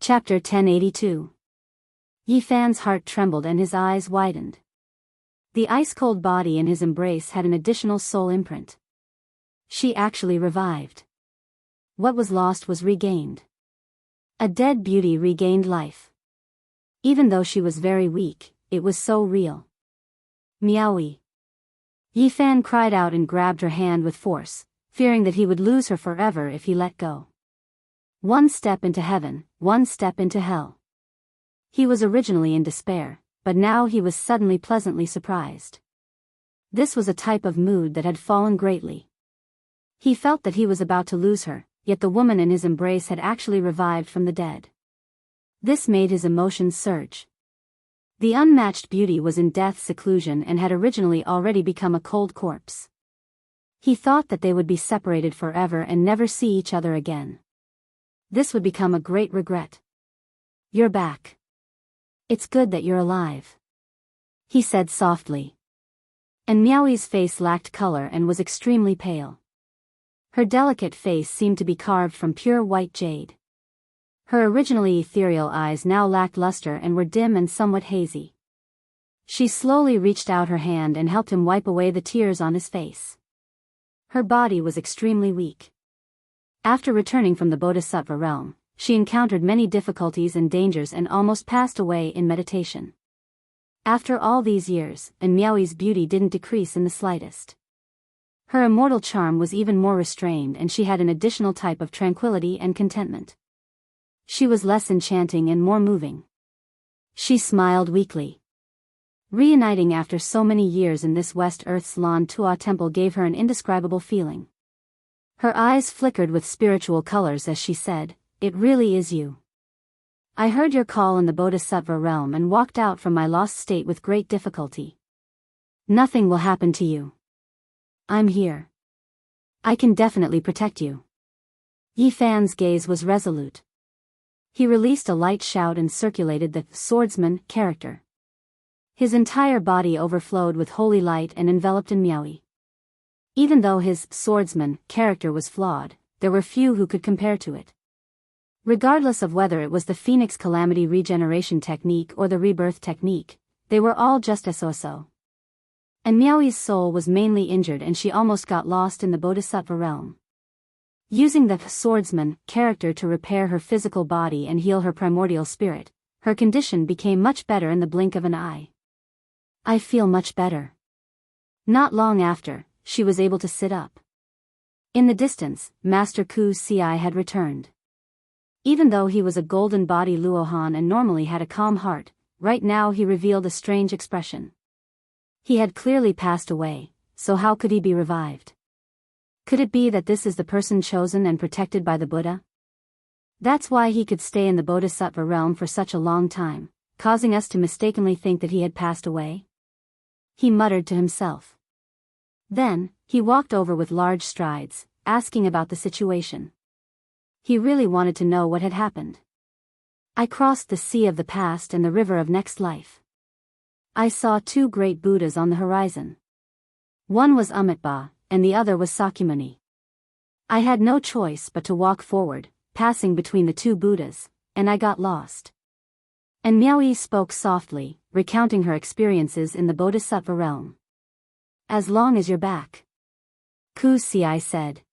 Chapter 1082. Yi Fan's heart trembled and his eyes widened. The ice-cold body in his embrace had an additional soul imprint. She actually revived. What was lost was regained. A dead beauty regained life. Even though she was very weak, it was so real. Meowie. Yi Fan cried out and grabbed her hand with force, fearing that he would lose her forever if he let go. One step into heaven, one step into hell. He was originally in despair, but now he was suddenly pleasantly surprised. This was a type of mood that had fallen greatly. He felt that he was about to lose her, yet the woman in his embrace had actually revived from the dead. This made his emotions surge. The unmatched beauty was in death's seclusion and had originally already become a cold corpse. He thought that they would be separated forever and never see each other again. This would become a great regret. "You're back. It's good that you're alive," he said softly. And Meowie's face lacked color and was extremely pale. Her delicate face seemed to be carved from pure white jade. Her originally ethereal eyes now lacked luster and were dim and somewhat hazy. She slowly reached out her hand and helped him wipe away the tears on his face. Her body was extremely weak. After returning from the Bodhisattva realm, she encountered many difficulties and dangers and almost passed away in meditation. After all these years, and Meowie's beauty didn't decrease in the slightest. Her immortal charm was even more restrained and she had an additional type of tranquility and contentment. She was less enchanting and more moving. She smiled weakly. Reuniting after so many years in this West Earth's Lan Tua temple gave her an indescribable feeling. Her eyes flickered with spiritual colors as she said, "It really is you. I heard your call in the Bodhisattva realm and walked out from my lost state with great difficulty. Nothing will happen to you. I'm here. I can definitely protect you." Yi Fan's gaze was resolute. He released a light shout and circulated the swordsman character. His entire body overflowed with holy light and enveloped in Meowie. Even though his swordsman character was flawed, there were few who could compare to it. Regardless of whether it was the Phoenix Calamity regeneration technique or the rebirth technique, they were all just so. And Meowie's soul was mainly injured and she almost got lost in the Bodhisattva realm. Using the swordsman character to repair her physical body and heal her primordial spirit, her condition became much better in the blink of an eye. "I feel much better." Not long after, she was able to sit up. In the distance, Master Ku Ci had returned. Even though he was a golden body Luohan and normally had a calm heart, right now he revealed a strange expression. He had clearly passed away, so how could he be revived? Could it be that this is the person chosen and protected by the Buddha? That's why he could stay in the Bodhisattva realm for such a long time, causing us to mistakenly think that he had passed away? He muttered to himself. Then, he walked over with large strides, asking about the situation. He really wanted to know what had happened. "I crossed the sea of the past and the river of next life. I saw two great Buddhas on the horizon. One was Amitabha, and the other was Sakyamuni. I had no choice but to walk forward, passing between the two Buddhas, and I got lost." And Meowie spoke softly, recounting her experiences in the Bodhisattva realm. "As long as you're back," Ku Ci said.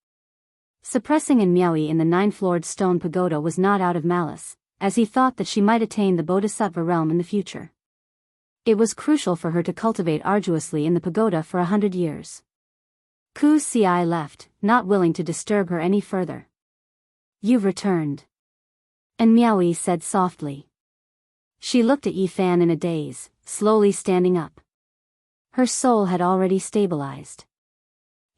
Suppressing in Meowie in the 9-floored stone pagoda was not out of malice, as he thought that she might attain the Bodhisattva realm in the future. It was crucial for her to cultivate arduously in the pagoda for 100 years. Ku Ci left, not willing to disturb her any further. "You've returned." And Meowie said softly. She looked at Yi Fan in a daze, slowly standing up. Her soul had already stabilized.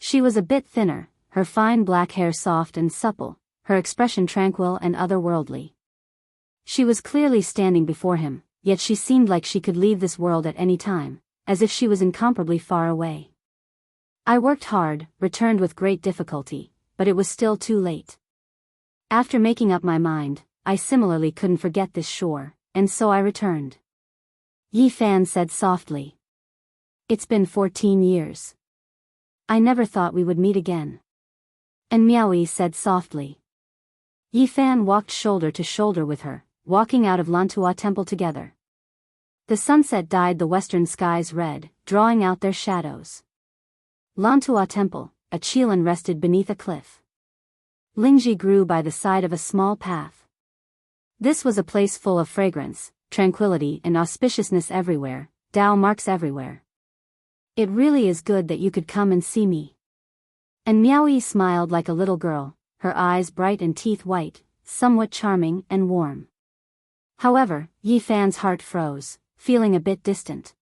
She was a bit thinner, her fine black hair soft and supple, her expression tranquil and otherworldly. She was clearly standing before him, yet she seemed like she could leave this world at any time, as if she was incomparably far away. "I worked hard, returned with great difficulty, but it was still too late. After making up my mind, I similarly couldn't forget this shore, and so I returned." Yi Fan said softly. "It's been 14 years. I never thought we would meet again." And Meowie said softly. Yi Fan walked shoulder to shoulder with her, walking out of Lantua Temple together. The sunset dyed the western skies red, drawing out their shadows. Lantua Temple, a Chilan rested beneath a cliff. Lingji grew by the side of a small path. This was a place full of fragrance, tranquility and auspiciousness everywhere, Tao marks everywhere. It really is good that you could come and see me. And Miaoyi smiled like a little girl, her eyes bright and teeth white, somewhat charming and warm. However, Yi Fan's heart froze, feeling a bit distant.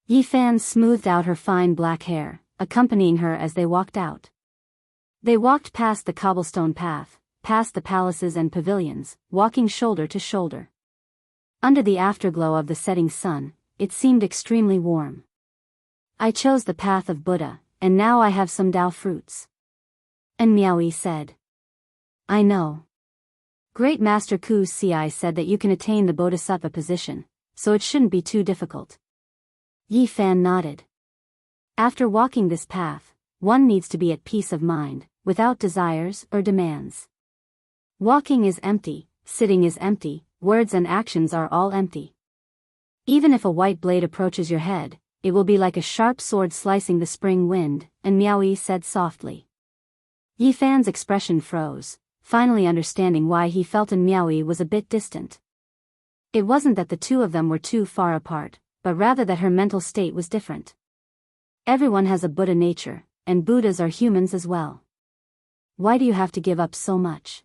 Yi Fan smoothed out her fine black hair, accompanying her as they walked out. They walked past the cobblestone path, past the palaces and pavilions, walking shoulder to shoulder. Under the afterglow of the setting sun, it seemed extremely warm. I chose the path of Buddha, and now I have some Tao fruits. And Miaoyi said. I know. Great Master Ku Ci said that you can attain the Bodhisattva position, so it shouldn't be too difficult. Yi Fan nodded. After walking this path, one needs to be at peace of mind, without desires or demands. Walking is empty, sitting is empty, words and actions are all empty. Even if a white blade approaches your head, it will be like a sharp sword slicing the spring wind, and Miaoyi said softly. Yi Fan's expression froze, finally understanding why he felt and Miaoyi was a bit distant. It wasn't that the two of them were too far apart, but rather that her mental state was different. Everyone has a Buddha nature, and Buddhas are humans as well. Why do you have to give up so much?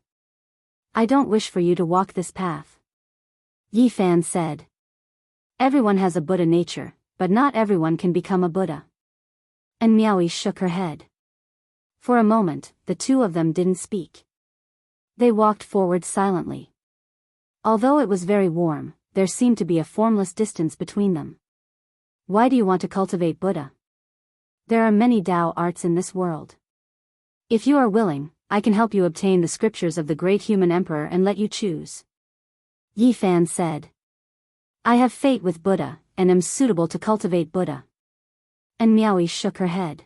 I don't wish for you to walk this path. Yi Fan said. Everyone has a Buddha nature, but not everyone can become a Buddha. And Miaoyi shook her head. For a moment, the two of them didn't speak. They walked forward silently. Although it was very warm, there seemed to be a formless distance between them. Why do you want to cultivate Buddha? There are many Tao arts in this world. If you are willing, I can help you obtain the scriptures of the great human emperor and let you choose. Yi Fan said. I have fate with Buddha, and am suitable to cultivate Buddha. And Miaoyi shook her head.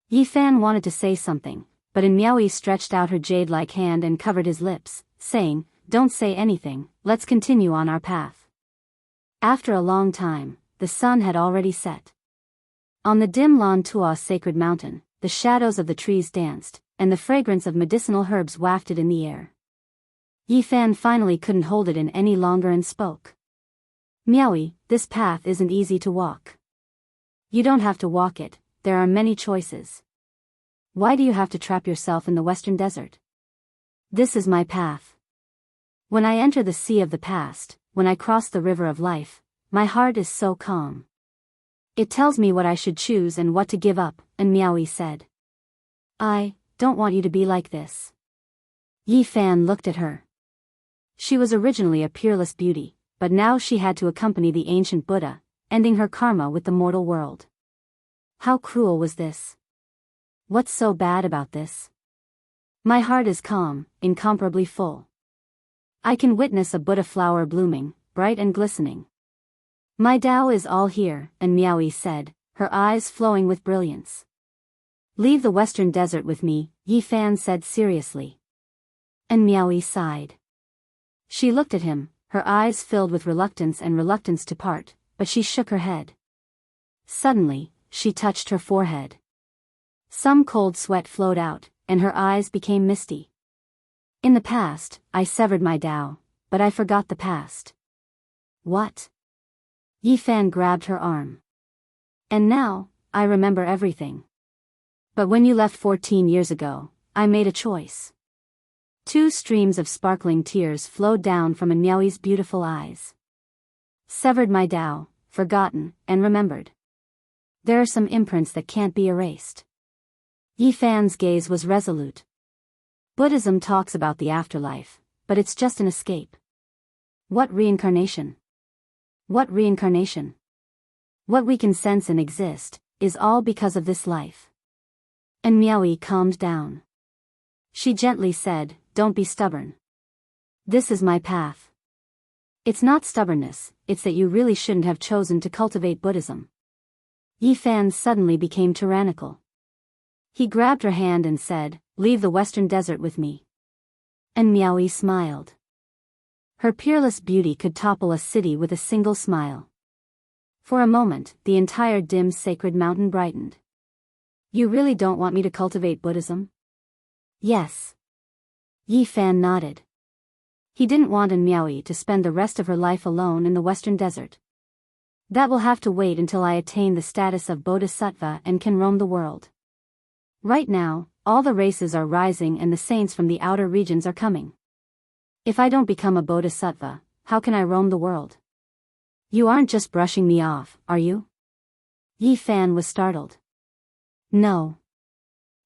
Yi Fan wanted to say something, but Miaoyi stretched out her jade-like hand and covered his lips, saying, Don't say anything, let's continue on our path. After a long time, the sun had already set. On the dim Lantua sacred mountain, the shadows of the trees danced, and the fragrance of medicinal herbs wafted in the air. Yi Fan finally couldn't hold it in any longer and spoke. Miaoyi, this path isn't easy to walk. You don't have to walk it, there are many choices. Why do you have to trap yourself in the western desert? This is my path. When I enter the sea of the past, when I cross the river of life, my heart is so calm. It tells me what I should choose and what to give up, and Miaoyi said. I don't want you to be like this. Yi Fan looked at her. She was originally a peerless beauty, but now she had to accompany the ancient Buddha, ending her karma with the mortal world. How cruel was this? What's so bad about this? My heart is calm, incomparably full. I can witness a Buddha flower blooming, bright and glistening. My Tao is all here, and Miaoyi said, her eyes flowing with brilliance. Leave the western desert with me, Yi Fan said seriously. And Miaoyi sighed. She looked at him, her eyes filled with reluctance to part, but she shook her head. Suddenly, she touched her forehead. Some cold sweat flowed out, and her eyes became misty. In the past, I severed my Tao, but I forgot the past. What? Yi Fan grabbed her arm. And now, I remember everything. But when you left 14 years ago, I made a choice. 2 streams of sparkling tears flowed down from Miaoyi's beautiful eyes. Severed my Tao, forgotten, and remembered. There are some imprints that can't be erased. Yi Fan's gaze was resolute. Buddhism talks about the afterlife, but it's just an escape. What reincarnation? What reincarnation? What we can sense and exist, is all because of this life. And Miaoyi calmed down. She gently said, Don't be stubborn. This is my path. It's not stubbornness, it's that you really shouldn't have chosen to cultivate Buddhism. Yi Fan suddenly became tyrannical. He grabbed her hand and said, Leave the western desert with me. And Miaoyi smiled. Her peerless beauty could topple a city with a single smile. For a moment, the entire dim sacred mountain brightened. You really don't want me to cultivate Buddhism? Yes. Yi Fan nodded. He didn't want Miaoi to spend the rest of her life alone in the western desert. That will have to wait until I attain the status of Bodhisattva and can roam the world. Right now, all the races are rising and the saints from the outer regions are coming. If I don't become a Bodhisattva, how can I roam the world? You aren't just brushing me off, are you? Yi Fan was startled. No.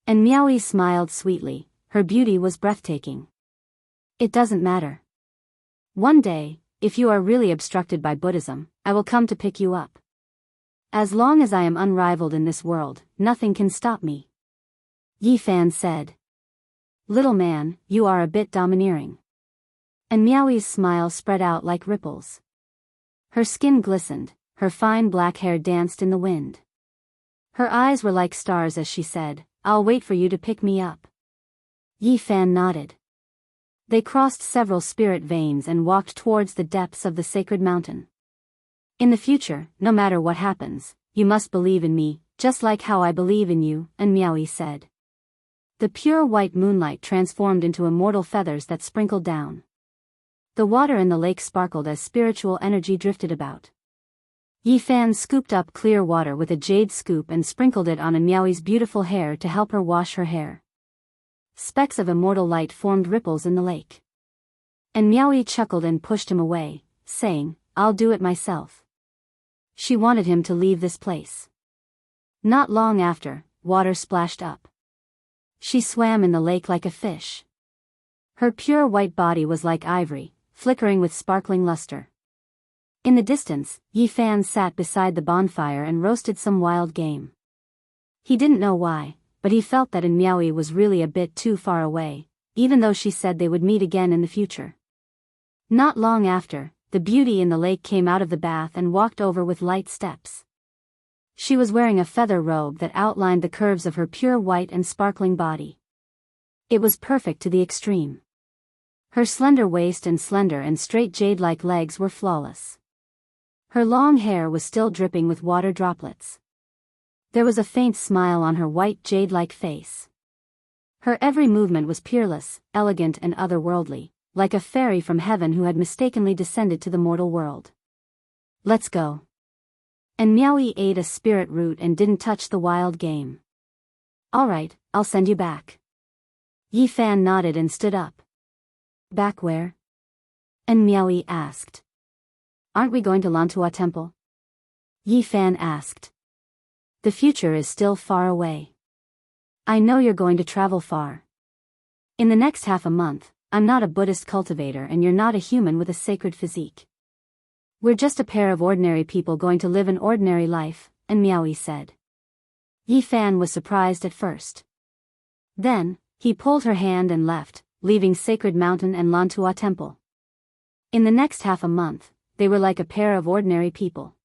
And Miaoi smiled sweetly, her beauty was breathtaking. It doesn't matter. One day, if you are really obstructed by Buddhism, I will come to pick you up. As long as I am unrivaled in this world, nothing can stop me. Yi Fan said. Little man, you are a bit domineering. And Miaoi's smile spread out like ripples. Her skin glistened, her fine black hair danced in the wind. Her eyes were like stars as she said, I'll wait for you to pick me up. Yi Fan nodded. They crossed several spirit veins and walked towards the depths of the sacred mountain. In the future, no matter what happens, you must believe in me, just like how I believe in you, and Miaoi said. The pure white moonlight transformed into immortal feathers that sprinkled down. The water in the lake sparkled as spiritual energy drifted about. Yi Fan scooped up clear water with a jade scoop and sprinkled it on Miaoi's beautiful hair to help her wash her hair. Specks of immortal light formed ripples in the lake. And Miaoi chuckled and pushed him away, saying, I'll do it myself. She wanted him to leave this place. Not long after, water splashed up. She swam in the lake like a fish. Her pure white body was like ivory, flickering with sparkling luster. In the distance, Yi Fan sat beside the bonfire and roasted some wild game. He didn't know why, but he felt that Miaoi was really a bit too far away, even though she said they would meet again in the future. Not long after, the beauty in the lake came out of the bath and walked over with light steps. She was wearing a feather robe that outlined the curves of her pure white and sparkling body. It was perfect to the extreme. Her slender waist and slender and straight jade-like legs were flawless. Her long hair was still dripping with water droplets. There was a faint smile on her white jade-like face. Her every movement was peerless, elegant and otherworldly, like a fairy from heaven who had mistakenly descended to the mortal world. Let's go. And Miaoi ate a spirit root and didn't touch the wild game. All right, I'll send you back. Yi Fan nodded and stood up. Back where? And Miaoi asked. Aren't we going to Lantua Temple? Yi Fan asked. The future is still far away. I know you're going to travel far. In the next half a month, I'm not a Buddhist cultivator and you're not a human with a sacred physique. We're just a pair of ordinary people going to live an ordinary life, and Miaoi said. Yi Fan was surprised at first. Then, he pulled her hand and left, leaving Sacred Mountain and Lantua Temple. In the next half a month, they were like a pair of ordinary people.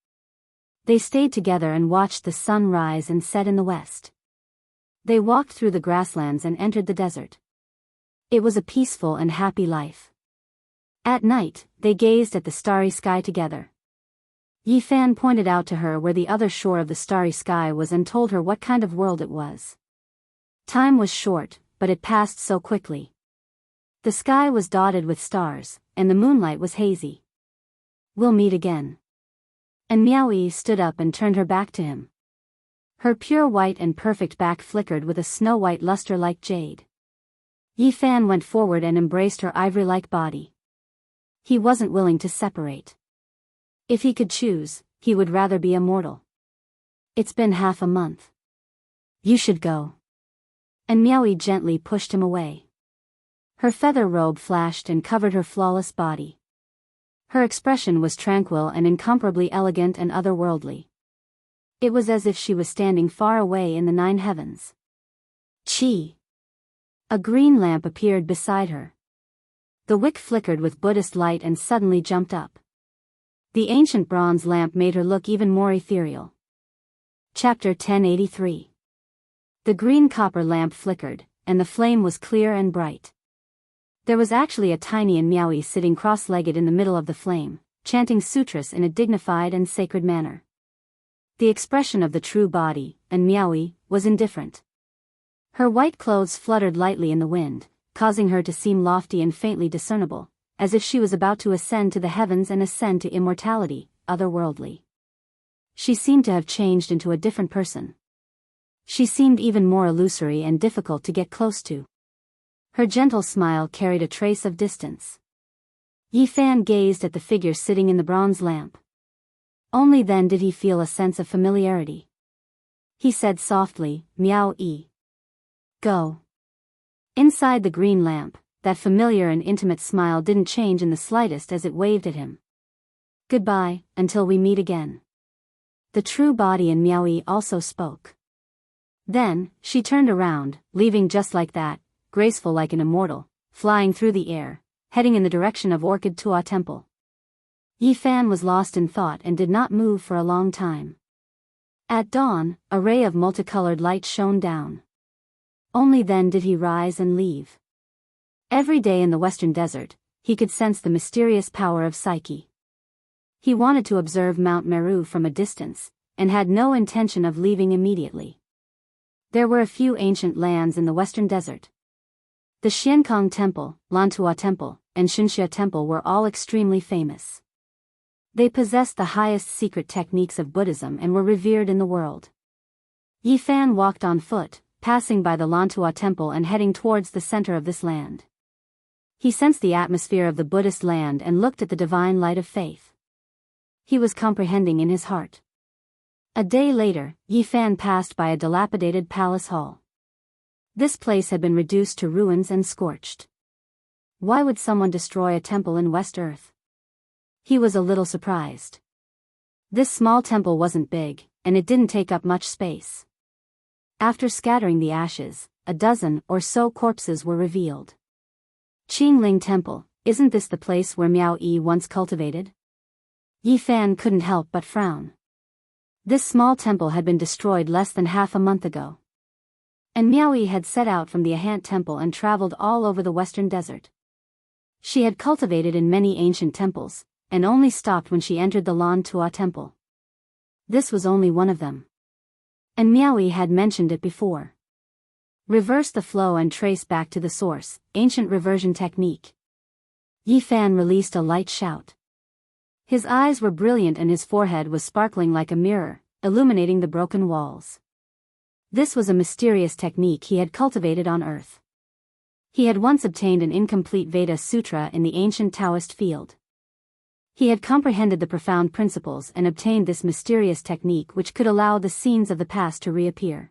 They stayed together and watched the sun rise and set in the west. They walked through the grasslands and entered the desert. It was a peaceful and happy life. At night, they gazed at the starry sky together. Yi Fan pointed out to her where the other shore of the starry sky was and told her what kind of world it was. Time was short, but it passed so quickly. The sky was dotted with stars, and the moonlight was hazy. We'll meet again. And Miaoi stood up and turned her back to him. Her pure white and perfect back flickered with a snow-white luster like jade. Yi Fan went forward and embraced her ivory-like body. He wasn't willing to separate. If he could choose, he would rather be immortal. It's been half a month. You should go. And Miaoi gently pushed him away. Her feather robe flashed and covered her flawless body. Her expression was tranquil and incomparably elegant and otherworldly. It was as if she was standing far away in the 9 heavens. Chi! A green lamp appeared beside her. The wick flickered with Buddhist light and suddenly jumped up. The ancient bronze lamp made her look even more ethereal. Chapter 1083. The green copper lamp flickered, and the flame was clear and bright. There was actually a tiny Enrich sitting cross-legged in the middle of the flame, chanting sutras in a dignified and sacred manner. The expression of the true body, Enrich, was indifferent. Her white clothes fluttered lightly in the wind, causing her to seem lofty and faintly discernible, as if she was about to ascend to the heavens and ascend to immortality, otherworldly. She seemed to have changed into a different person. She seemed even more illusory and difficult to get close to. Her gentle smile carried a trace of distance. Yifan gazed at the figure sitting in the bronze lamp. Only then did he feel a sense of familiarity. He said softly, "Miao-yi. Go." Inside the green lamp, that familiar and intimate smile didn't change in the slightest as it waved at him. "Goodbye, until we meet again." The true body in Miao-yi also spoke. Then, she turned around, leaving just like that, graceful like an immortal, flying through the air, heading in the direction of Orchid Tua Temple. Yifan was lost in thought and did not move for a long time. At dawn, a ray of multicolored light shone down. Only then did he rise and leave. Every day in the western desert, he could sense the mysterious power of Psyche. He wanted to observe Mount Meru from a distance, and had no intention of leaving immediately. There were a few ancient lands in the western desert. The Xiankong Temple, Lantua Temple, and Xinxia Temple were all extremely famous. They possessed the highest secret techniques of Buddhism and were revered in the world. Yifan walked on foot, passing by the Lantua Temple and heading towards the center of this land. He sensed the atmosphere of the Buddhist land and looked at the divine light of faith. He was comprehending in his heart. A day later, Yifan passed by a dilapidated palace hall. This place had been reduced to ruins and scorched. Why would someone destroy a temple in West Earth? He was a little surprised. This small temple wasn't big, and it didn't take up much space. After scattering the ashes, a dozen or so corpses were revealed. Qingling Temple, isn't this the place where Miao-yi once cultivated? Yifan couldn't help but frown. This small temple had been destroyed less than half a month ago. And Miao-yi had set out from the Ahant Temple and traveled all over the western desert. She had cultivated in many ancient temples, and only stopped when she entered the Lan Tua Temple. This was only one of them. And Miao-yi had mentioned it before. Reverse the flow and trace back to the source, ancient reversion technique. Yifan released a light shout. His eyes were brilliant and his forehead was sparkling like a mirror, illuminating the broken walls. This was a mysterious technique he had cultivated on Earth. He had once obtained an incomplete Veda Sutra in the ancient Taoist field. He had comprehended the profound principles and obtained this mysterious technique which could allow the scenes of the past to reappear.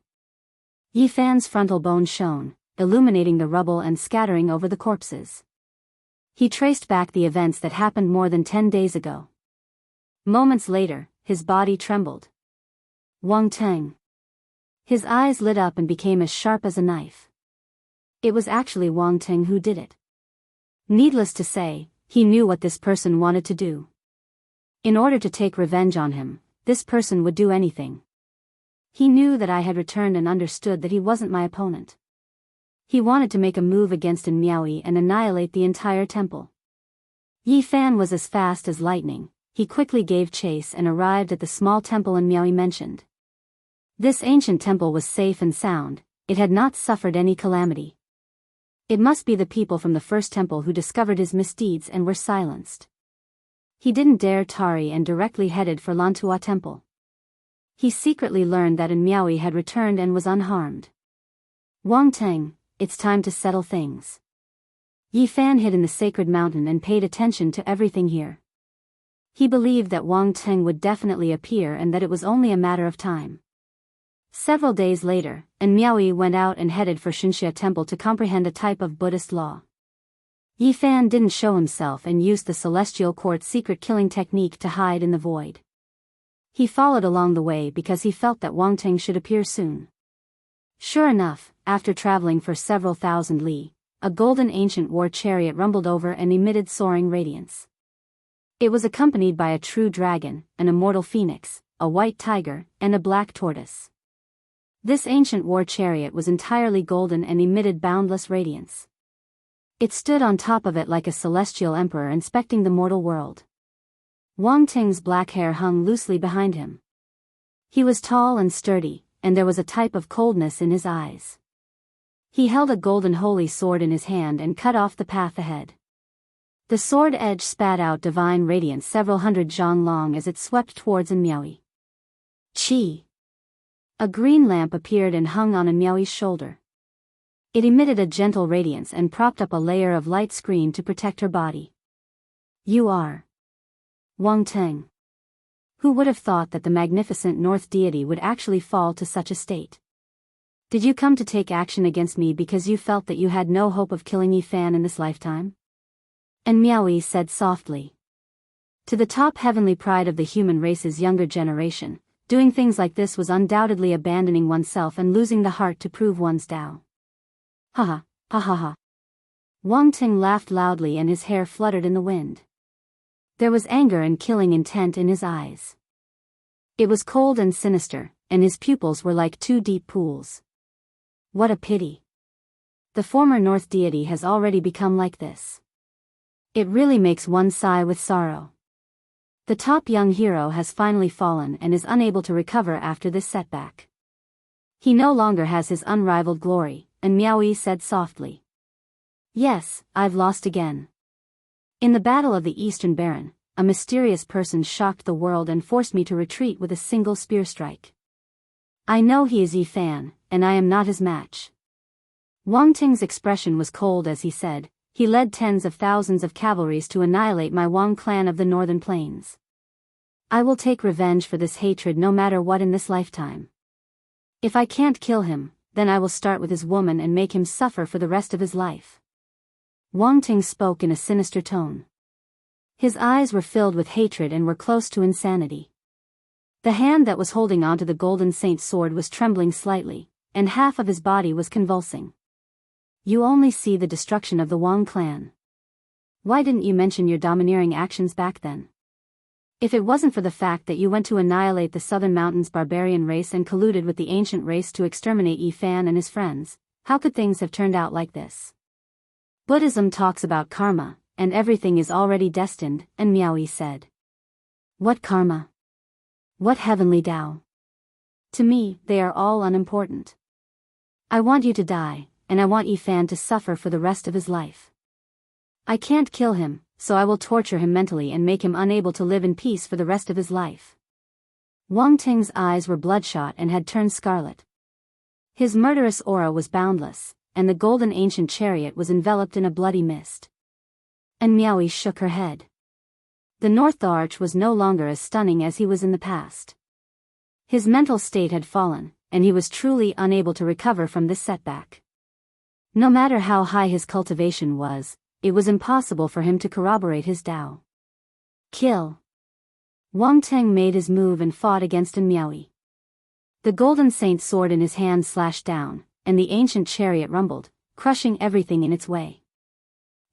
Yifan's frontal bone shone, illuminating the rubble and scattering over the corpses. He traced back the events that happened more than 10 days ago. Moments later, his body trembled. Wang Teng. His eyes lit up and became as sharp as a knife. It was actually Wang Teng who did it. Needless to say, he knew what this person wanted to do. In order to take revenge on him, this person would do anything. He knew that I had returned and understood that he wasn't my opponent. He wanted to make a move against Miao-yi and annihilate the entire temple. Yifan was as fast as lightning. He quickly gave chase and arrived at the small temple Miao-yi mentioned. This ancient temple was safe and sound, it had not suffered any calamity. It must be the people from the first temple who discovered his misdeeds and were silenced. He didn't dare tarry and directly headed for Lantua Temple. He secretly learned that Miao-yi had returned and was unharmed. Wang Teng, it's time to settle things. Yifan hid in the sacred mountain and paid attention to everything here. He believed that Wang Teng would definitely appear and that it was only a matter of time. Several days later, Miao-yi went out and headed for Xinxia Temple to comprehend a type of Buddhist law. Yifan didn't show himself and used the celestial court's secret killing technique to hide in the void. He followed along the way because he felt that Wang Teng should appear soon. Sure enough, after traveling for several thousand li, a golden ancient war chariot rumbled over and emitted soaring radiance. It was accompanied by a true dragon, an immortal phoenix, a white tiger, and a black tortoise. This ancient war chariot was entirely golden and emitted boundless radiance. It stood on top of it like a celestial emperor inspecting the mortal world. Wang Ting's black hair hung loosely behind him. He was tall and sturdy, and there was a type of coldness in his eyes. He held a golden holy sword in his hand and cut off the path ahead. The sword edge spat out divine radiance several hundred zhang long as it swept towards Miaoyi. Chi! A green lamp appeared and hung on Miaoyi's shoulder. It emitted a gentle radiance and propped up a layer of light screen to protect her body. You are Wang Ting. Who would have thought that the magnificent North deity would actually fall to such a state? Did you come to take action against me because you felt that you had no hope of killing Yi Fan in this lifetime? And Miaoyi said softly. To the top heavenly pride of the human race's younger generation, doing things like this was undoubtedly abandoning oneself and losing the heart to prove one's Tao. Ha ha, ha ha ha. Wang Ting laughed loudly and his hair fluttered in the wind. There was anger and killing intent in his eyes. It was cold and sinister, and his pupils were like two deep pools. What a pity. The former North deity has already become like this. It really makes one sigh with sorrow. The top young hero has finally fallen and is unable to recover after this setback. He no longer has his unrivaled glory, and Miaoyi said softly. Yes, I've lost again. In the Battle of the Eastern Baron, a mysterious person shocked the world and forced me to retreat with a single spear strike. I know he is Yi Fan, and I am not his match. Wang Ting's expression was cold as he said, he led tens of thousands of cavalries to annihilate my Wang clan of the Northern Plains. I will take revenge for this hatred no matter what in this lifetime. If I can't kill him, then I will start with his woman and make him suffer for the rest of his life. Wang Ting spoke in a sinister tone. His eyes were filled with hatred and were close to insanity. The hand that was holding onto the golden saint's sword was trembling slightly, and half of his body was convulsing. You only see the destruction of the Wang clan. Why didn't you mention your domineering actions back then? If it wasn't for the fact that you went to annihilate the Southern Mountains barbarian race and colluded with the ancient race to exterminate Yi Fan and his friends, how could things have turned out like this? Buddhism talks about karma, and everything is already destined, and Miaoyi said. What karma? What heavenly Tao? To me, they are all unimportant. I want you to die, and I want Yi Fan to suffer for the rest of his life. I can't kill him, so I will torture him mentally and make him unable to live in peace for the rest of his life. Wang Ting's eyes were bloodshot and had turned scarlet. His murderous aura was boundless, and the golden ancient chariot was enveloped in a bloody mist. And Miaoyi shook her head. The North Arch was no longer as stunning as he was in the past. His mental state had fallen, and he was truly unable to recover from this setback. No matter how high his cultivation was, it was impossible for him to corroborate his Tao. Kill. Wang Ting made his move and fought against Miaoyi. The golden saint's sword in his hand slashed down, and the ancient chariot rumbled, crushing everything in its way.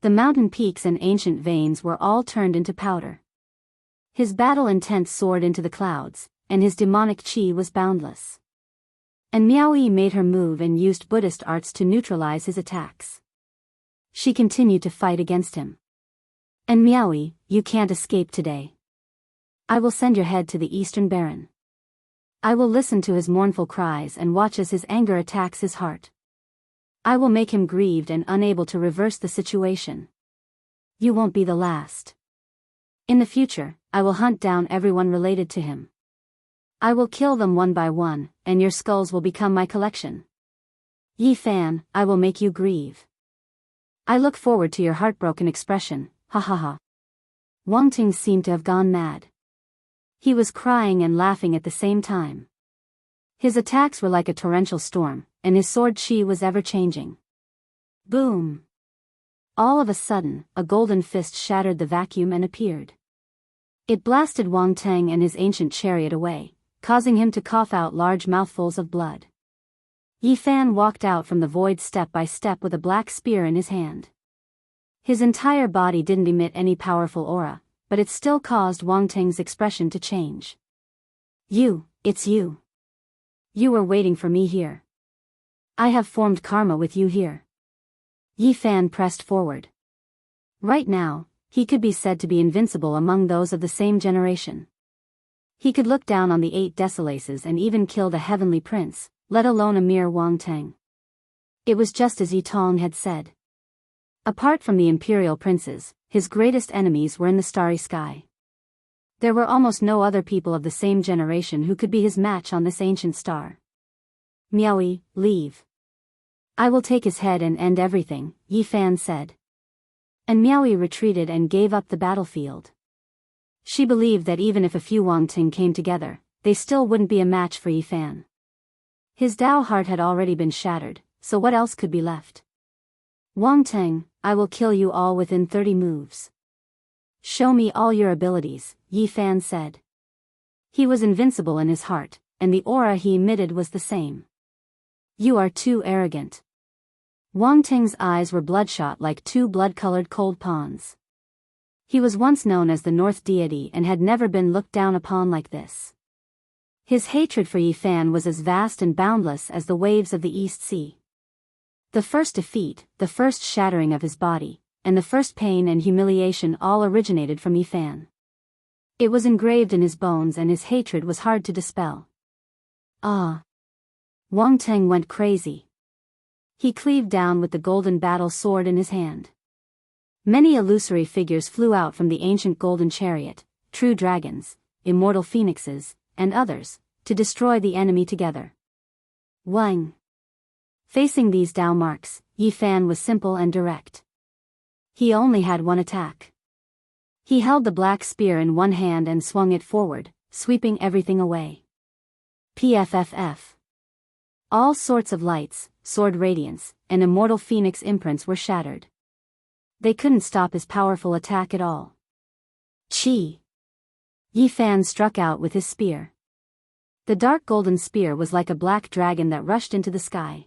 The mountain peaks and ancient veins were all turned into powder. His battle intent soared into the clouds, and his demonic chi was boundless. And Miaoyi made her move and used Buddhist arts to neutralize his attacks. She continued to fight against him. And Miaoyi, you can't escape today. I will send your head to the Eastern Baron. I will listen to his mournful cries and watch as his anger attacks his heart. I will make him grieved and unable to reverse the situation. You won't be the last. In the future, I will hunt down everyone related to him. I will kill them one by one, and your skulls will become my collection. Yi Fan, I will make you grieve. I look forward to your heartbroken expression, ha ha ha. Wang Ting seemed to have gone mad. He was crying and laughing at the same time. His attacks were like a torrential storm, and his sword chi was ever-changing. Boom! All of a sudden, a golden fist shattered the vacuum and appeared. It blasted Wang Ting and his ancient chariot away, causing him to cough out large mouthfuls of blood. Yi Fan walked out from the void step by step with a black spear in his hand. His entire body didn't emit any powerful aura, but it still caused Wang Ting's expression to change. It's you. You were waiting for me here. I have formed karma with you here. Yi Fan pressed forward. Right now, he could be said to be invincible among those of the same generation. He could look down on the 8 Desolaces and even kill the heavenly prince, let alone a mere Wang Teng. It was just as Yi Tong had said. Apart from the imperial princes, his greatest enemies were in the starry sky. There were almost no other people of the same generation who could be his match on this ancient star. Miaoyi, leave. I will take his head and end everything, Yi Fan said. And Miaoyi retreated and gave up the battlefield. She believed that even if a few Wang Ting came together, they still wouldn't be a match for Yi Fan. His Dao heart had already been shattered, so what else could be left? Wang Teng, I will kill you all within 30 moves. Show me all your abilities, Yi Fan said. He was invincible in his heart, and the aura he emitted was the same. You are too arrogant. Wang Teng's eyes were bloodshot like 2 blood-colored cold ponds. He was once known as the North Deity and had never been looked down upon like this. His hatred for Yi Fan was as vast and boundless as the waves of the East Sea. The first defeat, the first shattering of his body, and the first pain and humiliation all originated from Yi Fan. It was engraved in his bones and his hatred was hard to dispel. Ah! Wang Teng went crazy. He cleaved down with the golden battle sword in his hand. Many illusory figures flew out from the ancient golden chariot, true dragons, immortal phoenixes, and others, to destroy the enemy together. Wang. Facing these Dao marks, Yi Fan was simple and direct. He only had one attack. He held the black spear in one hand and swung it forward, sweeping everything away. PFFF. All sorts of lights, sword radiance, and immortal phoenix imprints were shattered. They couldn't stop his powerful attack at all. Chi! Yi Fan struck out with his spear. The dark golden spear was like a black dragon that rushed into the sky.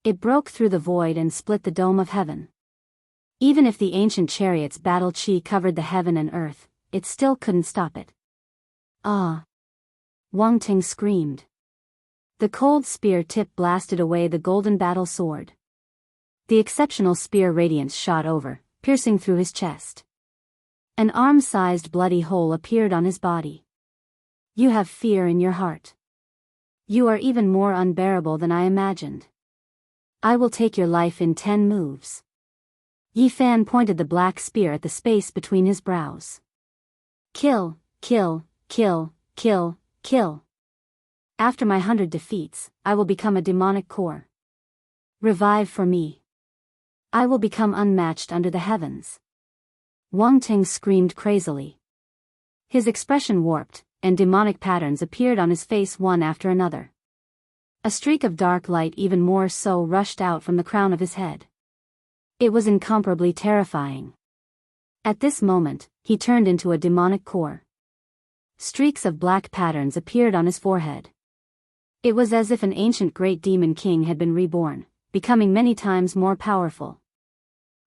It broke through the void and split the dome of heaven. Even if the ancient chariot's battle chi covered the heaven and earth, it still couldn't stop it. Ah! Wang Ting screamed. The cold spear tip blasted away the golden battle sword. The exceptional spear radiance shot over, piercing through his chest. An arm-sized bloody hole appeared on his body. You have fear in your heart. You are even more unbearable than I imagined. I will take your life in 10 moves. Yi Fan pointed the black spear at the space between his brows. Kill, kill, kill, kill, kill. After my 100 defeats, I will become a demonic core. Revive for me. I will become unmatched under the heavens. Wang Ting screamed crazily. His expression warped, and demonic patterns appeared on his face one after another. A streak of dark light even more so rushed out from the crown of his head. It was incomparably terrifying. At this moment, he turned into a demonic core. Streaks of black patterns appeared on his forehead. It was as if an ancient great demon king had been reborn, becoming many times more powerful.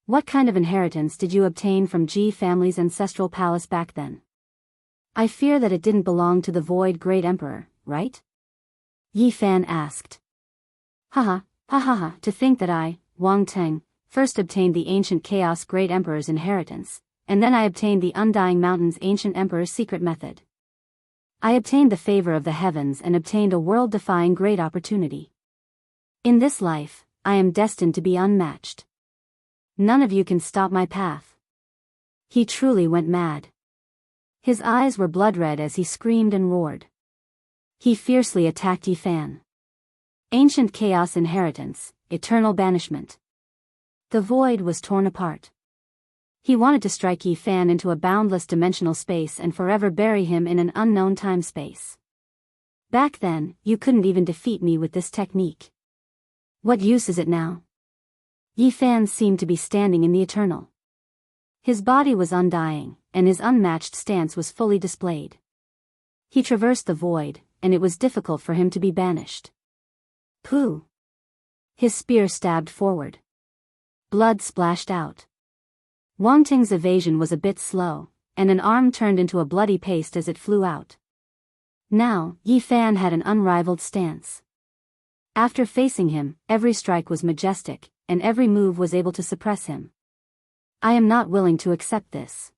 What kind of inheritance did you obtain from Ji family's ancestral palace back then? I fear that it didn't belong to the Void Great Emperor, right? Yi Fan asked. Ha ha, to think that I, Wang Teng, first obtained the ancient Chaos Great Emperor's inheritance, and then I obtained the Undying Mountain's ancient emperor's secret method. I obtained the favor of the heavens and obtained a world-defying great opportunity. In this life, I am destined to be unmatched. None of you can stop my path. He truly went mad. His eyes were blood-red as he screamed and roared. He fiercely attacked Yi Fan. Ancient chaos inheritance, eternal banishment. The void was torn apart. He wanted to strike Yi Fan into a boundless dimensional space and forever bury him in an unknown time-space. Back then, you couldn't even defeat me with this technique. What use is it now? Yi Fan seemed to be standing in the eternal. His body was undying, and his unmatched stance was fully displayed. He traversed the void, and it was difficult for him to be banished. Pooh! His spear stabbed forward. Blood splashed out. Wang Ting's evasion was a bit slow, and an arm turned into a bloody paste as it flew out. Now, Yi Fan had an unrivaled stance. After facing him, every strike was majestic, and every move was able to suppress him. I am not willing to accept this.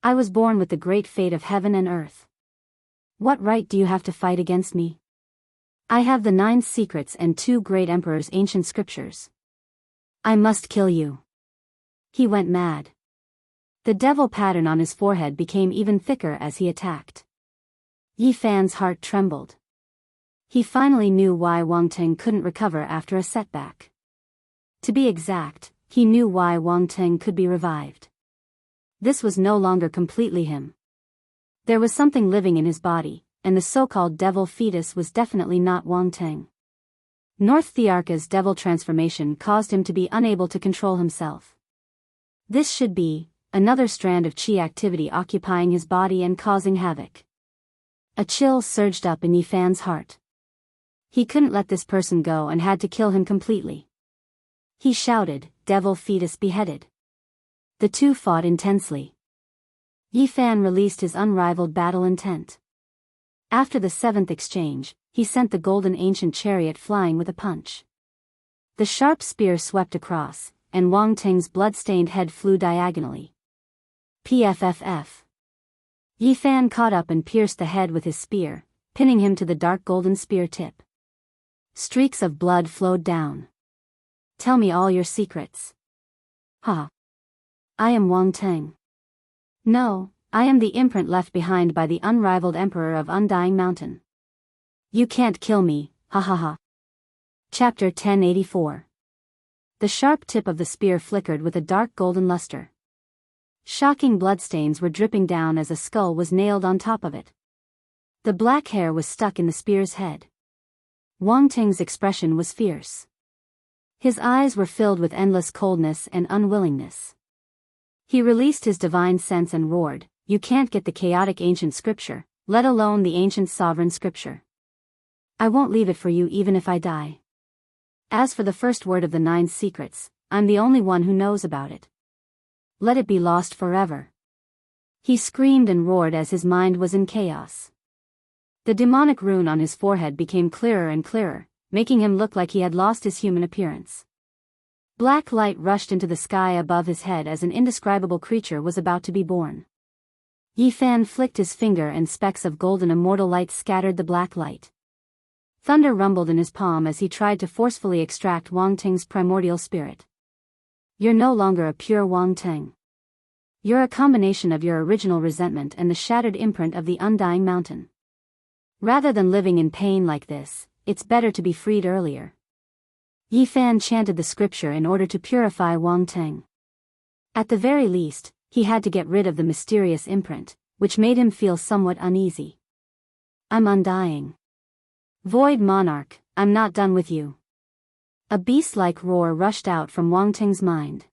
I was born with the great fate of heaven and earth. What right do you have to fight against me? I have the 9 secrets and 2 great emperors' ancient scriptures. I must kill you. He went mad. The devil pattern on his forehead became even thicker as he attacked. Yi Fan's heart trembled. He finally knew why Wang Ting couldn't recover after a setback. To be exact, he knew why Wang Ting could be revived. This was no longer completely him. There was something living in his body, and the so-called devil fetus was definitely not Wang Ting. North Thearka's devil transformation caused him to be unable to control himself. This should be another strand of chi activity occupying his body and causing havoc. A chill surged up in Yi Fan's heart. He couldn't let this person go and had to kill him completely. He shouted, "Devil fetus beheaded." The two fought intensely. Yi Fan released his unrivaled battle intent. After the 7th exchange, he sent the golden ancient chariot flying with a punch. The sharp spear swept across, and Wang Ting's blood-stained head flew diagonally. Pfff. Yi Fan caught up and pierced the head with his spear, pinning him to the dark golden spear tip. Streaks of blood flowed down. Tell me all your secrets. Ha. I am Wang Ting. No, I am the imprint left behind by the unrivaled Emperor of Undying Mountain. You can't kill me, ha ha ha. Chapter 1084. The sharp tip of the spear flickered with a dark golden luster. Shocking bloodstains were dripping down as a skull was nailed on top of it. The black hair was stuck in the spear's head. Wang Ting's expression was fierce. His eyes were filled with endless coldness and unwillingness. He released his divine sense and roared, "You can't get the chaotic ancient scripture, let alone the ancient sovereign scripture. I won't leave it for you even if I die. As for the first word of the 9 secrets, I'm the only one who knows about it. Let it be lost forever." He screamed and roared as his mind was in chaos. The demonic rune on his forehead became clearer and clearer, making him look like he had lost his human appearance. Black light rushed into the sky above his head as an indescribable creature was about to be born. Yi Fan flicked his finger and specks of golden immortal light scattered the black light. Thunder rumbled in his palm as he tried to forcefully extract Wang Ting's primordial spirit. You're no longer a pure Wang Ting. You're a combination of your original resentment and the shattered imprint of the Undying Mountain. Rather than living in pain like this, it's better to be freed earlier. Yi Fan chanted the scripture in order to purify Wang Ting. At the very least, he had to get rid of the mysterious imprint, which made him feel somewhat uneasy. I'm undying. Void Monarch, I'm not done with you. A beast-like roar rushed out from Wang Ting's mind.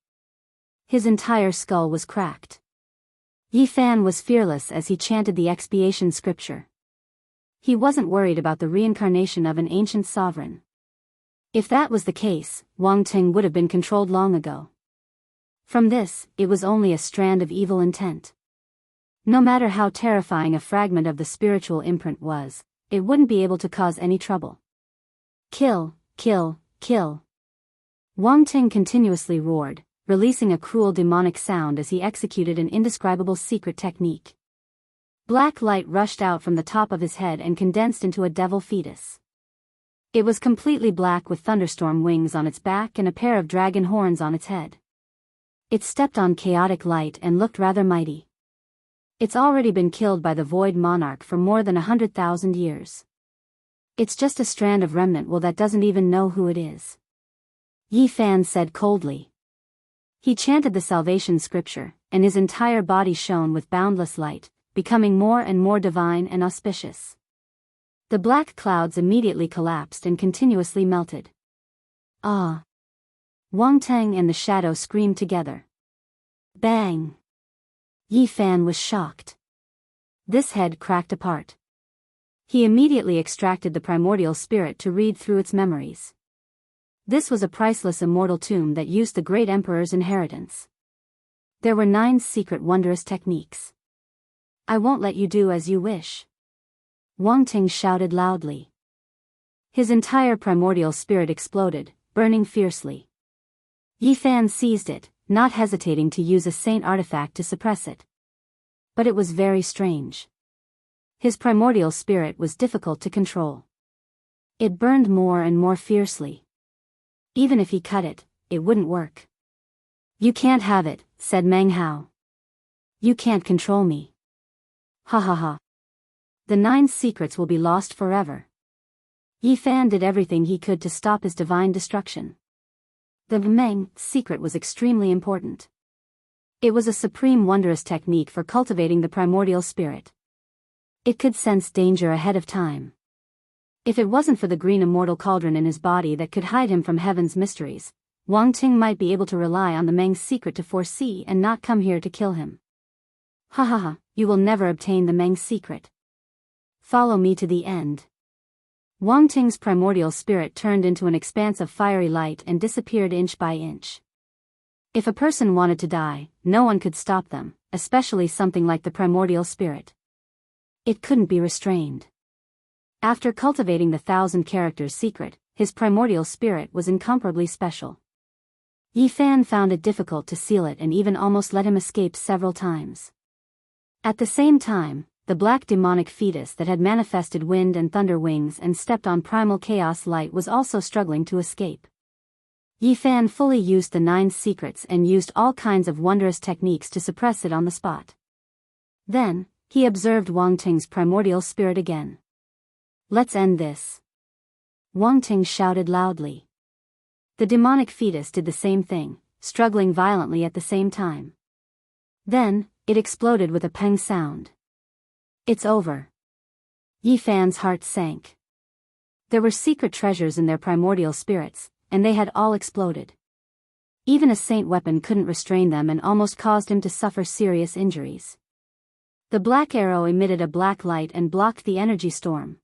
His entire skull was cracked. Yi Fan was fearless as he chanted the expiation scripture. He wasn't worried about the reincarnation of an ancient sovereign. If that was the case, Wang Ting would have been controlled long ago. From this, it was only a strand of evil intent. No matter how terrifying a fragment of the spiritual imprint was, it wouldn't be able to cause any trouble. Kill, kill, kill. Wang Ting continuously roared, releasing a cruel demonic sound as he executed an indescribable secret technique. Black light rushed out from the top of his head and condensed into a devil fetus. It was completely black with thunderstorm wings on its back and a pair of dragon horns on its head. It stepped on chaotic light and looked rather mighty. It's already been killed by the Void Monarch for more than 100,000 years. It's just a strand of remnant will that doesn't even know who it is. Yi Fan said coldly. He chanted the salvation scripture, and his entire body shone with boundless light, becoming more and more divine and auspicious. The black clouds immediately collapsed and continuously melted. Ah! Wang Ting and the shadow screamed together. Bang! Yi Fan was shocked. This head cracked apart. He immediately extracted the primordial spirit to read through its memories. This was a priceless immortal tomb that used the great emperor's inheritance. There were 9 secret wondrous techniques. I won't let you do as you wish. Wang Ting shouted loudly. His entire primordial spirit exploded, burning fiercely. Yifan seized it, not hesitating to use a saint artifact to suppress it. But it was very strange. His primordial spirit was difficult to control. It burned more and more fiercely. Even if he cut it, it wouldn't work. "You can't have it," said Meng Hao. "You can't control me." Ha ha ha. The 9 secrets will be lost forever. Yifan did everything he could to stop his divine destruction. The Meng secret was extremely important. It was a supreme wondrous technique for cultivating the primordial spirit. It could sense danger ahead of time. If it wasn't for the green immortal cauldron in his body that could hide him from heaven's mysteries, Wang Ting might be able to rely on the Meng's secret to foresee and not come here to kill him. Ha ha ha, you will never obtain the Meng's secret. Follow me to the end. Wang Ting's primordial spirit turned into an expanse of fiery light and disappeared inch by inch. If a person wanted to die, no one could stop them, especially something like the primordial spirit. It couldn't be restrained. After cultivating the 1,000 characters secret, his primordial spirit was incomparably special. Yifan found it difficult to seal it and even almost let him escape several times. At the same time, the black demonic fetus that had manifested wind and thunder wings and stepped on primal chaos light was also struggling to escape. Yifan fully used the 9 secrets and used all kinds of wondrous techniques to suppress it on the spot. Then, he observed Wang Ting's primordial spirit again. "Let's end this." Wang Ting shouted loudly. The demonic fetus did the same thing, struggling violently at the same time. Then, it exploded with a peng sound. "It's over." Yifan's heart sank. There were secret treasures in their primordial spirits, and they had all exploded. Even a saint weapon couldn't restrain them and almost caused him to suffer serious injuries. The black arrow emitted a black light and blocked the energy storm.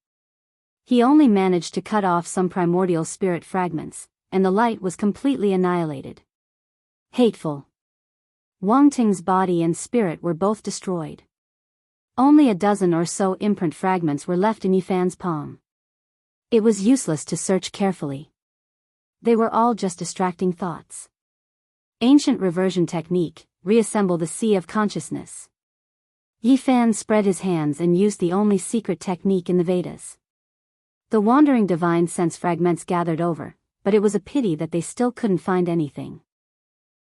He only managed to cut off some primordial spirit fragments, and the light was completely annihilated. Hateful. Wang Ting's body and spirit were both destroyed. Only a dozen or so imprint fragments were left in Yifan's palm. It was useless to search carefully. They were all just distracting thoughts. Ancient reversion technique, reassemble the sea of consciousness. Yifan spread his hands and used the only secret technique in the Vedas. The wandering divine sense fragments gathered over, but it was a pity that they still couldn't find anything.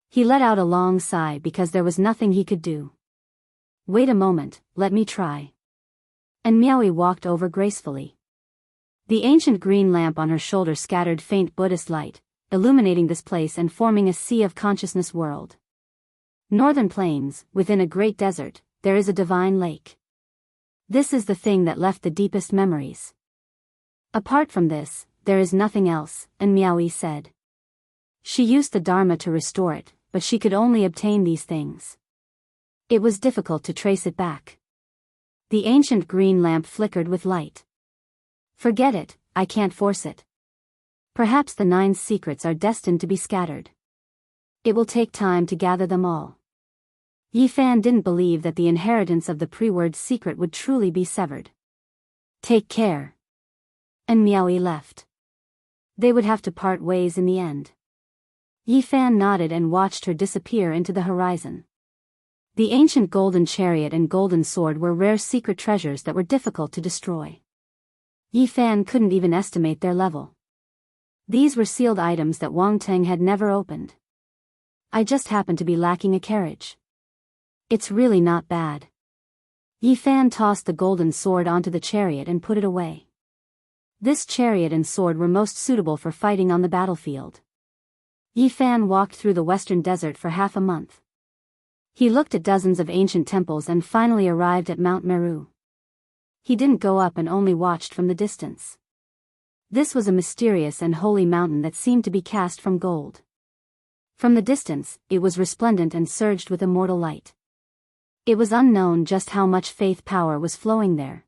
He let out a long sigh because there was nothing he could do. "Wait a moment, let me try." And Miaoi walked over gracefully. The ancient green lamp on her shoulder scattered faint Buddhist light, illuminating this place and forming a sea of consciousness world. Northern plains, within a great desert, there is a divine lake. This is the thing that left the deepest memories. Apart from this, there is nothing else, and Miaoi said. She used the Dharma to restore it, but she could only obtain these things. It was difficult to trace it back. The ancient green lamp flickered with light. "Forget it, I can't force it. Perhaps the 9 secrets are destined to be scattered. It will take time to gather them all." Yifan didn't believe that the inheritance of the pre-word secret would truly be severed. "Take care." And Miaoi left. They would have to part ways in the end. Yifan nodded and watched her disappear into the horizon. The ancient golden chariot and golden sword were rare secret treasures that were difficult to destroy. Yifan couldn't even estimate their level. These were sealed items that Wang Ting had never opened. "I just happen to be lacking a carriage. It's really not bad." Yifan tossed the golden sword onto the chariot and put it away. This chariot and sword were most suitable for fighting on the battlefield. Yifan walked through the western desert for half a month. He looked at dozens of ancient temples and finally arrived at Mount Meru. He didn't go up and only watched from the distance. This was a mysterious and holy mountain that seemed to be cast from gold. From the distance, it was resplendent and surged with immortal light. It was unknown just how much faith power was flowing there.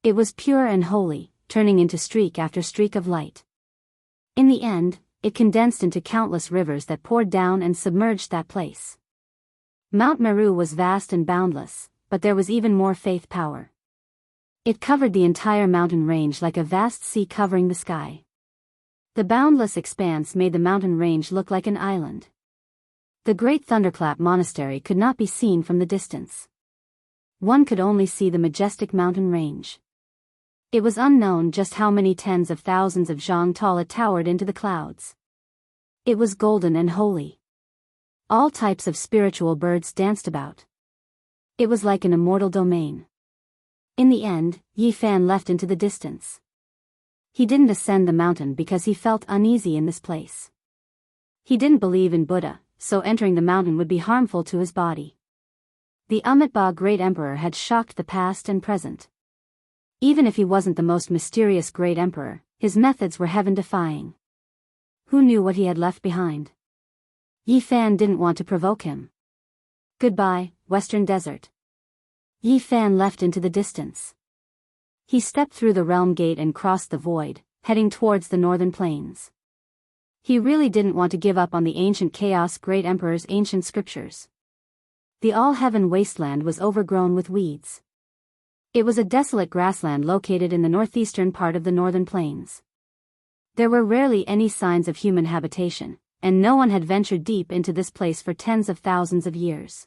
It was pure and holy, turning into streak after streak of light. In the end, it condensed into countless rivers that poured down and submerged that place. Mount Meru was vast and boundless, but there was even more faith power. It covered the entire mountain range like a vast sea covering the sky. The boundless expanse made the mountain range look like an island. The great Thunderclap Monastery could not be seen from the distance. One could only see the majestic mountain range. It was unknown just how many tens of thousands of zhang tall it towered into the clouds. It was golden and holy. All types of spiritual birds danced about. It was like an immortal domain. In the end, Yi Fan left into the distance. He didn't ascend the mountain because he felt uneasy in this place. He didn't believe in Buddha, so entering the mountain would be harmful to his body. The Amitabha Great Emperor had shocked the past and present. Even if he wasn't the most mysterious Great Emperor, his methods were heaven-defying. Who knew what he had left behind? Yi Fan didn't want to provoke him. Goodbye, Western Desert. Yi Fan left into the distance. He stepped through the realm gate and crossed the void, heading towards the northern plains. He really didn't want to give up on the ancient Chaos Great Emperor's ancient scriptures. The all-heaven wasteland was overgrown with weeds. It was a desolate grassland located in the northeastern part of the northern plains. There were rarely any signs of human habitation, and no one had ventured deep into this place for tens of thousands of years.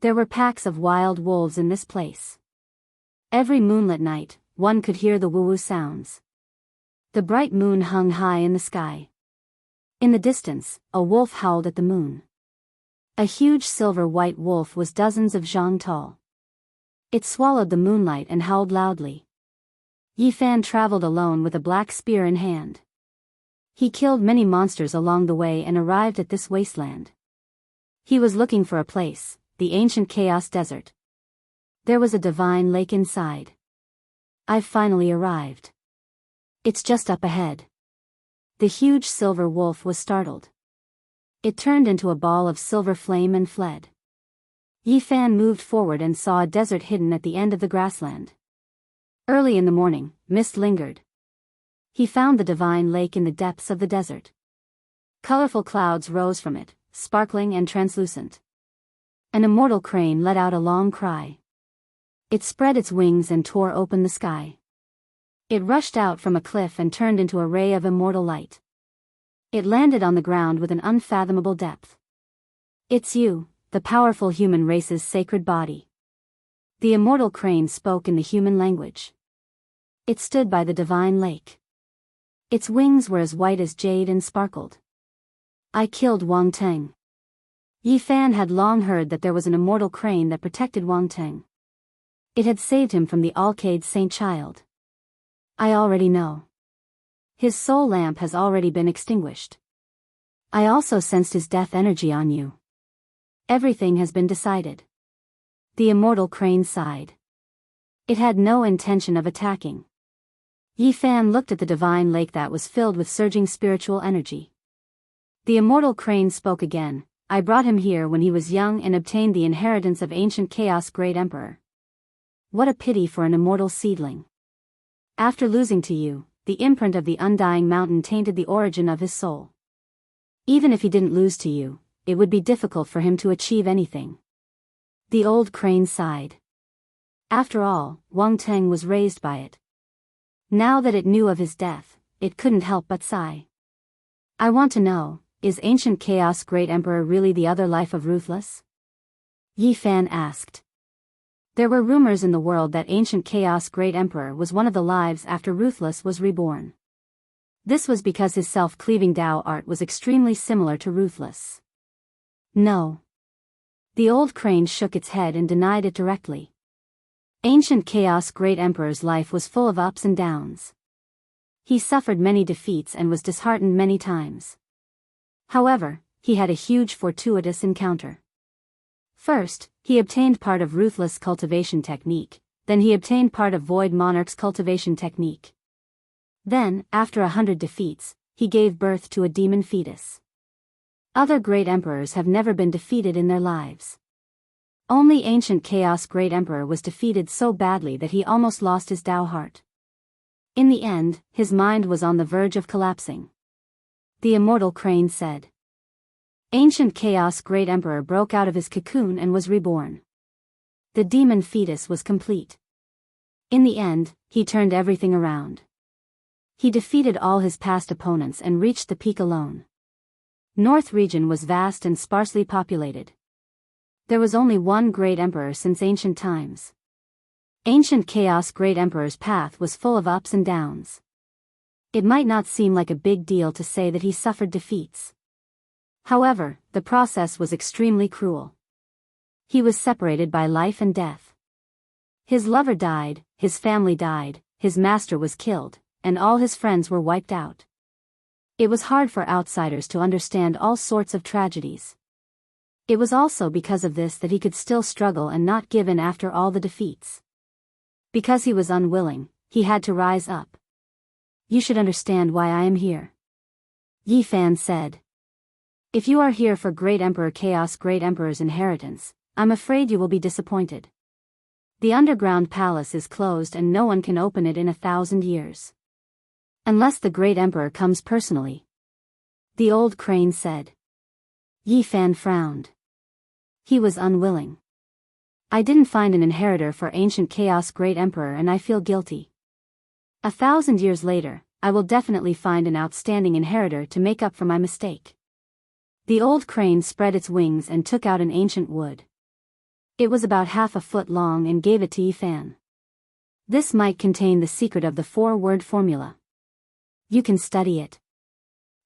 There were packs of wild wolves in this place. Every moonlit night, one could hear the woo-woo sounds. The bright moon hung high in the sky. In the distance, a wolf howled at the moon. A huge silver-white wolf was dozens of zhang tall. It swallowed the moonlight and howled loudly. Yi Fan traveled alone with a black spear in hand. He killed many monsters along the way and arrived at this wasteland. He was looking for a place, the ancient Chaos Desert. There was a divine lake inside. I've finally arrived. It's just up ahead. The huge silver wolf was startled. It turned into a ball of silver flame and fled. Yi Fan moved forward and saw a desert hidden at the end of the grassland. Early in the morning, mist lingered. He found the divine lake in the depths of the desert. Colorful clouds rose from it, sparkling and translucent. An immortal crane let out a long cry. It spread its wings and tore open the sky. It rushed out from a cliff and turned into a ray of immortal light. It landed on the ground with an unfathomable depth. It's you, the powerful human race's sacred body. The immortal crane spoke in the human language. It stood by the divine lake. Its wings were as white as jade and sparkled. I killed Wang Teng. Yi Fan had long heard that there was an immortal crane that protected Wang Teng. It had saved him from the Alcade Saint Child. I already know. His soul lamp has already been extinguished. I also sensed his death energy on you. Everything has been decided. The immortal crane sighed. It had no intention of attacking. Yi Fan looked at the divine lake that was filled with surging spiritual energy. The immortal crane spoke again. I brought him here when he was young and obtained the inheritance of ancient Chaos Great Emperor. What a pity for an immortal seedling. After losing to you, the imprint of the undying mountain tainted the origin of his soul. Even if he didn't lose to you, it would be difficult for him to achieve anything. The old crane sighed. After all, Wang Teng was raised by it. Now that it knew of his death, it couldn't help but sigh. I want to know, is ancient Chaos Great Emperor really the other life of Ruthless? Yi Fan asked. There were rumors in the world that ancient Chaos Great Emperor was one of the lives after Ruthless was reborn. This was because his self-cleaving Tao art was extremely similar to Ruthless. No. The old crane shook its head and denied it directly. Ancient Chaos Great Emperor's life was full of ups and downs. He suffered many defeats and was disheartened many times. However, he had a huge fortuitous encounter. First, he obtained part of Ruthless cultivation technique, then he obtained part of Void Monarch's cultivation technique. Then, after 100 defeats, he gave birth to a demon fetus. Other great emperors have never been defeated in their lives. Only ancient Chaos Great Emperor was defeated so badly that he almost lost his Tao heart. In the end, his mind was on the verge of collapsing. The immortal crane said. Ancient Chaos Great Emperor broke out of his cocoon and was reborn. The demon fetus was complete. In the end, he turned everything around. He defeated all his past opponents and reached the peak alone. North region was vast and sparsely populated. There was only one great emperor since ancient times. Ancient Chaos Great Emperor's path was full of ups and downs. It might not seem like a big deal to say that he suffered defeats. However, the process was extremely cruel. He was separated by life and death. His lover died, his family died, his master was killed, and all his friends were wiped out. It was hard for outsiders to understand all sorts of tragedies. It was also because of this that he could still struggle and not give in after all the defeats. Because he was unwilling, he had to rise up. You should understand why I am here. Yi Fan said. If you are here for Great Emperor Chaos Great Emperor's inheritance, I'm afraid you will be disappointed. The underground palace is closed and no one can open it in 1,000 years. Unless the Great Emperor comes personally. The old crane said. Yi Fan frowned. He was unwilling. I didn't find an inheritor for ancient Chaos Great Emperor and I feel guilty. 1,000 years later, I will definitely find an outstanding inheritor to make up for my mistake. The old crane spread its wings and took out an ancient wood. It was about half a foot long and gave it to Yi Fan. This might contain the secret of the 4-word formula. You can study it.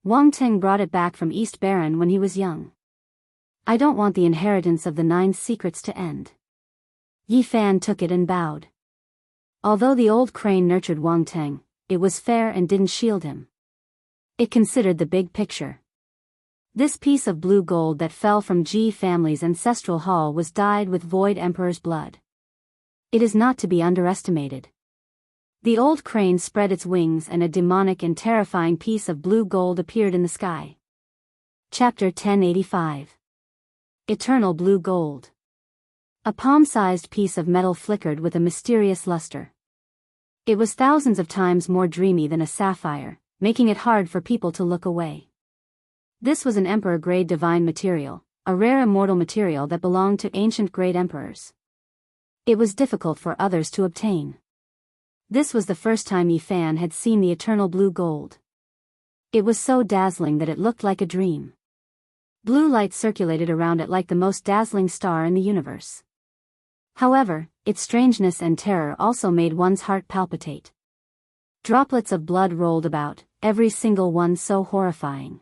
Wang Teng brought it back from East Baron when he was young. I don't want the inheritance of the 9 secrets to end. Yi Fan took it and bowed. Although the old crane nurtured Wang Teng, it was fair and didn't shield him. It considered the big picture. This piece of blue gold that fell from Ji family's ancestral hall was dyed with Void Emperor's blood. It is not to be underestimated. The old crane spread its wings and a demonic and terrifying piece of blue gold appeared in the sky. Chapter 1085. Eternal Blue Gold. A palm-sized piece of metal flickered with a mysterious luster. It was thousands of times more dreamy than a sapphire, making it hard for people to look away. This was an emperor-grade divine material, a rare immortal material that belonged to ancient great emperors. It was difficult for others to obtain. This was the first time Yi Fan had seen the eternal blue gold. It was so dazzling that it looked like a dream. Blue light circulated around it like the most dazzling star in the universe. However, its strangeness and terror also made one's heart palpitate. Droplets of blood rolled about, every single one so horrifying.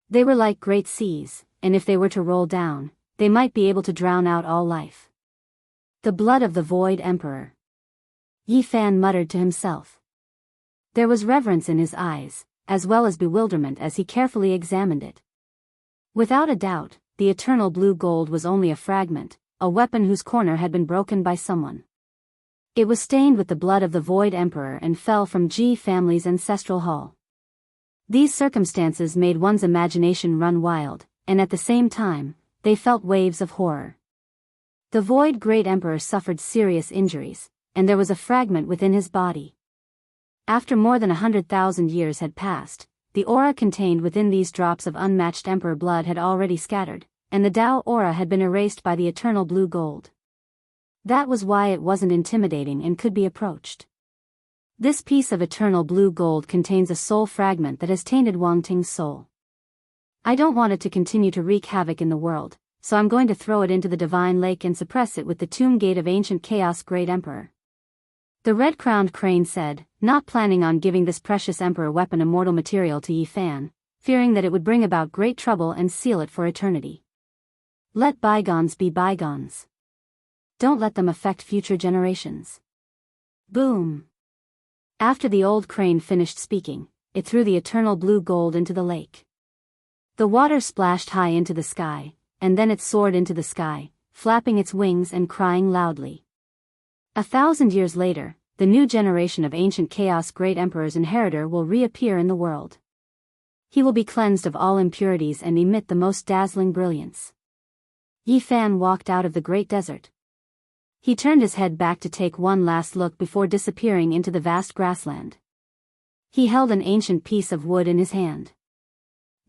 They were like great seas, and if they were to roll down, they might be able to drown out all life. The blood of the Void Emperor. Yi Fan muttered to himself. There was reverence in his eyes, as well as bewilderment as he carefully examined it. Without a doubt, the eternal blue gold was only a fragment, a weapon whose corner had been broken by someone. It was stained with the blood of the Void Emperor and fell from Ji family's ancestral hall. These circumstances made one's imagination run wild, and at the same time, they felt waves of horror. The Void Great Emperor suffered serious injuries, and there was a fragment within his body. After more than 100,000 years had passed, the aura contained within these drops of unmatched emperor blood had already scattered, and the Tao aura had been erased by the eternal blue gold. That was why it wasn't intimidating and could be approached. This piece of eternal blue gold contains a soul fragment that has tainted Wang Ting's soul. I don't want it to continue to wreak havoc in the world, so I'm going to throw it into the divine lake and suppress it with the tomb gate of ancient chaos great emperor. The red-crowned crane said, not planning on giving this precious emperor weapon immortal material to Yi Fan, fearing that it would bring about great trouble and seal it for eternity. Let bygones be bygones. Don't let them affect future generations. Boom. After the old crane finished speaking, it threw the eternal blue gold into the lake. The water splashed high into the sky, and then it soared into the sky, flapping its wings and crying loudly. 1,000 years later, the new generation of ancient chaos great emperor's inheritor will reappear in the world. He will be cleansed of all impurities and emit the most dazzling brilliance. Yi Fan walked out of the great desert. He turned his head back to take one last look before disappearing into the vast grassland. He held an ancient piece of wood in his hand.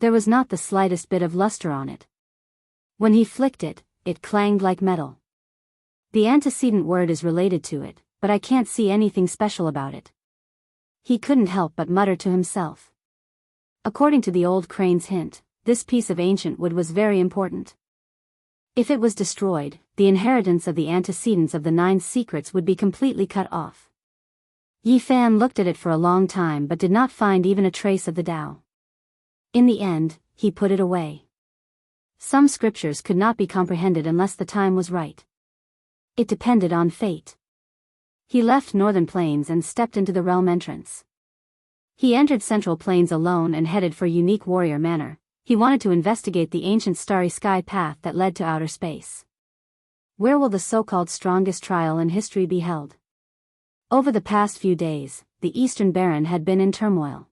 There was not the slightest bit of luster on it. When he flicked it, it clanged like metal. The antecedent word is related to it, but I can't see anything special about it. He couldn't help but mutter to himself. According to the old crane's hint, this piece of ancient wood was very important. If it was destroyed, the inheritance of the antecedents of the 9 secrets would be completely cut off. Yi Fan looked at it for a long time but did not find even a trace of the Tao. In the end, he put it away. Some scriptures could not be comprehended unless the time was right. It depended on fate. He left Northern Plains and stepped into the realm entrance. He entered Central Plains alone and headed for Unique Warrior Manor. He wanted to investigate the ancient starry sky path that led to outer space. Where will the so-called strongest trial in history be held? Over the past few days, the Eastern Baron had been in turmoil.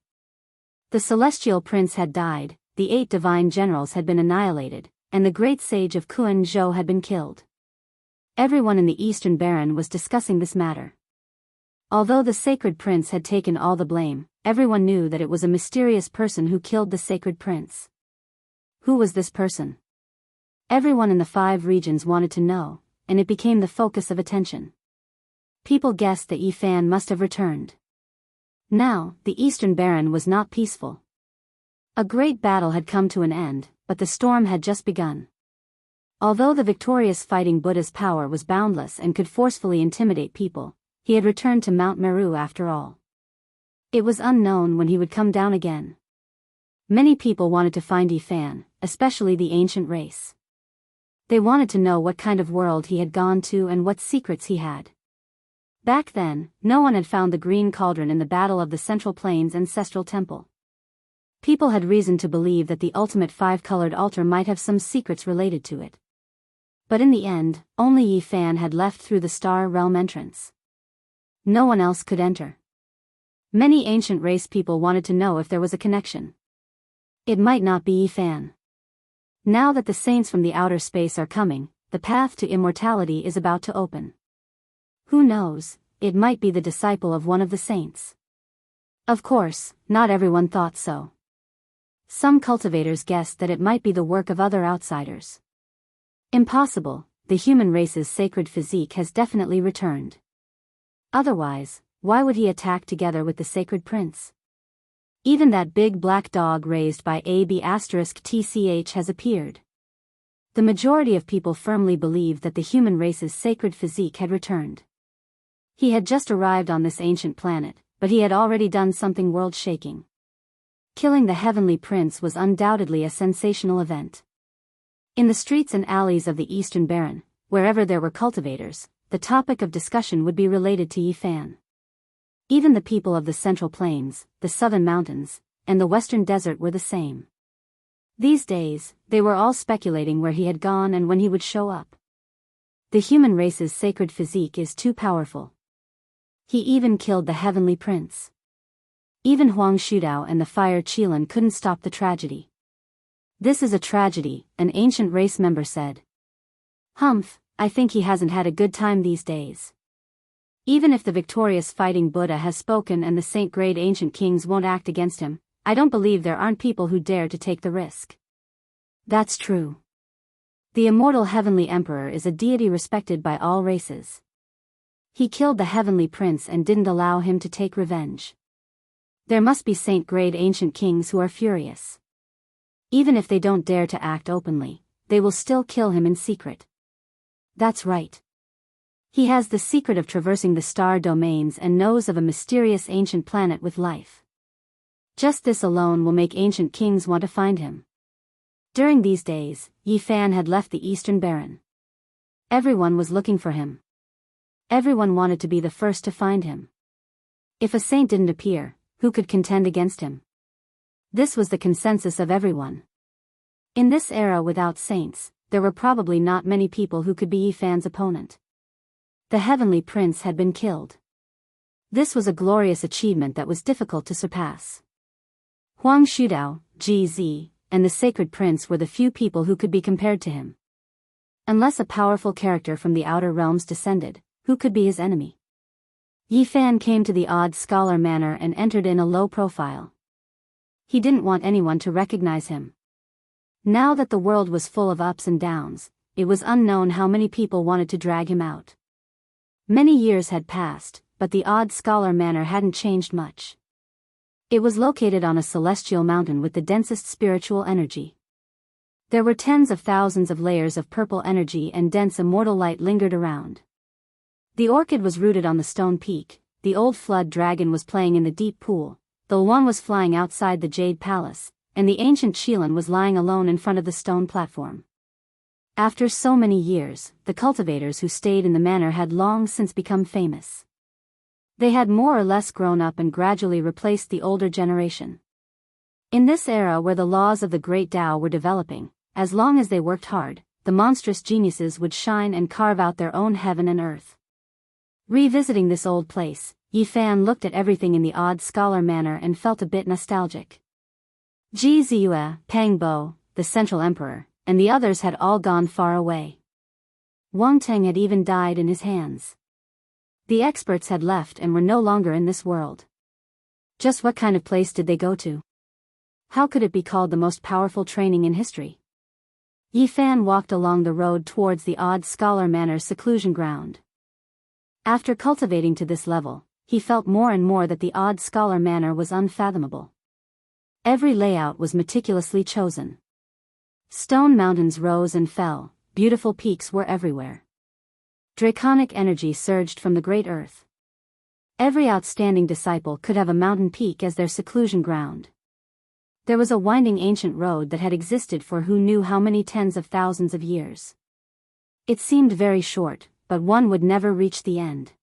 The Celestial Prince had died, the 8 divine generals had been annihilated, and the great sage of Kuan Zhou had been killed. Everyone in the Eastern Baron was discussing this matter. Although the Sacred Prince had taken all the blame, everyone knew that it was a mysterious person who killed the Sacred Prince. Who was this person? Everyone in the 5 regions wanted to know, and it became the focus of attention. People guessed that Yi Fan must have returned. Now, the Eastern Baron was not peaceful. A great battle had come to an end, but the storm had just begun. Although the victorious fighting Buddha's power was boundless and could forcefully intimidate people, he had returned to Mount Meru after all. It was unknown when he would come down again. Many people wanted to find Yi Fan, especially the ancient race. They wanted to know what kind of world he had gone to and what secrets he had. Back then, no one had found the green cauldron in the Battle of the Central Plains ancestral temple. People had reason to believe that the ultimate 5-colored altar might have some secrets related to it. But in the end, only Yi Fan had left through the Star Realm entrance. No one else could enter. Many ancient race people wanted to know if there was a connection. It might not be Yi Fan. Now that the saints from the outer space are coming, the path to immortality is about to open. Who knows, it might be the disciple of one of the saints. Of course, not everyone thought so. Some cultivators guessed that it might be the work of other outsiders. Impossible, the human race's sacred physique has definitely returned. Otherwise, why would he attack together with the Sacred Prince? Even that big black dog raised by AB*TCH has appeared. The majority of people firmly believed that the human race's sacred physique had returned. He had just arrived on this ancient planet, but he had already done something world-shaking. Killing the Heavenly Prince was undoubtedly a sensational event. In the streets and alleys of the Eastern Baron, wherever there were cultivators, the topic of discussion would be related to Yi Fan. Even the people of the Central Plains, the Southern Mountains, and the Western Desert were the same. These days, they were all speculating where he had gone and when he would show up. The human race's sacred physique is too powerful. He even killed the Heavenly Prince. Even Huang Shudao and the Fire Qilin couldn't stop the tragedy. This is a tragedy, an ancient race member said. Humph, I think he hasn't had a good time these days. Even if the victorious fighting Buddha has spoken and the saint-grade ancient kings won't act against him, I don't believe there aren't people who dare to take the risk. That's true. The immortal Heavenly Emperor is a deity respected by all races. He killed the Heavenly Prince and didn't allow him to take revenge. There must be saint-grade ancient kings who are furious. Even if they don't dare to act openly, they will still kill him in secret. That's right. He has the secret of traversing the star domains and knows of a mysterious ancient planet with life. Just this alone will make ancient kings want to find him. During these days, Yi Fan had left the Eastern Baron. Everyone was looking for him. Everyone wanted to be the first to find him. If a saint didn't appear, who could contend against him? This was the consensus of everyone. In this era without saints, there were probably not many people who could be Yi Fan's opponent. The Heavenly Prince had been killed. This was a glorious achievement that was difficult to surpass. Huang Shudao, GZ, and the Sacred Prince were the few people who could be compared to him. Unless a powerful character from the outer realms descended, who could be his enemy? Yi Fan came to the Odd Scholar Manor and entered in a low profile. He didn't want anyone to recognize him. Now that the world was full of ups and downs, it was unknown how many people wanted to drag him out. Many years had passed, but the Odd Scholar Manor hadn't changed much. It was located on a celestial mountain with the densest spiritual energy. There were tens of thousands of layers of purple energy and dense immortal light lingered around. The orchid was rooted on the stone peak, the old flood dragon was playing in the deep pool, the Luan was flying outside the jade palace, and the ancient Shilin was lying alone in front of the stone platform. After so many years, the cultivators who stayed in the manor had long since become famous. They had more or less grown up and gradually replaced the older generation. In this era where the laws of the Great Tao were developing, as long as they worked hard, the monstrous geniuses would shine and carve out their own heaven and earth. Revisiting this old place, Yi Fan looked at everything in the odd scholar manner and felt a bit nostalgic. Ji Ziyue, Pang Bo, the Central Emperor, and the others had all gone far away. Wang Teng had even died in his hands. The experts had left and were no longer in this world. Just what kind of place did they go to? How could it be called the most powerful training in history? Yi Fan walked along the road towards the odd scholar manor's seclusion ground. After cultivating to this level, he felt more and more that the odd scholar manor was unfathomable. Every layout was meticulously chosen. Stone mountains rose and fell, beautiful peaks were everywhere. Draconic energy surged from the great earth. Every outstanding disciple could have a mountain peak as their seclusion ground. There was a winding ancient road that had existed for who knew how many tens of thousands of years. It seemed very short, but one would never reach the end.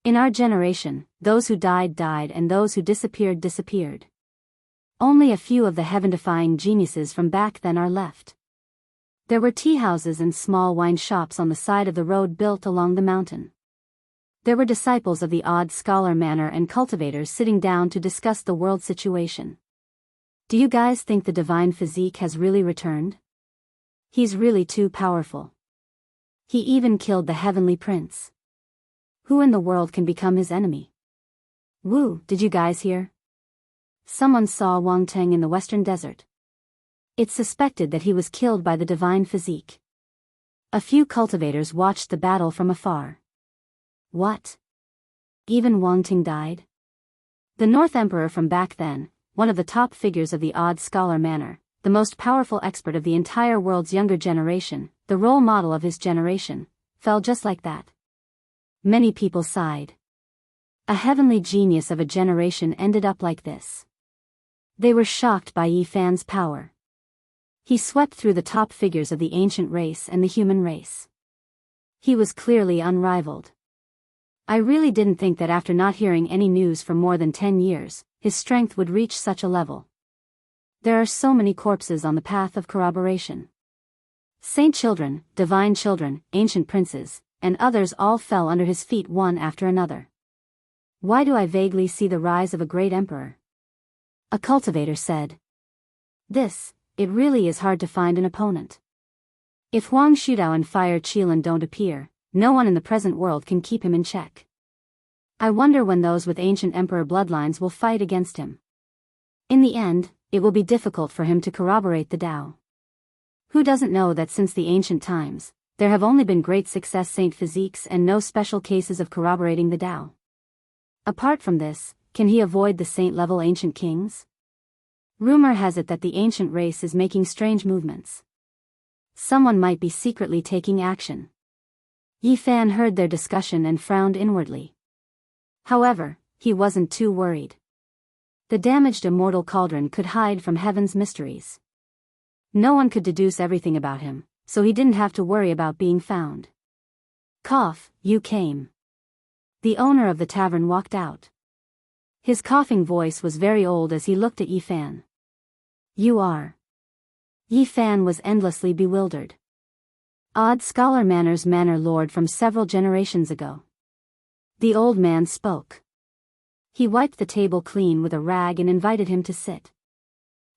In our generation, those who died died and those who disappeared disappeared. Only a few of the heaven-defying geniuses from back then are left. There were tea houses and small wine shops on the side of the road built along the mountain. There were disciples of the odd scholar manor and cultivators sitting down to discuss the world situation. Do you guys think the divine physique has really returned? He's really too powerful. He even killed the heavenly prince. Who in the world can become his enemy? Woo, did you guys hear? Someone saw Wang Teng in the western desert. It's suspected that he was killed by the divine physique. A few cultivators watched the battle from afar. What? Even Wang Teng died? The North Emperor from back then, one of the top figures of the odd scholar manor, the most powerful expert of the entire world's younger generation, the role model of his generation, fell just like that. Many people sighed. A heavenly genius of a generation ended up like this. They were shocked by Yi Fan's power. He swept through the top figures of the ancient race and the human race. He was clearly unrivaled. I really didn't think that after not hearing any news for more than 10 years, his strength would reach such a level. There are so many corpses on the path of corroboration. Saint children, divine children, ancient princes, and others all fell under his feet one after another. Why do I vaguely see the rise of a great emperor? A cultivator said. It really is hard to find an opponent. If Huang Shudao and Fire Qilin don't appear, no one in the present world can keep him in check. I wonder when those with ancient emperor bloodlines will fight against him. In the end, it will be difficult for him to corroborate the Tao. Who doesn't know that since the ancient times, there have only been great success saint physiques and no special cases of corroborating the Tao? Apart from this, can he avoid the saint-level ancient kings? Rumor has it that the ancient race is making strange movements. Someone might be secretly taking action. Yi Fan heard their discussion and frowned inwardly. However, he wasn't too worried. The damaged immortal cauldron could hide from heaven's mysteries. No one could deduce everything about him, so he didn't have to worry about being found. Cough, you came. The owner of the tavern walked out. His coughing voice was very old as he looked at Yi Fan. You are. Yi Fan was endlessly bewildered. Odd Scholar Manor's manor lord from several generations ago. The old man spoke. He wiped the table clean with a rag and invited him to sit.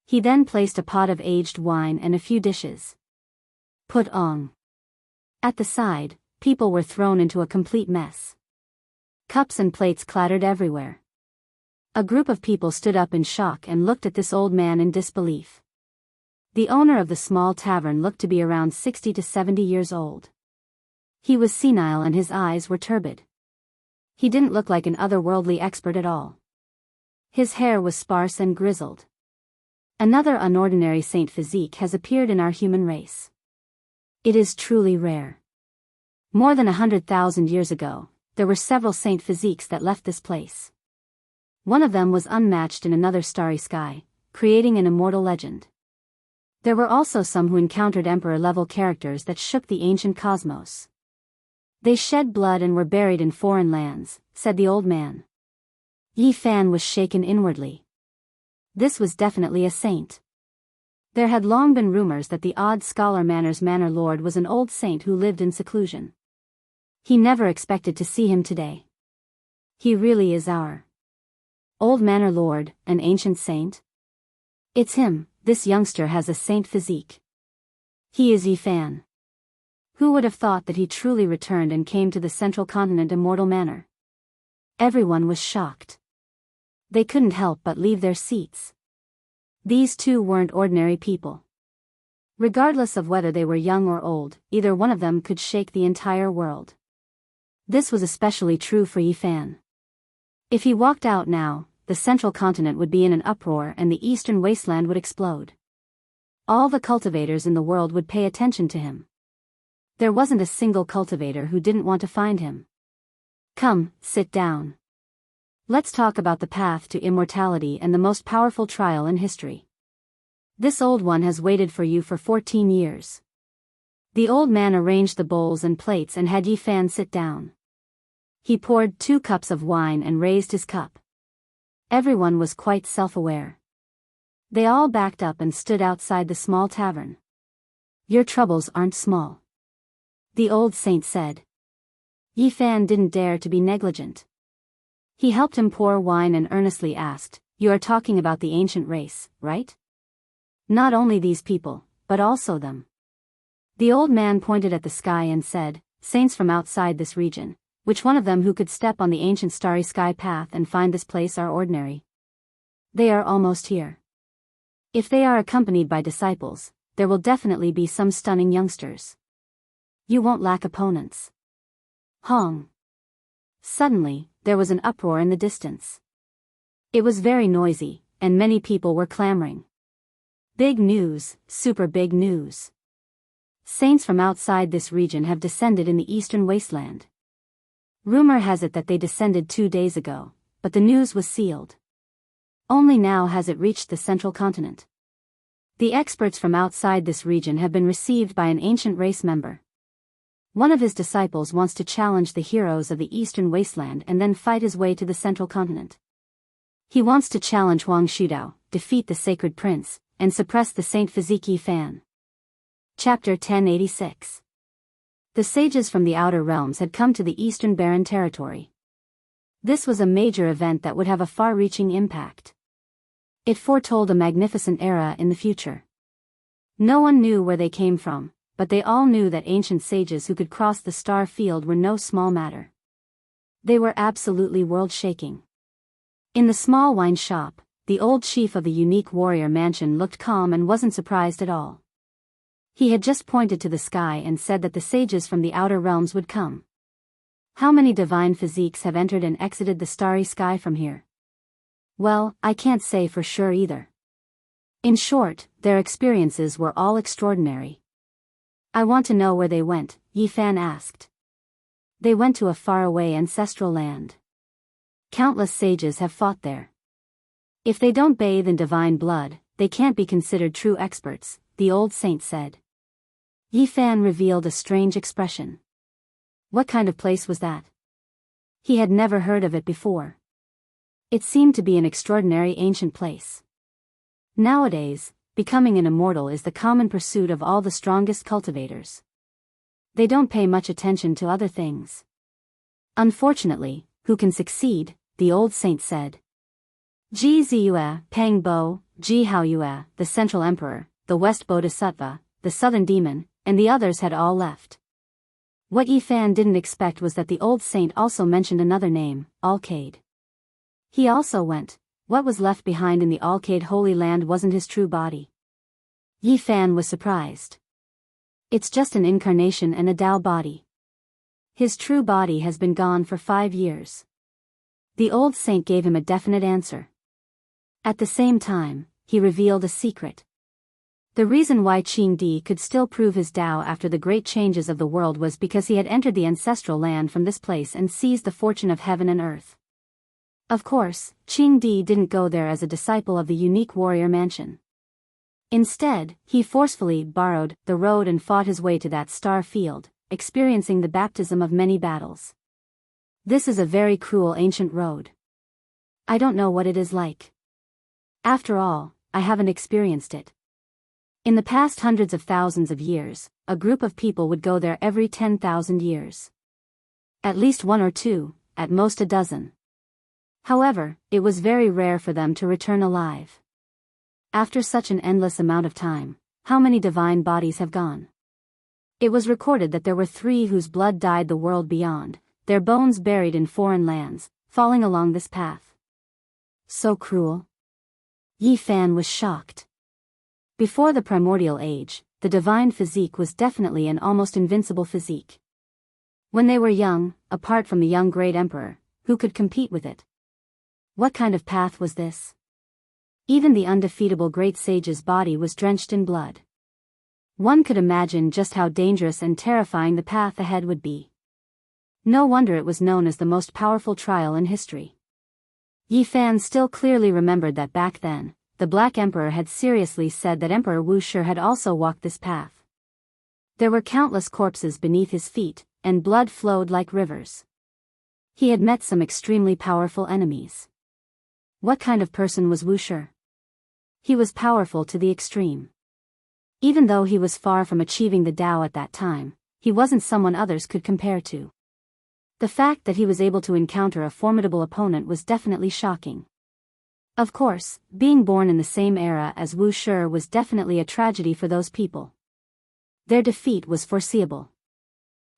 He then placed a pot of aged wine and a few dishes. Put on. At the side, people were thrown into a complete mess. Cups and plates clattered everywhere. A group of people stood up in shock and looked at this old man in disbelief. The owner of the small tavern looked to be around 60 to 70 years old. He was senile and his eyes were turbid. He didn't look like an otherworldly expert at all. His hair was sparse and grizzled. Another unordinary saint physique has appeared in our human race. It is truly rare. More than 100,000 years ago, there were several saint physiques that left this place. One of them was unmatched in another starry sky, creating an immortal legend. There were also some who encountered emperor-level characters that shook the ancient cosmos. They shed blood and were buried in foreign lands, said the old man. Yi Fan was shaken inwardly. This was definitely a saint. There had long been rumors that the odd scholar Manor's Manor Lord was an old saint who lived in seclusion. He never expected to see him today. He really is our old Manor Lord, an ancient saint? It's him. This youngster has a saint physique. He is Yi Fan. Who would have thought that he truly returned and came to the central continent immortal manor? Everyone was shocked. They couldn't help but leave their seats. These two weren't ordinary people. Regardless of whether they were young or old, either one of them could shake the entire world. This was especially true for Yi Fan. If he walked out now, the central continent would be in an uproar and the eastern wasteland would explode. All the cultivators in the world would pay attention to him. There wasn't a single cultivator who didn't want to find him. Come, sit down. Let's talk about the path to immortality and the most powerful trial in history. This old one has waited for you for 14 years. The old man arranged the bowls and plates and had Yi Fan sit down. He poured 2 cups of wine and raised his cup. Everyone was quite self-aware. They all backed up and stood outside the small tavern. Your troubles aren't small, the old saint said. Yi Fan didn't dare to be negligent. He helped him pour wine and earnestly asked, "You are talking about the ancient race, right? Not only these people, but also them." The old man pointed at the sky and said, "Saints from outside this region. Which one of them who could step on the ancient starry sky path and find this place are ordinary? They are almost here. If they are accompanied by disciples, there will definitely be some stunning youngsters. You won't lack opponents." Hong. Suddenly, there was an uproar in the distance. It was very noisy, and many people were clamoring. Big news, super big news. Saints from outside this region have descended in the eastern wasteland. Rumor has it that they descended 2 days ago, but the news was sealed. Only now has it reached the central continent. The experts from outside this region have been received by an ancient race member. One of his disciples wants to challenge the heroes of the eastern wasteland and then fight his way to the central continent. He wants to challenge Huang Shudao, defeat the sacred prince, and suppress the Saint Physique Yi Fan. Chapter 1086. The sages from the outer realms had come to the eastern barren territory. This was a major event that would have a far-reaching impact. It foretold a magnificent era in the future. No one knew where they came from, but they all knew that ancient sages who could cross the star field were no small matter. They were absolutely world-shaking. In the small wine shop, the old chief of the unique warrior mansion looked calm and wasn't surprised at all. He had just pointed to the sky and said that the sages from the outer realms would come. How many divine physiques have entered and exited the starry sky from here? Well, I can't say for sure either. In short, their experiences were all extraordinary. I want to know where they went, Yi Fan asked. They went to a faraway ancestral land. Countless sages have fought there. If they don't bathe in divine blood, they can't be considered true experts, the old saint said. Yi Fan revealed a strange expression. What kind of place was that? He had never heard of it before. It seemed to be an extraordinary ancient place. Nowadays, becoming an immortal is the common pursuit of all the strongest cultivators. They don't pay much attention to other things. Unfortunately, who can succeed, the old saint said. Ji Ziyue, Peng Bo, Ji Haoyue, the central emperor, the West Bodhisattva, the southern demon, and the others had all left. What Yi Fan didn't expect was that the old saint also mentioned another name, Alcade. He also went. What was left behind in the Alcade Holy Land wasn't his true body. Yi Fan was surprised. It's just an incarnation and a Dao body. His true body has been gone for 5 years. The old saint gave him a definite answer. At the same time, he revealed a secret. The reason why Qing Di could still prove his Tao after the great changes of the world was because he had entered the ancestral land from this place and seized the fortune of heaven and earth. Of course, Qing Di didn't go there as a disciple of the unique warrior mansion. Instead, he forcefully borrowed the road and fought his way to that star field, experiencing the baptism of many battles. This is a very cruel ancient road. I don't know what it is like. After all, I haven't experienced it. In the past hundreds of thousands of years, a group of people would go there every 10,000 years. At least one or two, at most a dozen. However, it was very rare for them to return alive. After such an endless amount of time, how many divine bodies have gone? It was recorded that there were 3 whose blood dyed the world beyond, their bones buried in foreign lands, falling along this path. So cruel. Yi Fan was shocked. Before the primordial age, the divine physique was definitely an almost invincible physique. When they were young, apart from the young great emperor, who could compete with it? What kind of path was this? Even the undefeatable great sage's body was drenched in blood. One could imagine just how dangerous and terrifying the path ahead would be. No wonder it was known as the most powerful trial in history. Yi Fan still clearly remembered that back then, the Black Emperor had seriously said that Emperor Wu Shi had also walked this path. There were countless corpses beneath his feet, and blood flowed like rivers. He had met some extremely powerful enemies. What kind of person was Wu Shi? He was powerful to the extreme. Even though he was far from achieving the Tao at that time, he wasn't someone others could compare to. The fact that he was able to encounter a formidable opponent was definitely shocking. Of course, being born in the same era as Wu Shi was definitely a tragedy for those people. Their defeat was foreseeable.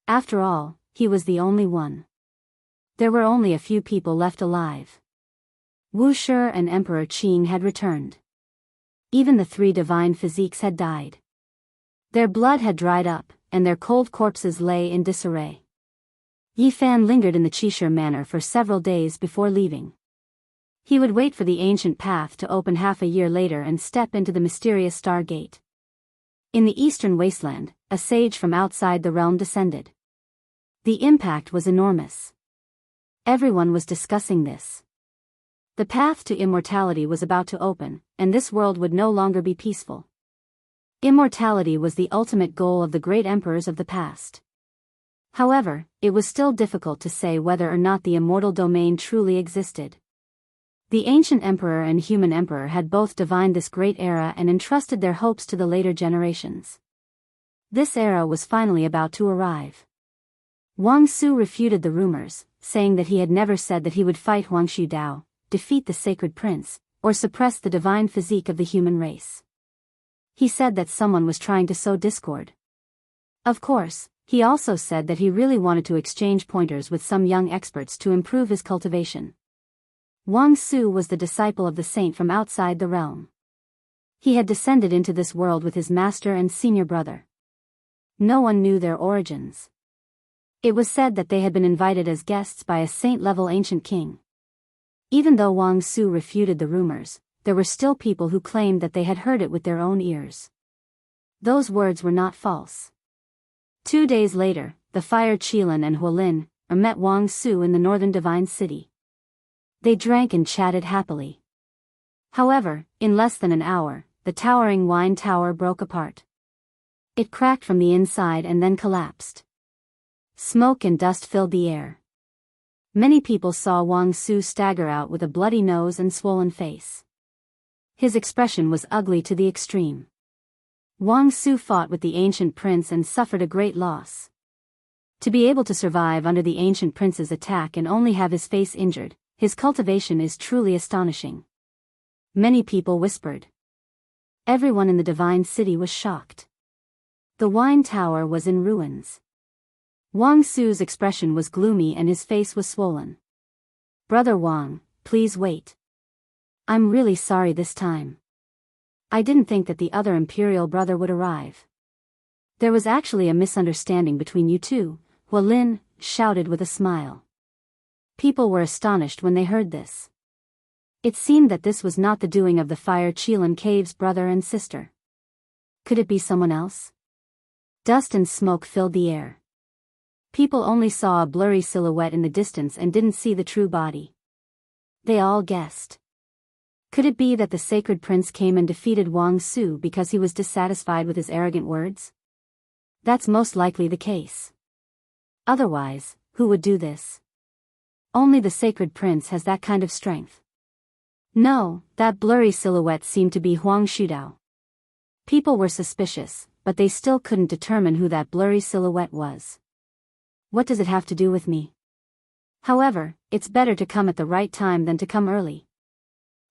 After all, he was the only one. There were only a few people left alive. Wu Shi and Emperor Qing had returned. Even the 3 divine physiques had died. Their blood had dried up, and their cold corpses lay in disarray. Yi Fan lingered in the Qixi Manor for several days before leaving. He would wait for the ancient path to open half a year later and step into the mysterious Star Gate. In the eastern wasteland, a sage from outside the realm descended. The impact was enormous. Everyone was discussing this. The path to immortality was about to open, and this world would no longer be peaceful. Immortality was the ultimate goal of the great emperors of the past. However, it was still difficult to say whether or not the immortal domain truly existed. The ancient emperor and human emperor had both divined this great era and entrusted their hopes to the later generations. This era was finally about to arrive. Wang Su refuted the rumors, saying that he had never said that he would fight Huang Dao, defeat the sacred prince, or suppress the divine physique of the human race. He said that someone was trying to sow discord. Of course, he also said that he really wanted to exchange pointers with some young experts to improve his cultivation. Wang Su was the disciple of the saint from outside the realm. He had descended into this world with his master and senior brother. No one knew their origins. It was said that they had been invited as guests by a saint-level ancient king. Even though Wang Su refuted the rumors, there were still people who claimed that they had heard it with their own ears. Those words were not false. 2 days later, the Fire Qilin and Huolin met Wang Su in the northern divine city. They drank and chatted happily. However, in less than an hour, the towering wine tower broke apart. It cracked from the inside and then collapsed. Smoke and dust filled the air. Many people saw Wang Su stagger out with a bloody nose and swollen face. His expression was ugly to the extreme. Wang Su fought with the ancient prince and suffered a great loss. To be able to survive under the ancient prince's attack and only have his face injured, his cultivation is truly astonishing. Many people whispered. Everyone in the divine city was shocked. The wine tower was in ruins. Wang Su's expression was gloomy and his face was swollen. Brother Wang, please wait. I'm really sorry this time. I didn't think that the other imperial brother would arrive. There was actually a misunderstanding between you two, Huolin shouted with a smile. People were astonished when they heard this. It seemed that this was not the doing of the Fire Chelan Cave's brother and sister. Could it be someone else? Dust and smoke filled the air. People only saw a blurry silhouette in the distance and didn't see the true body. They all guessed. Could it be that the sacred prince came and defeated Wang Su because he was dissatisfied with his arrogant words? That's most likely the case. Otherwise, who would do this? Only the sacred prince has that kind of strength. No, that blurry silhouette seemed to be Huang Shudao. People were suspicious, but they still couldn't determine who that blurry silhouette was. What does it have to do with me? However, it's better to come at the right time than to come early.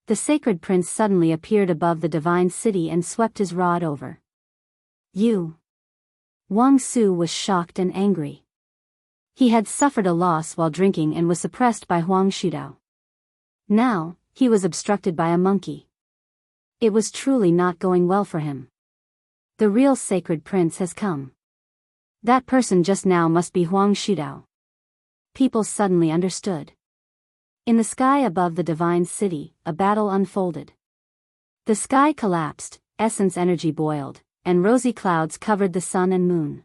The sacred prince suddenly appeared above the divine city and swept his rod over. You. Wang Su was shocked and angry. He had suffered a loss while drinking and was suppressed by Huang Shudao. Now, he was obstructed by a monkey. It was truly not going well for him. The real sacred prince has come. That person just now must be Huang Shudao. People suddenly understood. In the sky above the divine city, a battle unfolded. The sky collapsed, essence energy boiled, and rosy clouds covered the sun and moon.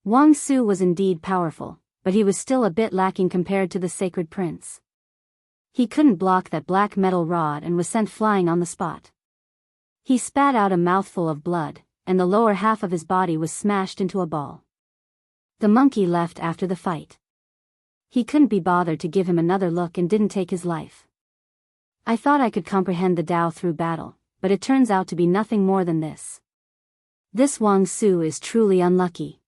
Wang Su was indeed powerful, but he was still a bit lacking compared to the sacred prince. He couldn't block that black metal rod and was sent flying on the spot. He spat out a mouthful of blood, and the lower half of his body was smashed into a ball. The monkey left after the fight. He couldn't be bothered to give him another look and didn't take his life. I thought I could comprehend the Tao through battle, but it turns out to be nothing more than this. This Wang Su is truly unlucky.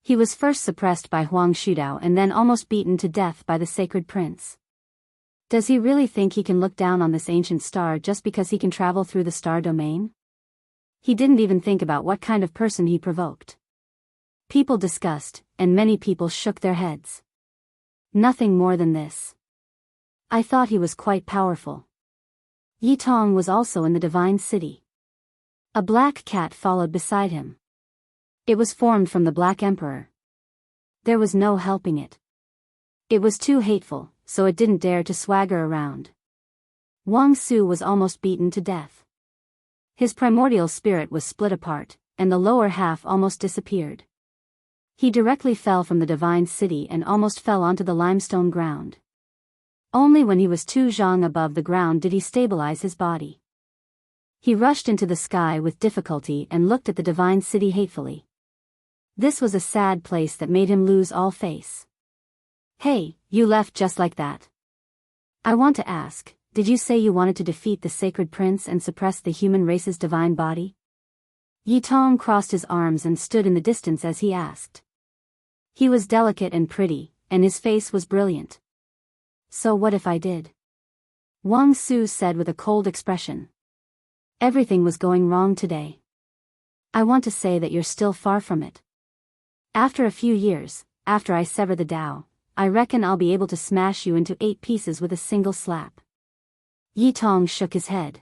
He was first suppressed by Huang Shudao and then almost beaten to death by the sacred prince. Does he really think he can look down on this ancient star just because he can travel through the star domain? He didn't even think about what kind of person he provoked. People discussed, and many people shook their heads. Nothing more than this. I thought he was quite powerful. Yi Tong was also in the divine city. A black cat followed beside him. It was formed from the Black Emperor. There was no helping it. It was too hateful, so it didn't dare to swagger around. Wang Su was almost beaten to death. His primordial spirit was split apart, and the lower half almost disappeared. He directly fell from the divine city and almost fell onto the limestone ground. Only when he was 2 zhang above the ground did he stabilize his body. He rushed into the sky with difficulty and looked at the divine city hatefully. This was a sad place that made him lose all face. Hey, you left just like that. I want to ask, did you say you wanted to defeat the sacred prince and suppress the human race's divine body? Yi Tong crossed his arms and stood in the distance as he asked. He was delicate and pretty, and his face was brilliant. So what if I did? Wang Su said with a cold expression. Everything was going wrong today. I want to say that you're still far from it. After a few years, after I sever the Tao, I reckon I'll be able to smash you into 8 pieces with a single slap. Yi Tong shook his head.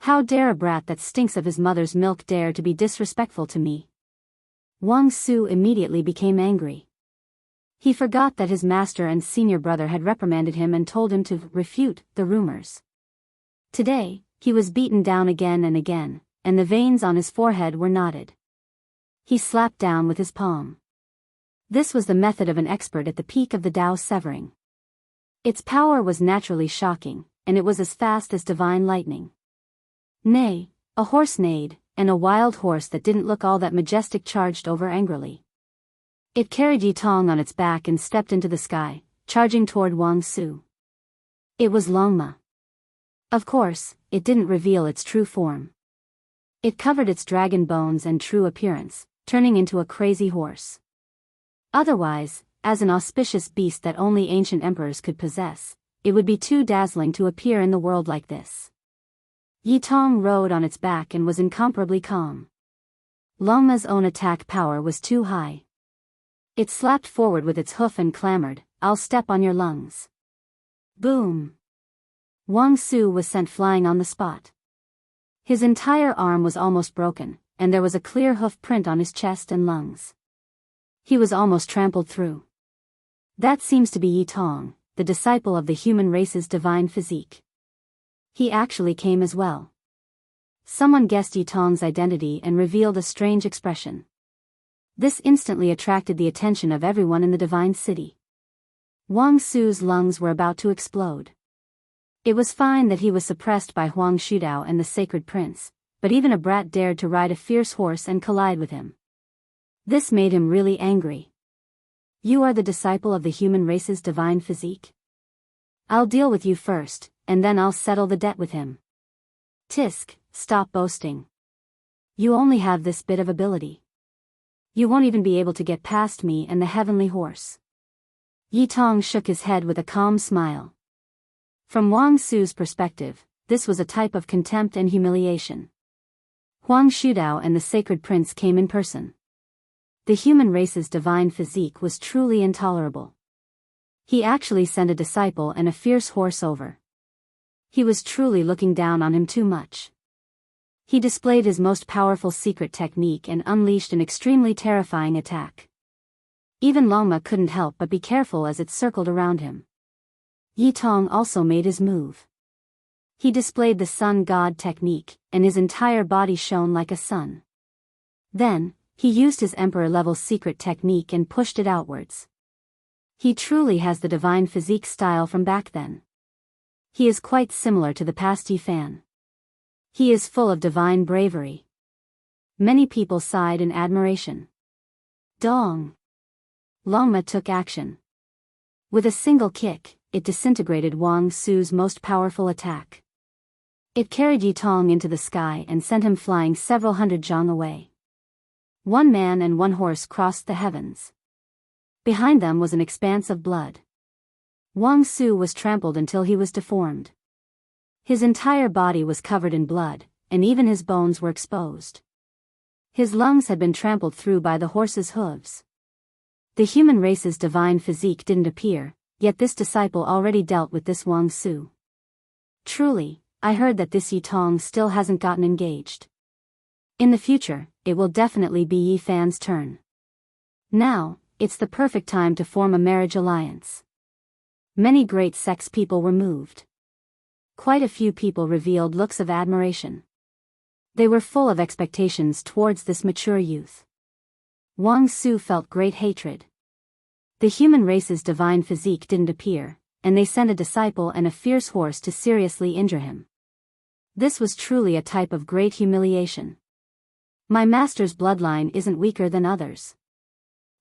How dare a brat that stinks of his mother's milk dare to be disrespectful to me? Wang Su immediately became angry. He forgot that his master and senior brother had reprimanded him and told him to refute the rumors. Today, he was beaten down again and again, and the veins on his forehead were knotted. He slapped down with his palm. This was the method of an expert at the peak of the Tao severing. Its power was naturally shocking, and it was as fast as divine lightning. Nay, a horse neighed, and a wild horse that didn't look all that majestic charged over angrily. It carried Yi Tong on its back and stepped into the sky, charging toward Wang Su. It was Longma. Of course, it didn't reveal its true form. It covered its dragon bones and true appearance, turning into a crazy horse. Otherwise, as an auspicious beast that only ancient emperors could possess, it would be too dazzling to appear in the world like this. Yi Tong rode on its back and was incomparably calm. Longma's own attack power was too high. It slapped forward with its hoof and clamored, "I'll step on your lungs." Boom! Wang Su was sent flying on the spot. His entire arm was almost broken, and there was a clear hoof print on his chest and lungs. He was almost trampled through. That seems to be Yi Tong, the disciple of the human race's divine physique. He actually came as well. Someone guessed Yi Tong's identity and revealed a strange expression. This instantly attracted the attention of everyone in the divine city. Wang Su's lungs were about to explode. It was fine that he was suppressed by Huang Shudao and the sacred prince, but even a brat dared to ride a fierce horse and collide with him. This made him really angry. You are the disciple of the human race's divine physique? I'll deal with you first, and then I'll settle the debt with him. Tisk, stop boasting. You only have this bit of ability. You won't even be able to get past me and the heavenly horse. Yi Tong shook his head with a calm smile. From Wang Su's perspective, this was a type of contempt and humiliation. Huang Shudao and the sacred prince came in person. The human race's divine physique was truly intolerable. He actually sent a disciple and a fierce horse over. He was truly looking down on him too much. He displayed his most powerful secret technique and unleashed an extremely terrifying attack. Even Longma couldn't help but be careful as it circled around him. Yi Tong also made his move. He displayed the sun god technique, and his entire body shone like a sun. Then, he used his emperor-level secret technique and pushed it outwards. He truly has the divine physique style from back then. He is quite similar to the past Yi Fan. He is full of divine bravery. Many people sighed in admiration. Dong! Longma took action. With a single kick, it disintegrated Wang Su's most powerful attack. It carried Yi Tong into the sky and sent him flying several hundred zhang away. One man and one horse crossed the heavens. Behind them was an expanse of blood. Wang Su was trampled until he was deformed. His entire body was covered in blood, and even his bones were exposed. His lungs had been trampled through by the horse's hooves. The human race's divine physique didn't appear, yet this disciple already dealt with this Wang Su. Truly, I heard that this Yi Tong still hasn't gotten engaged. In the future, it will definitely be Yi Fan's turn. Now, it's the perfect time to form a marriage alliance. Many great sex people were moved. Quite a few people revealed looks of admiration. They were full of expectations towards this mature youth. Wang Su felt great hatred. The human race's divine physique didn't appear, and they sent a disciple and a fierce horse to seriously injure him. This was truly a type of great humiliation. My master's bloodline isn't weaker than others.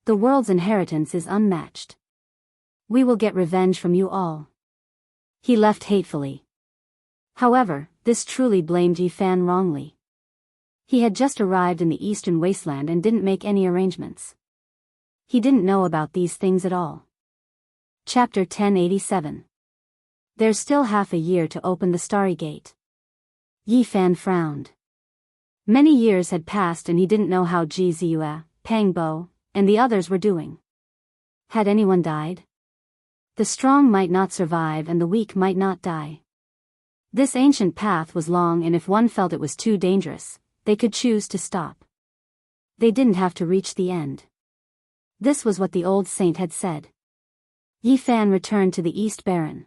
The world's inheritance is unmatched. We will get revenge from you all. He left hatefully. However, this truly blamed Yi Fan wrongly. He had just arrived in the eastern wasteland and didn't make any arrangements. He didn't know about these things at all. Chapter 1087. There's still half a year to open the Starry Gate. Yi Fan frowned. Many years had passed and he didn't know how Ji Ziyue, Pang Bo, and the others were doing. Had anyone died? The strong might not survive and the weak might not die. This ancient path was long, and if one felt it was too dangerous, they could choose to stop. They didn't have to reach the end. This was what the old saint had said. Yi Fan returned to the East Baron.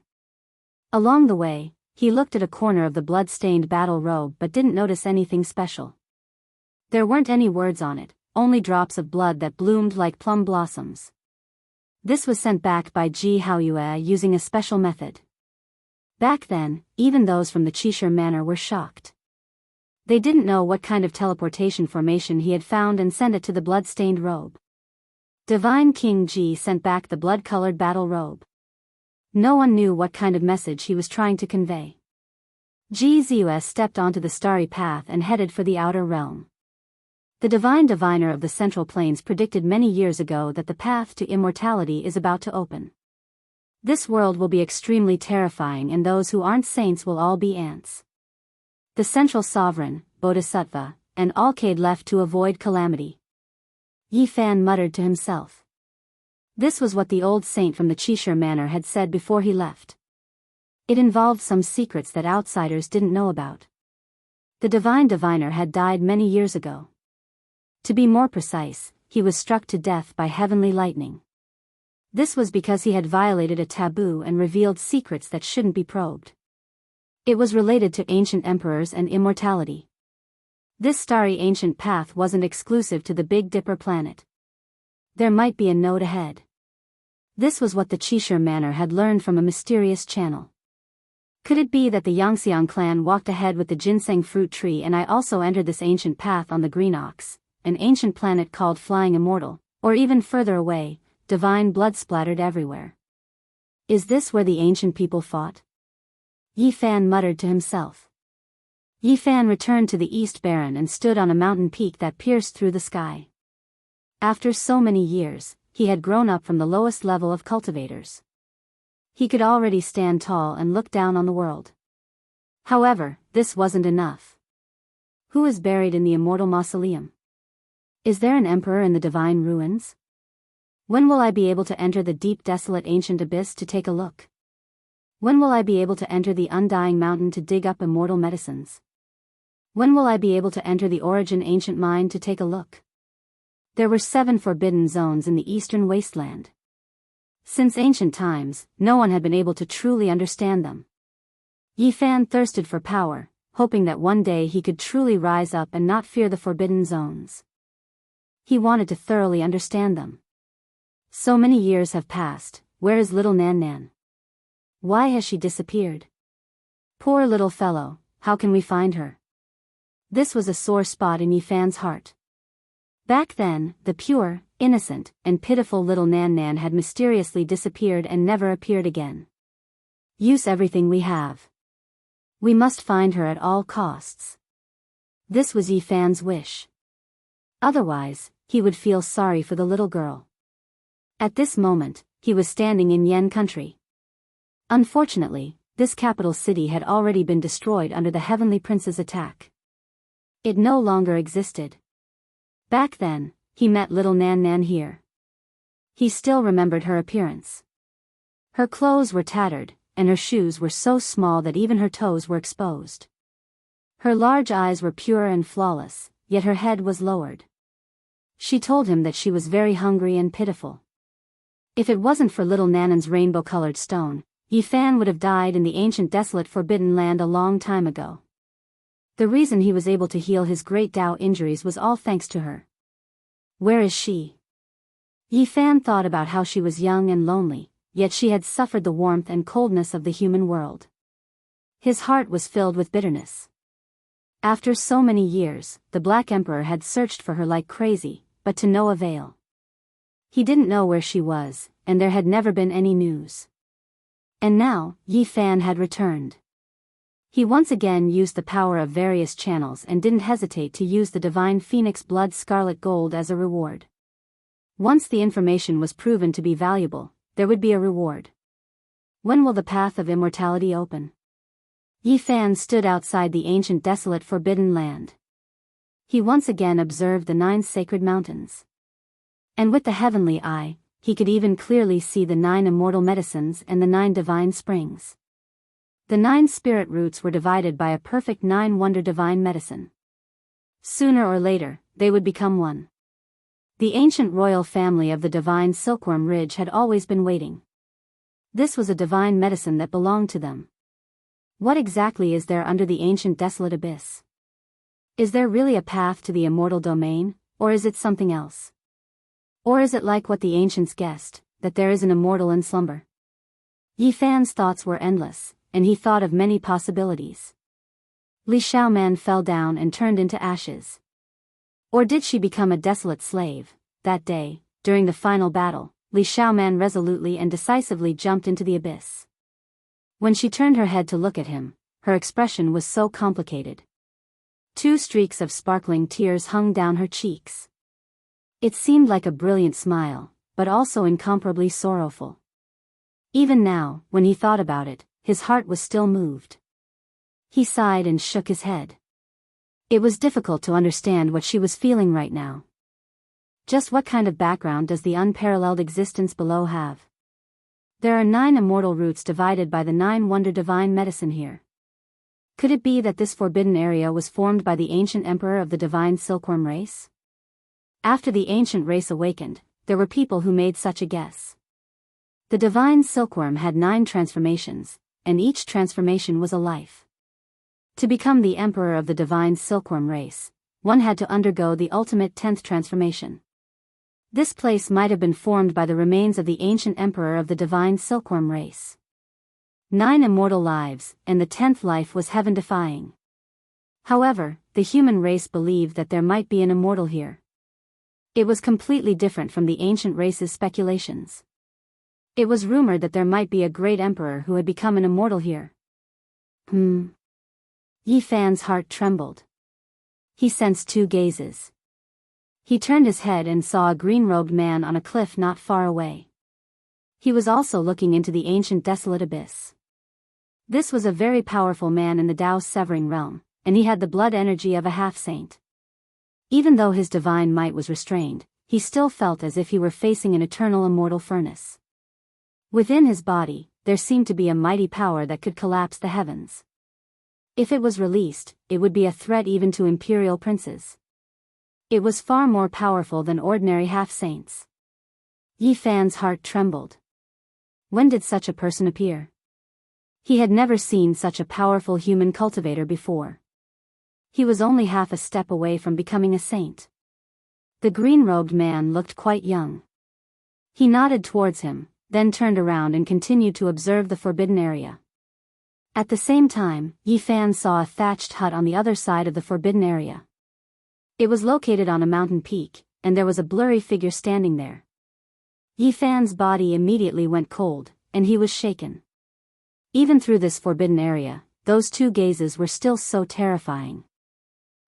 Along the way, he looked at a corner of the blood-stained battle robe but didn't notice anything special. There weren't any words on it, only drops of blood that bloomed like plum blossoms. This was sent back by Ji Haoyue using a special method. Back then, even those from the Qishir Manor were shocked. They didn't know what kind of teleportation formation he had found and sent it to the blood-stained robe. Divine King Ji sent back the blood-colored battle robe. No one knew what kind of message he was trying to convey. Ji Ziyue stepped onto the starry path and headed for the outer realm. The divine diviner of the Central Plains predicted many years ago that the path to immortality is about to open. This world will be extremely terrifying, and those who aren't saints will all be ants. The central sovereign, Bodhisattva, and Alcade left to avoid calamity. Yi Fan muttered to himself. This was what the old saint from the Qishir Manor had said before he left. It involved some secrets that outsiders didn't know about. The divine diviner had died many years ago. To be more precise, he was struck to death by heavenly lightning. This was because he had violated a taboo and revealed secrets that shouldn't be probed. It was related to ancient emperors and immortality. This starry ancient path wasn't exclusive to the Big Dipper planet. There might be a node ahead. This was what the Cheshire Manor had learned from a mysterious channel. Could it be that the Yangxiang clan walked ahead with the ginseng fruit tree and I also entered this ancient path on the Green Ox, an ancient planet called Flying Immortal, or even further away, divine blood splattered everywhere? Is this where the ancient people fought? Yi Fan muttered to himself. Yi Fan returned to the East Baron and stood on a mountain peak that pierced through the sky. After so many years, he had grown up from the lowest level of cultivators. He could already stand tall and look down on the world. However, this wasn't enough. Who is buried in the immortal mausoleum? Is there an emperor in the divine ruins? When will I be able to enter the deep desolate ancient abyss to take a look? When will I be able to enter the undying mountain to dig up immortal medicines? When will I be able to enter the origin ancient mine to take a look? There were 7 forbidden zones in the eastern wasteland. Since ancient times, no one had been able to truly understand them. Yi Fan thirsted for power, hoping that one day he could truly rise up and not fear the forbidden zones. He wanted to thoroughly understand them. So many years have passed, where is little Nan Nan? Why has she disappeared? Poor little fellow, how can we find her? This was a sore spot in Yi Fan's heart. Back then, the pure, innocent, and pitiful little Nan Nan had mysteriously disappeared and never appeared again. Use everything we have. We must find her at all costs. This was Yi Fan's wish. Otherwise, he would feel sorry for the little girl. At this moment, he was standing in Yen country. Unfortunately, this capital city had already been destroyed under the Heavenly Prince's attack. It no longer existed. Back then, he met little Nan Nan here. He still remembered her appearance. Her clothes were tattered, and her shoes were so small that even her toes were exposed. Her large eyes were pure and flawless, yet her head was lowered. She told him that she was very hungry and pitiful. If it wasn't for little Nanan's rainbow-colored stone, Yi Fan would have died in the ancient desolate forbidden land a long time ago. The reason he was able to heal his great Dao injuries was all thanks to her. Where is she? Yi Fan thought about how she was young and lonely, yet she had suffered the warmth and coldness of the human world. His heart was filled with bitterness. After so many years, the Black Emperor had searched for her like crazy, but to no avail. He didn't know where she was, and there had never been any news. And now, Yi Fan had returned. He once again used the power of various channels and didn't hesitate to use the divine phoenix blood scarlet gold as a reward. Once the information was proven to be valuable, there would be a reward. When will the path of immortality open? Yi Fan stood outside the ancient desolate forbidden land. He once again observed the 9 sacred mountains. And with the heavenly eye, he could even clearly see the 9 immortal medicines and the 9 divine springs. The 9 spirit roots were divided by a perfect 9-wonder divine medicine. Sooner or later, they would become one. The ancient royal family of the divine Silkworm Ridge had always been waiting. This was a divine medicine that belonged to them. What exactly is there under the ancient desolate abyss? Is there really a path to the immortal domain, or is it something else? Or is it like what the ancients guessed, that there is an immortal in slumber? Yi Fan's thoughts were endless, and he thought of many possibilities. Li Xiaoman fell down and turned into ashes. Or did she become a desolate slave? That day, during the final battle, Li Xiaoman resolutely and decisively jumped into the abyss. When she turned her head to look at him, her expression was so complicated. 2 streaks of sparkling tears hung down her cheeks. It seemed like a brilliant smile, but also incomparably sorrowful. Even now, when he thought about it, his heart was still moved. He sighed and shook his head. It was difficult to understand what she was feeling right now. Just what kind of background does the unparalleled existence below have? There are 9 immortal roots divided by the 9-wonder divine medicine here. Could it be that this forbidden area was formed by the ancient emperor of the divine silkworm race? After the ancient race awakened, there were people who made such a guess. The divine silkworm had 9 transformations, and each transformation was a life. To become the emperor of the divine silkworm race, one had to undergo the ultimate 10th transformation. This place might have been formed by the remains of the ancient emperor of the divine silkworm race. 9 immortal lives, and the 10th life was heaven-defying. However, the human race believed that there might be an immortal here. It was completely different from the ancient race's speculations. It was rumored that there might be a great emperor who had become an immortal here. Yi Fan's heart trembled. He sensed 2 gazes. He turned his head and saw a green-robed man on a cliff not far away. He was also looking into the ancient desolate abyss. This was a very powerful man in the Tao's severing realm, and he had the blood energy of a half-saint. Even though his divine might was restrained, he still felt as if he were facing an eternal immortal furnace. Within his body, there seemed to be a mighty power that could collapse the heavens. If it was released, it would be a threat even to imperial princes. It was far more powerful than ordinary half-saints. Yi Fan's heart trembled. When did such a person appear? He had never seen such a powerful human cultivator before. He was only half a step away from becoming a saint. The green-robed man looked quite young. He nodded towards him, then turned around and continued to observe the forbidden area. At the same time, Yi Fan saw a thatched hut on the other side of the forbidden area. It was located on a mountain peak, and there was a blurry figure standing there. Yi Fan's body immediately went cold, and he was shaken. Even through this forbidden area, those 2 gazes were still so terrifying.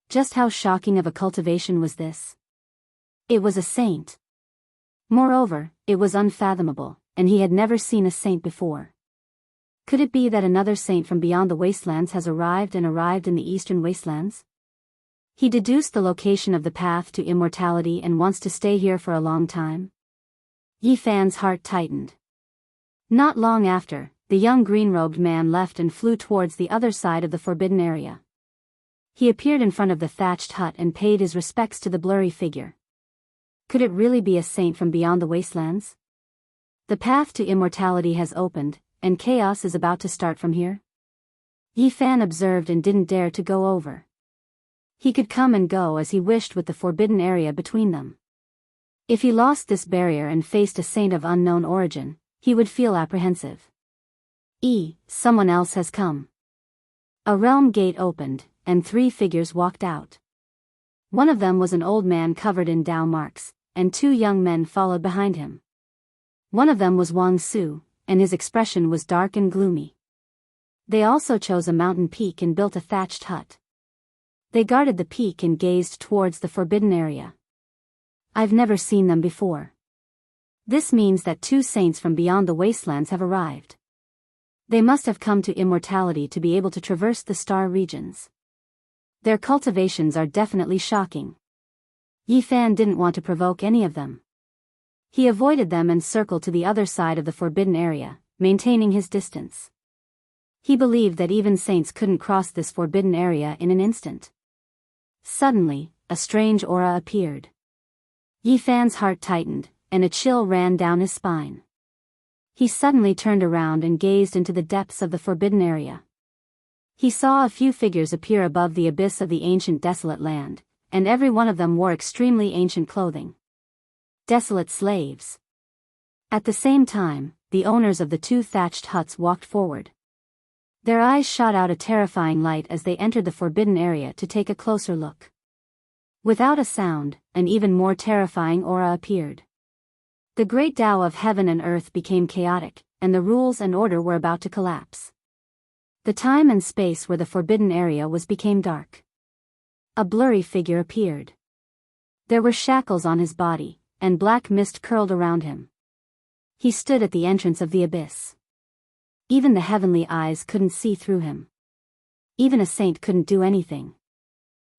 Just how shocking of a cultivation was this? It was a saint. Moreover, it was unfathomable, and he had never seen a saint before. Could it be that another saint from beyond the wastelands has arrived in the eastern wastelands? He deduced the location of the path to immortality and wants to stay here for a long time. Yi Fan's heart tightened. Not long after, the young green-robed man left and flew towards the other side of the forbidden area. He appeared in front of the thatched hut and paid his respects to the blurry figure. Could it really be a saint from beyond the wastelands? The path to immortality has opened, and chaos is about to start from here? Yi Fan observed and didn't dare to go over. He could come and go as he wished with the forbidden area between them. If he lost this barrier and faced a saint of unknown origin, he would feel apprehensive. Someone else has come. A realm gate opened, and 3 figures walked out. One of them was an old man covered in Tao marks, and 2 young men followed behind him. One of them was Wang Su, and his expression was dark and gloomy. They also chose a mountain peak and built a thatched hut. They guarded the peak and gazed towards the forbidden area. I've never seen them before. This means that 2 saints from beyond the wastelands have arrived. They must have come to immortality to be able to traverse the star regions. Their cultivations are definitely shocking. Yi Fan didn't want to provoke any of them. He avoided them and circled to the other side of the forbidden area, maintaining his distance. He believed that even saints couldn't cross this forbidden area in an instant. Suddenly, a strange aura appeared. Yi Fan's heart tightened, and a chill ran down his spine. He suddenly turned around and gazed into the depths of the forbidden area. He saw a few figures appear above the abyss of the ancient desolate land, and every one of them wore extremely ancient clothing. Desolate slaves. At the same time, the owners of the 2 thatched huts walked forward. Their eyes shot out a terrifying light as they entered the forbidden area to take a closer look. Without a sound, an even more terrifying aura appeared. The great Tao of heaven and earth became chaotic, and the rules and order were about to collapse. The time and space where the forbidden area was became dark. A blurry figure appeared. There were shackles on his body, and black mist curled around him. He stood at the entrance of the abyss. Even the heavenly eyes couldn't see through him. Even a saint couldn't do anything.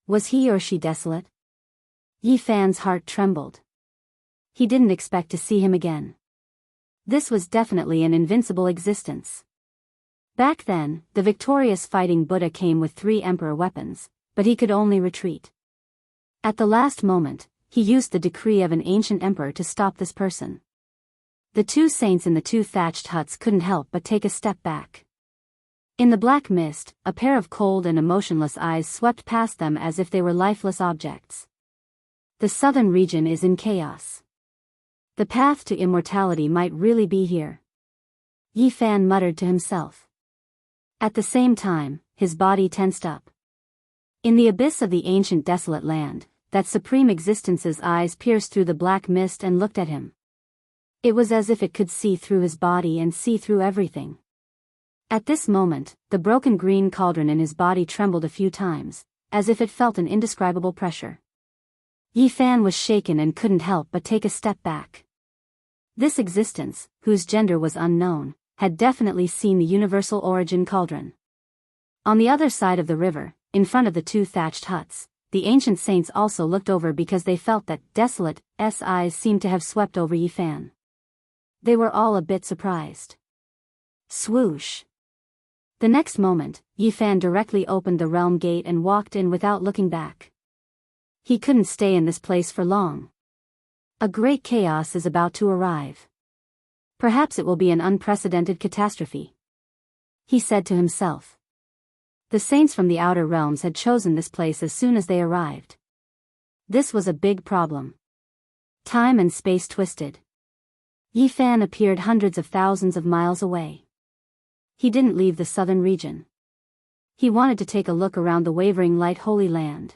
Was he or she desolate? Yi Fan's heart trembled. He didn't expect to see him again. This was definitely an invincible existence. Back then, the victorious fighting Buddha came with 3 emperor weapons, but he could only retreat. At the last moment, he used the decree of an ancient emperor to stop this person. The 2 saints in the 2 thatched huts couldn't help but take a step back. In the black mist, a pair of cold and emotionless eyes swept past them as if they were lifeless objects. The southern region is in chaos. The path to immortality might really be here. Yi Fan muttered to himself. At the same time, his body tensed up. In the abyss of the ancient desolate land, that supreme existence's eyes pierced through the black mist and looked at him. It was as if it could see through his body and see through everything. At this moment, the broken green cauldron in his body trembled a few times, as if it felt an indescribable pressure. Yi Fan was shaken and couldn't help but take a step back. This existence, whose gender was unknown, had definitely seen the universal origin cauldron. On the other side of the river, in front of the two thatched huts, the ancient saints also looked over because they felt that Desolate's eyes seemed to have swept over Yi Fan. They were all a bit surprised. Swoosh! The next moment, Yi Fan directly opened the realm gate and walked in without looking back. He couldn't stay in this place for long. A great chaos is about to arrive. Perhaps it will be an unprecedented catastrophe, he said to himself. The saints from the outer realms had chosen this place as soon as they arrived. This was a big problem. Time and space twisted. Yi Fan appeared hundreds of thousands of miles away. He didn't leave the southern region. He wanted to take a look around the wavering light Holy Land.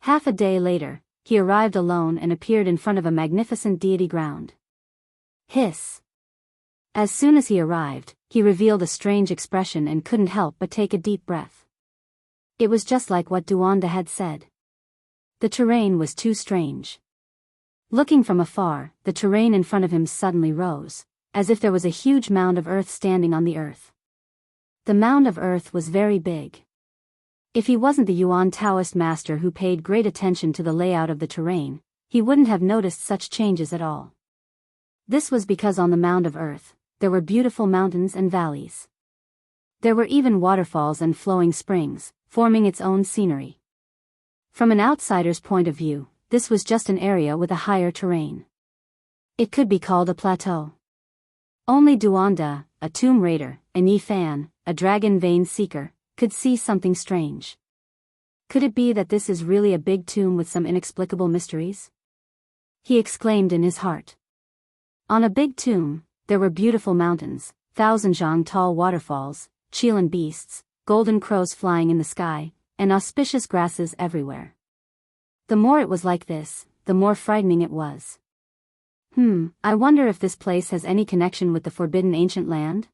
Half a day later, he arrived alone and appeared in front of a magnificent deity ground. Hiss! As soon as he arrived, he revealed a strange expression and couldn't help but take a deep breath. It was just like what Duanda had said. The terrain was too strange. Looking from afar, the terrain in front of him suddenly rose, as if there was a huge mound of earth standing on the earth. The mound of earth was very big. If he wasn't the Yuan Taoist master who paid great attention to the layout of the terrain, he wouldn't have noticed such changes at all. This was because on the mound of earth, there were beautiful mountains and valleys. There were even waterfalls and flowing springs, forming its own scenery. From an outsider's point of view, this was just an area with a higher terrain. It could be called a plateau. Only Duanda, a tomb raider, and Yi Fan, a dragon vein seeker, could see something strange. Could it be that this is really a big tomb with some inexplicable mysteries? He exclaimed in his heart. On a big tomb, there were beautiful mountains, thousand-zhang tall waterfalls, Chilan beasts, golden crows flying in the sky, and auspicious grasses everywhere. The more it was like this, the more frightening it was. I wonder if this place has any connection with the forbidden ancient land?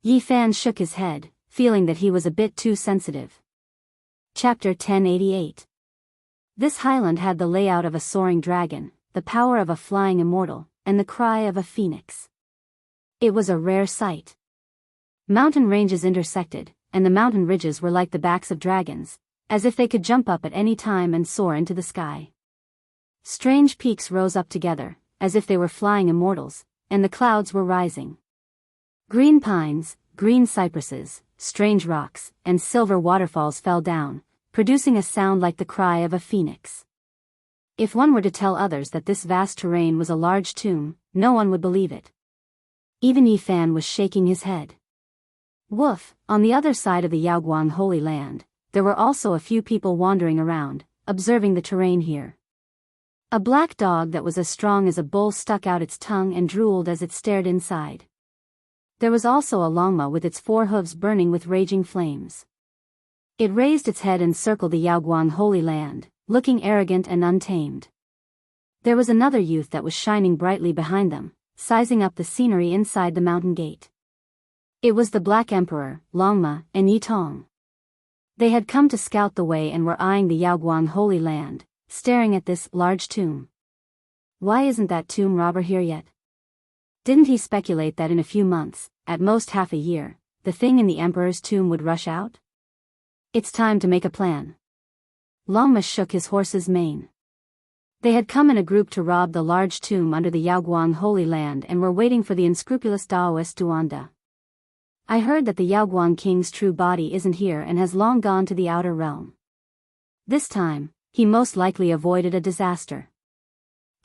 Yi Fan shook his head, feeling that he was a bit too sensitive. Chapter 1088. This highland had the layout of a soaring dragon, the power of a flying immortal, and the cry of a phoenix. It was a rare sight. Mountain ranges intersected, and the mountain ridges were like the backs of dragons, as if they could jump up at any time and soar into the sky. Strange peaks rose up together, as if they were flying immortals, and the clouds were rising. Green pines, green cypresses, strange rocks, and silver waterfalls fell down, producing a sound like the cry of a phoenix. If one were to tell others that this vast terrain was a large tomb, no one would believe it. Even Yi Fan was shaking his head. Woof! On the other side of the Yaoguang Holy Land, there were also a few people wandering around, observing the terrain here. A black dog that was as strong as a bull stuck out its tongue and drooled as it stared inside. There was also a longma with its 4 hooves burning with raging flames. It raised its head and circled the Yaoguang Holy Land, looking arrogant and untamed. There was another youth that was shining brightly behind them, sizing up the scenery inside the mountain gate. It was the Black Emperor, Longma, and Yi Tong. They had come to scout the way and were eyeing the Yaoguang Holy Land, staring at this large tomb. Why isn't that tomb robber here yet? Didn't he speculate that in a few months, at most half a year, the thing in the Emperor's tomb would rush out? It's time to make a plan. Longma shook his horse's mane. They had come in a group to rob the large tomb under the Yaoguang Holy Land and were waiting for the unscrupulous Taoist Duanda. I heard that the Yaoguang King's true body isn't here and has long gone to the outer realm. This time, he most likely avoided a disaster.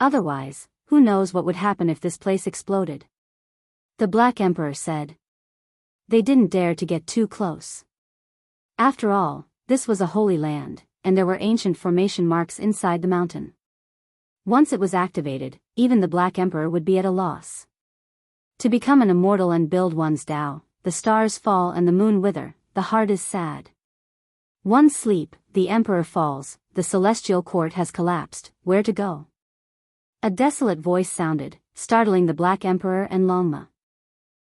Otherwise, who knows what would happen if this place exploded? The Black Emperor said. They didn't dare to get too close. After all, this was a holy land, and there were ancient formation marks inside the mountain. Once it was activated, even the Black Emperor would be at a loss. To become an immortal and build one's Tao, the stars fall and the moon wither, the heart is sad. One sleep, the Emperor falls, the celestial court has collapsed, where to go? A desolate voice sounded, startling the Black Emperor and Longma.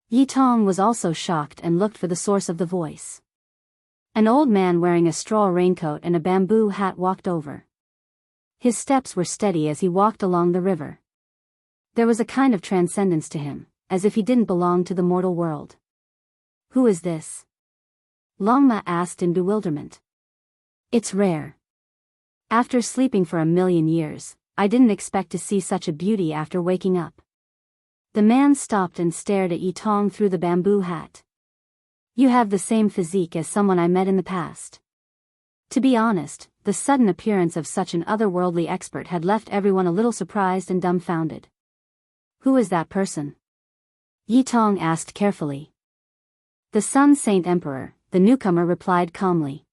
Yi Tong was also shocked and looked for the source of the voice. An old man wearing a straw raincoat and a bamboo hat walked over. His steps were steady as he walked along the river. There was a kind of transcendence to him, as if he didn't belong to the mortal world. Who is this? Longma asked in bewilderment. It's rare. After sleeping for 1,000,000 years, I didn't expect to see such a beauty after waking up. The man stopped and stared at Yi Tong through the bamboo hat. You have the same physique as someone I met in the past. To be honest, the sudden appearance of such an otherworldly expert had left everyone a little surprised and dumbfounded. Who is that person? Yi Tong asked carefully. The Sun Saint Emperor, the newcomer replied calmly.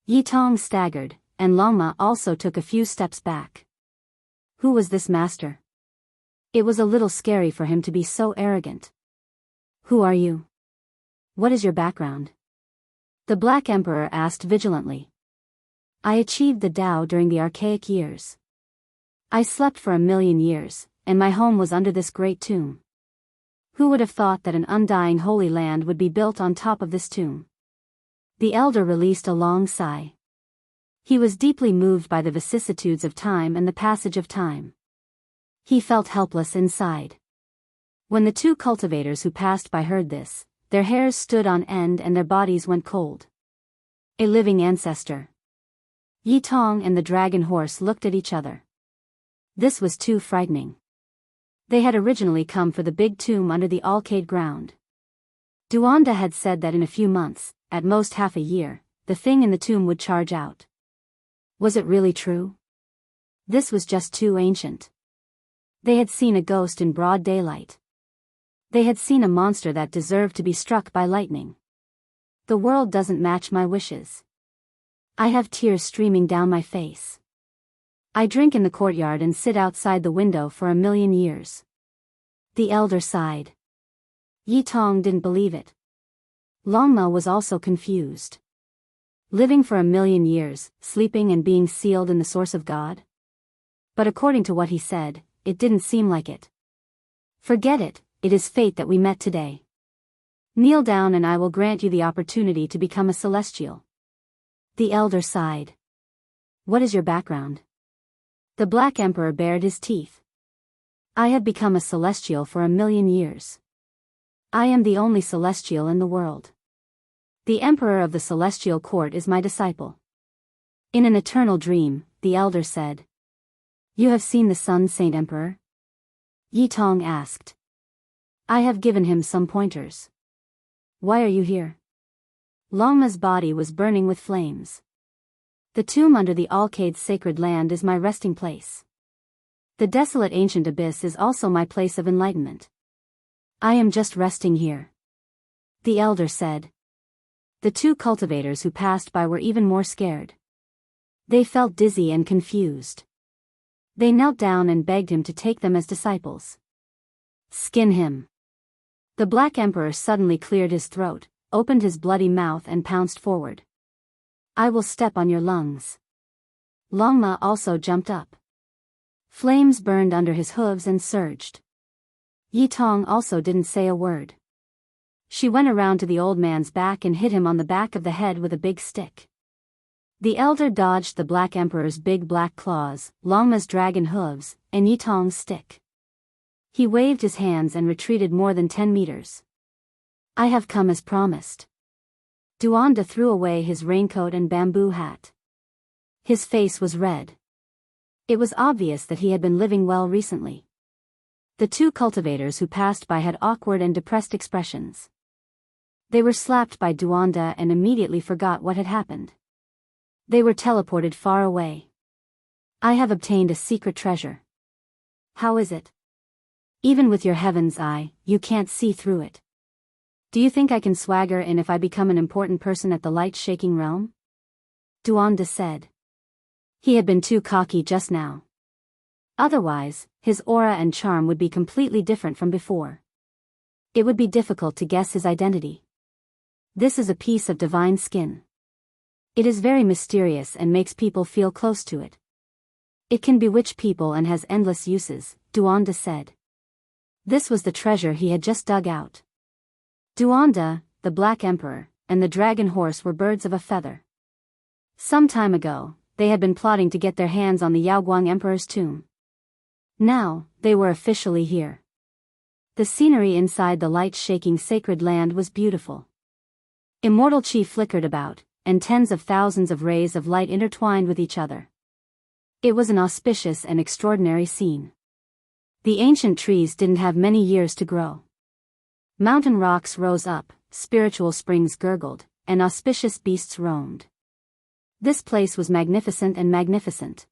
Yi Tong staggered, and Longma also took a few steps back. Who was this master? It was a little scary for him to be so arrogant. Who are you? What is your background? The Black Emperor asked vigilantly. I achieved the Tao during the archaic years. I slept for 1,000,000 years, and my home was under this great tomb. Who would have thought that an undying holy land would be built on top of this tomb? The elder released a long sigh. He was deeply moved by the vicissitudes of time and the passage of time. He felt helpless inside. When the two cultivators who passed by heard this, their hairs stood on end and their bodies went cold. A living ancestor. Yi Tong and the dragon horse looked at each other. This was too frightening. They had originally come for the big tomb under the alcade ground. Duanda had said that in a few months, at most half a year, the thing in the tomb would charge out. Was it really true? This was just too ancient. They had seen a ghost in broad daylight. They had seen a monster that deserved to be struck by lightning. The world doesn't match my wishes. I have tears streaming down my face. I drink in the courtyard and sit outside the window for 1,000,000 years. The elder sighed. Yi Tong didn't believe it. Longma was also confused. Living for 1,000,000 years, sleeping and being sealed in the source of God? But according to what he said, it didn't seem like it. Forget it, it is fate that we met today. Kneel down and I will grant you the opportunity to become a celestial. The elder sighed. What is your background? The Black Emperor bared his teeth. I have become a celestial for 1,000,000 years. I am the only celestial in the world. The Emperor of the Celestial Court is my disciple. In an eternal dream, the elder said. You have seen the Sun Saint Emperor? Yi Tong asked. I have given him some pointers. Why are you here? Longma's body was burning with flames. The tomb under the Alcade's sacred land is my resting place. The desolate ancient abyss is also my place of enlightenment. I am just resting here. The elder said. The two cultivators who passed by were even more scared. They felt dizzy and confused. They knelt down and begged him to take them as disciples. Skin him. The Black Emperor suddenly cleared his throat, opened his bloody mouth and pounced forward. I will step on your lungs. Longma also jumped up. Flames burned under his hooves and surged. Yi Tong also didn't say a word. She went around to the old man's back and hit him on the back of the head with a big stick. The elder dodged the Black Emperor's big black claws, Longma's dragon hooves, and Yi Tong's stick. He waved his hands and retreated more than 10 meters. I have come as promised. Duanda threw away his raincoat and bamboo hat. His face was red. It was obvious that he had been living well recently. The two cultivators who passed by had awkward and depressed expressions. They were slapped by Duanda and immediately forgot what had happened. They were teleported far away. I have obtained a secret treasure. How is it? Even with your heaven's eye, you can't see through it. Do you think I can swagger in if I become an important person at the light-shaking realm? Duanda said. He had been too cocky just now. Otherwise, his aura and charm would be completely different from before. It would be difficult to guess his identity. This is a piece of divine skin. It is very mysterious and makes people feel close to it. It can bewitch people and has endless uses, Duanda said. This was the treasure he had just dug out. Duanda, the Black Emperor, and the dragon horse were birds of a feather. Some time ago, they had been plotting to get their hands on the Yaoguang Emperor's tomb. Now, they were officially here. The scenery inside the light-shaking sacred land was beautiful. Immortal chi flickered about, and tens of thousands of rays of light intertwined with each other. It was an auspicious and extraordinary scene. The ancient trees didn't have many years to grow. Mountain rocks rose up, spiritual springs gurgled, and auspicious beasts roamed. This place was magnificent and magnificent.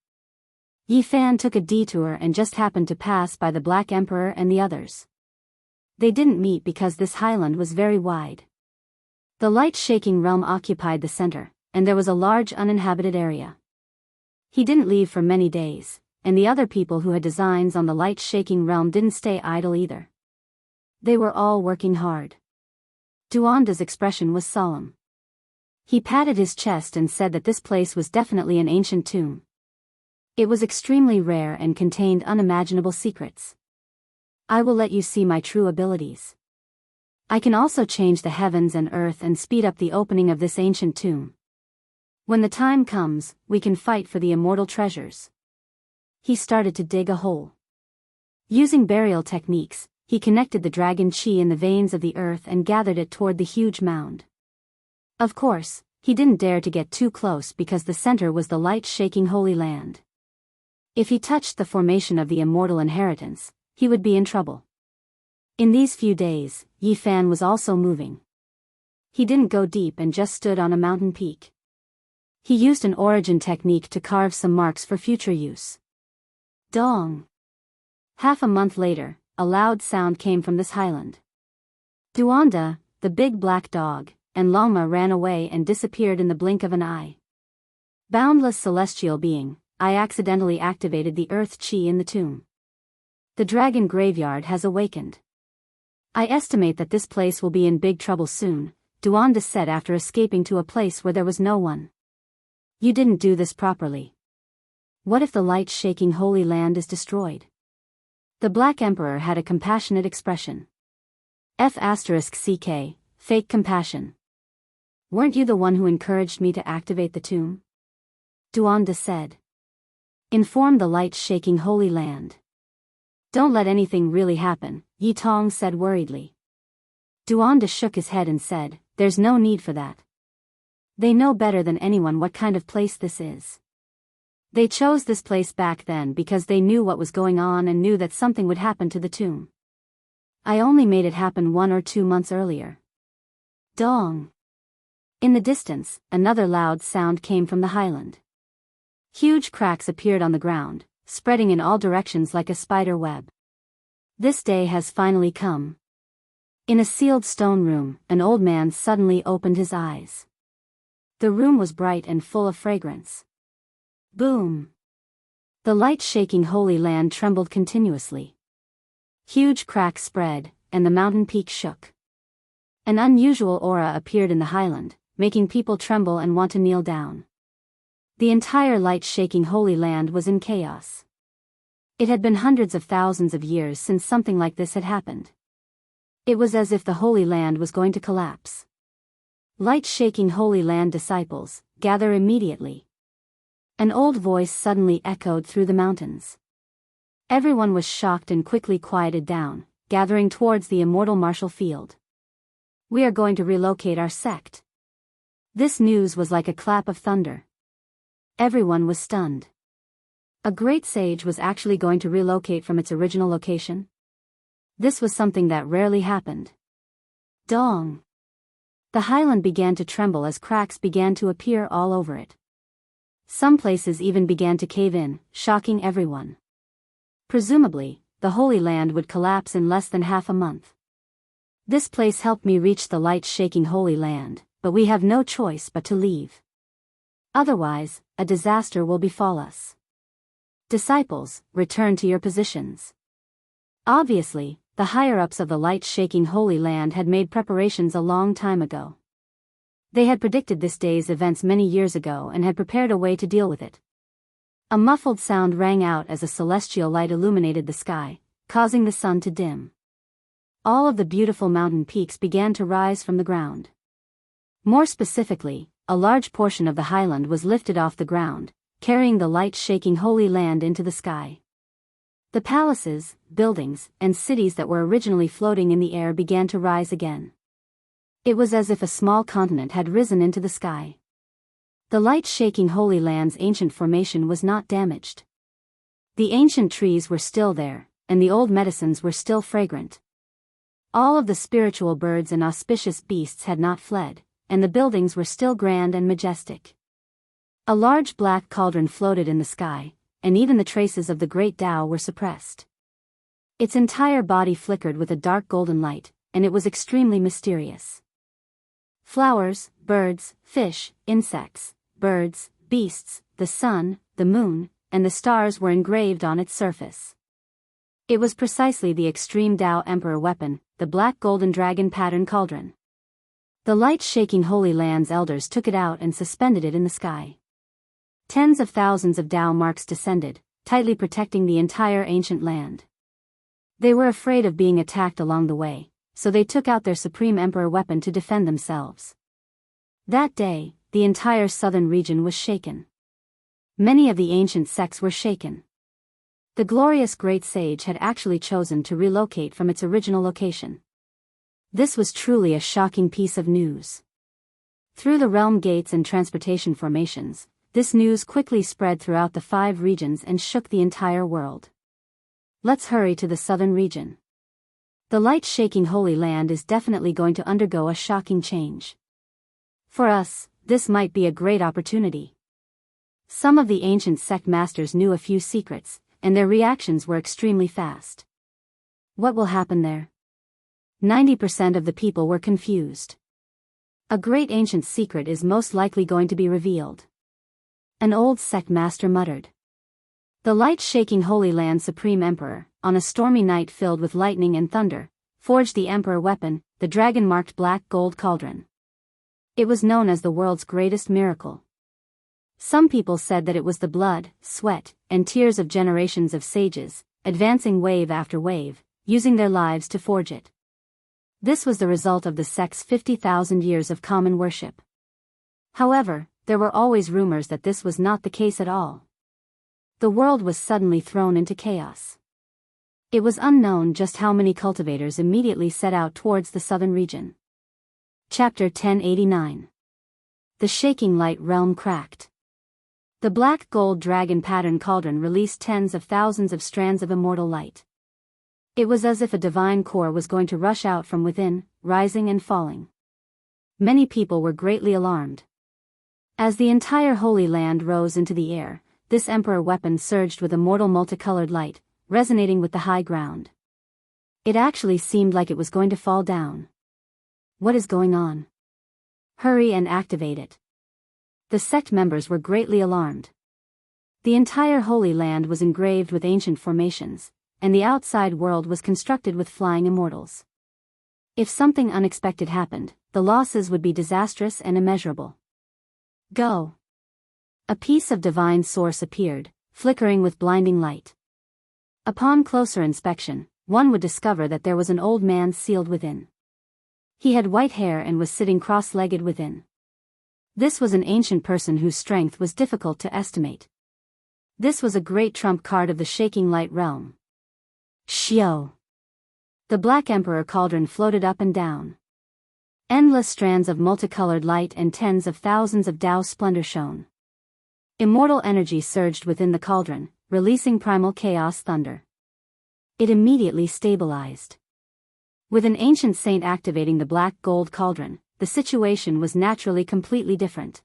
Yi Fan took a detour and just happened to pass by the Black Emperor and the others. They didn't meet because this highland was very wide. The light-shaking realm occupied the center, and there was a large uninhabited area. He didn't leave for many days, and the other people who had designs on the light-shaking realm didn't stay idle either. They were all working hard. Duanda's expression was solemn. He patted his chest and said that this place was definitely an ancient tomb. It was extremely rare and contained unimaginable secrets. I will let you see my true abilities. I can also change the heavens and earth and speed up the opening of this ancient tomb. When the time comes, we can fight for the immortal treasures. He started to dig a hole. Using burial techniques, he connected the dragon chi in the veins of the earth and gathered it toward the huge mound. Of course, he didn't dare to get too close because the center was the light-shaking Holy Land. If he touched the formation of the immortal inheritance, he would be in trouble. In these few days, Yi Fan was also moving. He didn't go deep and just stood on a mountain peak. He used an origin technique to carve some marks for future use. Dong! Half a month later, a loud sound came from this highland. Duanda, the big black dog, and Longma ran away and disappeared in the blink of an eye. Boundless celestial being, I accidentally activated the earth chi in the tomb. The dragon graveyard has awakened. I estimate that this place will be in big trouble soon, Duanda said after escaping to a place where there was no one. You didn't do this properly. What if the light-shaking Holy Land is destroyed? The Black Emperor had a compassionate expression. F***ck, fake compassion. Weren't you the one who encouraged me to activate the tomb? Duanda said. Inform the light-shaking Holy Land. Don't let anything really happen, Yi Tong said worriedly. Duanda shook his head and said, there's no need for that. They know better than anyone what kind of place this is. They chose this place back then because they knew what was going on and knew that something would happen to the tomb. I only made it happen 1 or 2 months earlier. Dong! In the distance, another loud sound came from the highland. Huge cracks appeared on the ground, spreading in all directions like a spider web. This day has finally come. In a sealed stone room, an old man suddenly opened his eyes. The room was bright and full of fragrance. Boom! The light-shaking Holy Land trembled continuously. Huge cracks spread, and the mountain peak shook. An unusual aura appeared in the highland, making people tremble and want to kneel down. The entire light-shaking Holy Land was in chaos. It had been hundreds of thousands of years since something like this had happened. It was as if the Holy Land was going to collapse. Light-shaking Holy Land disciples, gather immediately. An old voice suddenly echoed through the mountains. Everyone was shocked and quickly quieted down, gathering towards the immortal martial field. We are going to relocate our sect. This news was like a clap of thunder. Everyone was stunned. A great sage was actually going to relocate from its original location? This was something that rarely happened. Dong! The highland began to tremble as cracks began to appear all over it. Some places even began to cave in, shocking everyone. Presumably, the Holy Land would collapse in less than half a month. This place helped me reach the light-shaking Holy Land, but we have no choice but to leave. Otherwise, a disaster will befall us. Disciples, return to your positions. Obviously, the higher-ups of the light-shaking Holy Land had made preparations a long time ago. They had predicted this day's events many years ago and had prepared a way to deal with it. A muffled sound rang out as a celestial light illuminated the sky, causing the sun to dim. All of the beautiful mountain peaks began to rise from the ground. More specifically, a large portion of the highland was lifted off the ground, carrying the light-shaking Holy Land into the sky. The palaces, buildings, and cities that were originally floating in the air began to rise again. It was as if a small continent had risen into the sky. The light-shaking Holy Land's ancient formation was not damaged. The ancient trees were still there, and the old medicines were still fragrant. All of the spiritual birds and auspicious beasts had not fled, and the buildings were still grand and majestic. A large black cauldron floated in the sky, and even the traces of the great Tao were suppressed. Its entire body flickered with a dark golden light, and it was extremely mysterious. Flowers, birds, fish, insects, birds, beasts, the sun, the moon, and the stars were engraved on its surface. It was precisely the extreme Tao Emperor weapon, the black golden dragon pattern cauldron. The light-shaking Holy Land's elders took it out and suspended it in the sky. Tens of thousands of Tao marks descended, tightly protecting the entire ancient land. They were afraid of being attacked along the way, so they took out their supreme emperor weapon to defend themselves. That day, the entire southern region was shaken. Many of the ancient sects were shaken. The glorious great sage had actually chosen to relocate from its original location. This was truly a shocking piece of news. Through the realm gates and transportation formations, this news quickly spread throughout the 5 regions and shook the entire world. Let's hurry to the southern region. The light-shaking Holy Land is definitely going to undergo a shocking change. For us, this might be a great opportunity. Some of the ancient sect masters knew a few secrets, and their reactions were extremely fast. What will happen there? 90% of the people were confused. A great ancient secret is most likely going to be revealed. An old sect master muttered. The light-shaking Holy Land Supreme Emperor, on a stormy night filled with lightning and thunder, forged the emperor weapon, the dragon-marked black gold cauldron. It was known as the world's greatest miracle. Some people said that it was the blood, sweat, and tears of generations of sages, advancing wave after wave, using their lives to forge it. This was the result of the sect's 50,000 years of common worship. However, there were always rumors that this was not the case at all. The world was suddenly thrown into chaos. It was unknown just how many cultivators immediately set out towards the southern region. Chapter 1089. The shaking light realm cracked. The black gold dragon pattern cauldron released tens of thousands of strands of immortal light. It was as if a divine core was going to rush out from within, rising and falling. Many people were greatly alarmed. As the entire Holy Land rose into the air, this emperor weapon surged with immortal multicolored light, resonating with the high ground. It actually seemed like it was going to fall down. What is going on? Hurry and activate it. The sect members were greatly alarmed. The entire Holy Land was engraved with ancient formations, and the outside world was constructed with flying immortals. If something unexpected happened, the losses would be disastrous and immeasurable. Go! A piece of divine source appeared, flickering with blinding light. Upon closer inspection, one would discover that there was an old man sealed within. He had white hair and was sitting cross-legged within. This was an ancient person whose strength was difficult to estimate. This was a great trump card of the shaking light realm. Shio! The Black Emperor cauldron floated up and down. Endless strands of multicolored light and tens of thousands of Tao splendor shone. Immortal energy surged within the cauldron, releasing primal chaos thunder. It immediately stabilized. With an ancient saint activating the black gold cauldron, the situation was naturally completely different.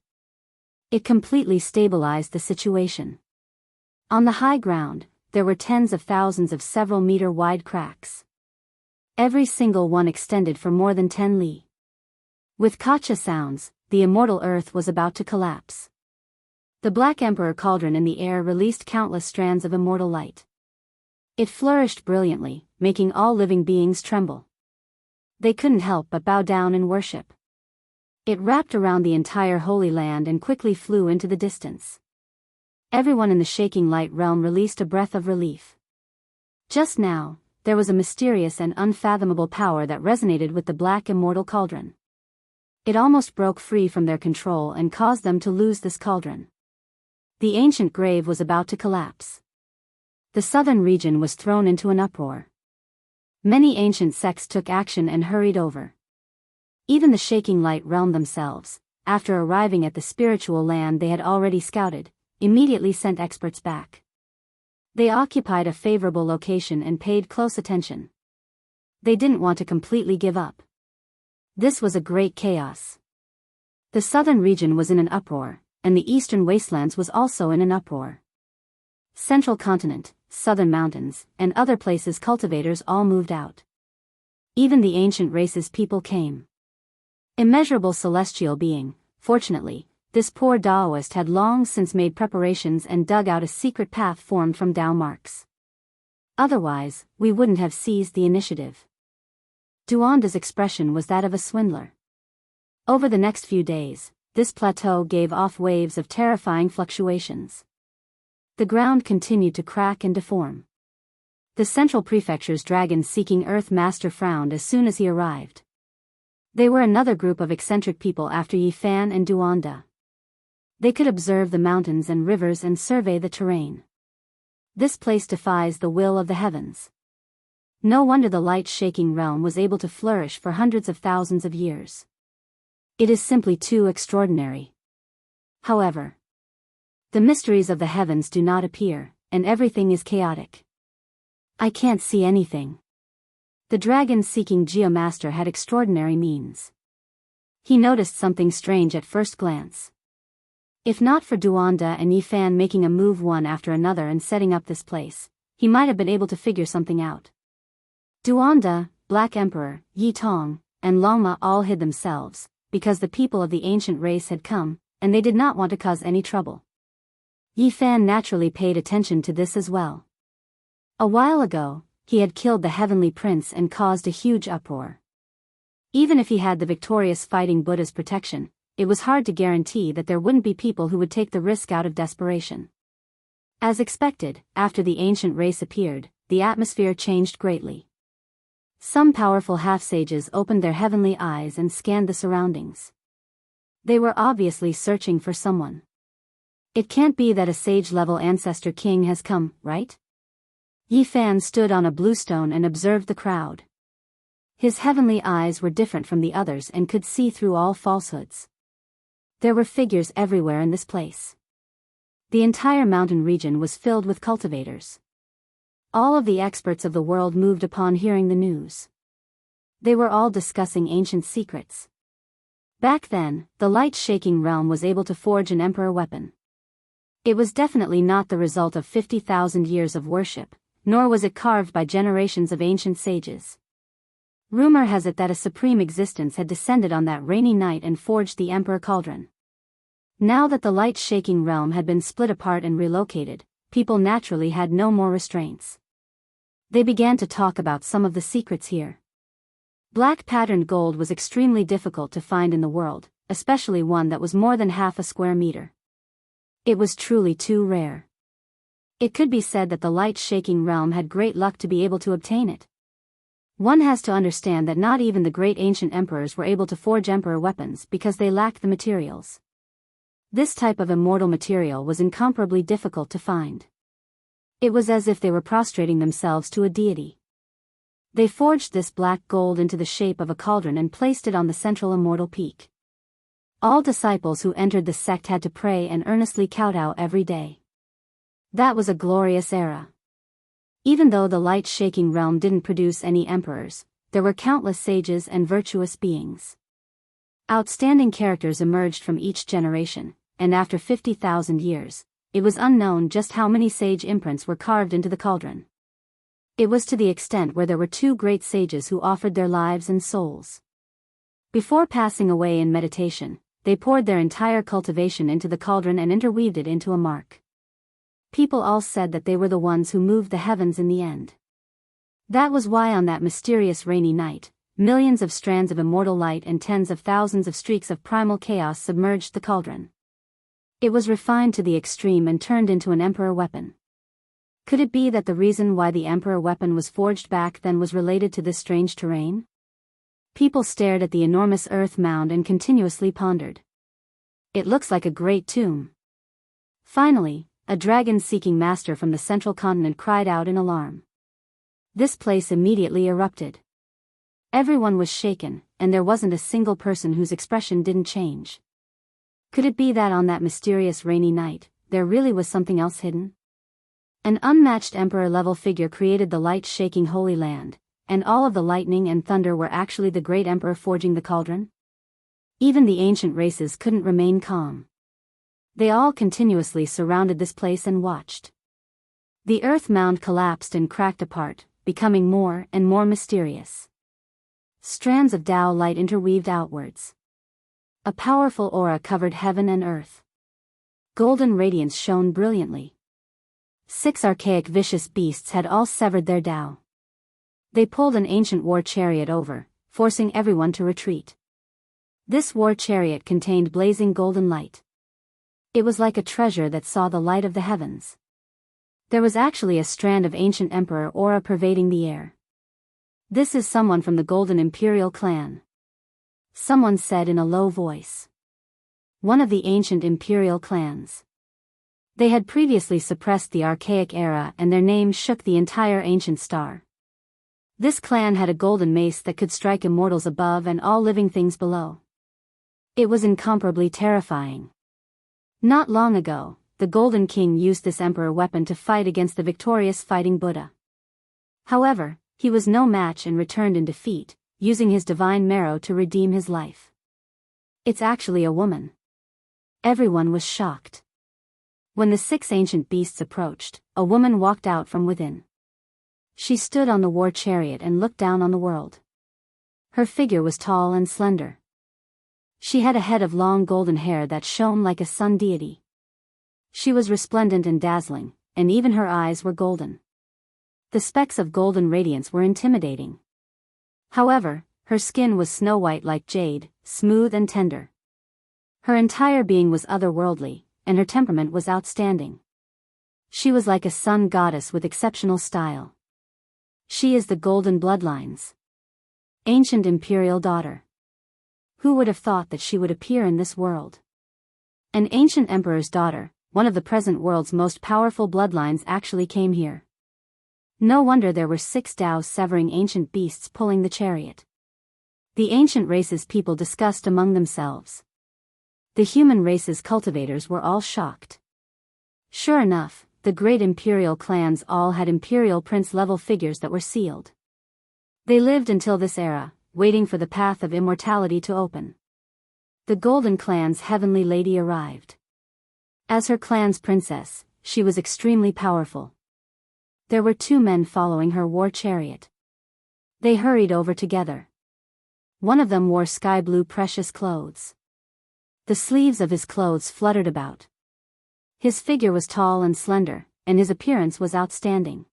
It completely stabilized the situation. On the high ground, there were tens of thousands of several-meter-wide cracks. Every single one extended for more than 10 li. With Kacha sounds, the immortal earth was about to collapse. The Black Emperor cauldron in the air released countless strands of immortal light. It flourished brilliantly, making all living beings tremble. They couldn't help but bow down in worship. It wrapped around the entire Holy Land and quickly flew into the distance. Everyone in the shaking light realm released a breath of relief. Just now, there was a mysterious and unfathomable power that resonated with the Black Immortal Cauldron. It almost broke free from their control and caused them to lose this cauldron. The ancient grave was about to collapse. The southern region was thrown into an uproar. Many ancient sects took action and hurried over. Even the shaking light realm themselves, after arriving at the spiritual land they had already scouted, immediately sent experts back. They occupied a favorable location and paid close attention. They didn't want to completely give up. This was a great chaos. The southern region was in an uproar, and the eastern wastelands was also in an uproar. Central continent, southern mountains, and other places cultivators all moved out. Even the ancient race's people came. Immeasurable celestial being, fortunately, this poor Daoist had long since made preparations and dug out a secret path formed from Dao marks. Otherwise, we wouldn't have seized the initiative. Duanda's expression was that of a swindler. Over the next few days, this plateau gave off waves of terrifying fluctuations. The ground continued to crack and deform. The central prefecture's dragon-seeking Earth Master frowned as soon as he arrived. They were another group of eccentric people after Yifan and Duanda. They could observe the mountains and rivers and survey the terrain. This place defies the will of the heavens. No wonder the light-shaking realm was able to flourish for hundreds of thousands of years. It is simply too extraordinary. However, the mysteries of the heavens do not appear, and everything is chaotic. I can't see anything. The dragon-seeking Geomaster had extraordinary means. He noticed something strange at first glance. If not for Duanda and Yifan making a move one after another and setting up this place, he might have been able to figure something out. Duanda, Black Emperor, Yi Tong, and Longma all hid themselves, because the people of the ancient race had come, and they did not want to cause any trouble. Yifan naturally paid attention to this as well. A while ago, he had killed the Heavenly Prince and caused a huge uproar. Even if he had the victorious Fighting Buddha's protection, it was hard to guarantee that there wouldn't be people who would take the risk out of desperation. As expected, after the ancient race appeared, the atmosphere changed greatly. Some powerful half-sages opened their heavenly eyes and scanned the surroundings. They were obviously searching for someone. It can't be that a sage-level ancestor king has come, right? Yifan stood on a bluestone and observed the crowd. His heavenly eyes were different from the others and could see through all falsehoods. There were figures everywhere in this place. The entire mountain region was filled with cultivators. All of the experts of the world moved upon hearing the news. They were all discussing ancient secrets. Back then, the light-shaking realm was able to forge an emperor weapon. It was definitely not the result of 50,000 years of worship, nor was it carved by generations of ancient sages. Rumor has it that a supreme existence had descended on that rainy night and forged the Emperor Cauldron. Now that the light-shaking realm had been split apart and relocated, people naturally had no more restraints. They began to talk about some of the secrets here. Black patterned gold was extremely difficult to find in the world, especially one that was more than half a square meter. It was truly too rare. It could be said that the light-shaking realm had great luck to be able to obtain it. One has to understand that not even the great ancient emperors were able to forge emperor weapons because they lacked the materials. This type of immortal material was incomparably difficult to find. It was as if they were prostrating themselves to a deity. They forged this black gold into the shape of a cauldron and placed it on the central immortal peak. All disciples who entered the sect had to pray and earnestly kowtow every day. That was a glorious era. Even though the light-shaking realm didn't produce any emperors, there were countless sages and virtuous beings. Outstanding characters emerged from each generation, and after 50,000 years, it was unknown just how many sage imprints were carved into the cauldron. It was to the extent where there were two great sages who offered their lives and souls. Before passing away in meditation, they poured their entire cultivation into the cauldron and interweaved it into a mark. People all said that they were the ones who moved the heavens in the end. That was why on that mysterious rainy night, millions of strands of immortal light and tens of thousands of streaks of primal chaos submerged the cauldron. It was refined to the extreme and turned into an emperor weapon. Could it be that the reason why the emperor weapon was forged back then was related to this strange terrain? People stared at the enormous earth mound and continuously pondered. It looks like a great tomb. Finally, a dragon-seeking master from the central continent cried out in alarm. This place immediately erupted. Everyone was shaken, and there wasn't a single person whose expression didn't change. Could it be that on that mysterious rainy night, there really was something else hidden? An unmatched emperor-level figure created the light-shaking Holy Land, and all of the lightning and thunder were actually the great emperor forging the cauldron? Even the ancient races couldn't remain calm. They all continuously surrounded this place and watched. The earth mound collapsed and cracked apart, becoming more and more mysterious. Strands of Tao light interweaved outwards. A powerful aura covered heaven and earth. Golden radiance shone brilliantly. 6 archaic vicious beasts had all severed their Tao. They pulled an ancient war chariot over, forcing everyone to retreat. This war chariot contained blazing golden light. It was like a treasure that saw the light of the heavens. There was actually a strand of ancient emperor aura pervading the air. This is someone from the Golden Imperial clan. Someone said in a low voice. One of the ancient imperial clans. They had previously suppressed the archaic era and their name shook the entire ancient star. This clan had a golden mace that could strike immortals above and all living things below. It was incomparably terrifying. Not long ago, the Golden King used this emperor weapon to fight against the victorious fighting Buddha. However, he was no match and returned in defeat, using his divine marrow to redeem his life. It's actually a woman. Everyone was shocked. When the 6 ancient beasts approached, a woman walked out from within. She stood on the war chariot and looked down on the world. Her figure was tall and slender. She had a head of long golden hair that shone like a sun deity. She was resplendent and dazzling, and even her eyes were golden. The specks of golden radiance were intimidating. However, her skin was snow-white like jade, smooth and tender. Her entire being was otherworldly, and her temperament was outstanding. She was like a sun goddess with exceptional style. She is the Golden Bloodline's ancient imperial daughter. Who would have thought that she would appear in this world? An ancient emperor's daughter, one of the present world's most powerful bloodlines actually came here. No wonder there were 6 Tao severing ancient beasts pulling the chariot. The ancient race's people discussed among themselves. The human race's cultivators were all shocked. Sure enough, the great imperial clans all had imperial prince-level figures that were sealed. They lived until this era, waiting for the path of immortality to open. The Golden Clan's heavenly lady arrived. As her clan's princess, she was extremely powerful. There were 2 men following her war chariot. They hurried over together. One of them wore sky-blue precious clothes. The sleeves of his clothes fluttered about. His figure was tall and slender, and his appearance was outstanding.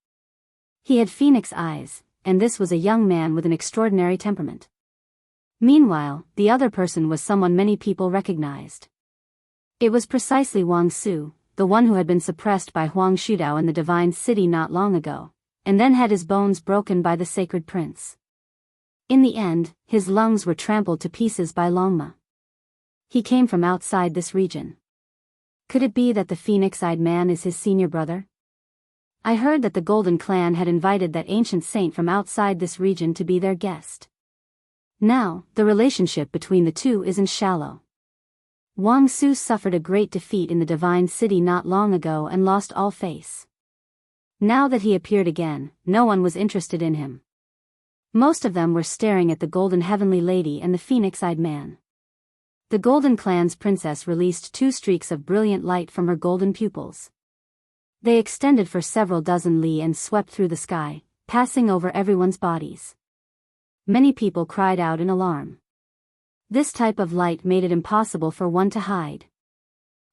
He had phoenix eyes, and this was a young man with an extraordinary temperament. Meanwhile, the other person was someone many people recognized. It was precisely Wang Su, the one who had been suppressed by Huang Shudao in the Divine City not long ago, and then had his bones broken by the Sacred Prince. In the end, his lungs were trampled to pieces by Longma. He came from outside this region. Could it be that the phoenix-eyed man is his senior brother? I heard that the Golden Clan had invited that ancient saint from outside this region to be their guest. Now, the relationship between the two isn't shallow. Wang Su suffered a great defeat in the Divine City not long ago and lost all face. Now that he appeared again, no one was interested in him. Most of them were staring at the Golden Heavenly Lady and the phoenix-eyed man. The Golden Clan's princess released 2 streaks of brilliant light from her golden pupils. They extended for several dozen li and swept through the sky, passing over everyone's bodies. Many people cried out in alarm. This type of light made it impossible for one to hide.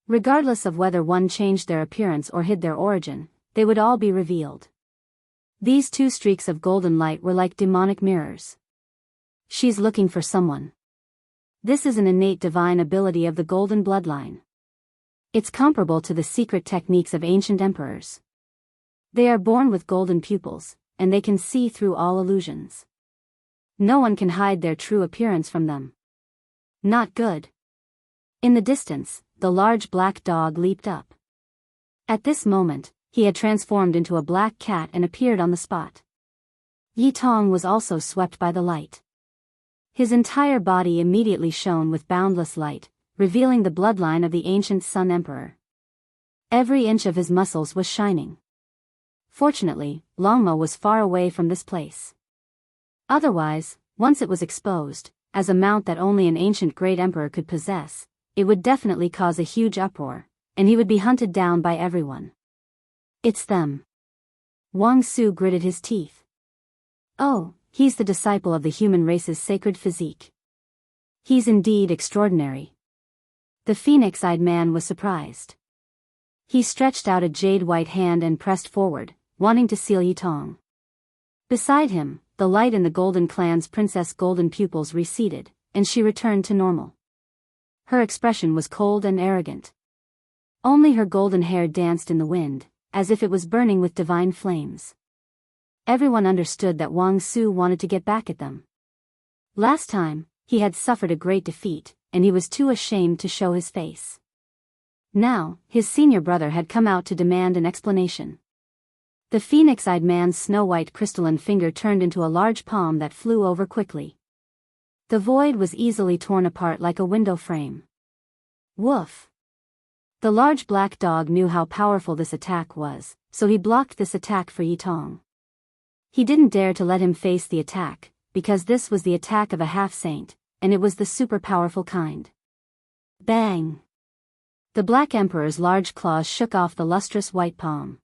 Regardless of whether one changed their appearance or hid their origin, they would all be revealed. These two streaks of golden light were like demonic mirrors. She's looking for someone. This is an innate divine ability of the golden bloodline. It's comparable to the secret techniques of ancient emperors. They are born with golden pupils, and they can see through all illusions. No one can hide their true appearance from them. Not good. In the distance, the large black dog leaped up. At this moment, he had transformed into a black cat and appeared on the spot. Yi Tong was also swept by the light. His entire body immediately shone with boundless light, revealing the bloodline of the ancient Sun Emperor. Every inch of his muscles was shining. Fortunately, Longmo was far away from this place. Otherwise, once it was exposed, as a mount that only an ancient great emperor could possess, it would definitely cause a huge uproar, and he would be hunted down by everyone. It's them. Wang Su gritted his teeth. Oh, he's the disciple of the human race's sacred physique. He's indeed extraordinary. The phoenix-eyed man was surprised. He stretched out a jade-white hand and pressed forward, wanting to seal Yi Tong. Beside him, the light in the Golden Clan's princess' golden pupils receded, and she returned to normal. Her expression was cold and arrogant. Only her golden hair danced in the wind, as if it was burning with divine flames. Everyone understood that Wang Su wanted to get back at them. Last time, he had suffered a great defeat, and he was too ashamed to show his face. Now, his senior brother had come out to demand an explanation. The phoenix-eyed man's snow-white crystalline finger turned into a large palm that flew over quickly. The void was easily torn apart like a window frame. Woof! The large black dog knew how powerful this attack was, so he blocked this attack for Yi Tong. He didn't dare to let him face the attack, because this was the attack of a half-saint, and it was the super-powerful kind. Bang! The Black Emperor's large claws shook off the lustrous white palm.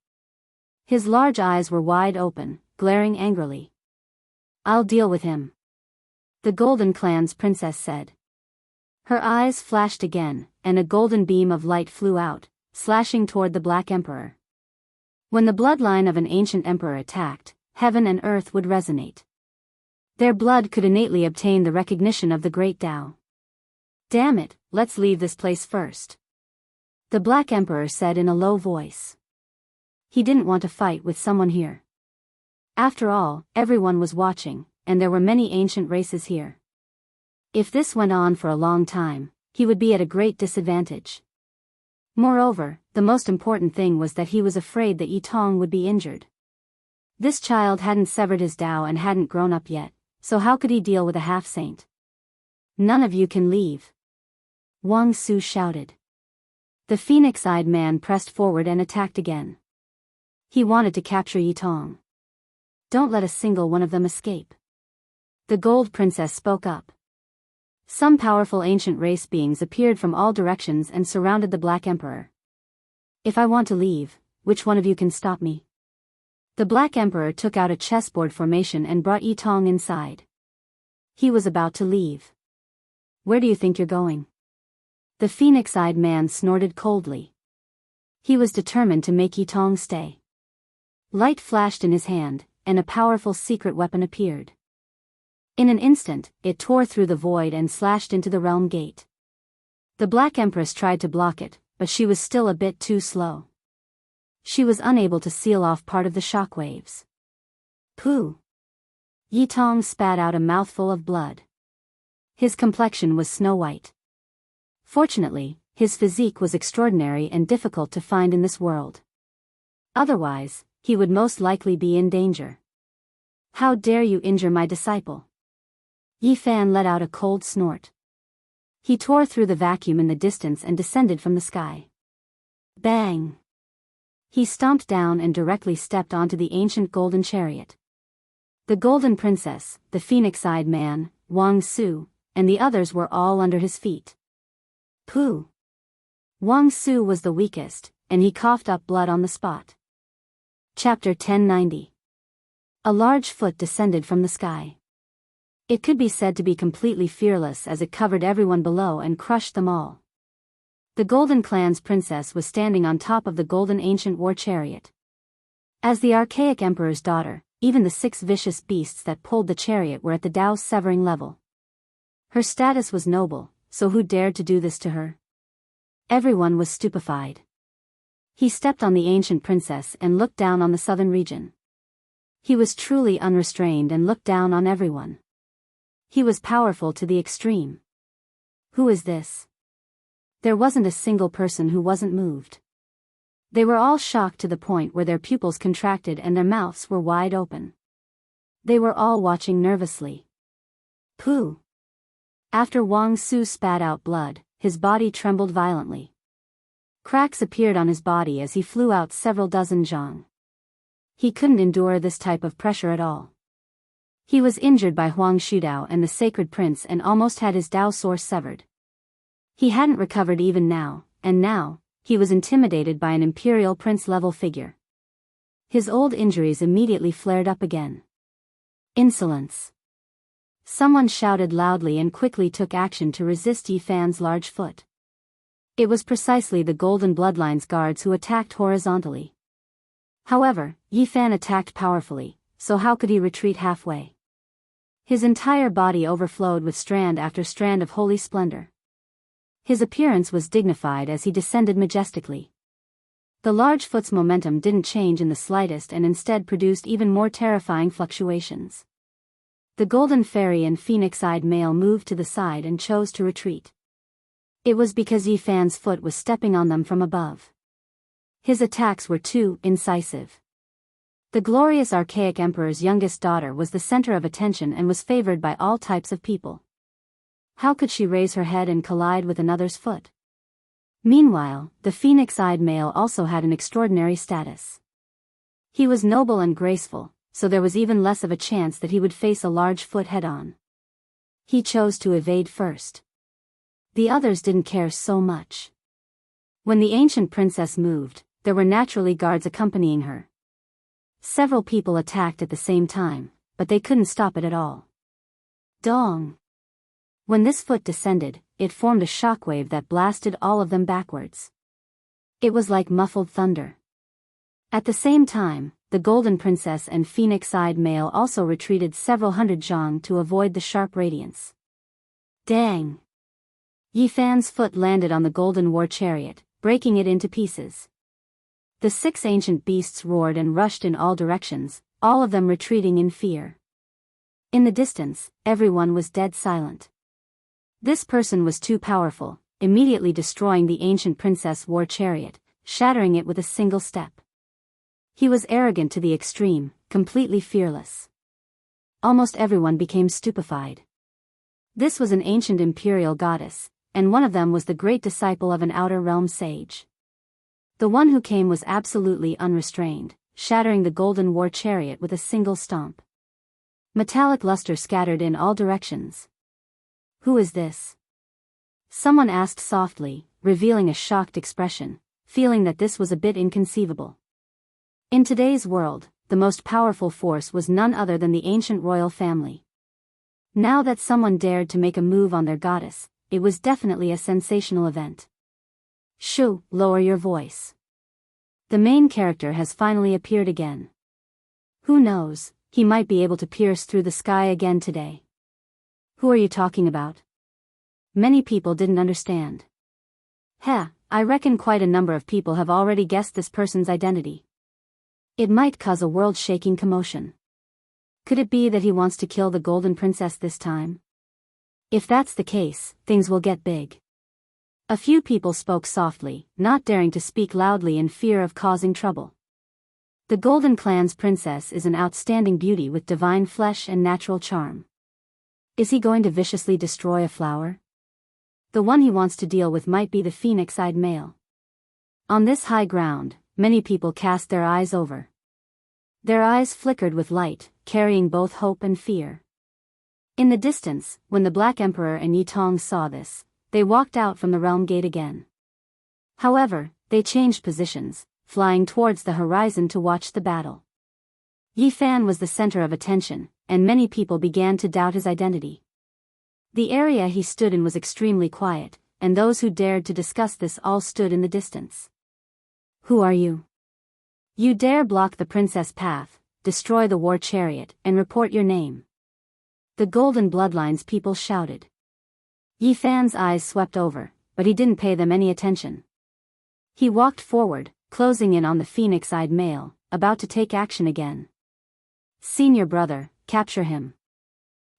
His large eyes were wide open, glaring angrily. I'll deal with him. The Golden Clan's princess said. Her eyes flashed again, and a golden beam of light flew out, slashing toward the Black Emperor. When the bloodline of an ancient emperor attacked, heaven and earth would resonate. Their blood could innately obtain the recognition of the great Tao. Damn it, let's leave this place first. The Black Emperor said in a low voice. He didn't want to fight with someone here. After all, everyone was watching, and there were many ancient races here. If this went on for a long time, he would be at a great disadvantage. Moreover, the most important thing was that he was afraid that Yi Tong would be injured. This child hadn't severed his Tao and hadn't grown up yet, so how could he deal with a half-saint? None of you can leave. Wang Su shouted. The phoenix-eyed man pressed forward and attacked again. He wanted to capture Yi Tong. Don't let a single one of them escape. The Gold Princess spoke up. Some powerful ancient race beings appeared from all directions and surrounded the Black Emperor. If I want to leave, which one of you can stop me? The Black Emperor took out a chessboard formation and brought Yi Tong inside. He was about to leave. Where do you think you're going? The phoenix-eyed man snorted coldly. He was determined to make Yi Tong stay. Light flashed in his hand, and a powerful secret weapon appeared. In an instant, it tore through the void and slashed into the realm gate. The Black Empress tried to block it, but she was still a bit too slow. She was unable to seal off part of the shockwaves. Pooh! Yi Tong spat out a mouthful of blood. His complexion was snow-white. Fortunately, his physique was extraordinary and difficult to find in this world. Otherwise, he would most likely be in danger. How dare you injure my disciple? Yi Fan let out a cold snort. He tore through the vacuum in the distance and descended from the sky. Bang! He stomped down and directly stepped onto the ancient golden chariot. The Golden Princess, the phoenix-eyed man, Wang Su, and the others were all under his feet. Pooh! Wang Su was the weakest, and he coughed up blood on the spot. Chapter 1090. A large foot descended from the sky. It could be said to be completely fearless as it covered everyone below and crushed them all. The Golden Clan's princess was standing on top of the golden ancient war chariot. As the archaic emperor's daughter, even the 6 vicious beasts that pulled the chariot were at the Tao's severing level. Her status was noble, so who dared to do this to her? Everyone was stupefied. He stepped on the ancient princess and looked down on the southern region. He was truly unrestrained and looked down on everyone. He was powerful to the extreme. Who is this? There wasn't a single person who wasn't moved. They were all shocked to the point where their pupils contracted and their mouths were wide open. They were all watching nervously. Pooh! After Wang Su spat out blood, his body trembled violently. Cracks appeared on his body as he flew out several dozen zhang. He couldn't endure this type of pressure at all. He was injured by Huang Shudao and the sacred prince and almost had his Dao source severed. He hadn't recovered even now, and now, he was intimidated by an imperial prince-level figure. His old injuries immediately flared up again. Insolence! Someone shouted loudly and quickly took action to resist Yi Fan's large foot. It was precisely the Golden Bloodline's guards who attacked horizontally. However, Yi Fan attacked powerfully, so how could he retreat halfway? His entire body overflowed with strand after strand of holy splendor. His appearance was dignified as he descended majestically. The large foot's momentum didn't change in the slightest and instead produced even more terrifying fluctuations. The golden fairy and phoenix-eyed male moved to the side and chose to retreat. It was because Yi Fan's foot was stepping on them from above. His attacks were too incisive. The glorious archaic emperor's youngest daughter was the center of attention and was favored by all types of people. How could she raise her head and collide with another's foot? Meanwhile, the phoenix-eyed male also had an extraordinary status. He was noble and graceful, so there was even less of a chance that he would face a large foot head-on. He chose to evade first. The others didn't care so much. When the ancient princess moved, there were naturally guards accompanying her. Several people attacked at the same time, but they couldn't stop it at all. Dong! When this foot descended, it formed a shockwave that blasted all of them backwards. It was like muffled thunder. At the same time, the Golden Princess and Phoenix-eyed male also retreated several hundred zhang to avoid the sharp radiance. Dang! Yi Fan's foot landed on the golden war chariot, breaking it into pieces. The 6 ancient beasts roared and rushed in all directions, all of them retreating in fear. In the distance, everyone was dead silent. This person was too powerful, immediately destroying the ancient princess war chariot, shattering it with a single step. He was arrogant to the extreme, completely fearless. Almost everyone became stupefied. This was an ancient imperial goddess, and one of them was the great disciple of an outer realm sage. The one who came was absolutely unrestrained, shattering the golden war chariot with a single stomp. Metallic luster scattered in all directions. Who is this? Someone asked softly, revealing a shocked expression, feeling that this was a bit inconceivable. In today's world, the most powerful force was none other than the ancient royal family. Now that someone dared to make a move on their goddess, it was definitely a sensational event. Shoo, lower your voice. The main character has finally appeared again. Who knows, he might be able to pierce through the sky again today. Who are you talking about? Many people didn't understand. I reckon quite a number of people have already guessed this person's identity. It might cause a world-shaking commotion. Could it be that he wants to kill the Golden Princess this time? If that's the case, things will get big. A few people spoke softly, not daring to speak loudly in fear of causing trouble. The Golden Clan's princess is an outstanding beauty with divine flesh and natural charm. Is he going to viciously destroy a flower? The one he wants to deal with might be the phoenix-eyed male. On this high ground, many people cast their eyes over. Their eyes flickered with light, carrying both hope and fear. In the distance, when the Black Emperor and Yi Tong saw this, they walked out from the realm gate again. However, they changed positions, flying towards the horizon to watch the battle. Yi Fan was the center of attention, and many people began to doubt his identity. The area he stood in was extremely quiet, and those who dared to discuss this all stood in the distance. Who are you? You dare block the princess path, destroy the war chariot, and report your name? The Golden Bloodlines people shouted. Yi Fan's eyes swept over, but he didn't pay them any attention. He walked forward, closing in on the phoenix-eyed male, about to take action again. Senior brother, capture him.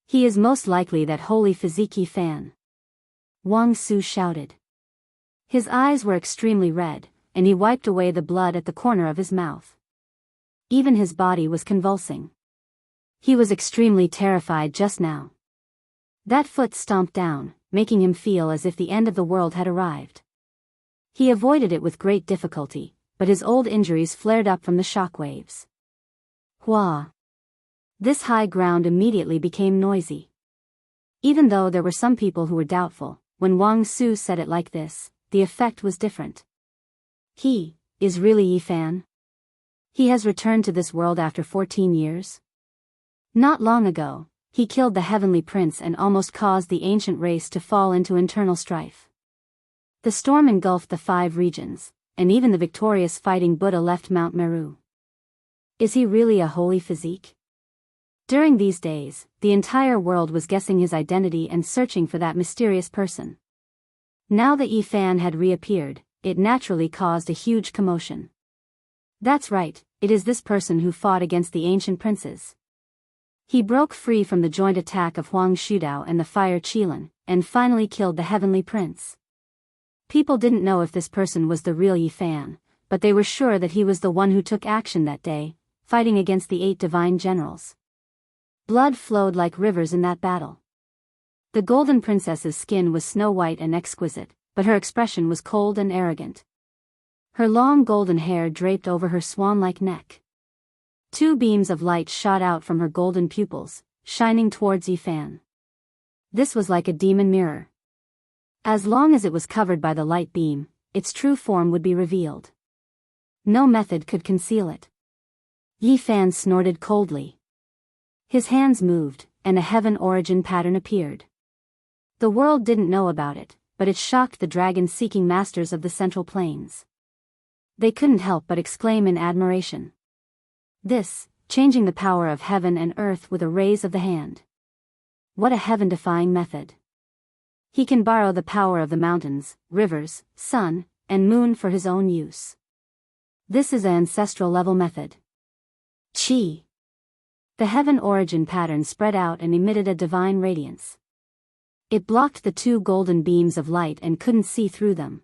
He is most likely that holy physique Yi Fan. Wang Su shouted. His eyes were extremely red, and he wiped away the blood at the corner of his mouth. Even his body was convulsing. He was extremely terrified just now. That foot stomped down, making him feel as if the end of the world had arrived. He avoided it with great difficulty, but his old injuries flared up from the shockwaves. Hua! This high ground immediately became noisy. Even though there were some people who were doubtful, when Wang Su said it like this, the effect was different. He is really Yi Fan? He has returned to this world after 14 years? Not long ago, he killed the Heavenly Prince and almost caused the ancient race to fall into internal strife. The storm engulfed the 5 regions, and even the victorious fighting Buddha left Mount Meru. Is he really a holy physique? During these days, the entire world was guessing his identity and searching for that mysterious person. Now that Yi Fan had reappeared, it naturally caused a huge commotion. That's right, it is this person who fought against the ancient princes. He broke free from the joint attack of Huang Shudao and the Fire Qilin, and finally killed the Heavenly Prince. People didn't know if this person was the real Yi Fan, but they were sure that he was the one who took action that day, fighting against the 8 divine generals. Blood flowed like rivers in that battle. The Golden Princess's skin was snow-white and exquisite, but her expression was cold and arrogant. Her long golden hair draped over her swan-like neck. 2 beams of light shot out from her golden pupils, shining towards Yi Fan. This was like a demon mirror. As long as it was covered by the light beam, its true form would be revealed. No method could conceal it. Yi Fan snorted coldly. His hands moved, and a heaven origin pattern appeared. The world didn't know about it, but it shocked the dragon-seeking masters of the Central Plains. They couldn't help but exclaim in admiration. This, changing the power of heaven and earth with a raise of the hand. What a heaven-defying method. He can borrow the power of the mountains, rivers, sun, and moon for his own use. This is an ancestral-level method. Chi. The heaven origin pattern spread out and emitted a divine radiance. It blocked the 2 golden beams of light and couldn't see through them.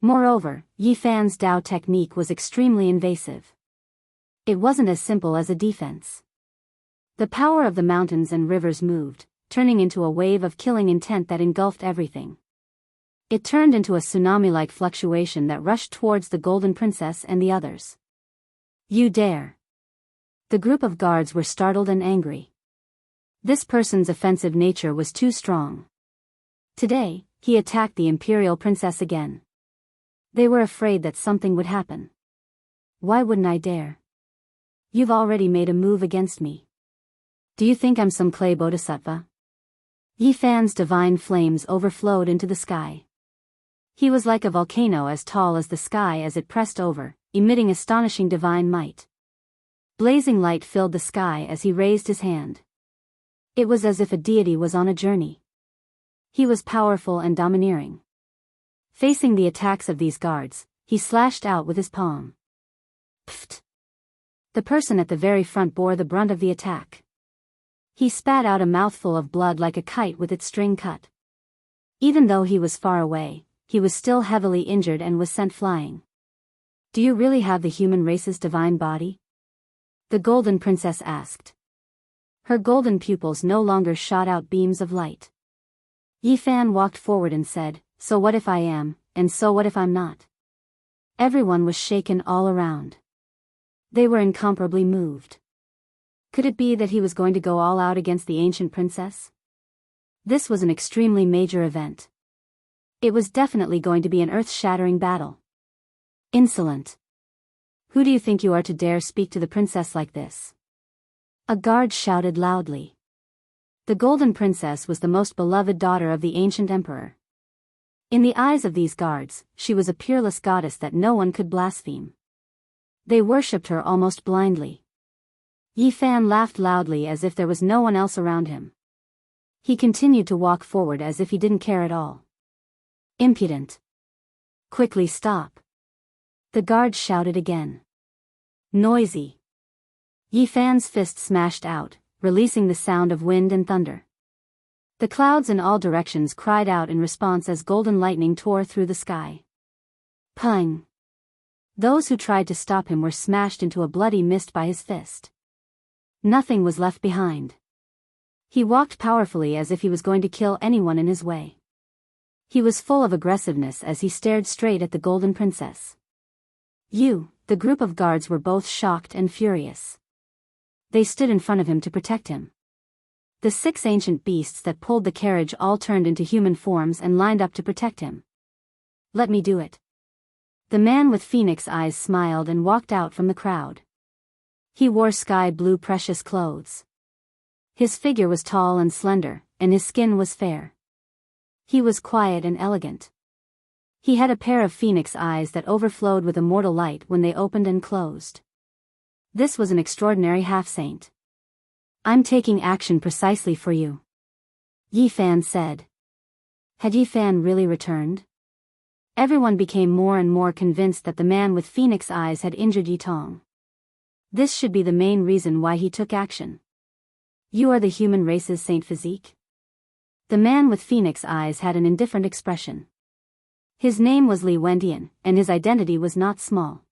Moreover, Yi Fan's Dao technique was extremely invasive. It wasn't as simple as a defense. The power of the mountains and rivers moved, turning into a wave of killing intent that engulfed everything. It turned into a tsunami-like fluctuation that rushed towards the Golden Princess and the others. You dare! The group of guards were startled and angry. This person's offensive nature was too strong. Today, he attacked the Imperial Princess again. They were afraid that something would happen. Why wouldn't I dare? You've already made a move against me. Do you think I'm some clay bodhisattva? Yi Fan's divine flames overflowed into the sky. He was like a volcano as tall as the sky as it pressed over, emitting astonishing divine might. Blazing light filled the sky as he raised his hand. It was as if a deity was on a journey. He was powerful and domineering. Facing the attacks of these guards, he slashed out with his palm. Pfft! The person at the very front bore the brunt of the attack. He spat out a mouthful of blood like a kite with its string cut. Even though he was far away, he was still heavily injured and was sent flying. Do you really have the human race's divine body? The Golden Princess asked. Her golden pupils no longer shot out beams of light. Yi Fan walked forward and said, So what if I am, and so what if I'm not? Everyone was shaken all around. They were incomparably moved. Could it be that he was going to go all out against the ancient princess? This was an extremely major event. It was definitely going to be an earth-shattering battle. Insolent. Who do you think you are to dare speak to the princess like this? A guard shouted loudly. The Golden Princess was the most beloved daughter of the ancient emperor. In the eyes of these guards, she was a peerless goddess that no one could blaspheme. They worshipped her almost blindly. Yi Fan laughed loudly as if there was no one else around him. He continued to walk forward as if he didn't care at all. Impudent. Quickly stop. The guard shouted again. Noisy. Yi Fan's fist smashed out, releasing the sound of wind and thunder. The clouds in all directions cried out in response as golden lightning tore through the sky. Pung! Those who tried to stop him were smashed into a bloody mist by his fist. Nothing was left behind. He walked powerfully as if he was going to kill anyone in his way. He was full of aggressiveness as he stared straight at the Golden Princess. The group of guards were both shocked and furious. They stood in front of him to protect him. The 6 ancient beasts that pulled the carriage all turned into human forms and lined up to protect him. Let me do it. The man with phoenix eyes smiled and walked out from the crowd. He wore sky-blue precious clothes. His figure was tall and slender, and his skin was fair. He was quiet and elegant. He had a pair of phoenix eyes that overflowed with immortal light when they opened and closed. This was an extraordinary half-saint. I'm taking action precisely for you, Yi Fan said. Had Yi Fan really returned? Everyone became more and more convinced that the man with phoenix eyes had injured Yi Tong. This should be the main reason why he took action. You are the human race's Saint Physique? The man with phoenix eyes had an indifferent expression. His name was Li Wendian, and his identity was not small.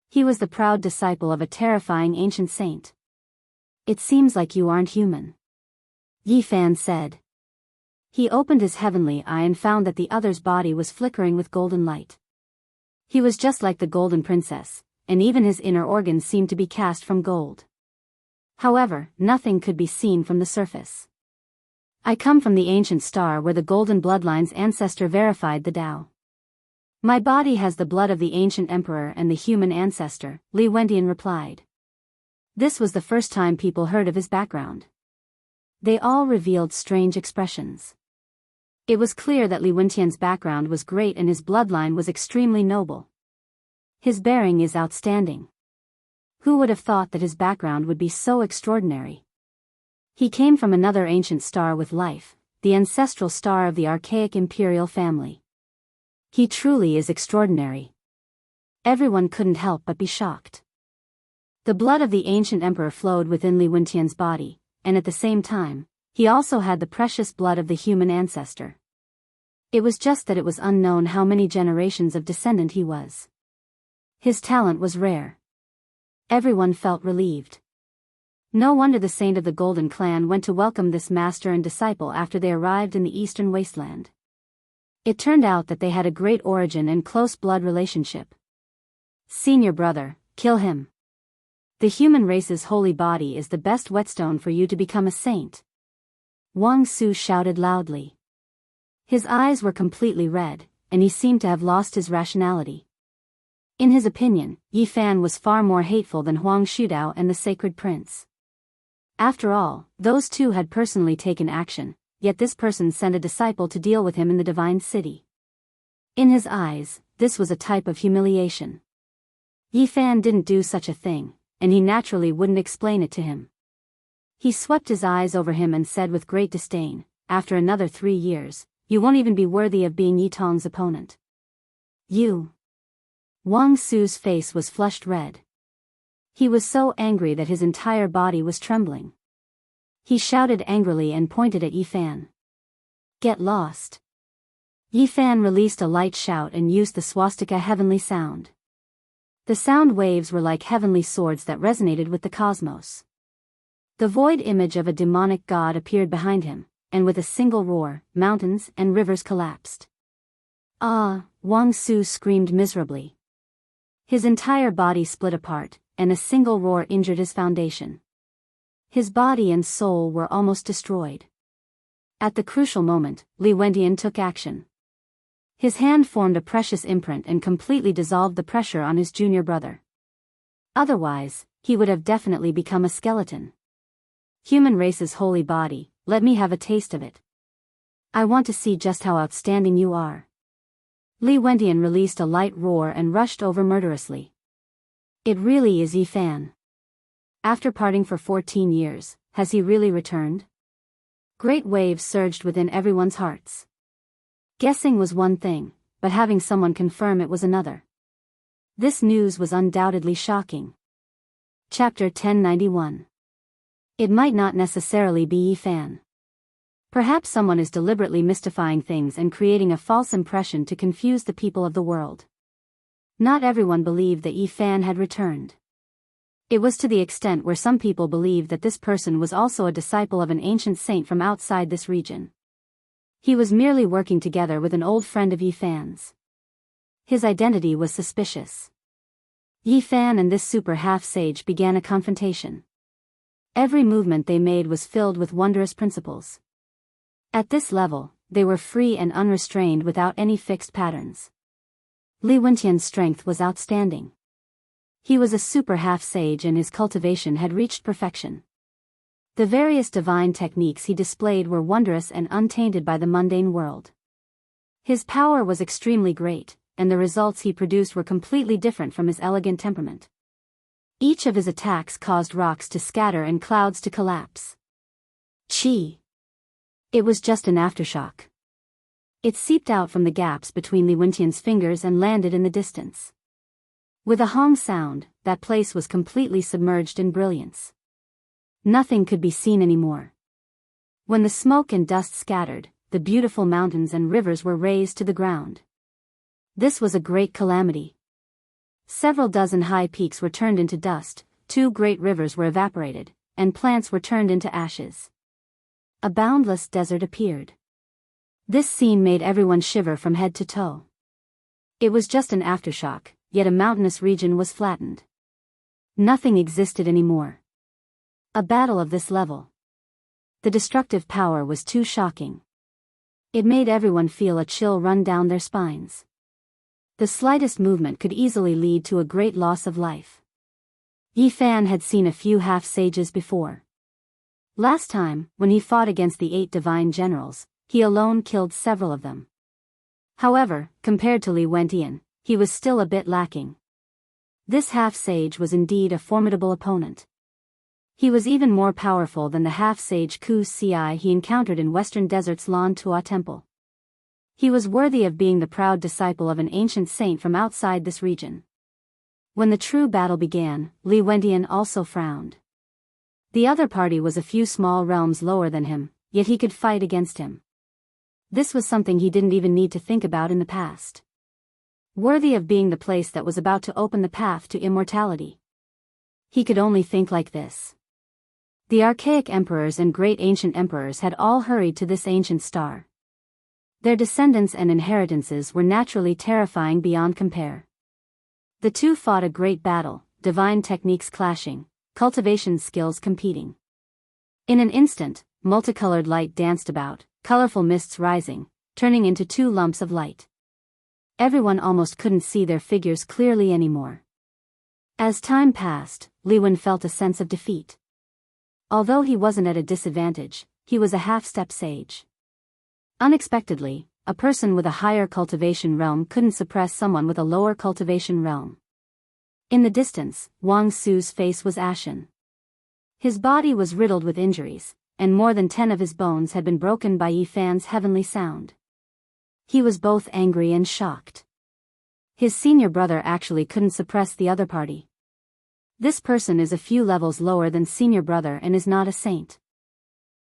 He was the proud disciple of a terrifying ancient saint. It seems like you aren't human, Yi Fan said. He opened his heavenly eye and found that the other's body was flickering with golden light. He was just like the Golden Princess, and even his inner organs seemed to be cast from gold. However, nothing could be seen from the surface. I come from the ancient star where the golden bloodline's ancestor verified the Tao. My body has the blood of the ancient emperor and the human ancestor, Li Wendian replied. This was the first time people heard of his background. They all revealed strange expressions. It was clear that Li Wendian's background was great and his bloodline was extremely noble. His bearing is outstanding. Who would have thought that his background would be so extraordinary? He came from another ancient star with life, the ancestral star of the archaic imperial family. He truly is extraordinary. Everyone couldn't help but be shocked. The blood of the ancient emperor flowed within Li Wendian's body, and at the same time, he also had the precious blood of the human ancestor. It was just that it was unknown how many generations of descendant he was. His talent was rare. Everyone felt relieved. No wonder the saint of the Golden Clan went to welcome this master and disciple after they arrived in the eastern wasteland. It turned out that they had a great origin and close blood relationship. Senior brother, kill him. The human race's holy body is the best whetstone for you to become a saint. Wang Su shouted loudly. His eyes were completely red, and he seemed to have lost his rationality. In his opinion, Yi Fan was far more hateful than Huang Shudao and the Sacred Prince. After all, those two had personally taken action, yet this person sent a disciple to deal with him in the Divine City. In his eyes, this was a type of humiliation. Yi Fan didn't do such a thing, and he naturally wouldn't explain it to him. He swept his eyes over him and said with great disdain, after another 3 years, you won't even be worthy of being Yi Tong's opponent. You. Wang Su's face was flushed red. He was so angry that his entire body was trembling. He shouted angrily and pointed at Yi Fan. Get lost. Yi Fan released a light shout and used the swastika heavenly sound. The sound waves were like heavenly swords that resonated with the cosmos. The void image of a demonic god appeared behind him, and with a single roar, mountains and rivers collapsed. Ah! Wang Su screamed miserably. His entire body split apart, and a single roar injured his foundation. His body and soul were almost destroyed. At the crucial moment, Li Wendian took action. His hand formed a precious imprint and completely dissolved the pressure on his junior brother. Otherwise, he would have definitely become a skeleton. Human race's holy body, let me have a taste of it. I want to see just how outstanding you are. Li Wentian released a light roar and rushed over murderously. It really is Yi Fan. After parting for 14 years, has he really returned? Great waves surged within everyone's hearts. Guessing was one thing, but having someone confirm it was another. This news was undoubtedly shocking. Chapter 1091. It might not necessarily be Yi Fan. Perhaps someone is deliberately mystifying things and creating a false impression to confuse the people of the world. Not everyone believed that Yi Fan had returned. It was to the extent where some people believed that this person was also a disciple of an ancient saint from outside this region. He was merely working together with an old friend of Yi Fan's. His identity was suspicious. Yi Fan and this super half-sage began a confrontation. Every movement they made was filled with wondrous principles. At this level, they were free and unrestrained without any fixed patterns. Li Wentian's strength was outstanding. He was a super half-sage and his cultivation had reached perfection. The various divine techniques he displayed were wondrous and untainted by the mundane world. His power was extremely great, and the results he produced were completely different from his elegant temperament. Each of his attacks caused rocks to scatter and clouds to collapse. Chi! It was just an aftershock. It seeped out from the gaps between Li Wentian's fingers and landed in the distance. With a hong sound, that place was completely submerged in brilliance. Nothing could be seen anymore. When the smoke and dust scattered, the beautiful mountains and rivers were razed to the ground. This was a great calamity. Several dozen high peaks were turned into dust, 2 great rivers were evaporated, and plants were turned into ashes. A boundless desert appeared. This scene made everyone shiver from head to toe. It was just an aftershock, yet a mountainous region was flattened. Nothing existed anymore. A battle of this level. The destructive power was too shocking. It made everyone feel a chill run down their spines. The slightest movement could easily lead to a great loss of life. Yi Fan had seen a few half-sages before. Last time, when he fought against the 8 divine generals, he alone killed several of them. However, compared to Li Wentian, he was still a bit lacking. This half-sage was indeed a formidable opponent. He was even more powerful than the half-sage Ku Ci he encountered in Western Desert's Lan Tua Temple. He was worthy of being the proud disciple of an ancient saint from outside this region. When the true battle began, Li Wentian also frowned. The other party was a few small realms lower than him, yet he could fight against him. This was something he didn't even need to think about in the past. Worthy of being the place that was about to open the path to immortality. He could only think like this. The archaic emperors and great ancient emperors had all hurried to this ancient star. Their descendants and inheritances were naturally terrifying beyond compare. The two fought a great battle, divine techniques clashing, cultivation skills competing. In an instant, multicolored light danced about, colorful mists rising, turning into 2 lumps of light. Everyone almost couldn't see their figures clearly anymore. As time passed, Li Wen felt a sense of defeat. Although he wasn't at a disadvantage, he was a half-step sage. Unexpectedly, a person with a higher cultivation realm couldn't suppress someone with a lower cultivation realm. In the distance, Wang Su's face was ashen. His body was riddled with injuries, and more than 10 of his bones had been broken by Yi Fan's heavenly sound. He was both angry and shocked. His senior brother actually couldn't suppress the other party. This person is a few levels lower than senior brother and is not a saint.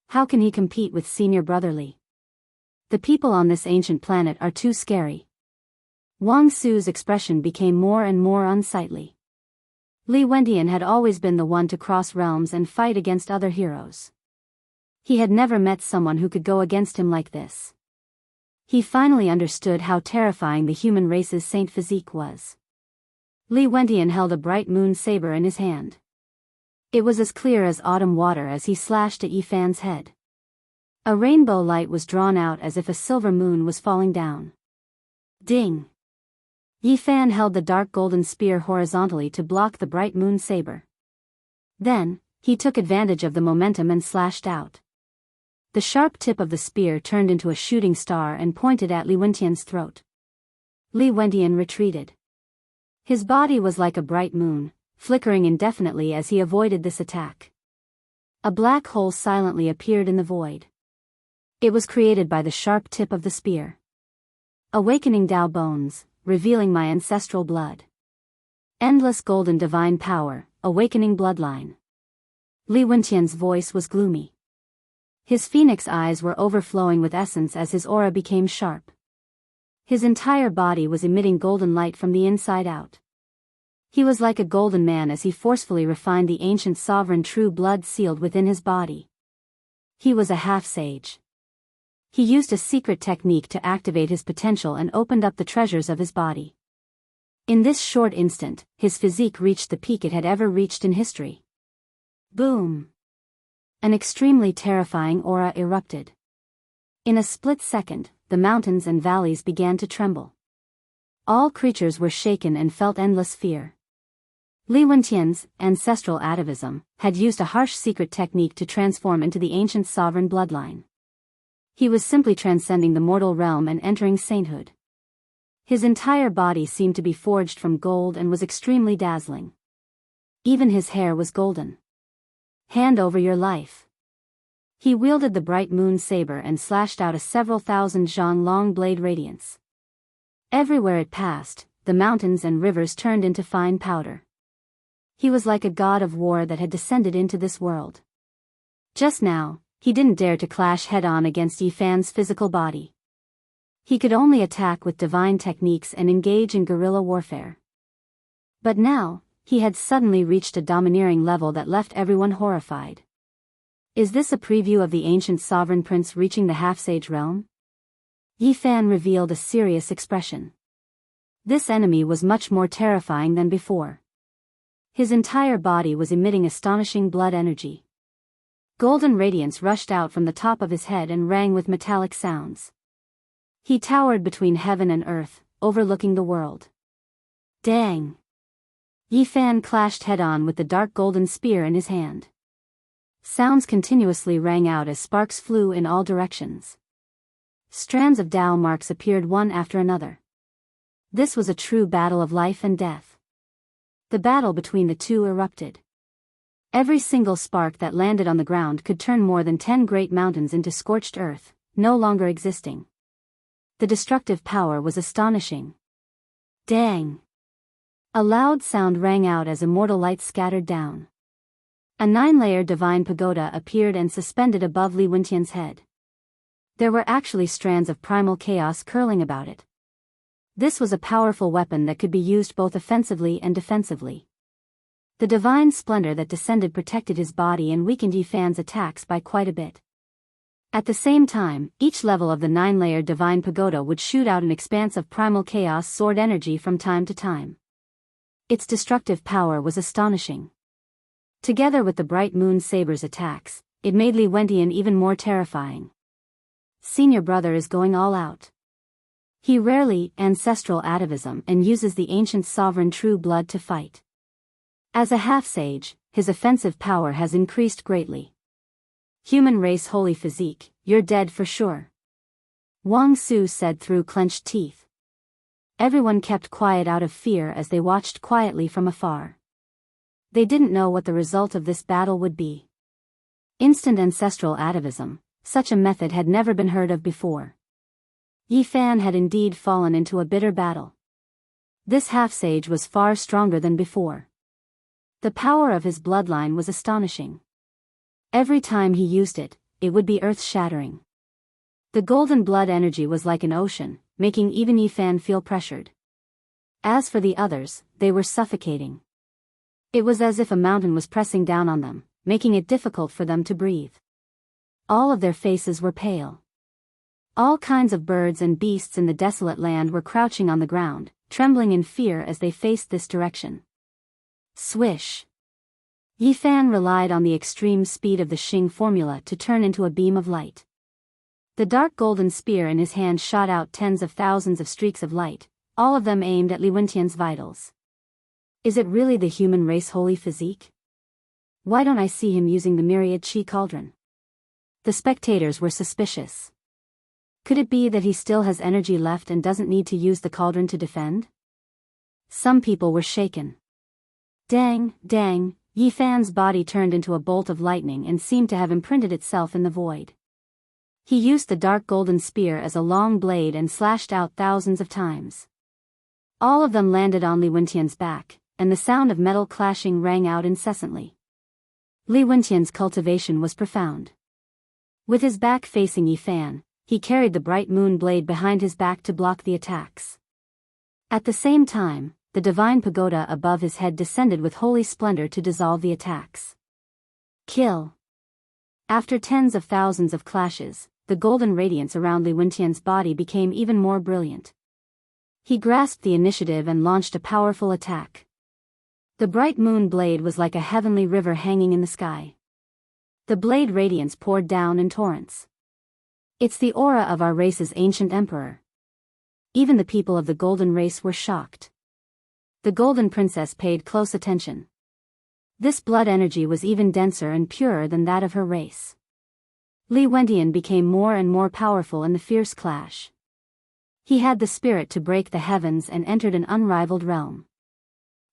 How can he compete with senior brother Li? The people on this ancient planet are too scary. Wang Su's expression became more and more unsightly. Li Wentian had always been the one to cross realms and fight against other heroes. He had never met someone who could go against him like this. He finally understood how terrifying the human race's saint physique was. Li Wentian held a bright moon saber in his hand. It was as clear as autumn water as he slashed at Yi Fan's head. A rainbow light was drawn out as if a silver moon was falling down. Ding! Yifan held the dark golden spear horizontally to block the bright moon saber. Then, he took advantage of the momentum and slashed out. The sharp tip of the spear turned into a shooting star and pointed at Li Wentian's throat. Li Wentian retreated. His body was like a bright moon, flickering indefinitely as he avoided this attack. A black hole silently appeared in the void. It was created by the sharp tip of the spear. Awakening Dao bones, revealing my ancestral blood. Endless golden divine power, awakening bloodline. Li Wentian's voice was gloomy. His phoenix eyes were overflowing with essence as his aura became sharp. His entire body was emitting golden light from the inside out. He was like a golden man as he forcefully refined the ancient sovereign true blood sealed within his body. He was a half-sage. He used a secret technique to activate his potential and opened up the treasures of his body. In this short instant, his physique reached the peak it had ever reached in history. Boom! An extremely terrifying aura erupted. In a split second, the mountains and valleys began to tremble. All creatures were shaken and felt endless fear. Li Wentian's ancestral atavism had used a harsh secret technique to transform into the ancient sovereign bloodline. He was simply transcending the mortal realm and entering sainthood. His entire body seemed to be forged from gold and was extremely dazzling. Even his hair was golden. Hand over your life. He wielded the bright moon saber and slashed out a several thousand zhang long blade radiance. Everywhere it passed, the mountains and rivers turned into fine powder. He was like a god of war that had descended into this world. Just now, he didn't dare to clash head-on against Yifan's physical body. He could only attack with divine techniques and engage in guerrilla warfare. But now, he had suddenly reached a domineering level that left everyone horrified. Is this a preview of the ancient sovereign prince reaching the half-sage realm? Yifan revealed a serious expression. This enemy was much more terrifying than before. His entire body was emitting astonishing blood energy. Golden radiance rushed out from the top of his head and rang with metallic sounds. He towered between heaven and earth, overlooking the world. Dang! Yifan clashed head-on with the dark golden spear in his hand. Sounds continuously rang out as sparks flew in all directions. Strands of Dao marks appeared one after another. This was a true battle of life and death. The battle between the two erupted. Every single spark that landed on the ground could turn more than 10 great mountains into scorched earth, no longer existing. The destructive power was astonishing. Dang! A loud sound rang out as immortal light scattered down. A 9-layer divine pagoda appeared and suspended above Li Wentian's head. There were actually strands of primal chaos curling about it. This was a powerful weapon that could be used both offensively and defensively. The divine splendor that descended protected his body and weakened Yifan's attacks by quite a bit. At the same time, each level of the 9-layer divine pagoda would shoot out an expanse of primal chaos sword energy from time to time. Its destructive power was astonishing. Together with the bright moon saber's attacks, it made Li Wentian even more terrifying. Senior brother is going all out. He rarely ancestral atavism and uses the ancient sovereign true blood to fight. As a half-sage, his offensive power has increased greatly. Human race holy physique, you're dead for sure. Wang Su said through clenched teeth. Everyone kept quiet out of fear as they watched quietly from afar. They didn't know what the result of this battle would be. Instant ancestral atavism, such a method had never been heard of before. Yifan had indeed fallen into a bitter battle. This half-sage was far stronger than before. The power of his bloodline was astonishing. Every time he used it, it would be earth-shattering. The golden blood energy was like an ocean, making even Yifan feel pressured. As for the others, they were suffocating. It was as if a mountain was pressing down on them, making it difficult for them to breathe. All of their faces were pale. All kinds of birds and beasts in the desolate land were crouching on the ground, trembling in fear as they faced this direction. Swish! Yifan relied on the extreme speed of the Xing formula to turn into a beam of light. The dark golden spear in his hand shot out tens of thousands of streaks of light, all of them aimed at Li Wentian's vitals. Is it really the human race holy physique? Why don't I see him using the myriad chi cauldron? The spectators were suspicious. Could it be that he still has energy left and doesn't need to use the cauldron to defend? Some people were shaken. Dang, dang, Yi Fan's body turned into a bolt of lightning and seemed to have imprinted itself in the void. He used the dark golden spear as a long blade and slashed out thousands of times. All of them landed on Li Wentian's back, and the sound of metal clashing rang out incessantly. Li Wentian's cultivation was profound. With his back facing Yi Fan, he carried the bright moon blade behind his back to block the attacks. At the same time, the divine pagoda above his head descended with holy splendor to dissolve the attacks. Kill. After tens of thousands of clashes, the golden radiance around Li Wentian's body became even more brilliant. He grasped the initiative and launched a powerful attack. The bright moon blade was like a heavenly river hanging in the sky. The blade radiance poured down in torrents. It's the aura of our race's ancient emperor. Even the people of the golden race were shocked. The golden princess paid close attention. This blood energy was even denser and purer than that of her race. Li Wendian became more and more powerful in the fierce clash. He had the spirit to break the heavens and entered an unrivaled realm.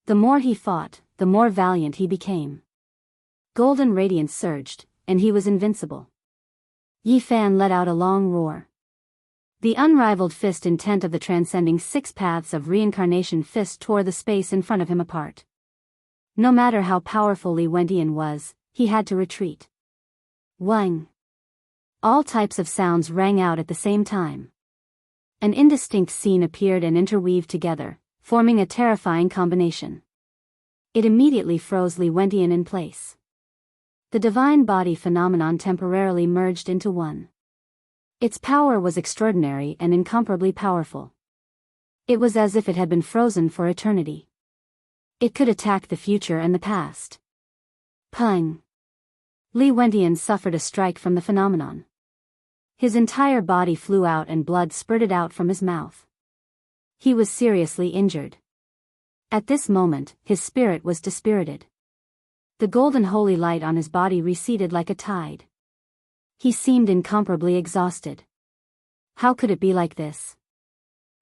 The more he fought, the more valiant he became. Golden radiance surged, and he was invincible. Yi Fan let out a long roar. The unrivaled fist intent of the transcending six paths of reincarnation fist tore the space in front of him apart. No matter how powerful Li Wendian was, he had to retreat. Wang. All types of sounds rang out at the same time. An indistinct scene appeared and interweaved together, forming a terrifying combination. It immediately froze Li Wendian in place. The divine body phenomenon temporarily merged into one. Its power was extraordinary and incomparably powerful. It was as if it had been frozen for eternity. It could attack the future and the past. Pung! Li Wendian suffered a strike from the phenomenon. His entire body flew out and blood spurted out from his mouth. He was seriously injured. At this moment, his spirit was dispirited. The golden holy light on his body receded like a tide. He seemed incomparably exhausted. How could it be like this?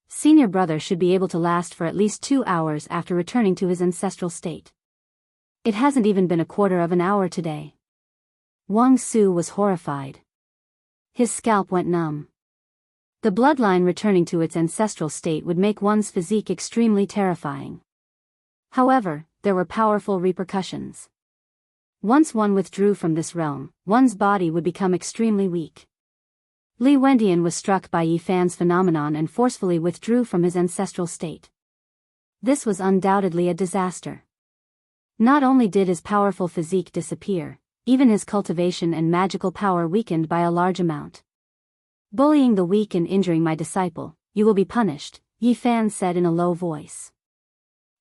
Senior brother should be able to last for at least 2 hours after returning to his ancestral state. It hasn't even been a quarter of an hour today. Wang Su was horrified. His scalp went numb. The bloodline returning to its ancestral state would make one's physique extremely terrifying. However, there were powerful repercussions. Once one withdrew from this realm, one's body would become extremely weak. Li Wendian was struck by Yi Fan's phenomenon and forcefully withdrew from his ancestral state. This was undoubtedly a disaster. Not only did his powerful physique disappear, even his cultivation and magical power weakened by a large amount. Bullying the weak and injuring my disciple, you will be punished, Yi Fan said in a low voice.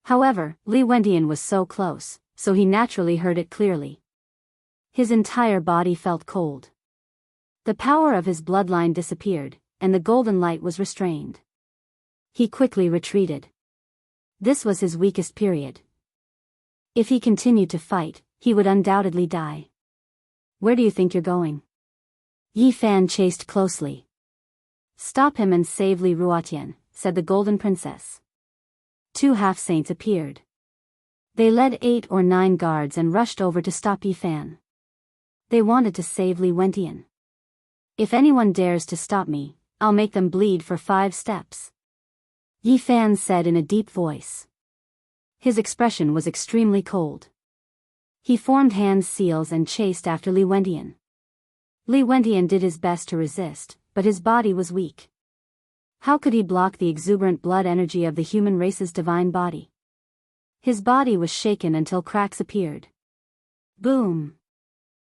However, Li Wendian was so close, so he naturally heard it clearly. His entire body felt cold. The power of his bloodline disappeared, and the golden light was restrained. He quickly retreated. This was his weakest period. If he continued to fight, he would undoubtedly die. Where do you think you're going? Yi Fan chased closely. Stop him and save Li Ruotian, said the golden princess. 2 half-saints appeared. They led 8 or 9 guards and rushed over to stop Yi Fan. They wanted to save Li Wendian. If anyone dares to stop me, I'll make them bleed for 5 steps. Yi Fan said in a deep voice. His expression was extremely cold. He formed hand seals and chased after Li Wendian. Li Wendian did his best to resist, but his body was weak. How could he block the exuberant blood energy of the human race's divine body? His body was shaken until cracks appeared. Boom!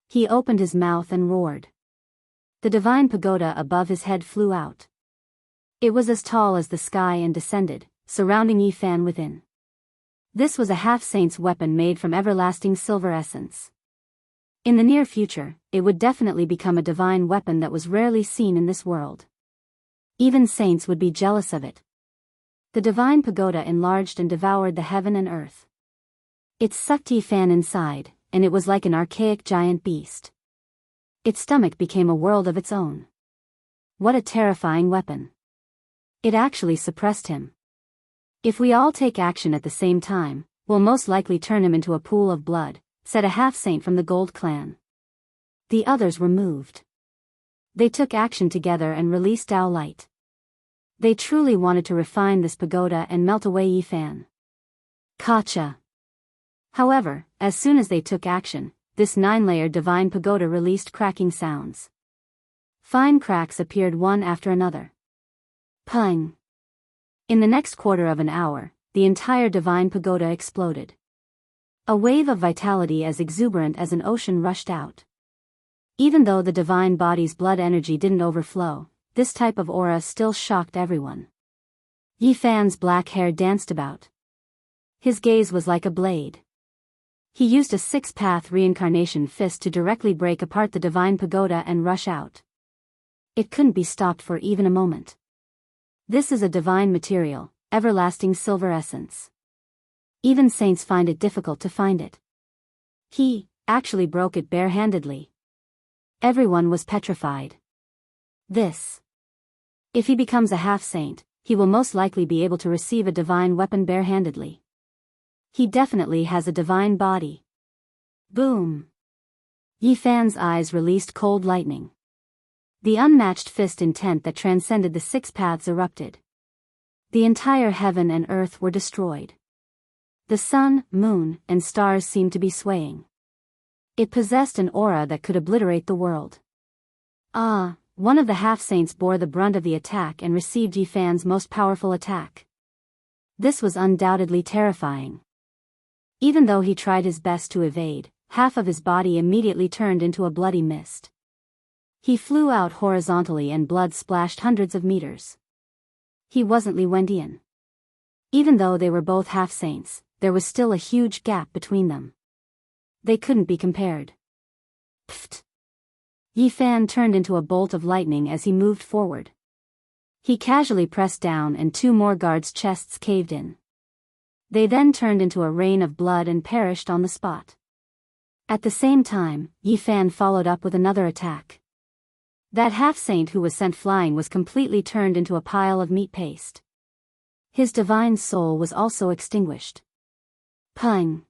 He opened his mouth and roared. The divine pagoda above his head flew out. It was as tall as the sky and descended, surrounding Yi Fan within. This was a half-saint's weapon made from everlasting silver essence. In the near future, it would definitely become a divine weapon that was rarely seen in this world. Even saints would be jealous of it. The divine pagoda enlarged and devoured the heaven and earth. It sucked Yi-Fan inside, and it was like an archaic giant beast. Its stomach became a world of its own. What a terrifying weapon. It actually suppressed him. If we all take action at the same time, we'll most likely turn him into a pool of blood, said a half-saint from the Gold Clan. The others were moved. They took action together and released Tao light. They truly wanted to refine this pagoda and melt away Yi-Fan. Gotcha. However, as soon as they took action, this 9-layered divine pagoda released cracking sounds. Fine cracks appeared one after another. Pung. In the next quarter of an hour, the entire divine pagoda exploded. A wave of vitality as exuberant as an ocean rushed out. Even though the divine body's blood energy didn't overflow, this type of aura still shocked everyone. Yi-Fan's black hair danced about. His gaze was like a blade. He used a 6-path reincarnation fist to directly break apart the divine pagoda and rush out. It couldn't be stopped for even a moment. This is a divine material, everlasting silver essence. Even saints find it difficult to find it. He actually broke it barehandedly. Everyone was petrified. If he becomes a half-saint, he will most likely be able to receive a divine weapon barehandedly. He definitely has a divine body. Boom! Yi-Fan's eyes released cold lightning. The unmatched fist intent that transcended the 6 paths erupted. The entire heaven and earth were destroyed. The sun, moon, and stars seemed to be swaying. It possessed an aura that could obliterate the world. One of the half-saints bore the brunt of the attack and received Yi-Fan's most powerful attack. This was undoubtedly terrifying. Even though he tried his best to evade, half of his body immediately turned into a bloody mist. He flew out horizontally and blood splashed hundreds of meters. He wasn't Li Wendian. Even though they were both half-saints, there was still a huge gap between them. They couldn't be compared. Pfft! Yi-Fan turned into a bolt of lightning as he moved forward. He casually pressed down and 2 more guards' chests caved in. They then turned into a rain of blood and perished on the spot. At the same time, Yi-Fan followed up with another attack. That half-saint who was sent flying was completely turned into a pile of meat paste. His divine soul was also extinguished. Pung!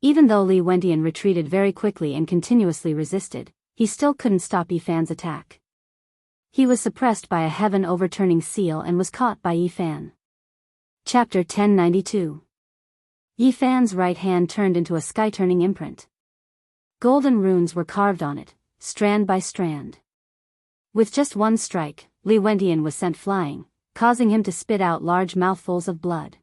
Even though Li Wendian retreated very quickly and continuously resisted, he still couldn't stop Yi-Fan's attack. He was suppressed by a heaven-overturning seal and was caught by Yi-Fan. Chapter 1092. Yi-Fan's right hand turned into a sky-turning imprint. Golden runes were carved on it, strand by strand. With just one strike, Li Wendian was sent flying, causing him to spit out large mouthfuls of blood.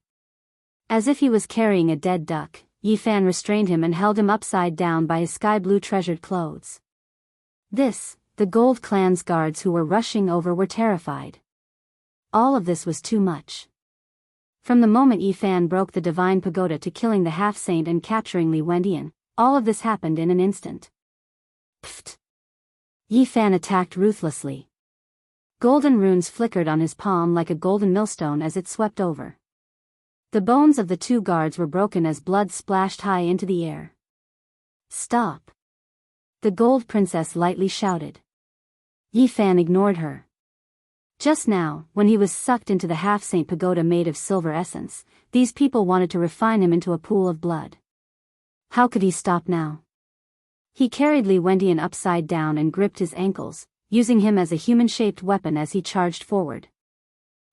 As if he was carrying a dead duck, Yi-Fan restrained him and held him upside down by his sky-blue treasured clothes. The Gold Clan's guards who were rushing over were terrified. All of this was too much. From the moment Yi-Fan broke the divine pagoda to killing the half-saint and capturing Li Wendian, all of this happened in an instant. Pfft! Yi-Fan attacked ruthlessly. Golden runes flickered on his palm like a golden millstone as it swept over. The bones of the 2 guards were broken as blood splashed high into the air. Stop! The Gold Princess lightly shouted. Yi-Fan ignored her. Just now, when he was sucked into the half-saint pagoda made of silver essence, these people wanted to refine him into a pool of blood. How could he stop now? He carried Li Wendian upside down and gripped his ankles, using him as a human-shaped weapon as he charged forward.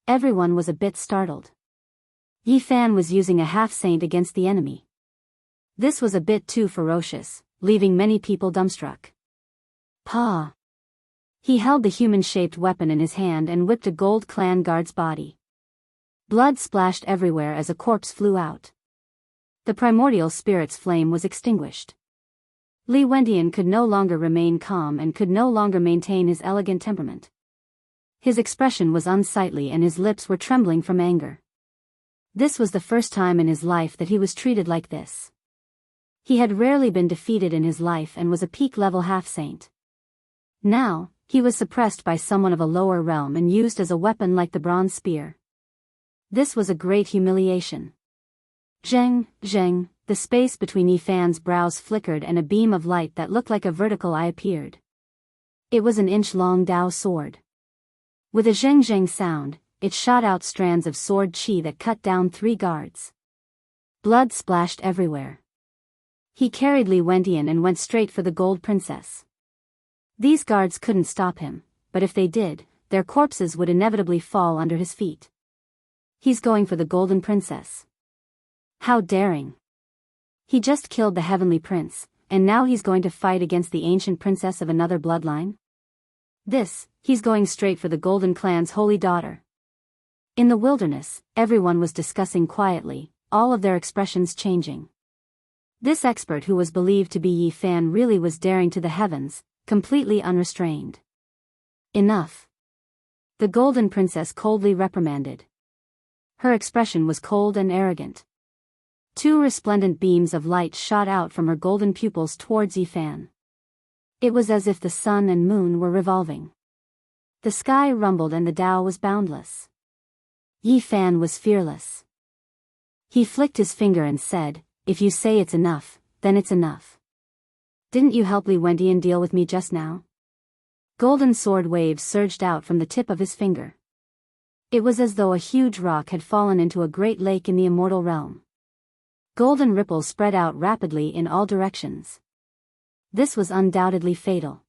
Everyone was a bit startled. Yi-Fan was using a half-saint against the enemy. This was a bit too ferocious, leaving many people dumbstruck. Pa! He held the human-shaped weapon in his hand and whipped a Gold Clan guard's body. Blood splashed everywhere as a corpse flew out. The primordial spirit's flame was extinguished. Li Wendian could no longer remain calm and could no longer maintain his elegant temperament. His expression was unsightly and his lips were trembling from anger. This was the first time in his life that he was treated like this. He had rarely been defeated in his life and was a peak-level half-saint. Now, he was suppressed by someone of a lower realm and used as a weapon like the bronze spear. This was a great humiliation. Zheng, Zheng, the space between Yifan's brows flickered and a beam of light that looked like a vertical eye appeared. It was an inch-long Dao sword. With a zheng zheng sound, it shot out strands of sword chi that cut down 3 guards. Blood splashed everywhere. He carried Li Wendian and went straight for the Gold Princess. These guards couldn't stop him, but if they did, their corpses would inevitably fall under his feet. He's going for the Golden Princess. How daring. He just killed the Heavenly Prince, and now he's going to fight against the ancient princess of another bloodline? He's going straight for the Golden Clan's holy daughter. In the wilderness, everyone was discussing quietly, all of their expressions changing. This expert who was believed to be Yi Fan really was daring to the heavens, completely unrestrained. Enough. The Golden Princess coldly reprimanded. Her expression was cold and arrogant. 2 resplendent beams of light shot out from her golden pupils towards Yi Fan. It was as if the sun and moon were revolving. The sky rumbled and the Tao was boundless. Yi Fan was fearless. He flicked his finger and said, "If you say it's enough, then it's enough. Didn't you help Li Wendian deal with me just now?" Golden sword waves surged out from the tip of his finger. It was as though a huge rock had fallen into a great lake in the immortal realm. Golden ripples spread out rapidly in all directions. This was undoubtedly fatal.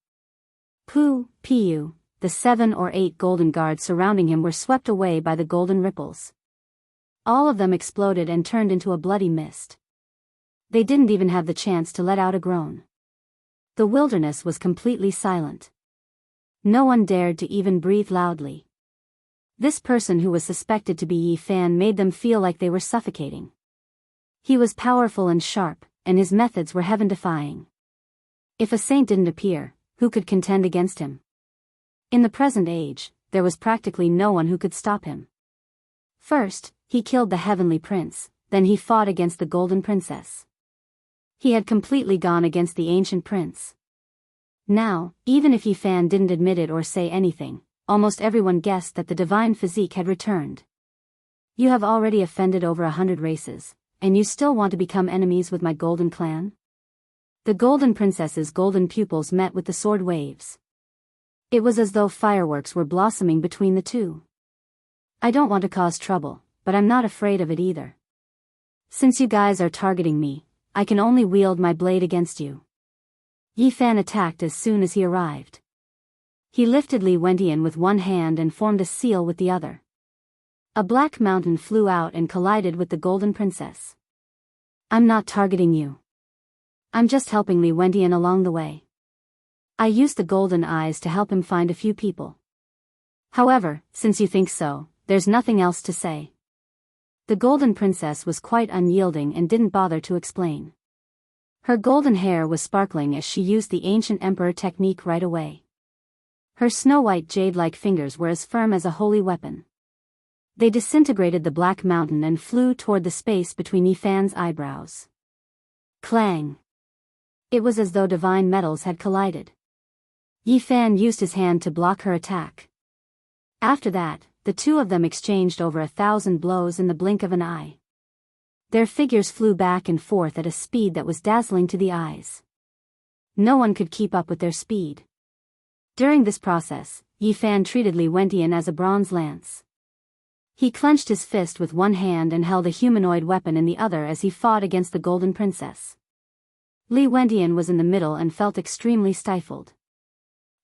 Piu, the 7 or 8 golden guards surrounding him were swept away by the golden ripples. All of them exploded and turned into a bloody mist. They didn't even have the chance to let out a groan. The wilderness was completely silent. No one dared to even breathe loudly. This person who was suspected to be Yi Fan made them feel like they were suffocating. He was powerful and sharp, and his methods were heaven-defying. If a saint didn't appear, who could contend against him? In the present age, there was practically no one who could stop him. First, he killed the Heavenly Prince, then he fought against the Golden Princess. He had completely gone against the ancient prince. Now, even if Yi Fan didn't admit it or say anything, almost everyone guessed that the divine physique had returned. You have already offended over 100 races, and you still want to become enemies with my Golden Clan? The Golden Princess's golden pupils met with the sword waves. It was as though fireworks were blossoming between the two. I don't want to cause trouble, but I'm not afraid of it either. Since you guys are targeting me, I can only wield my blade against you. Yi Fan attacked as soon as he arrived. He lifted Li Wendian with one hand and formed a seal with the other. A black mountain flew out and collided with the Golden Princess. I'm not targeting you. I'm just helping Li Wendian along the way. I used the golden eyes to help him find a few people. However, since you think so, there's nothing else to say. The Golden Princess was quite unyielding and didn't bother to explain. Her golden hair was sparkling as she used the ancient emperor technique right away. Her snow-white jade-like fingers were as firm as a holy weapon. They disintegrated the black mountain and flew toward the space between Yi Fan's eyebrows. Clang! It was as though divine metals had collided. Yi Fan used his hand to block her attack. After that, the two of them exchanged over 1,000 blows in the blink of an eye. Their figures flew back and forth at a speed that was dazzling to the eyes. No one could keep up with their speed. During this process, Yi Fan treated Li Wendian as a bronze lance. He clenched his fist with one hand and held a humanoid weapon in the other as he fought against the Golden Princess. Li Wendian was in the middle and felt extremely stifled.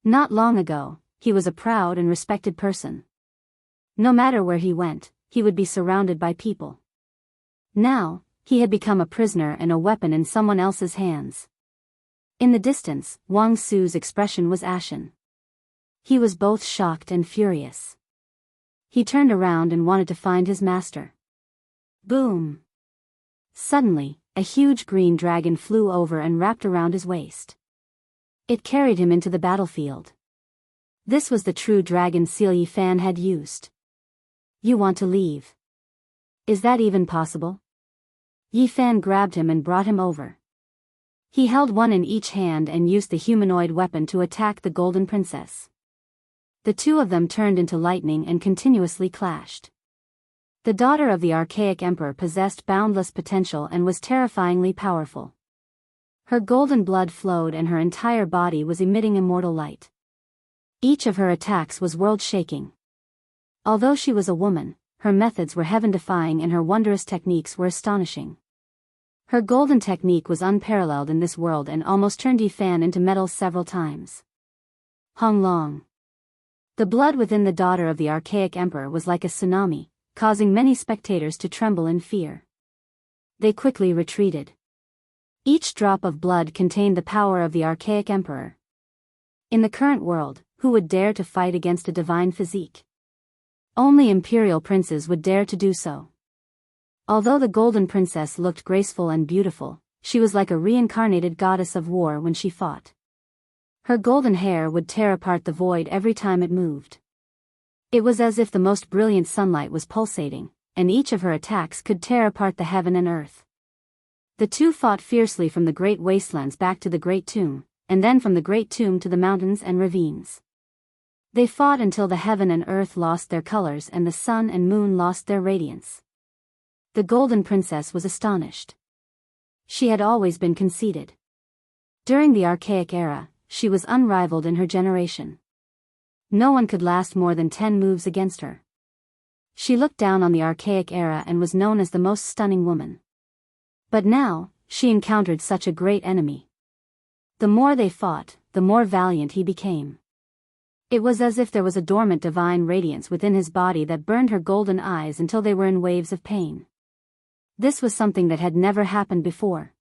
Not long ago, he was a proud and respected person. No matter where he went, he would be surrounded by people. Now, he had become a prisoner and a weapon in someone else's hands. In the distance, Wang Su's expression was ashen. He was both shocked and furious. He turned around and wanted to find his master. Boom! Suddenly, a huge green dragon flew over and wrapped around his waist. It carried him into the battlefield. This was the true dragon seal Yi Fan had used. You want to leave? Is that even possible? Yi Fan grabbed him and brought him over. He held one in each hand and used the humanoid weapon to attack the Golden Princess. The two of them turned into lightning and continuously clashed. The daughter of the archaic emperor possessed boundless potential and was terrifyingly powerful. Her golden blood flowed and her entire body was emitting immortal light. Each of her attacks was world-shaking. Although she was a woman, her methods were heaven-defying and her wondrous techniques were astonishing. Her golden technique was unparalleled in this world and almost turned Yifan into metal several times. Hong Long. The blood within the daughter of the archaic emperor was like a tsunami, causing many spectators to tremble in fear. They quickly retreated. Each drop of blood contained the power of the archaic emperor. In the current world, who would dare to fight against a divine physique? Only imperial princes would dare to do so. Although the golden princess looked graceful and beautiful, she was like a reincarnated goddess of war when she fought. Her golden hair would tear apart the void every time it moved. It was as if the most brilliant sunlight was pulsating, and each of her attacks could tear apart the heaven and earth. The two fought fiercely from the great wastelands back to the great tomb, and then from the great tomb to the mountains and ravines. They fought until the heaven and earth lost their colors and the sun and moon lost their radiance. The golden princess was astonished. She had always been conceited. During the archaic era, she was unrivaled in her generation. No one could last more than 10 moves against her. She looked down on the archaic era and was known as the most stunning woman. But now, she encountered such a great enemy. The more they fought, the more valiant he became. It was as if there was a dormant divine radiance within his body that burned her golden eyes until they were in waves of pain. This was something that had never happened before.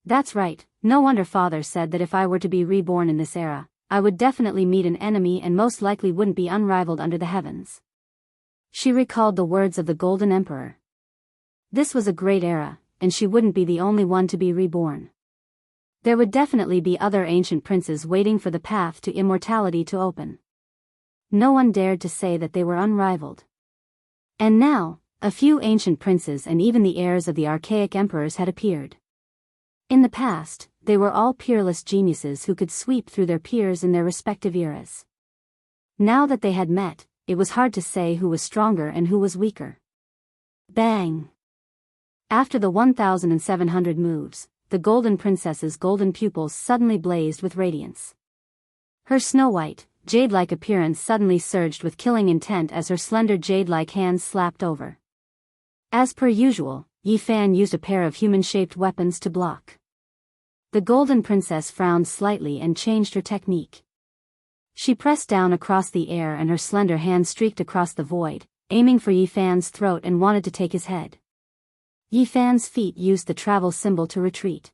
That's right, no wonder Father said that if I were to be reborn in this era, I would definitely meet an enemy and most likely wouldn't be unrivaled under the heavens. She recalled the words of the Golden Emperor. This was a great era, and she wouldn't be the only one to be reborn. There would definitely be other ancient princes waiting for the path to immortality to open. No one dared to say that they were unrivaled. And now, a few ancient princes and even the heirs of the archaic emperors had appeared. In the past, they were all peerless geniuses who could sweep through their peers in their respective eras. Now that they had met, it was hard to say who was stronger and who was weaker. Bang! After the 1,700 moves, the Golden Princess's golden pupils suddenly blazed with radiance. Her snow-white, jade-like appearance suddenly surged with killing intent as her slender jade-like hands slapped over. As per usual, Yifan used a pair of human-shaped weapons to block. The Golden Princess frowned slightly and changed her technique. She pressed down across the air and her slender hand streaked across the void, aiming for Yifan's throat and wanted to take his head. Yifan's feet used the travel symbol to retreat.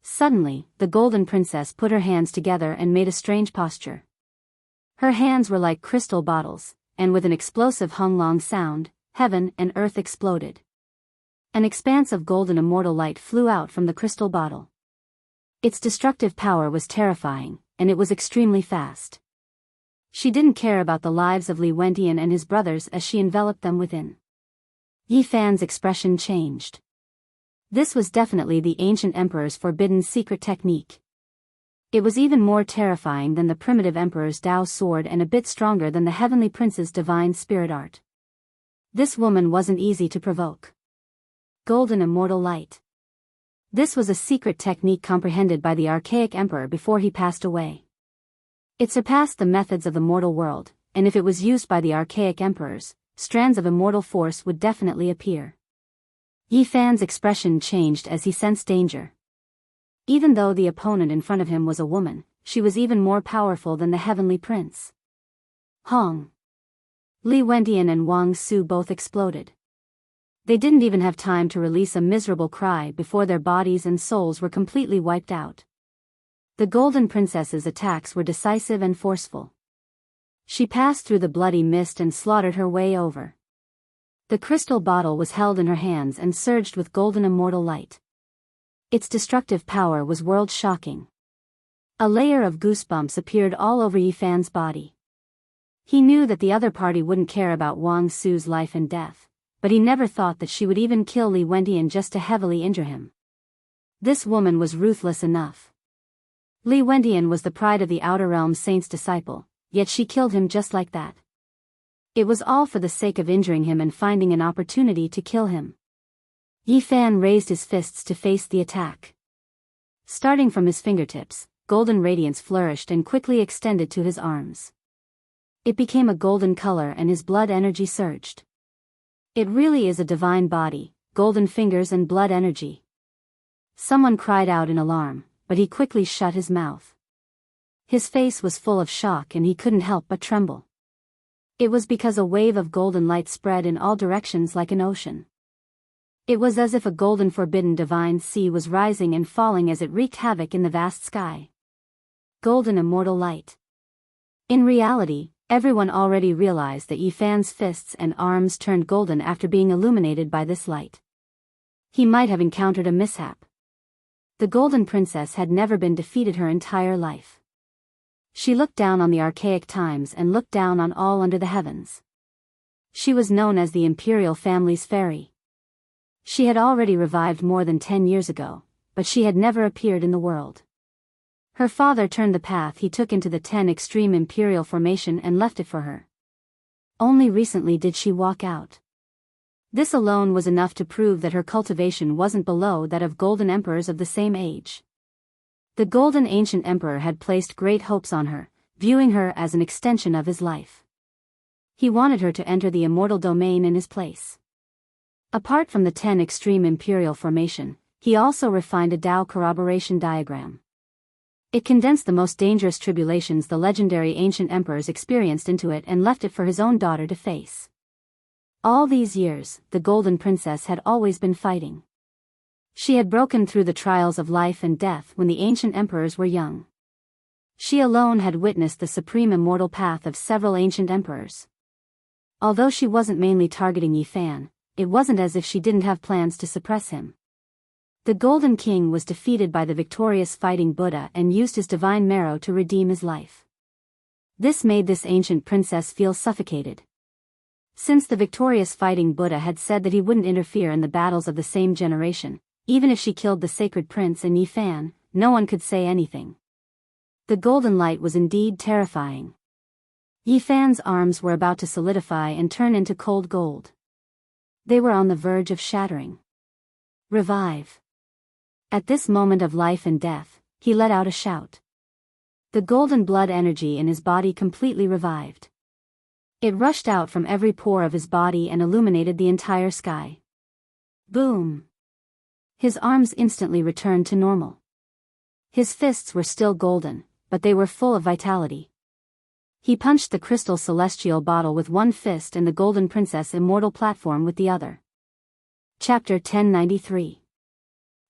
Suddenly, the Golden Princess put her hands together and made a strange posture. Her hands were like crystal bottles, and with an explosive hung-long sound, heaven and earth exploded. An expanse of golden immortal light flew out from the crystal bottle. Its destructive power was terrifying, and it was extremely fast. She didn't care about the lives of Li Wendian and his brothers as she enveloped them within. Yifan's expression changed. This was definitely the ancient emperor's forbidden secret technique. It was even more terrifying than the primitive emperor's Dao sword and a bit stronger than the heavenly prince's divine spirit art. This woman wasn't easy to provoke. Golden immortal light. This was a secret technique comprehended by the archaic emperor before he passed away. It surpassed the methods of the mortal world, and if it was used by the archaic emperors, strands of immortal force would definitely appear. Yifan's expression changed as he sensed danger. Even though the opponent in front of him was a woman, she was even more powerful than the heavenly prince. Hong! Li Wendian and Wang Su both exploded. They didn't even have time to release a miserable cry before their bodies and souls were completely wiped out. The Golden Princess's attacks were decisive and forceful. She passed through the bloody mist and slaughtered her way over. The crystal bottle was held in her hands and surged with golden immortal light. Its destructive power was world-shocking. A layer of goosebumps appeared all over Yifan's body. He knew that the other party wouldn't care about Wang Su's life and death, but he never thought that she would even kill Li Wendian just to heavily injure him. This woman was ruthless enough. Li Wendian was the pride of the Outer Realm Saint's disciple, yet she killed him just like that. It was all for the sake of injuring him and finding an opportunity to kill him. Yi Fan raised his fists to face the attack. Starting from his fingertips, golden radiance flourished and quickly extended to his arms. It became a golden color and his blood energy surged. It really is a divine body, golden fingers and blood energy. Someone cried out in alarm, but he quickly shut his mouth. His face was full of shock and he couldn't help but tremble. It was because a wave of golden light spread in all directions like an ocean. It was as if a golden forbidden divine sea was rising and falling as it wreaked havoc in the vast sky. Golden immortal light. In reality, everyone already realized that Yi Fan's fists and arms turned golden after being illuminated by this light. He might have encountered a mishap. The Golden Princess had never been defeated her entire life. She looked down on the archaic times and looked down on all under the heavens. She was known as the imperial family's fairy. She had already revived more than 10 years ago, but she had never appeared in the world. Her father turned the path he took into the 10 extreme imperial formation and left it for her. Only recently did she walk out. This alone was enough to prove that her cultivation wasn't below that of golden emperors of the same age. The golden ancient emperor had placed great hopes on her, viewing her as an extension of his life. He wanted her to enter the immortal domain in his place. Apart from the 10 extreme imperial formation, he also refined a Tao corroboration diagram. It condensed the most dangerous tribulations the legendary ancient emperors experienced into it and left it for his own daughter to face. All these years, the Golden Princess had always been fighting. She had broken through the trials of life and death when the ancient emperors were young. She alone had witnessed the supreme immortal path of several ancient emperors. Although she wasn't mainly targeting Yi Fan, it wasn't as if she didn't have plans to suppress him. The Golden King was defeated by the victorious fighting Buddha and used his divine marrow to redeem his life. This made this ancient princess feel suffocated. Since the victorious fighting Buddha had said that he wouldn't interfere in the battles of the same generation, even if she killed the sacred prince and Yi Fan, no one could say anything. The golden light was indeed terrifying. Yi Fan's arms were about to solidify and turn into cold gold. They were on the verge of shattering. Revive. At this moment of life and death, he let out a shout. The golden blood energy in his body completely revived. It rushed out from every pore of his body and illuminated the entire sky. Boom! His arms instantly returned to normal. His fists were still golden, but they were full of vitality. He punched the crystal celestial bottle with one fist and the Golden Princess immortal platform with the other. Chapter 1093.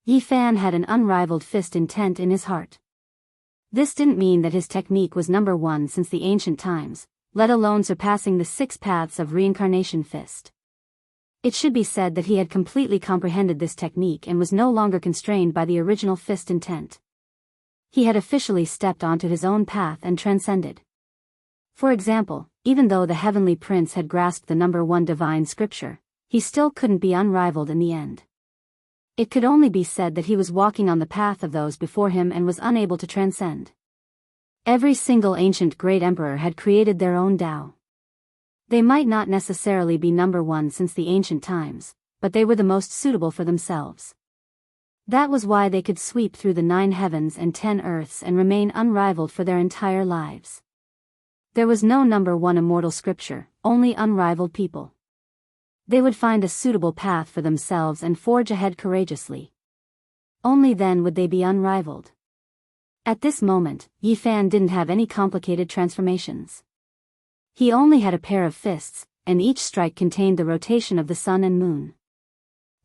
Yi Fan had an unrivaled fist intent in his heart. This didn't mean that his technique was number one since the ancient times, let alone surpassing the 6 paths of reincarnation fist. It should be said that he had completely comprehended this technique and was no longer constrained by the original fist intent. He had officially stepped onto his own path and transcended. For example, even though the heavenly prince had grasped the number one divine scripture, he still couldn't be unrivaled in the end. It could only be said that he was walking on the path of those before him and was unable to transcend. Every single ancient great emperor had created their own Tao. They might not necessarily be number one since the ancient times, but they were the most suitable for themselves. That was why they could sweep through the 9 heavens and 10 earths and remain unrivaled for their entire lives. There was no number one immortal scripture, only unrivaled people. They would find a suitable path for themselves and forge ahead courageously. Only then would they be unrivaled. At this moment, Yi Fan didn't have any complicated transformations. He only had a pair of fists, and each strike contained the rotation of the sun and moon.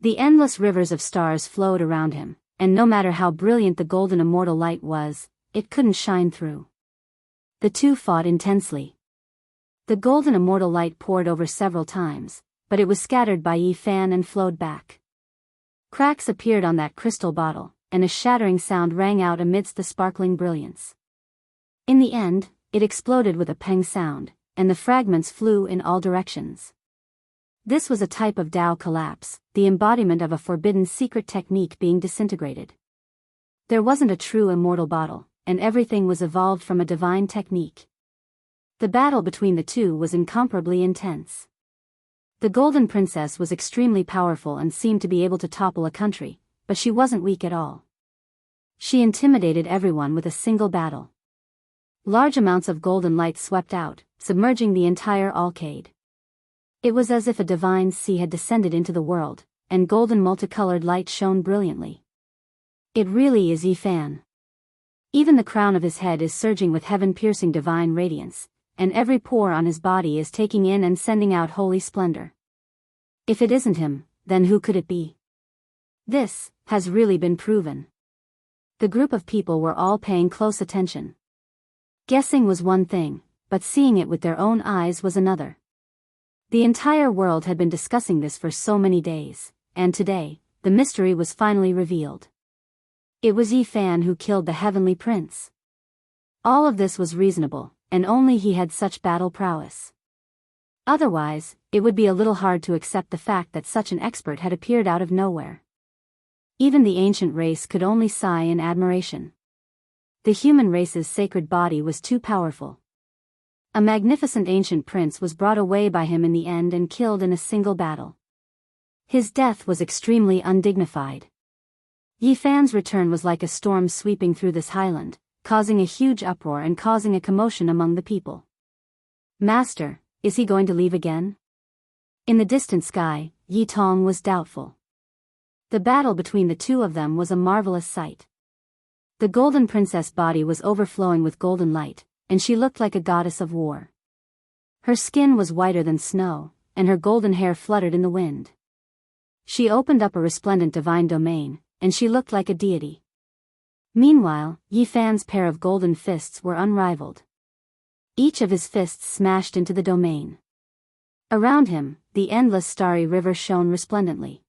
The endless rivers of stars flowed around him, and no matter how brilliant the golden immortal light was, it couldn't shine through. The two fought intensely. The golden immortal light poured over several times, but it was scattered by Yi Fan and flowed back. Cracks appeared on that crystal bottle, and a shattering sound rang out amidst the sparkling brilliance. In the end, it exploded with a peng sound, and the fragments flew in all directions. This was a type of Tao collapse, the embodiment of a forbidden secret technique being disintegrated. There wasn't a true immortal bottle, and everything was evolved from a divine technique. The battle between the two was incomparably intense. The Golden Princess was extremely powerful and seemed to be able to topple a country, but she wasn't weak at all. She intimidated everyone with a single battle. Large amounts of golden light swept out, submerging the entire arcade. It was as if a divine sea had descended into the world, and golden multicolored light shone brilliantly. It really is Yifan. Even the crown of his head is surging with heaven-piercing divine radiance, and every pore on his body is taking in and sending out holy splendor. If it isn't him, then who could it be? This has really been proven. The group of people were all paying close attention. Guessing was one thing, but seeing it with their own eyes was another. The entire world had been discussing this for so many days, and today, the mystery was finally revealed. It was Yifan who killed the Heavenly Prince. All of this was reasonable, and only he had such battle prowess. Otherwise, it would be a little hard to accept the fact that such an expert had appeared out of nowhere. Even the ancient race could only sigh in admiration. The human race's sacred body was too powerful. A magnificent ancient prince was brought away by him in the end and killed in a single battle. His death was extremely undignified. Yifan's return was like a storm sweeping through this highland, causing a huge uproar and causing a commotion among the people. Master, is he going to leave again? In the distant sky, Yi Tong was doubtful. The battle between the two of them was a marvelous sight. The Golden Princess' body was overflowing with golden light, and she looked like a goddess of war. Her skin was whiter than snow, and her golden hair fluttered in the wind. She opened up a resplendent divine domain, and she looked like a deity. Meanwhile, Yifan's pair of golden fists were unrivaled. Each of his fists smashed into the domain. Around him, the endless starry river shone resplendently.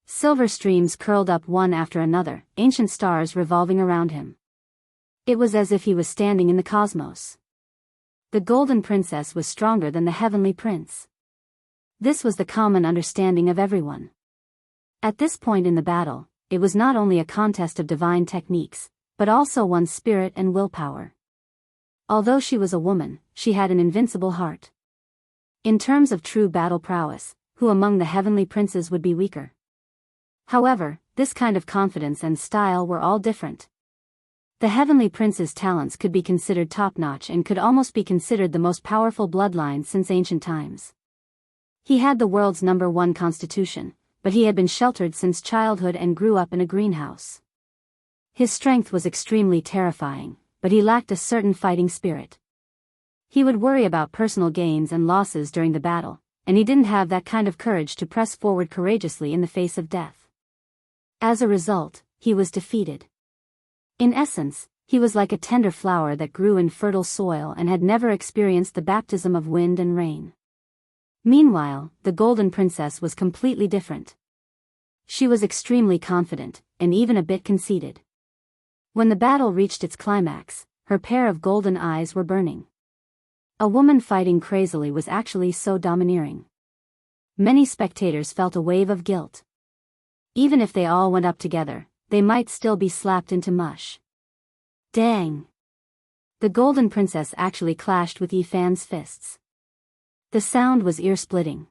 Silver streams curled up one after another, ancient stars revolving around him. It was as if he was standing in the cosmos. The Golden Princess was stronger than the Heavenly Prince. This was the common understanding of everyone. At this point in the battle, it was not only a contest of divine techniques, but also one's spirit and willpower. Although she was a woman, she had an invincible heart. In terms of true battle prowess, who among the heavenly princes would be weaker? However, this kind of confidence and style were all different. The heavenly prince's talents could be considered top-notch and could almost be considered the most powerful bloodline since ancient times. He had the world's #1 constitution, but he had been sheltered since childhood and grew up in a greenhouse. His strength was extremely terrifying, but he lacked a certain fighting spirit. He would worry about personal gains and losses during the battle, and he didn't have that kind of courage to press forward courageously in the face of death. As a result, he was defeated. In essence, he was like a tender flower that grew in fertile soil and had never experienced the baptism of wind and rain. Meanwhile, the Golden Princess was completely different. She was extremely confident, and even a bit conceited. When the battle reached its climax, her pair of golden eyes were burning. A woman fighting crazily was actually so domineering. Many spectators felt a wave of guilt. Even if they all went up together, they might still be slapped into mush. Dang! The Golden Princess actually clashed with Yifan's fists. The sound was ear-splitting.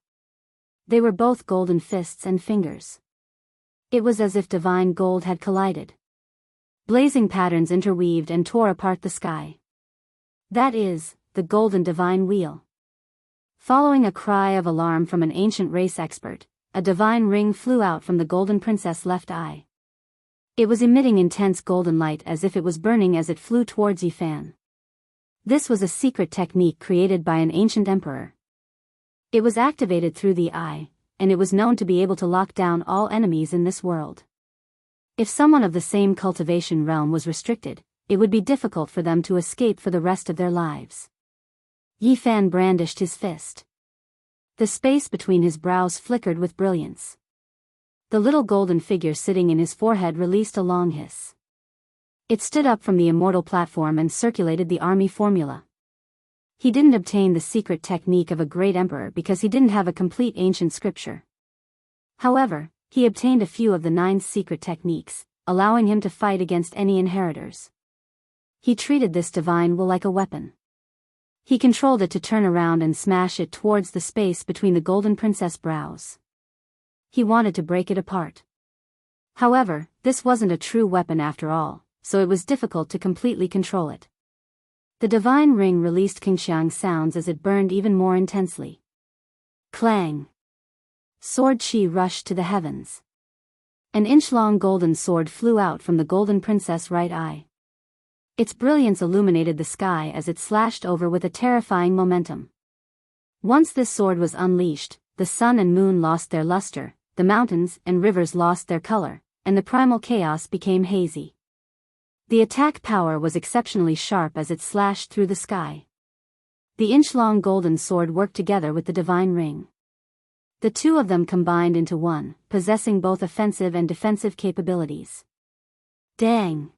They were both golden fists and fingers. It was as if divine gold had collided. Blazing patterns interweaved and tore apart the sky. That is, the golden divine wheel. Following a cry of alarm from an ancient race expert, a divine ring flew out from the Golden Princess' left eye. It was emitting intense golden light as if it was burning as it flew towards Yifan. This was a secret technique created by an ancient emperor. It was activated through the eye, and it was known to be able to lock down all enemies in this world. If someone of the same cultivation realm was restricted, it would be difficult for them to escape for the rest of their lives. Yifan brandished his fist. The space between his brows flickered with brilliance. The little golden figure sitting in his forehead released a long hiss. It stood up from the immortal platform and circulated the army formula. He didn't obtain the secret technique of a great emperor because he didn't have a complete ancient scripture. However, he obtained a few of the 9 secret techniques, allowing him to fight against any inheritors. He treated this divine will like a weapon. He controlled it to turn around and smash it towards the space between the Golden Princess brows. He wanted to break it apart. However, this wasn't a true weapon after all, so it was difficult to completely control it. The divine ring released king-xiang sounds as it burned even more intensely. Clang! Sword chi rushed to the heavens. An inch-long golden sword flew out from the Golden Princess' right eye. Its brilliance illuminated the sky as it slashed over with a terrifying momentum. Once this sword was unleashed, the sun and moon lost their luster, the mountains and rivers lost their color, and the primal chaos became hazy. The attack power was exceptionally sharp as it slashed through the sky. The inch-long golden sword worked together with the divine ring. The two of them combined into one, possessing both offensive and defensive capabilities. Dang!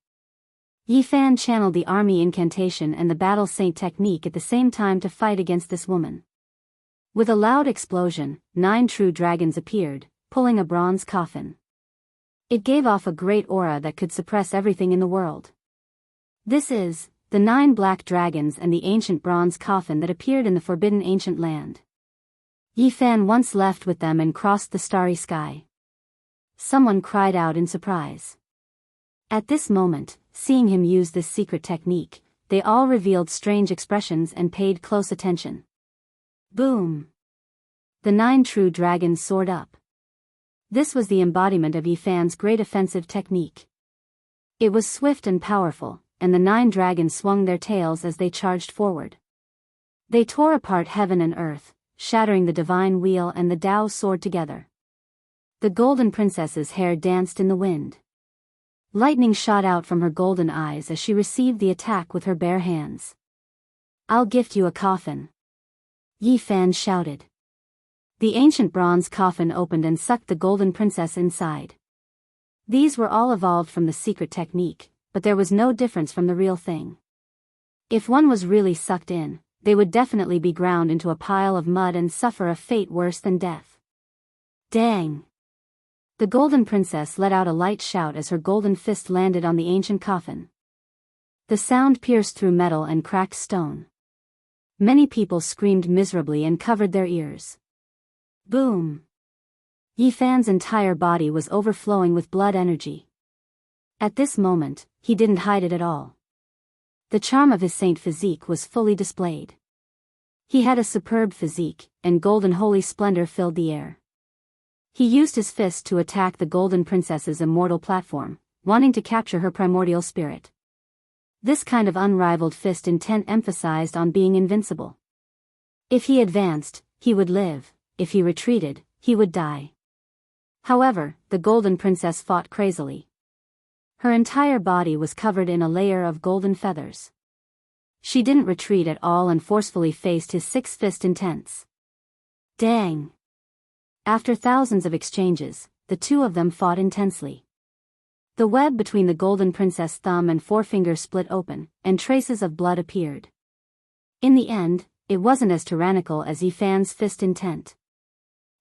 Yi Fan channeled the army incantation and the battle saint technique at the same time to fight against this woman. With a loud explosion, 9 true dragons appeared, pulling a bronze coffin. It gave off a great aura that could suppress everything in the world. This is the 9 black dragons and the ancient bronze coffin that appeared in the forbidden ancient land. Yi Fan once left with them and crossed the starry sky. Someone cried out in surprise. At this moment, seeing him use this secret technique, they all revealed strange expressions and paid close attention. Boom! The 9 true dragons soared up. This was the embodiment of Yi Fan's great offensive technique. It was swift and powerful, and the 9 dragons swung their tails as they charged forward. They tore apart heaven and earth, shattering the divine wheel and the Tao sword together. The Golden Princess's hair danced in the wind. Lightning shot out from her golden eyes as she received the attack with her bare hands. "I'll gift you a coffin," Yi Fan shouted. The ancient bronze coffin opened and sucked the Golden Princess inside. These were all evolved from the secret technique, but there was no difference from the real thing. If one was really sucked in, they would definitely be ground into a pile of mud and suffer a fate worse than death. Dang! The Golden Princess let out a light shout as her golden fist landed on the ancient coffin. The sound pierced through metal and cracked stone. Many people screamed miserably and covered their ears. Boom! Yi Fan's entire body was overflowing with blood energy. At this moment, he didn't hide it at all. The charm of his saint physique was fully displayed. He had a superb physique, and golden holy splendor filled the air. He used his fist to attack the Golden Princess's immortal platform, wanting to capture her primordial spirit. This kind of unrivaled fist intent emphasized on being invincible. If he advanced, he would live; if he retreated, he would die. However, the Golden Princess fought crazily. Her entire body was covered in a layer of golden feathers. She didn't retreat at all and forcefully faced his 6-fist intense. Dang! After thousands of exchanges, the two of them fought intensely. The web between the Golden Princess' thumb and forefinger split open, and traces of blood appeared. In the end, it wasn't as tyrannical as Yi Fan's fist intent.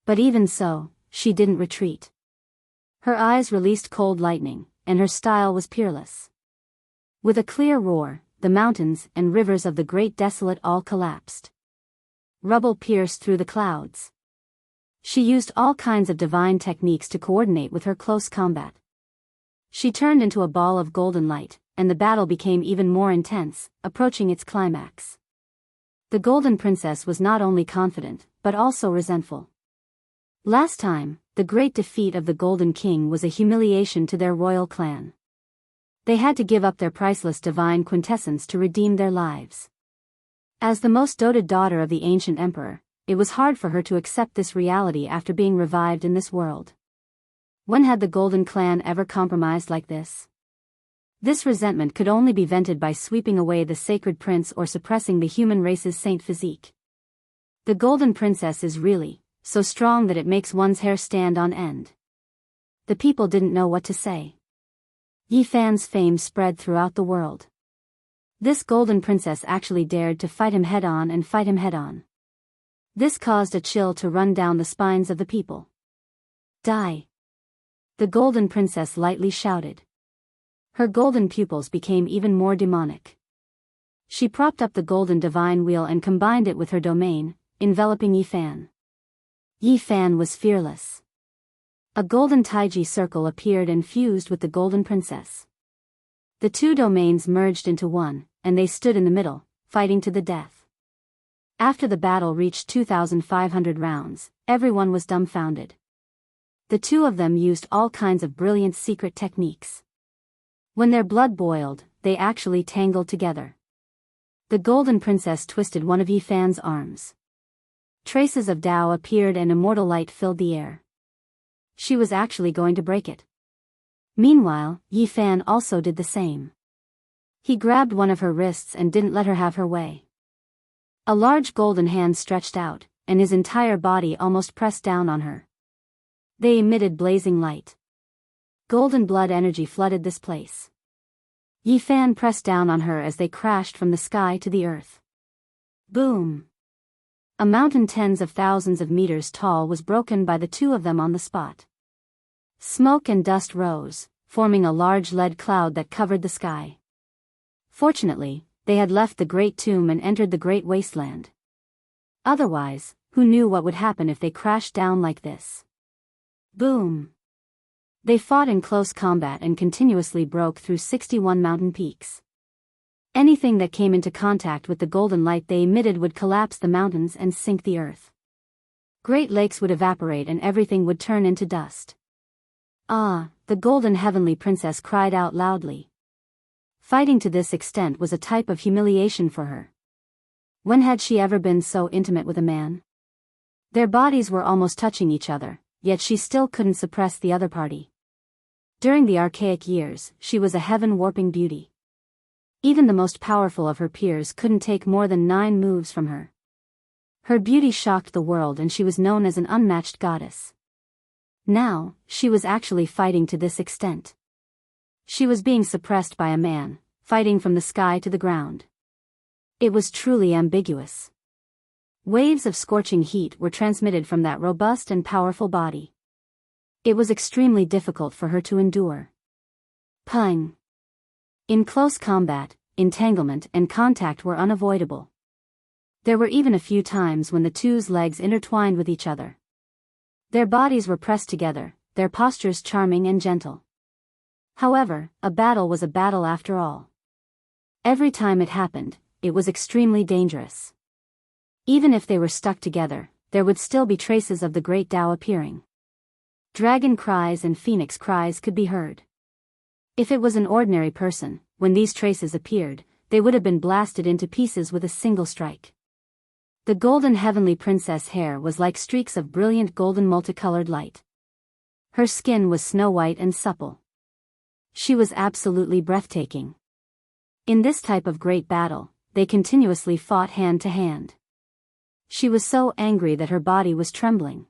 But even so, she didn't retreat. Her eyes released cold lightning, and her style was peerless. With a clear roar, the mountains and rivers of the Great Desolate all collapsed. Rubble pierced through the clouds. She used all kinds of divine techniques to coordinate with her close combat. She turned into a ball of golden light, and the battle became even more intense, approaching its climax. The Golden Princess was not only confident, but also resentful. Last time, the great defeat of the Golden King was a humiliation to their royal clan. They had to give up their priceless divine quintessence to redeem their lives. As the most doted daughter of the ancient emperor, it was hard for her to accept this reality after being revived in this world. When had the Golden Clan ever compromised like this? This resentment could only be vented by sweeping away the sacred prince or suppressing the human race's saint physique. The Golden Princess is really so strong that it makes one's hair stand on end. The people didn't know what to say. Yi Fan's fame spread throughout the world. This Golden Princess actually dared to fight him head-on and fight him head-on. This caused a chill to run down the spines of the people. Die! The Golden Princess lightly shouted. Her golden pupils became even more demonic. She propped up the golden divine wheel and combined it with her domain, enveloping Yi Fan. Yi Fan was fearless. A golden taiji circle appeared and fused with the golden princess. The two domains merged into one, and they stood in the middle, fighting to the death. After the battle reached 2,500 rounds, everyone was dumbfounded. The two of them used all kinds of brilliant secret techniques. When their blood boiled, they actually tangled together. The golden princess twisted one of Yi Fan's arms. Traces of Tao appeared and immortal light filled the air. She was actually going to break it. Meanwhile, Yi Fan also did the same. He grabbed one of her wrists and didn't let her have her way. A large golden hand stretched out, and his entire body almost pressed down on her. They emitted blazing light. Golden blood energy flooded this place. Yi Fan pressed down on her as they crashed from the sky to the earth. Boom! A mountain tens of thousands of meters tall was broken by the two of them on the spot. Smoke and dust rose, forming a large lead cloud that covered the sky. Fortunately, they had left the Great Tomb and entered the Great Wasteland. Otherwise, who knew what would happen if they crashed down like this? Boom! They fought in close combat and continuously broke through 61 mountain peaks. Anything that came into contact with the golden light they emitted would collapse the mountains and sink the earth. Great lakes would evaporate and everything would turn into dust. Ah, the golden heavenly princess cried out loudly. Fighting to this extent was a type of humiliation for her. When had she ever been so intimate with a man? Their bodies were almost touching each other, yet she still couldn't suppress the other party. During the archaic years, she was a heaven-warping beauty. Even the most powerful of her peers couldn't take more than 9 moves from her. Her beauty shocked the world and she was known as an unmatched goddess. Now, she was actually fighting to this extent. She was being suppressed by a man, fighting from the sky to the ground. It was truly ambiguous. Waves of scorching heat were transmitted from that robust and powerful body. It was extremely difficult for her to endure. Pung. In close combat, entanglement and contact were unavoidable. There were even a few times when the two's legs intertwined with each other. Their bodies were pressed together, their postures charming and gentle. However, a battle was a battle after all. Every time it happened, it was extremely dangerous. Even if they were stuck together, there would still be traces of the great Tao appearing. Dragon cries and phoenix cries could be heard. If it was an ordinary person, when these traces appeared, they would have been blasted into pieces with a single strike. The golden heavenly princess hair was like streaks of brilliant golden multicolored light. Her skin was snow-white and supple. She was absolutely breathtaking. In this type of great battle, they continuously fought hand to hand. She was so angry that her body was trembling.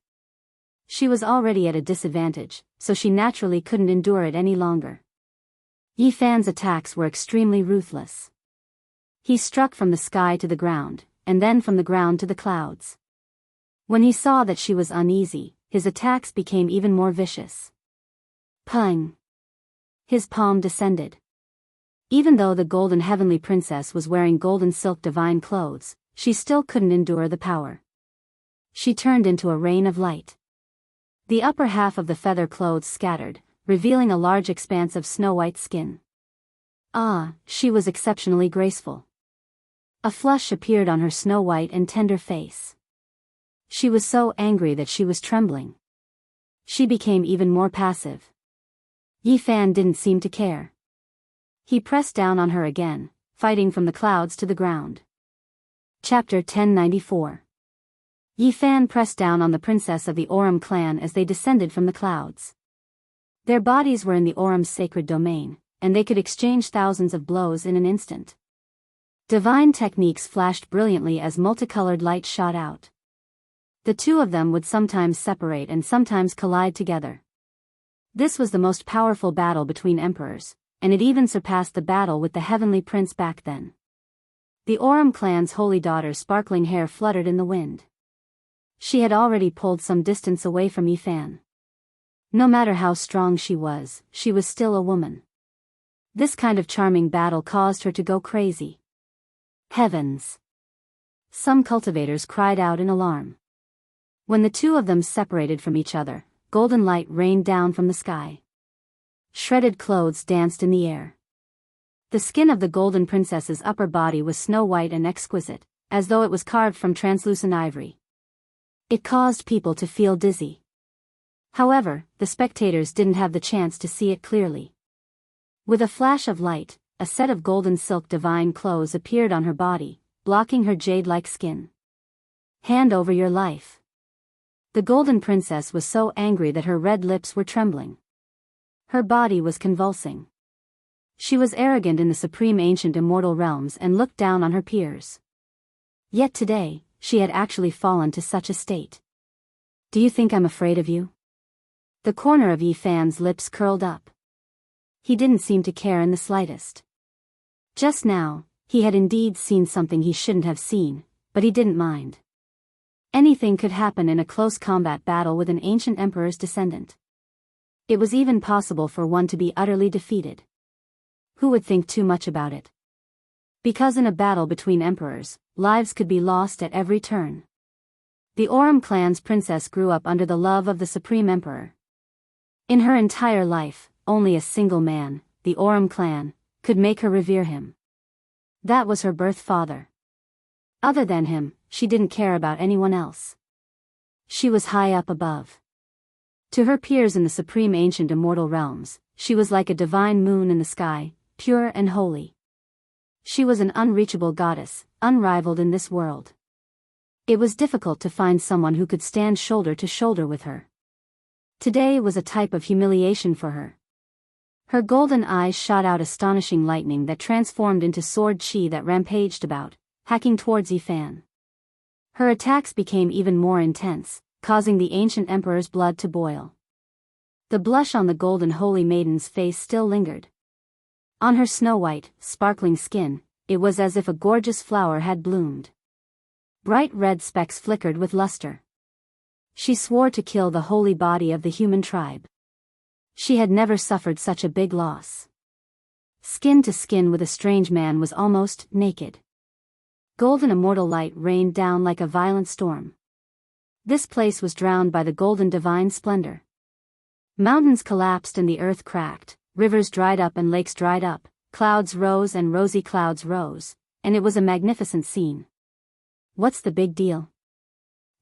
She was already at a disadvantage, so she naturally couldn't endure it any longer. Yi Fan's attacks were extremely ruthless. He struck from the sky to the ground, and then from the ground to the clouds. When he saw that she was uneasy, his attacks became even more vicious. Pung! His palm descended. Even though the golden heavenly princess was wearing golden silk divine clothes, she still couldn't endure the power. She turned into a rain of light. The upper half of the feather clothes scattered, revealing a large expanse of snow-white skin. Ah, she was exceptionally graceful. A flush appeared on her snow-white and tender face. She was so angry that she was trembling. She became even more passive. Yi Fan didn't seem to care. He pressed down on her again, fighting from the clouds to the ground. Chapter 1094. Yi Fan pressed down on the princess of the Aurum clan as they descended from the clouds. Their bodies were in the Aurum's sacred domain, and they could exchange thousands of blows in an instant. Divine techniques flashed brilliantly as multicolored light shot out. The two of them would sometimes separate and sometimes collide together. This was the most powerful battle between emperors, and it even surpassed the battle with the heavenly prince back then. The Aurum clan's holy daughter's sparkling hair fluttered in the wind. She had already pulled some distance away from Yi Fan. No matter how strong she was still a woman. This kind of charming battle caused her to go crazy. Heavens! Some cultivators cried out in alarm. When the two of them separated from each other, golden light rained down from the sky. Shredded clothes danced in the air. The skin of the golden princess's upper body was snow-white and exquisite, as though it was carved from translucent ivory. It caused people to feel dizzy. However, the spectators didn't have the chance to see it clearly. With a flash of light, a set of golden silk divine clothes appeared on her body, blocking her jade-like skin. Hand over your life. The golden princess was so angry that her red lips were trembling. Her body was convulsing. She was arrogant in the supreme ancient immortal realms and looked down on her peers. Yet today, she had actually fallen to such a state. Do you think I'm afraid of you? The corner of Yi Fan's lips curled up. He didn't seem to care in the slightest. Just now, he had indeed seen something he shouldn't have seen, but he didn't mind. Anything could happen in a close combat battle with an ancient emperor's descendant. It was even possible for one to be utterly defeated. Who would think too much about it? Because in a battle between emperors, lives could be lost at every turn. The Aurum clan's princess grew up under the love of the supreme emperor. In her entire life, only a single man, the Aurum clan, could make her revere him. That was her birth father. Other than him, she didn't care about anyone else. She was high up above. To her peers in the supreme ancient immortal realms, she was like a divine moon in the sky, pure and holy. She was an unreachable goddess, unrivaled in this world. It was difficult to find someone who could stand shoulder to shoulder with her. Today was a type of humiliation for her. Her golden eyes shot out astonishing lightning that transformed into sword chi that rampaged about, hacking towards Yi Fan. Her attacks became even more intense, causing the ancient emperor's blood to boil. The blush on the golden holy maiden's face still lingered. On her snow-white, sparkling skin, it was as if a gorgeous flower had bloomed. Bright red specks flickered with luster. She swore to kill the holy body of the human tribe. She had never suffered such a big loss. Skin to skin with a strange man was almost naked. Golden immortal light rained down like a violent storm. This place was drowned by the golden divine splendor. Mountains collapsed and the earth cracked, rivers dried up and lakes dried up, clouds rose and rosy clouds rose, and it was a magnificent scene. What's the big deal?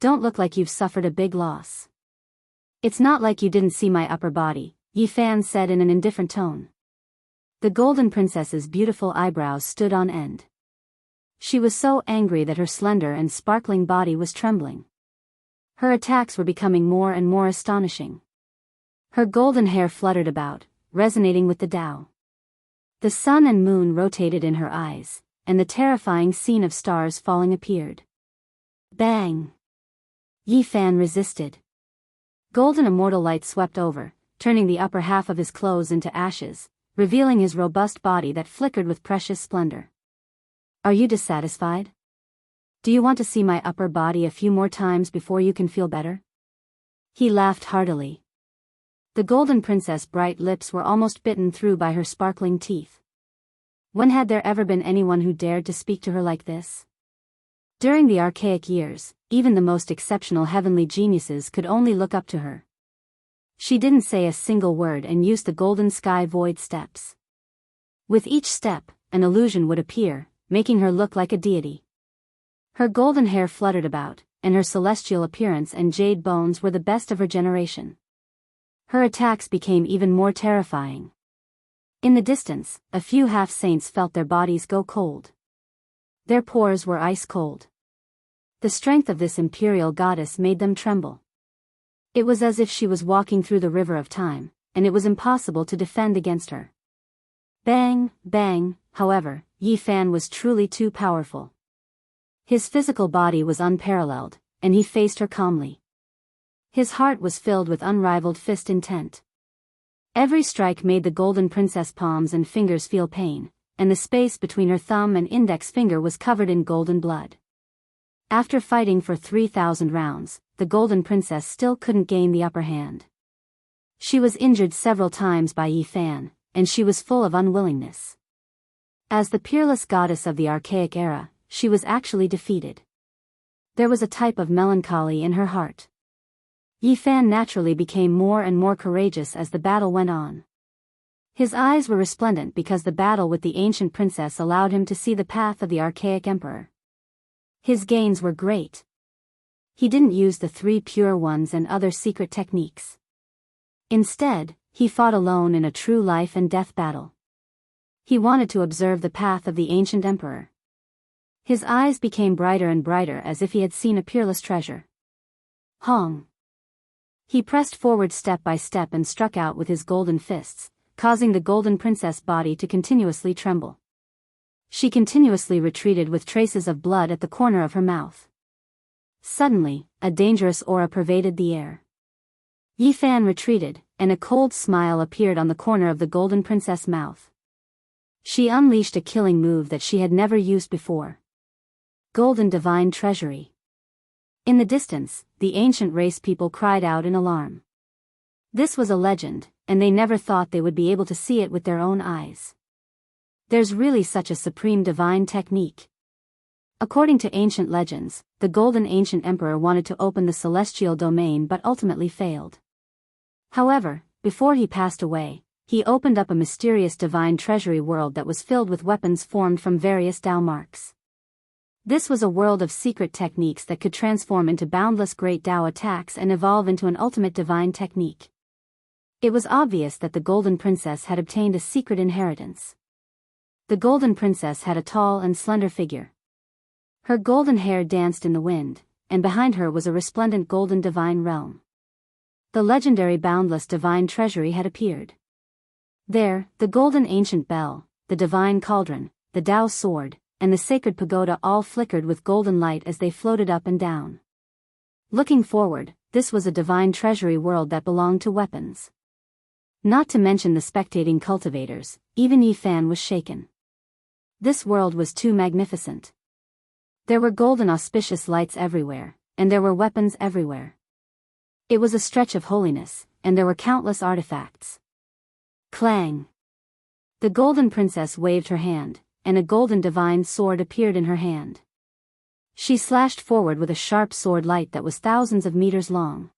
Don't look like you've suffered a big loss. It's not like you didn't see my upper body, Yi Fan said in an indifferent tone. The golden princess's beautiful eyebrows stood on end. She was so angry that her slender and sparkling body was trembling. Her attacks were becoming more and more astonishing. Her golden hair fluttered about, resonating with the Tao. The sun and moon rotated in her eyes, and the terrifying scene of stars falling appeared. Bang! Yi Fan resisted. Golden immortal light swept over, turning the upper half of his clothes into ashes, revealing his robust body that flickered with precious splendor. Are you dissatisfied? Do you want to see my upper body a few more times before you can feel better? He laughed heartily. The golden princess' bright lips were almost bitten through by her sparkling teeth. When had there ever been anyone who dared to speak to her like this? During the archaic years, even the most exceptional heavenly geniuses could only look up to her. She didn't say a single word and used the golden sky void steps. With each step, an illusion would appear, making her look like a deity. Her golden hair fluttered about, and her celestial appearance and jade bones were the best of her generation. Her attacks became even more terrifying. In the distance, a few half-saints felt their bodies go cold. Their pores were ice cold. The strength of this imperial goddess made them tremble. It was as if she was walking through the river of time, and it was impossible to defend against her. Bang, bang, however, Yi Fan was truly too powerful. His physical body was unparalleled, and he faced her calmly. His heart was filled with unrivaled fist intent. Every strike made the golden princess' palms and fingers feel pain, and the space between her thumb and index finger was covered in golden blood. After fighting for 3,000 rounds, the golden princess still couldn't gain the upper hand. She was injured several times by Yi Fan, and she was full of unwillingness. As the peerless goddess of the archaic era, she was actually defeated. There was a type of melancholy in her heart. Yi Fan naturally became more and more courageous as the battle went on. His eyes were resplendent because the battle with the ancient princess allowed him to see the path of the archaic emperor. His gains were great. He didn't use the three pure ones and other secret techniques. Instead, he fought alone in a true life and death battle. He wanted to observe the path of the ancient emperor. His eyes became brighter and brighter as if he had seen a peerless treasure. Hong! He pressed forward step by step and struck out with his golden fists, causing the golden princess' body to continuously tremble. She continuously retreated with traces of blood at the corner of her mouth. Suddenly, a dangerous aura pervaded the air. Yi Fan retreated, and a cold smile appeared on the corner of the golden princess' mouth. She unleashed a killing move that she had never used before. Golden Divine Treasury. In the distance, the ancient race people cried out in alarm. This was a legend, and they never thought they would be able to see it with their own eyes. There's really such a supreme divine technique. According to ancient legends, the Golden Ancient Emperor wanted to open the celestial domain but ultimately failed. However, before he passed away, he opened up a mysterious divine treasury world that was filled with weapons formed from various Tao marks. This was a world of secret techniques that could transform into boundless great Tao attacks and evolve into an ultimate divine technique. It was obvious that the Golden Princess had obtained a secret inheritance. The Golden Princess had a tall and slender figure. Her golden hair danced in the wind, and behind her was a resplendent golden divine realm. The legendary boundless divine treasury had appeared. There, the golden ancient bell, the divine cauldron, the Tao sword, and the sacred pagoda all flickered with golden light as they floated up and down. Looking forward, this was a divine treasury world that belonged to weapons. Not to mention the spectating cultivators, even Yi Fan was shaken. This world was too magnificent. There were golden auspicious lights everywhere, and there were weapons everywhere. It was a stretch of holiness, and there were countless artifacts. Clang! The golden princess waved her hand, and a golden divine sword appeared in her hand. She slashed forward with a sharp sword light that was thousands of meters long.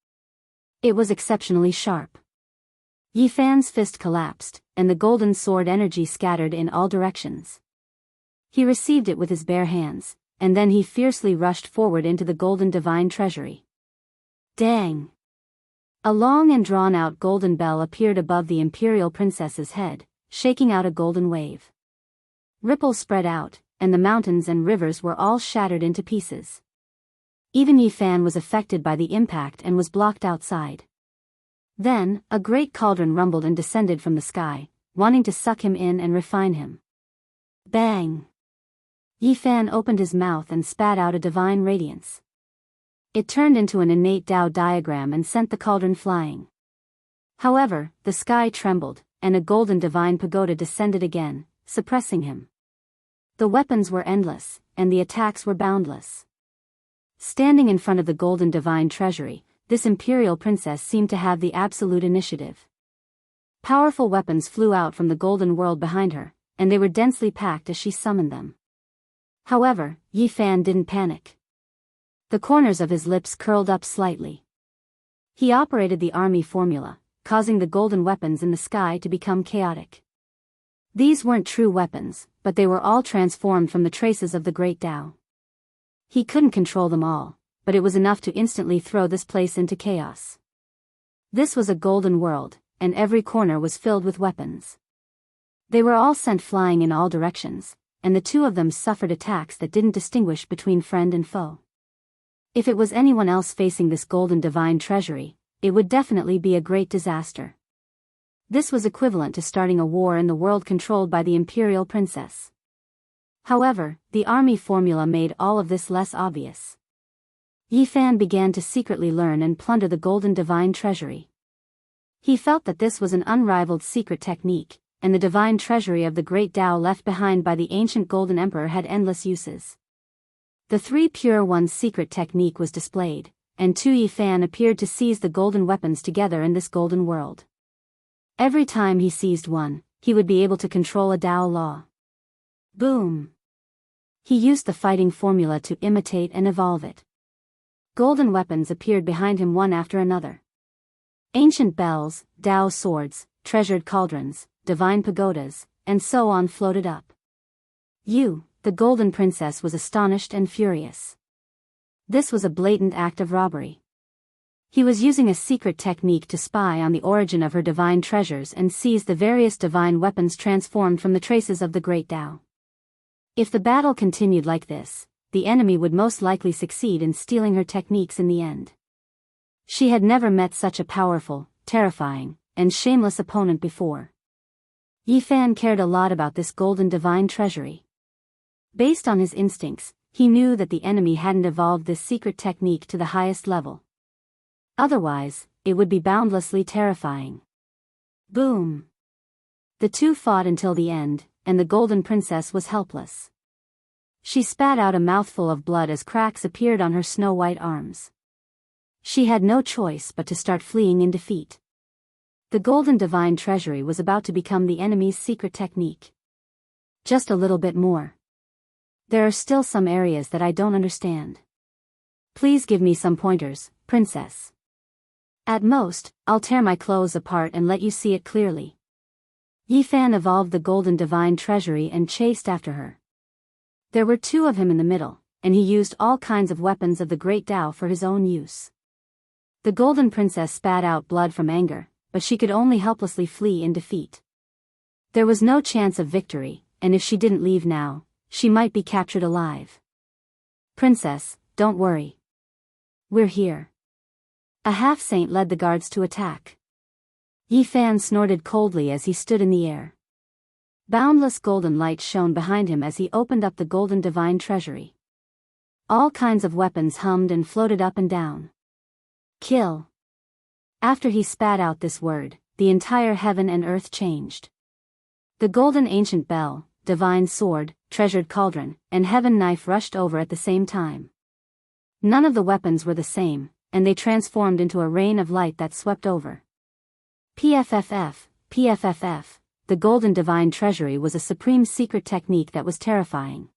It was exceptionally sharp. Yi Fan's fist collapsed, and the golden sword energy scattered in all directions. He received it with his bare hands, and then he fiercely rushed forward into the golden divine treasury. Dang! A long and drawn-out golden bell appeared above the imperial princess's head, shaking out a golden wave. Ripples spread out, and the mountains and rivers were all shattered into pieces. Even Yi Fan was affected by the impact and was blocked outside. Then, a great cauldron rumbled and descended from the sky, wanting to suck him in and refine him. Bang! Yi Fan opened his mouth and spat out a divine radiance. It turned into an innate Tao diagram and sent the cauldron flying. However, the sky trembled, and a golden divine pagoda descended again, suppressing him. The weapons were endless, and the attacks were boundless. Standing in front of the golden divine treasury, this imperial princess seemed to have the absolute initiative. Powerful weapons flew out from the golden world behind her, and they were densely packed as she summoned them. However, Yi Fan didn't panic. The corners of his lips curled up slightly. He operated the army formula, causing the golden weapons in the sky to become chaotic. These weren't true weapons, but they were all transformed from the traces of the great Tao. He couldn't control them all, but it was enough to instantly throw this place into chaos. This was a golden world, and every corner was filled with weapons. They were all sent flying in all directions, and the two of them suffered attacks that didn't distinguish between friend and foe. If it was anyone else facing this golden divine treasury, it would definitely be a great disaster. This was equivalent to starting a war in the world controlled by the imperial princess. However, the army formula made all of this less obvious. Yi Fan began to secretly learn and plunder the golden divine treasury. He felt that this was an unrivaled secret technique, and the divine treasury of the great Tao left behind by the ancient golden emperor had endless uses. The three pure one's secret technique was displayed, and Yi Fan appeared to seize the golden weapons together in this golden world. Every time he seized one, he would be able to control a Tao law. Boom! He used the fighting formula to imitate and evolve it. Golden weapons appeared behind him one after another. Ancient bells, Tao swords, treasured cauldrons, divine pagodas, and so on floated up. The Golden Princess was astonished and furious. This was a blatant act of robbery. He was using a secret technique to spy on the origin of her divine treasures and seize the various divine weapons transformed from the traces of the great Tao. If the battle continued like this, the enemy would most likely succeed in stealing her techniques in the end. She had never met such a powerful, terrifying, and shameless opponent before. Yi Fan cared a lot about this golden divine treasury. Based on his instincts, he knew that the enemy hadn't evolved this secret technique to the highest level. Otherwise, it would be boundlessly terrifying. Boom! The two fought until the end, and the Golden Princess was helpless. She spat out a mouthful of blood as cracks appeared on her snow-white arms. She had no choice but to start fleeing in defeat. The Golden Divine Treasury was about to become the enemy's secret technique. Just a little bit more. There are still some areas that I don't understand. Please give me some pointers, Princess. At most, I'll tear my clothes apart and let you see it clearly. Yi Fan evolved the Golden Divine Treasury and chased after her. There were two of him in the middle, and he used all kinds of weapons of the Great Tao for his own use. The Golden Princess spat out blood from anger, but she could only helplessly flee in defeat. There was no chance of victory, and if she didn't leave now, she might be captured alive. Princess, don't worry. We're here. A half-saint led the guards to attack. Yi Fan snorted coldly as he stood in the air. Boundless golden light shone behind him as he opened up the Golden Divine Treasury. All kinds of weapons hummed and floated up and down. Kill. After he spat out this word, the entire heaven and earth changed. The golden ancient bell, divine sword, treasured cauldron, and heaven knife rushed over at the same time. None of the weapons were the same, and they transformed into a rain of light that swept over. PFFF, PFFF, the Golden Divine Treasury was a supreme secret technique that was terrifying.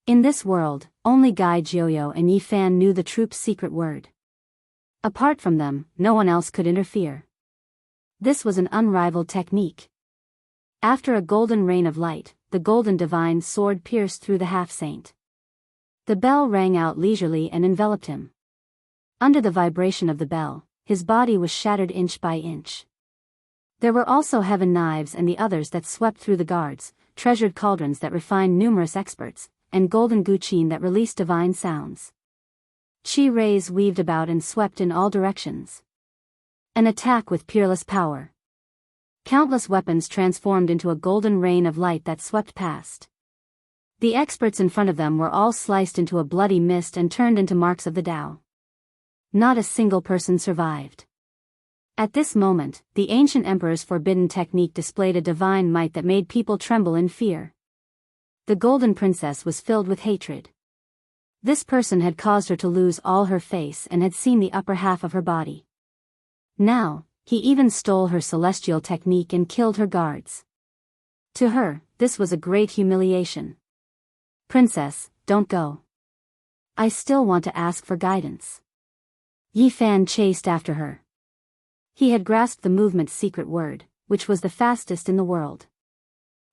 In this world, only Gai Jiuyo and Yi Fan knew the troop's secret word. Apart from them, no one else could interfere. This was an unrivaled technique. After a golden rain of light, the Golden Divine Sword pierced through the half-saint. The bell rang out leisurely and enveloped him. Under the vibration of the bell, his body was shattered inch by inch. There were also heaven knives and the others that swept through the guards, treasured cauldrons that refined numerous experts, and golden guqin that released divine sounds. Qi rays weaved about and swept in all directions. An attack with peerless power. Countless weapons transformed into a golden rain of light that swept past. The experts in front of them were all sliced into a bloody mist and turned into marks of the Tao. Not a single person survived. At this moment, the ancient emperor's forbidden technique displayed a divine might that made people tremble in fear. The Golden Princess was filled with hatred. This person had caused her to lose all her face and had seen the upper half of her body. Now, he even stole her celestial technique and killed her guards. To her, this was a great humiliation. Princess, don't go. I still want to ask for guidance. Yi Fan chased after her. He had grasped the movement's secret word, which was the fastest in the world.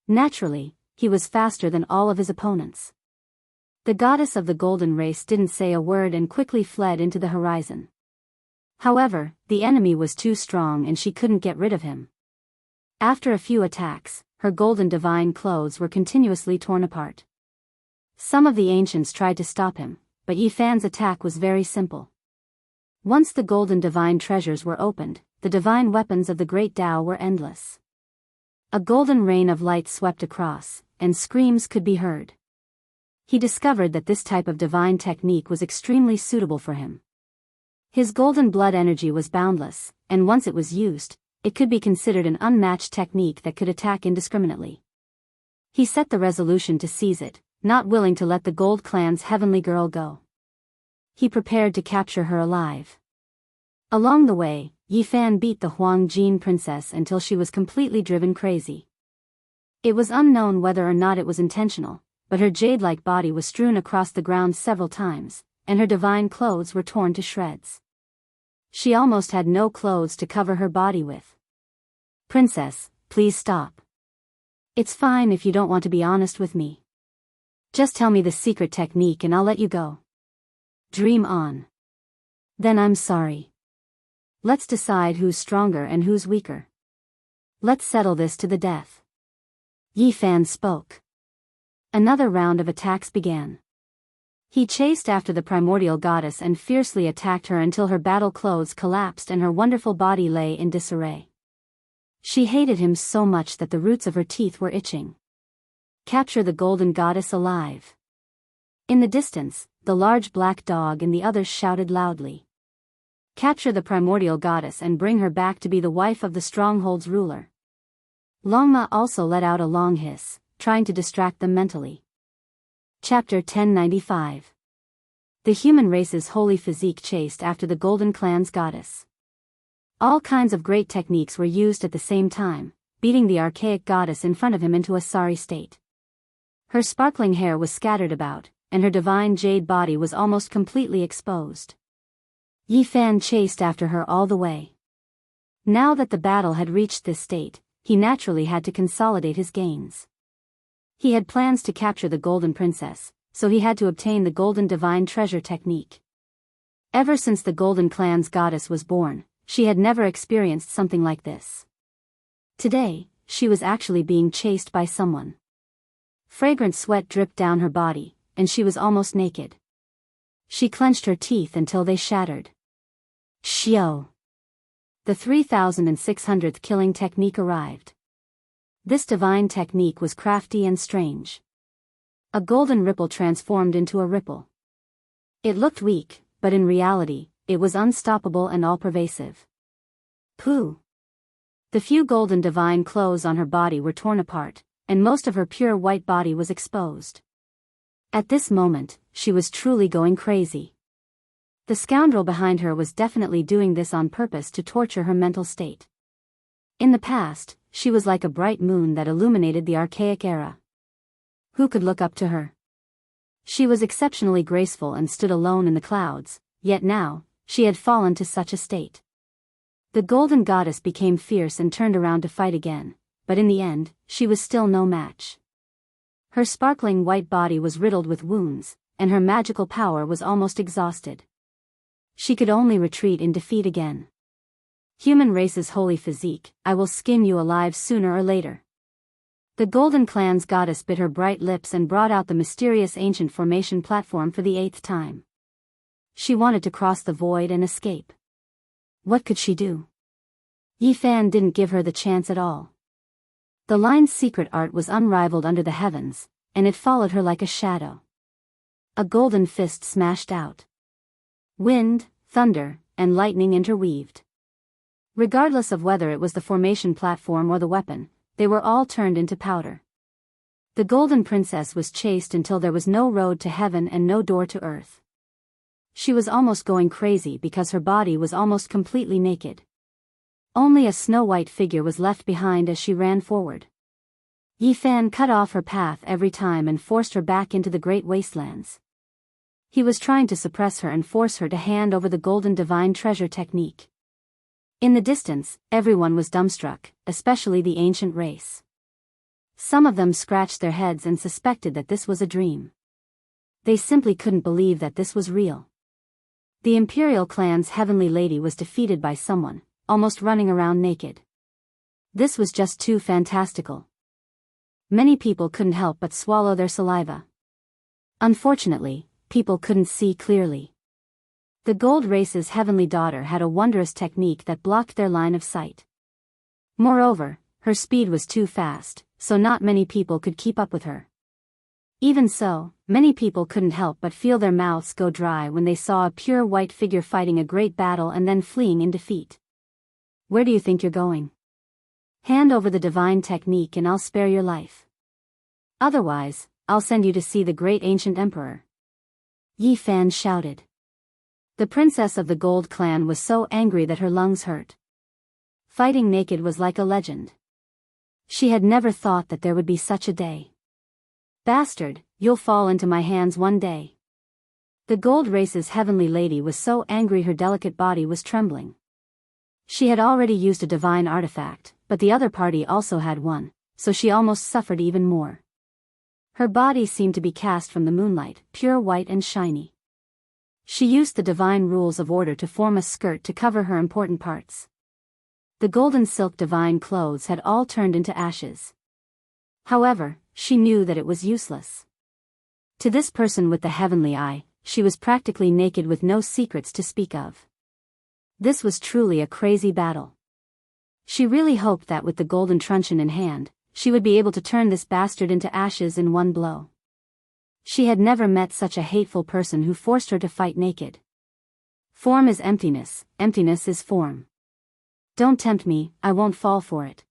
Naturally, he was faster than all of his opponents. The goddess of the golden race didn't say a word and quickly fled into the horizon. However, the enemy was too strong and she couldn't get rid of him. After a few attacks, her golden divine clothes were continuously torn apart. Some of the ancients tried to stop him, but Yi Fan's attack was very simple. Once the golden divine treasures were opened, the divine weapons of the great Tao were endless. A golden rain of light swept across, and screams could be heard. He discovered that this type of divine technique was extremely suitable for him. His golden blood energy was boundless, and once it was used, it could be considered an unmatched technique that could attack indiscriminately. He set the resolution to seize it, not willing to let the Gold Clan's heavenly girl go. He prepared to capture her alive. Along the way, Yi Fan beat the Huang Jin princess until she was completely driven crazy. It was unknown whether or not it was intentional, but her jade-like body was strewn across the ground several times, and her divine clothes were torn to shreds. She almost had no clothes to cover her body with. "Princess, please stop. It's fine if you don't want to be honest with me. Just tell me the secret technique and I'll let you go. Dream on. Then I'm sorry. Let's decide who's stronger and who's weaker. Let's settle this to the death." Yi Fan spoke. Another round of attacks began. He chased after the primordial goddess and fiercely attacked her until her battle clothes collapsed and her wonderful body lay in disarray. She hated him so much that the roots of her teeth were itching. "Capture the golden goddess alive." In the distance, the large black dog and the others shouted loudly. "Capture the primordial goddess and bring her back to be the wife of the stronghold's ruler." Longma also let out a long hiss, trying to distract them mentally. Chapter 1095. The human race's holy physique chased after the Golden Clan's goddess. All kinds of great techniques were used at the same time, beating the archaic goddess in front of him into a sorry state. Her sparkling hair was scattered about, and her divine jade body was almost completely exposed. Yi Fan chased after her all the way. Now that the battle had reached this state, he naturally had to consolidate his gains. He had plans to capture the Golden Princess, so he had to obtain the Golden Divine Treasure technique. Ever since the Golden Clan's goddess was born, she had never experienced something like this. Today, she was actually being chased by someone. Fragrant sweat dripped down her body, and she was almost naked. She clenched her teeth until they shattered. Xiao! The 3600th killing technique arrived. This divine technique was crafty and strange. A golden ripple transformed into a ripple. It looked weak, but in reality, it was unstoppable and all-pervasive. Pooh! The few golden divine clothes on her body were torn apart, and most of her pure white body was exposed. At this moment, she was truly going crazy. The scoundrel behind her was definitely doing this on purpose to torture her mental state. In the past, she was like a bright moon that illuminated the archaic era. Who could look up to her? She was exceptionally graceful and stood alone in the clouds, yet now, she had fallen to such a state. The golden goddess became fierce and turned around to fight again, but in the end, she was still no match. Her sparkling white body was riddled with wounds, and her magical power was almost exhausted. She could only retreat in defeat again. Human race's holy physique, I will skin you alive sooner or later. The Golden Clan's goddess bit her bright lips and brought out the mysterious ancient formation platform for the 8th time. She wanted to cross the void and escape. What could she do? Yi Fan didn't give her the chance at all. The line's secret art was unrivaled under the heavens, and it followed her like a shadow. A golden fist smashed out. Wind, thunder, and lightning interweaved. Regardless of whether it was the formation platform or the weapon, they were all turned into powder. The Golden Princess was chased until there was no road to heaven and no door to earth. She was almost going crazy because her body was almost completely naked. Only a snow-white figure was left behind as she ran forward. Yi Fan cut off her path every time and forced her back into the great wastelands. He was trying to suppress her and force her to hand over the Golden Divine Treasure technique. In the distance, everyone was dumbstruck, especially the ancient race. Some of them scratched their heads and suspected that this was a dream. They simply couldn't believe that this was real. The Imperial Clan's Heavenly Lady was defeated by someone, almost running around naked. This was just too fantastical. Many people couldn't help but swallow their saliva. Unfortunately, people couldn't see clearly. The Gold Race's heavenly daughter had a wondrous technique that blocked their line of sight. Moreover, her speed was too fast, so not many people could keep up with her. Even so, many people couldn't help but feel their mouths go dry when they saw a pure white figure fighting a great battle and then fleeing in defeat. Where do you think you're going? Hand over the divine technique and I'll spare your life. Otherwise, I'll send you to see the great ancient emperor. Yi Fan shouted. The princess of the Gold Clan was so angry that her lungs hurt. Fighting naked was like a legend. She had never thought that there would be such a day. Bastard, you'll fall into my hands one day. The gold race's heavenly lady was so angry her delicate body was trembling. She had already used a divine artifact, but the other party also had one, so she almost suffered even more. Her body seemed to be cast from the moonlight, pure white and shiny. She used the divine rules of order to form a skirt to cover her important parts. The golden silk divine clothes had all turned into ashes. However, she knew that it was useless. To this person with the heavenly eye, she was practically naked with no secrets to speak of. This was truly a crazy battle. She really hoped that with the golden truncheon in hand, she would be able to turn this bastard into ashes in one blow. She had never met such a hateful person who forced her to fight naked. Form is emptiness, emptiness is form. Don't tempt me, I won't fall for it.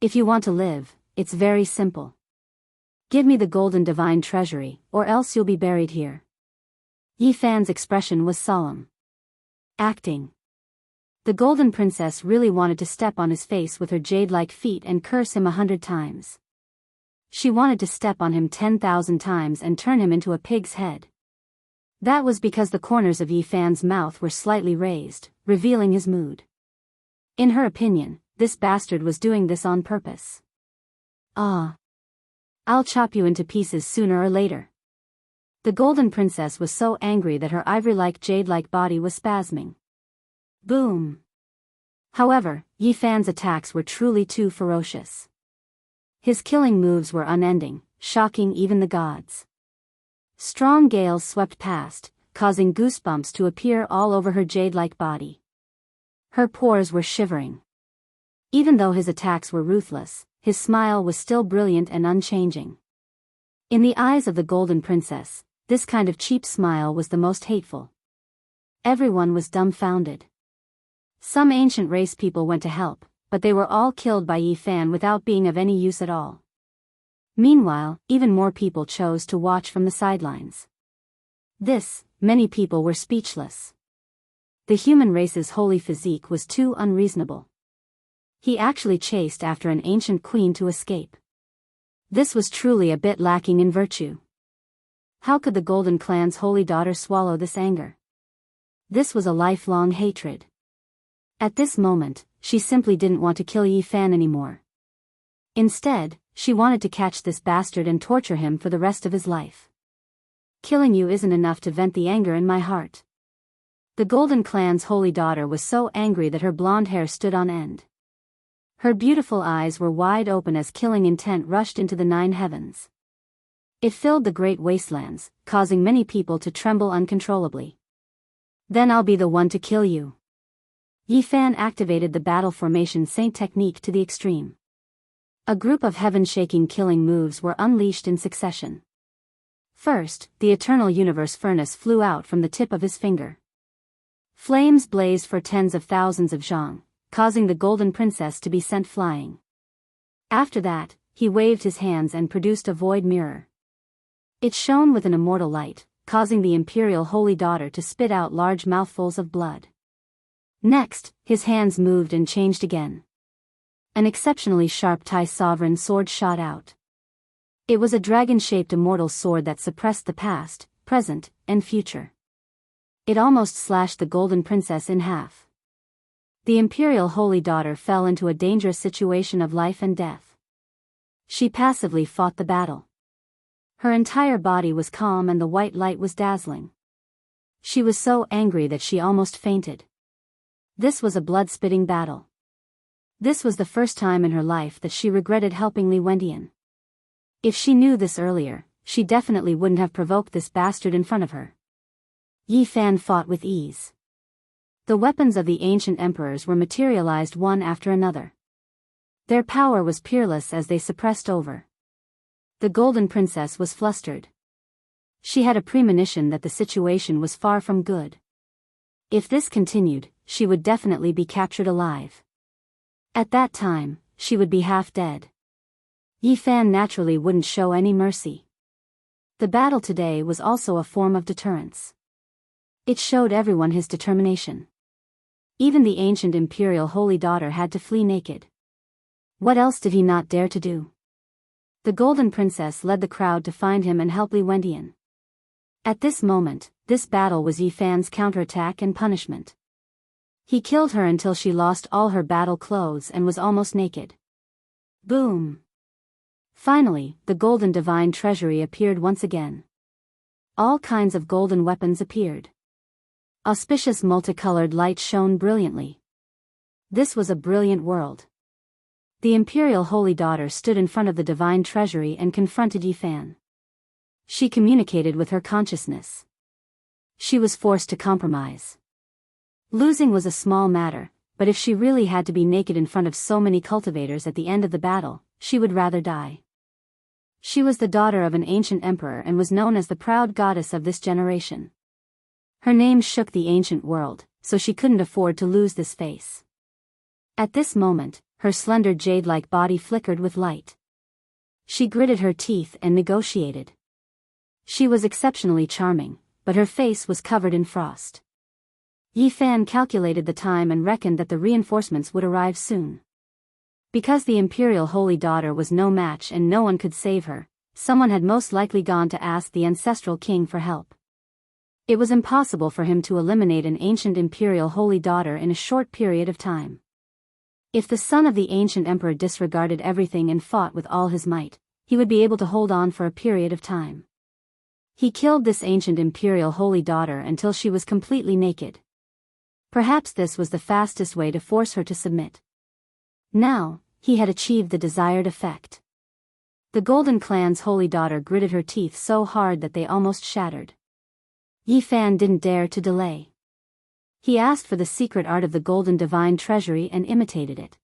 If you want to live, it's very simple. Give me the golden divine treasury, or else you'll be buried here. Yi Fan's expression was solemn. Acting. The golden princess really wanted to step on his face with her jade-like feet and curse him 100 times. She wanted to step on him 10,000 times and turn him into a pig's head. That was because the corners of Yi Fan's mouth were slightly raised, revealing his mood. In her opinion, this bastard was doing this on purpose. Ah. I'll chop you into pieces sooner or later. The golden princess was so angry that her ivory-like jade-like body was spasming. Boom. However, Yi Fan's attacks were truly too ferocious. His killing moves were unending, shocking even the gods. Strong gales swept past, causing goosebumps to appear all over her jade-like body. Her pores were shivering. Even though his attacks were ruthless, his smile was still brilliant and unchanging. In the eyes of the golden princess, this kind of cheap smile was the most hateful. Everyone was dumbfounded. Some ancient race people went to help, but they were all killed by Yi Fan without being of any use at all. Meanwhile, even more people chose to watch from the sidelines. Many people were speechless. The human race's holy physique was too unreasonable. He actually chased after an ancient queen to escape. This was truly a bit lacking in virtue. How could the Golden Clan's holy daughter swallow this anger? This was a lifelong hatred. At this moment, she simply didn't want to kill Yi Fan anymore. Instead, she wanted to catch this bastard and torture him for the rest of his life. Killing you isn't enough to vent the anger in my heart. The Golden Clan's holy daughter was so angry that her blonde hair stood on end. Her beautiful eyes were wide open as killing intent rushed into the 9 heavens. It filled the great wastelands, causing many people to tremble uncontrollably. Then I'll be the one to kill you. Yi Fan activated the battle formation saint technique to the extreme. A group of heaven-shaking killing moves were unleashed in succession. First, the eternal universe furnace flew out from the tip of his finger. Flames blazed for tens of thousands of zhang, causing the golden princess to be sent flying. After that, he waved his hands and produced a void mirror. It shone with an immortal light, causing the imperial holy daughter to spit out large mouthfuls of blood. Next, his hands moved and changed again. An exceptionally sharp Tai sovereign sword shot out. It was a dragon-shaped immortal sword that suppressed the past, present, and future. It almost slashed the golden princess in half. The imperial holy daughter fell into a dangerous situation of life and death. She passively fought the battle. Her entire body was calm and the white light was dazzling. She was so angry that she almost fainted. This was a blood-spitting battle. This was the first time in her life that she regretted helping Li Wendian. If she knew this earlier, she definitely wouldn't have provoked this bastard in front of her. Yi Fan fought with ease. The weapons of the ancient emperors were materialized one after another. Their power was peerless as they suppressed over. The golden princess was flustered. She had a premonition that the situation was far from good. If this continued, she would definitely be captured alive. At that time, she would be half dead. Yi Fan naturally wouldn't show any mercy. The battle today was also a form of deterrence. It showed everyone his determination. Even the ancient imperial holy daughter had to flee naked. What else did he not dare to do? The Golden Princess led the crowd to find him and help Li Wendian. At this moment, this battle was Yi Fan's counterattack and punishment. He killed her until she lost all her battle clothes and was almost naked. Boom! Finally, the golden divine treasury appeared once again. All kinds of golden weapons appeared. Auspicious multicolored light shone brilliantly. This was a brilliant world. The Imperial Holy Daughter stood in front of the divine treasury and confronted Yi Fan. She communicated with her consciousness. She was forced to compromise. Losing was a small matter, but if she really had to be naked in front of so many cultivators at the end of the battle, she would rather die. She was the daughter of an ancient emperor and was known as the proud goddess of this generation. Her name shook the ancient world, so she couldn't afford to lose this face. At this moment, her slender jade-like body flickered with light. She gritted her teeth and negotiated. She was exceptionally charming, but her face was covered in frost. Yi Fan calculated the time and reckoned that the reinforcements would arrive soon. Because the Imperial Holy Daughter was no match and no one could save her, someone had most likely gone to ask the ancestral king for help. It was impossible for him to eliminate an ancient Imperial Holy Daughter in a short period of time. If the son of the ancient emperor disregarded everything and fought with all his might, he would be able to hold on for a period of time. He killed this ancient Imperial Holy Daughter until she was completely naked. Perhaps this was the fastest way to force her to submit. Now, he had achieved the desired effect. The Golden Clan's Holy Daughter gritted her teeth so hard that they almost shattered. Yi Fan didn't dare to delay. He asked for the secret art of the Golden Divine Treasury and imitated it.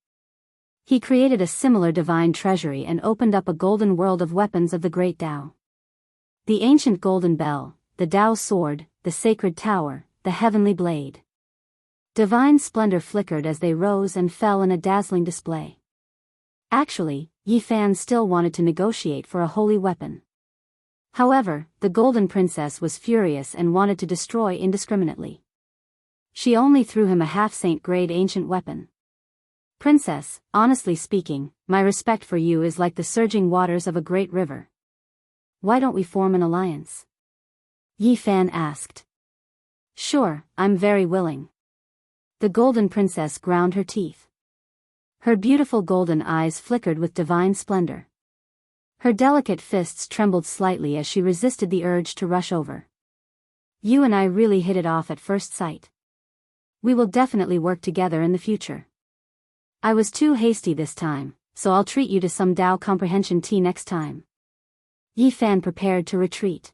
He created a similar divine treasury and opened up a golden world of weapons of the Great Tao. The ancient golden bell, the Tao sword, the sacred tower, the heavenly blade. Divine splendor flickered as they rose and fell in a dazzling display. Actually, Yi Fan still wanted to negotiate for a holy weapon. However, the Golden Princess was furious and wanted to destroy indiscriminately. She only threw him a half-saint-grade ancient weapon. Princess, honestly speaking, my respect for you is like the surging waters of a great river. Why don't we form an alliance? Yi Fan asked. Sure, I'm very willing. The Golden Princess ground her teeth. Her beautiful golden eyes flickered with divine splendor. Her delicate fists trembled slightly as she resisted the urge to rush over. You and I really hit it off at first sight. We will definitely work together in the future. I was too hasty this time, so I'll treat you to some Tao comprehension tea next time. Yi Fan prepared to retreat.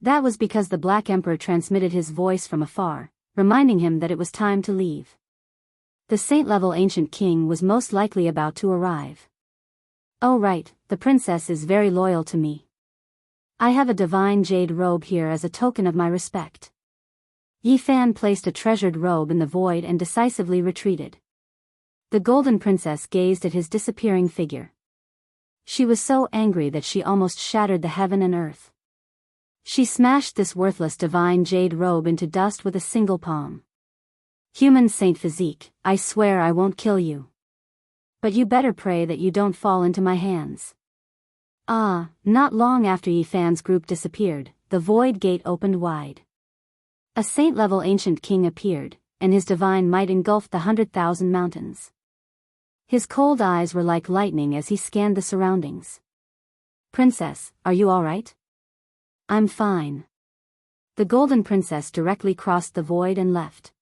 That was because the Black Emperor transmitted his voice from afar, reminding him that it was time to leave. The saint-level ancient king was most likely about to arrive. Oh right, the princess is very loyal to me. I have a divine jade robe here as a token of my respect. Yi Fan placed a treasured robe in the void and decisively retreated. The Golden Princess gazed at his disappearing figure. She was so angry that she almost shattered the heaven and earth. She smashed this worthless divine jade robe into dust with a single palm. Human saint physique, I swear I won't kill you. But you better pray that you don't fall into my hands. Not long after Yi Fan's group disappeared, the void gate opened wide. A saint-level ancient king appeared, and his divine might engulfed the 100,000 mountains. His cold eyes were like lightning as he scanned the surroundings. Princess, are you all right? I'm fine. The Golden Princess directly crossed the void and left.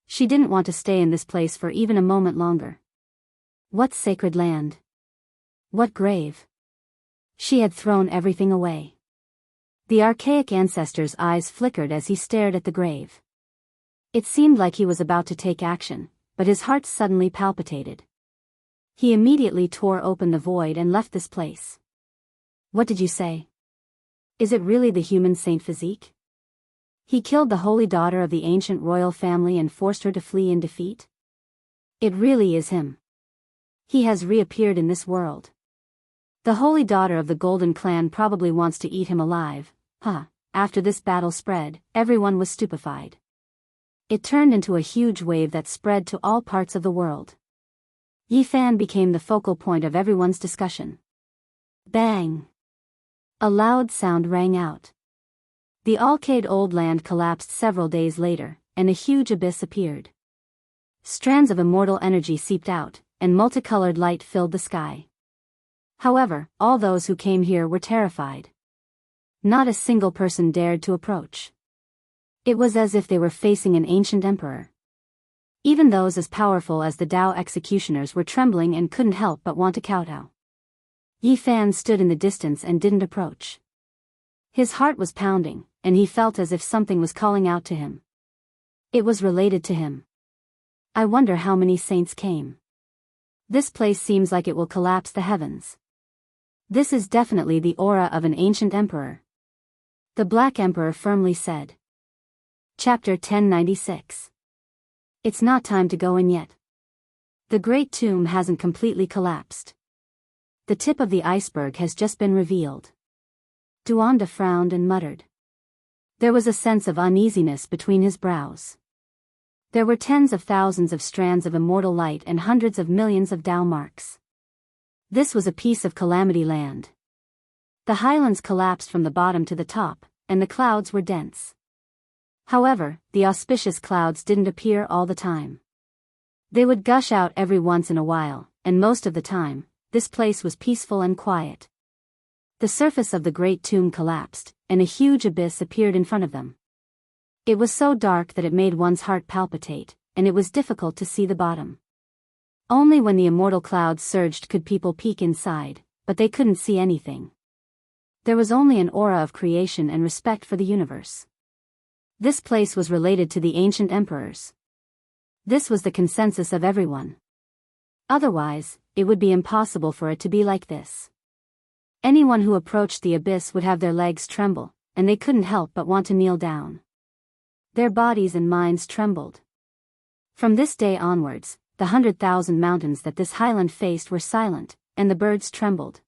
She didn't want to stay in this place for even a moment longer. What sacred land? What grave? She had thrown everything away. The archaic ancestor's eyes flickered as he stared at the grave. It seemed like he was about to take action, but his heart suddenly palpitated. He immediately tore open the void and left this place. What did you say? Is it really the human saint physique? He killed the holy daughter of the ancient royal family and forced her to flee in defeat? It really is him. He has reappeared in this world. The holy daughter of the Golden Clan probably wants to eat him alive. After this battle spread, everyone was stupefied. It turned into a huge wave that spread to all parts of the world. Yi Fan became the focal point of everyone's discussion. Bang! A loud sound rang out. The all-old land collapsed several days later, and a huge abyss appeared. Strands of immortal energy seeped out, and multicolored light filled the sky. However, all those who came here were terrified. Not a single person dared to approach. It was as if they were facing an ancient emperor. Even those as powerful as the Tao executioners were trembling and couldn't help but want to kowtow. Yi Fan stood in the distance and didn't approach. His heart was pounding, and he felt as if something was calling out to him. It was related to him. I wonder how many saints came. This place seems like it will collapse the heavens. This is definitely the aura of an ancient emperor. The Black Emperor firmly said. Chapter 1096. It's not time to go in yet. The Great Tomb hasn't completely collapsed. The tip of the iceberg has just been revealed. Duanda frowned and muttered. There was a sense of uneasiness between his brows. There were tens of thousands of strands of immortal light and hundreds of millions of Tao marks. This was a piece of calamity land. The highlands collapsed from the bottom to the top, and the clouds were dense. However, the auspicious clouds didn't appear all the time. They would gush out every once in a while, and most of the time, this place was peaceful and quiet. The surface of the Great Tomb collapsed, and a huge abyss appeared in front of them. It was so dark that it made one's heart palpitate, and it was difficult to see the bottom. Only when the immortal clouds surged could people peek inside, but they couldn't see anything. There was only an aura of creation and respect for the universe. This place was related to the ancient emperors. This was the consensus of everyone. Otherwise, it would be impossible for it to be like this. Anyone who approached the abyss would have their legs tremble, and they couldn't help but want to kneel down. Their bodies and minds trembled. From this day onwards, the 100,000 mountains that this highland faced were silent, and the birds trembled.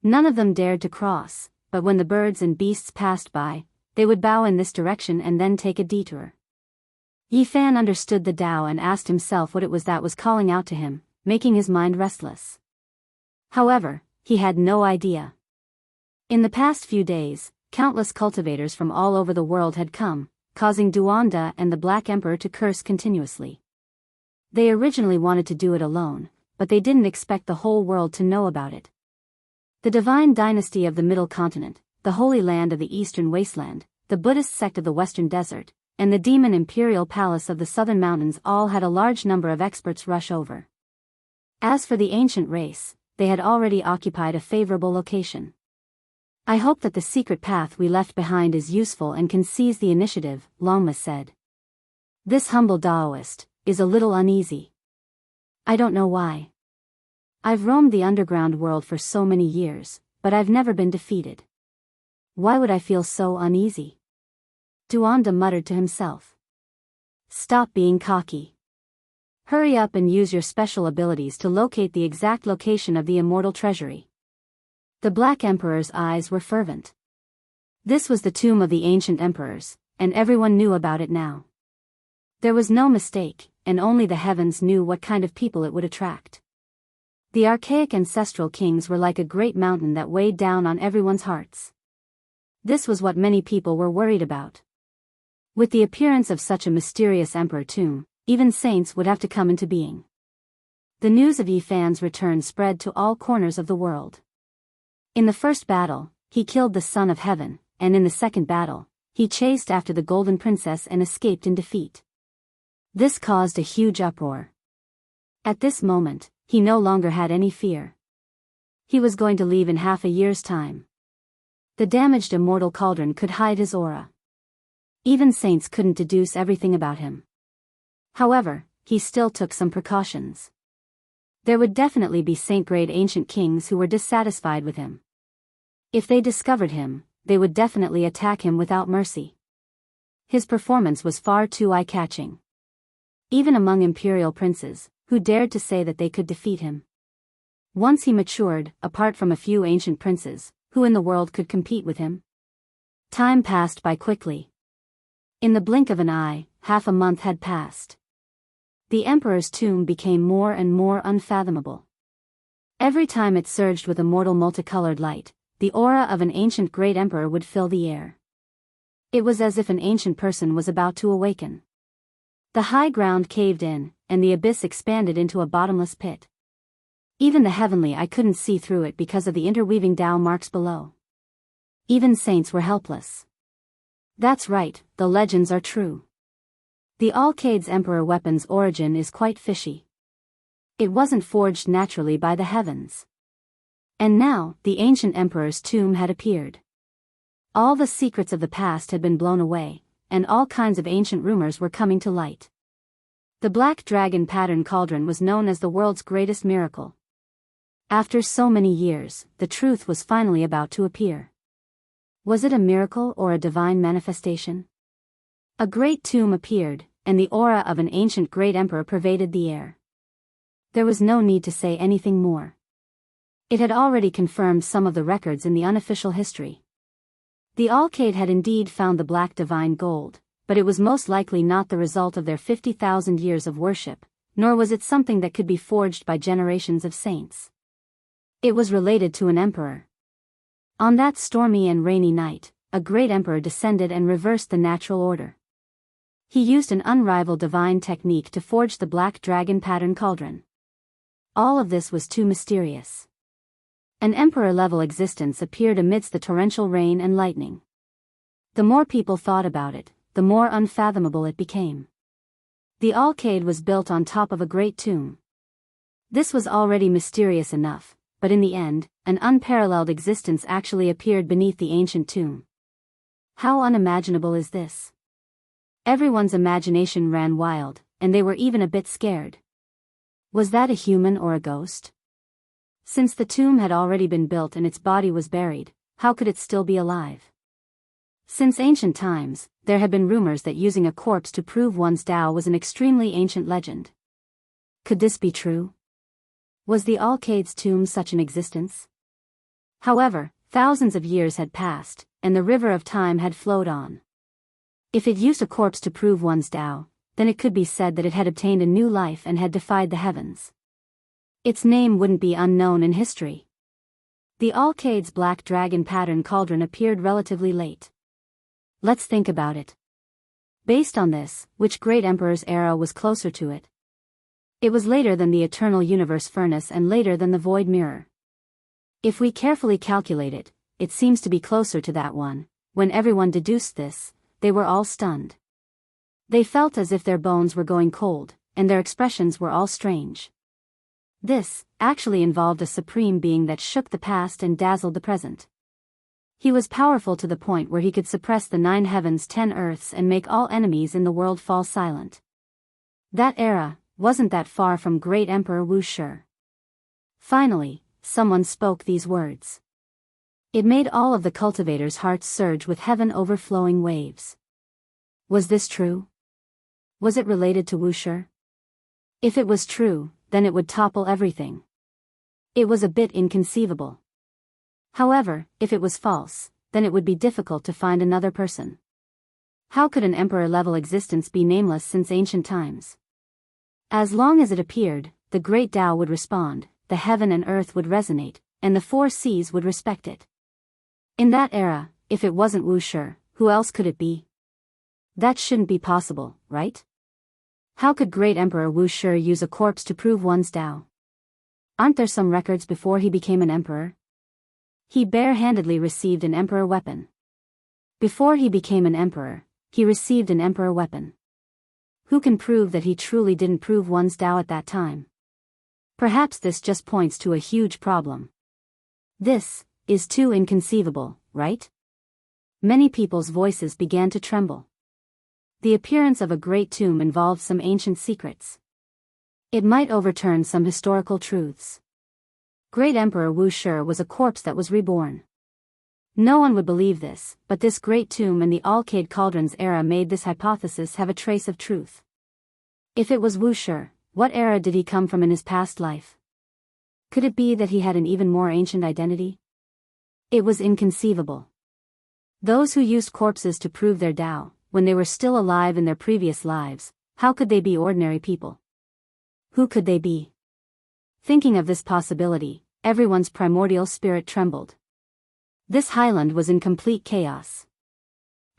None of them dared to cross, but when the birds and beasts passed by, they would bow in this direction and then take a detour. Yi Fan understood the Tao and asked himself what it was that was calling out to him, making his mind restless. However, he had no idea. In the past few days, countless cultivators from all over the world had come, causing Duanda and the Black Emperor to curse continuously. They originally wanted to do it alone, but they didn't expect the whole world to know about it. The divine dynasty of the Middle Continent, the Holy Land of the Eastern Wasteland, the Buddhist sect of the Western Desert, and the Demon Imperial Palace of the Southern Mountains all had a large number of experts rush over. As for the ancient race, they had already occupied a favorable location. I hope that the secret path we left behind is useful and can seize the initiative, Longma said. This humble Taoist is a little uneasy. I don't know why. I've roamed the underground world for so many years, but I've never been defeated. Why would I feel so uneasy? Duanda muttered to himself. Stop being cocky. Hurry up and use your special abilities to locate the exact location of the immortal treasury. The Black Emperor's eyes were fervent. This was the tomb of the ancient emperors, and everyone knew about it now. There was no mistake, and only the heavens knew what kind of people it would attract. The archaic ancestral kings were like a great mountain that weighed down on everyone's hearts. This was what many people were worried about. With the appearance of such a mysterious emperor tomb, even saints would have to come into being. The news of Yi Fan's return spread to all corners of the world. In the first battle, he killed the Son of Heaven, and in the second battle, he chased after the Golden Princess and escaped in defeat. This caused a huge uproar. At this moment, he no longer had any fear. He was going to leave in half a year's time. The damaged immortal cauldron could hide his aura. Even saints couldn't deduce everything about him. However, he still took some precautions. There would definitely be saint-grade ancient kings who were dissatisfied with him. If they discovered him, they would definitely attack him without mercy. His performance was far too eye-catching. Even among imperial princes, who dared to say that they could defeat him. Once he matured, apart from a few ancient princes, who in the world could compete with him? Time passed by quickly. In the blink of an eye, half a month had passed. The emperor's tomb became more and more unfathomable. Every time it surged with immortal multicolored light, the aura of an ancient great emperor would fill the air. It was as if an ancient person was about to awaken. The high ground caved in, and the abyss expanded into a bottomless pit. Even the heavenly eye couldn't see through it because of the interweaving Tao marks below. Even saints were helpless. That's right, the legends are true. The Alcade's emperor weapon's origin is quite fishy. It wasn't forged naturally by the heavens. And now, the ancient emperor's tomb had appeared. All the secrets of the past had been blown away, and all kinds of ancient rumors were coming to light. The black dragon pattern cauldron was known as the world's greatest miracle. After so many years, the truth was finally about to appear. Was it a miracle or a divine manifestation? A great tomb appeared, and the aura of an ancient great emperor pervaded the air. There was no need to say anything more. It had already confirmed some of the records in the unofficial history. The Alcade had indeed found the black divine gold, but it was most likely not the result of their 50,000 years of worship, nor was it something that could be forged by generations of saints. It was related to an emperor. On that stormy and rainy night, a great emperor descended and reversed the natural order. He used an unrivaled divine technique to forge the black dragon pattern cauldron. All of this was too mysterious. An emperor-level existence appeared amidst the torrential rain and lightning. The more people thought about it, the more unfathomable it became. The Alcade was built on top of a great tomb. This was already mysterious enough, but in the end, an unparalleled existence actually appeared beneath the ancient tomb. How unimaginable is this? Everyone's imagination ran wild, and they were even a bit scared. Was that a human or a ghost? Since the tomb had already been built and its body was buried, how could it still be alive? Since ancient times, there had been rumors that using a corpse to prove one's Tao was an extremely ancient legend. Could this be true? Was the Alcade's tomb such an existence? However, thousands of years had passed, and the river of time had flowed on. If it used a corpse to prove one's Tao, then it could be said that it had obtained a new life and had defied the heavens. Its name wouldn't be unknown in history. The Alcade's black dragon pattern cauldron appeared relatively late. Let's think about it. Based on this, which great emperor's era was closer to it? It was later than the eternal universe furnace and later than the void mirror. If we carefully calculate it, it seems to be closer to that one. When everyone deduced this, they were all stunned. They felt as if their bones were going cold, and their expressions were all strange. This actually involved a supreme being that shook the past and dazzled the present. He was powerful to the point where he could suppress the 9 heavens 10 earths and make all enemies in the world fall silent. That era wasn't that far from great Emperor Wu Shi. Finally, someone spoke these words. It made all of the cultivators' hearts surge with heaven overflowing waves. Was this true? Was it related to Wu Shi? If it was true, then it would topple everything. It was a bit inconceivable. However, if it was false, then it would be difficult to find another person. How could an emperor-level existence be nameless since ancient times? As long as it appeared, the great Tao would respond, the heaven and earth would resonate, and the 4 seas would respect it. In that era, if it wasn't Wu Shi, who else could it be? That shouldn't be possible, right? How could great Emperor Wu Shi use a corpse to prove one's Tao? Aren't there some records before he became an emperor? He bare-handedly received an emperor weapon. Before he became an emperor, he received an emperor weapon. Who can prove that he truly didn't prove one's Tao at that time? Perhaps this just points to a huge problem. This is too inconceivable, right? Many people's voices began to tremble. The appearance of a great tomb involved some ancient secrets. It might overturn some historical truths. Great Emperor Wu Shi was a corpse that was reborn. No one would believe this, but this great tomb in the Alcade Cauldron's era made this hypothesis have a trace of truth. If it was Wu Shi, what era did he come from in his past life? Could it be that he had an even more ancient identity? It was inconceivable. Those who used corpses to prove their Tao, when they were still alive in their previous lives, how could they be ordinary people? Who could they be? Thinking of this possibility, everyone's primordial spirit trembled. This highland was in complete chaos.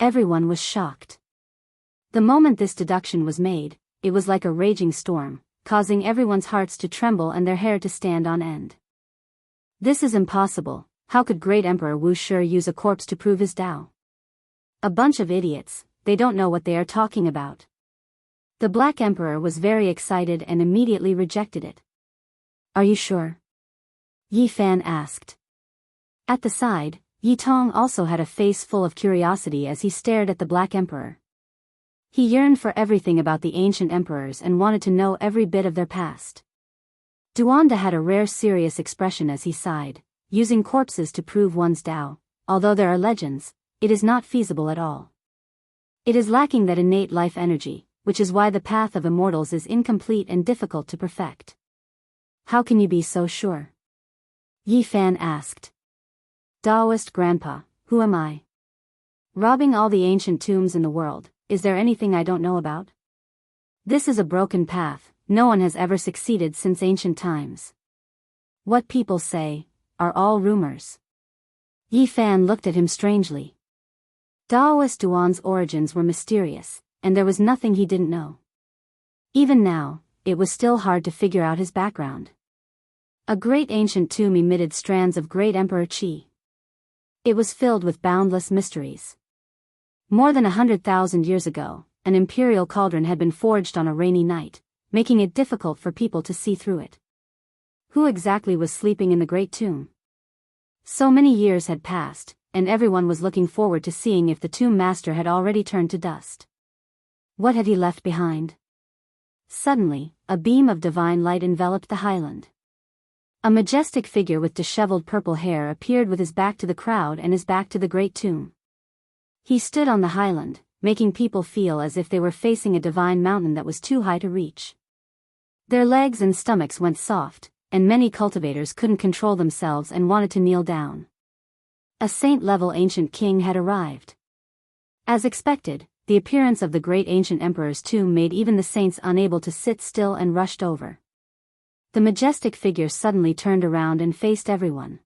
Everyone was shocked. The moment this deduction was made, it was like a raging storm, causing everyone's hearts to tremble and their hair to stand on end. This is impossible. How could Great Emperor Wu Shi use a corpse to prove his Tao? A bunch of idiots, they don't know what they are talking about. The Black Emperor was very excited and immediately rejected it. Are you sure? Yi Fan asked. At the side, Yi Tong also had a face full of curiosity as he stared at the Black Emperor. He yearned for everything about the ancient emperors and wanted to know every bit of their past. Duanda had a rare serious expression as he sighed. Using corpses to prove one's Tao, although there are legends, it is not feasible at all. It is lacking that innate life energy, which is why the path of immortals is incomplete and difficult to perfect. How can you be so sure? Yi Fan asked. Taoist Grandpa, who am I? Robbing all the ancient tombs in the world, is there anything I don't know about? This is a broken path, no one has ever succeeded since ancient times. What people say are all rumors. Yi Fan looked at him strangely. Taoist Duan's origins were mysterious, and there was nothing he didn't know. Even now, it was still hard to figure out his background. A great ancient tomb emitted strands of great Emperor Qi. It was filled with boundless mysteries. More than 100,000 years ago, an imperial cauldron had been forged on a rainy night, making it difficult for people to see through it. Who exactly was sleeping in the great tomb? So many years had passed, and everyone was looking forward to seeing if the tomb master had already turned to dust. What had he left behind? Suddenly, a beam of divine light enveloped the highland. A majestic figure with disheveled purple hair appeared with his back to the crowd and his back to the great tomb. He stood on the highland, making people feel as if they were facing a divine mountain that was too high to reach. Their legs and stomachs went soft, and many cultivators couldn't control themselves and wanted to kneel down. A saint-level ancient king had arrived. As expected, the appearance of the great ancient emperor's tomb made even the saints unable to sit still and rushed over. The majestic figure suddenly turned around and faced everyone.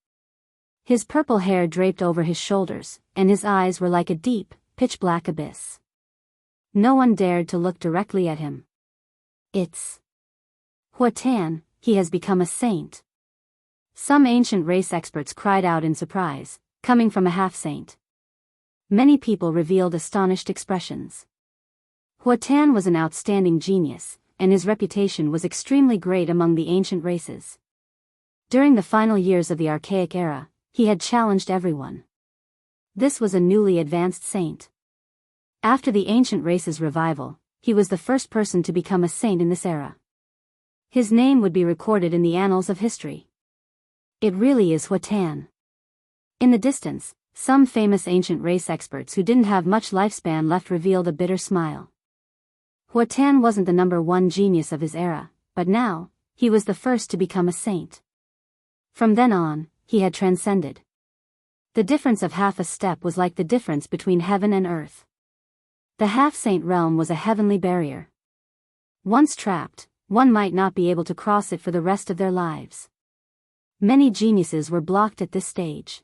His purple hair draped over his shoulders, and his eyes were like a deep, pitch-black abyss. No one dared to look directly at him. It's Hua Tan, he has become a saint. Some ancient race experts cried out in surprise, coming from a half-saint. Many people revealed astonished expressions. Hua Tan was an outstanding genius, and his reputation was extremely great among the ancient races. During the final years of the Archaic Era, he had challenged everyone. This was a newly advanced saint. After the ancient race's revival, he was the first person to become a saint in this era. His name would be recorded in the annals of history. It really is Hua Tan. In the distance, some famous ancient race experts who didn't have much lifespan left revealed a bitter smile. Hua Tan wasn't the number one genius of his era, but now, he was the first to become a saint. From then on, he had transcended. The difference of half a step was like the difference between heaven and earth. The half-saint realm was a heavenly barrier. Once trapped, one might not be able to cross it for the rest of their lives. Many geniuses were blocked at this stage.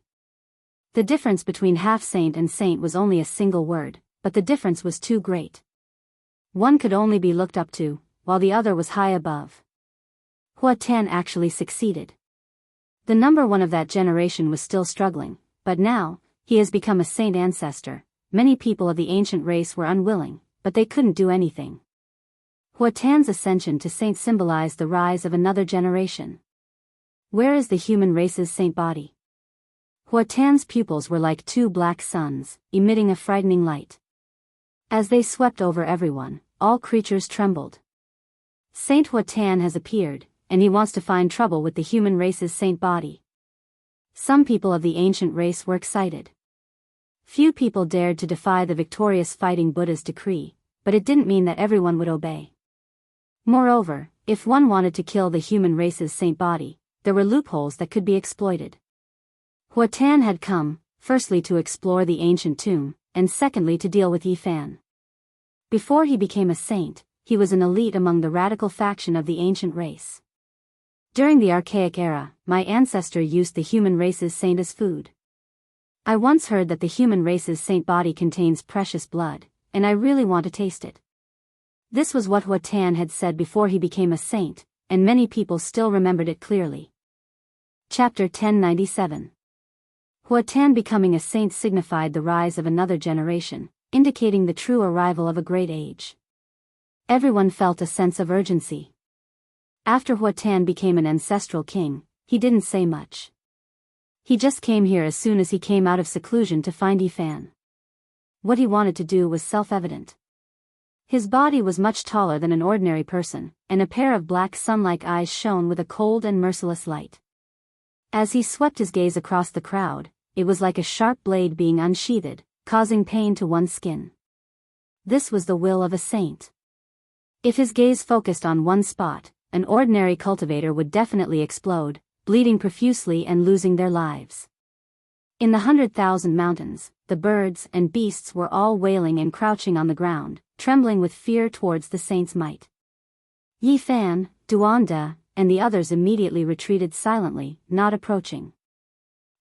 The difference between half-saint and saint was only a single word, but the difference was too great. One could only be looked up to, while the other was high above. Hua Tan actually succeeded. The number one of that generation was still struggling, but now, he has become a saint ancestor. Many people of the ancient race were unwilling, but they couldn't do anything. Hua Tan's ascension to saint symbolized the rise of another generation. Where is the human race's saint body? Hua Tan's pupils were like two black suns, emitting a frightening light. As they swept over everyone, all creatures trembled. Saint Hua Tan has appeared, and he wants to find trouble with the human race's saint body. Some people of the ancient race were excited. Few people dared to defy the victorious fighting Buddha's decree, but it didn't mean that everyone would obey. Moreover, if one wanted to kill the human race's saint body, there were loopholes that could be exploited. Hua Tan had come, firstly to explore the ancient tomb, and secondly to deal with Yi Fan. Before he became a saint, he was an elite among the radical faction of the ancient race. During the archaic era, my ancestor used the human race's saint as food. I once heard that the human race's saint body contains precious blood, and I really want to taste it. This was what Hua Tan had said before he became a saint, and many people still remembered it clearly. Chapter 1097. Hua Tan becoming a saint signified the rise of another generation, indicating the true arrival of a great age. Everyone felt a sense of urgency. After Hua Tan became an ancestral king, he didn't say much. He just came here as soon as he came out of seclusion to find Yifan. What he wanted to do was self-evident. His body was much taller than an ordinary person, and a pair of black sun-like eyes shone with a cold and merciless light. As he swept his gaze across the crowd, it was like a sharp blade being unsheathed, causing pain to one's skin. This was the will of a saint. If his gaze focused on one spot, an ordinary cultivator would definitely explode, bleeding profusely and losing their lives. In the 100,000 mountains, the birds and beasts were all wailing and crouching on the ground, trembling with fear towards the saint's might. Yifan, Duanda, and the others immediately retreated silently, not approaching.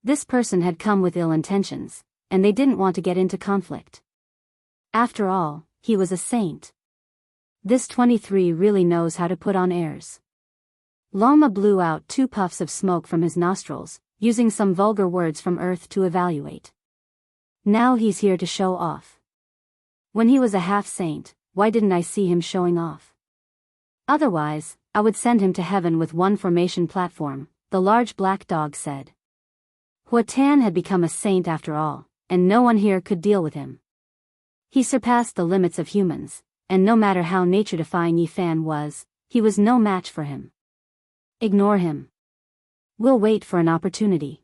This person had come with ill intentions, and they didn't want to get into conflict. After all, he was a saint. This 23 really knows how to put on airs. Lama blew out 2 puffs of smoke from his nostrils, using some vulgar words from Earth to evaluate. Now he's here to show off. When he was a half-saint, why didn't I see him showing off? Otherwise, I would send him to heaven with one formation platform, the large black dog said. Hua Tan had become a saint after all, and no one here could deal with him. He surpassed the limits of humans, and no matter how nature-defying Yifan was, he was no match for him. Ignore him. We'll wait for an opportunity.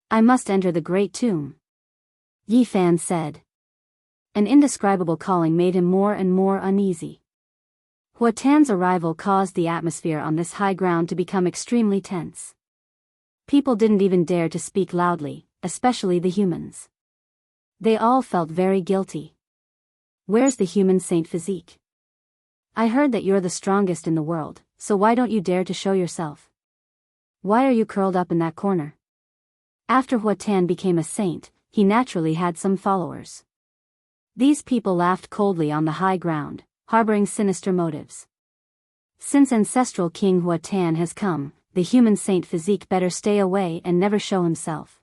I must enter the great tomb. Yifan said. An indescribable calling made him more and more uneasy. Hua Tan's arrival caused the atmosphere on this high ground to become extremely tense. People didn't even dare to speak loudly, especially the humans. They all felt very guilty. Where's the human saint physique? I heard that you're the strongest in the world, so why don't you dare to show yourself? Why are you curled up in that corner? After Hua Tan became a saint, he naturally had some followers. These people laughed coldly on the high ground, harboring sinister motives. Since ancestral King Hua Tan has come, the human saint physique better stay away and never show himself.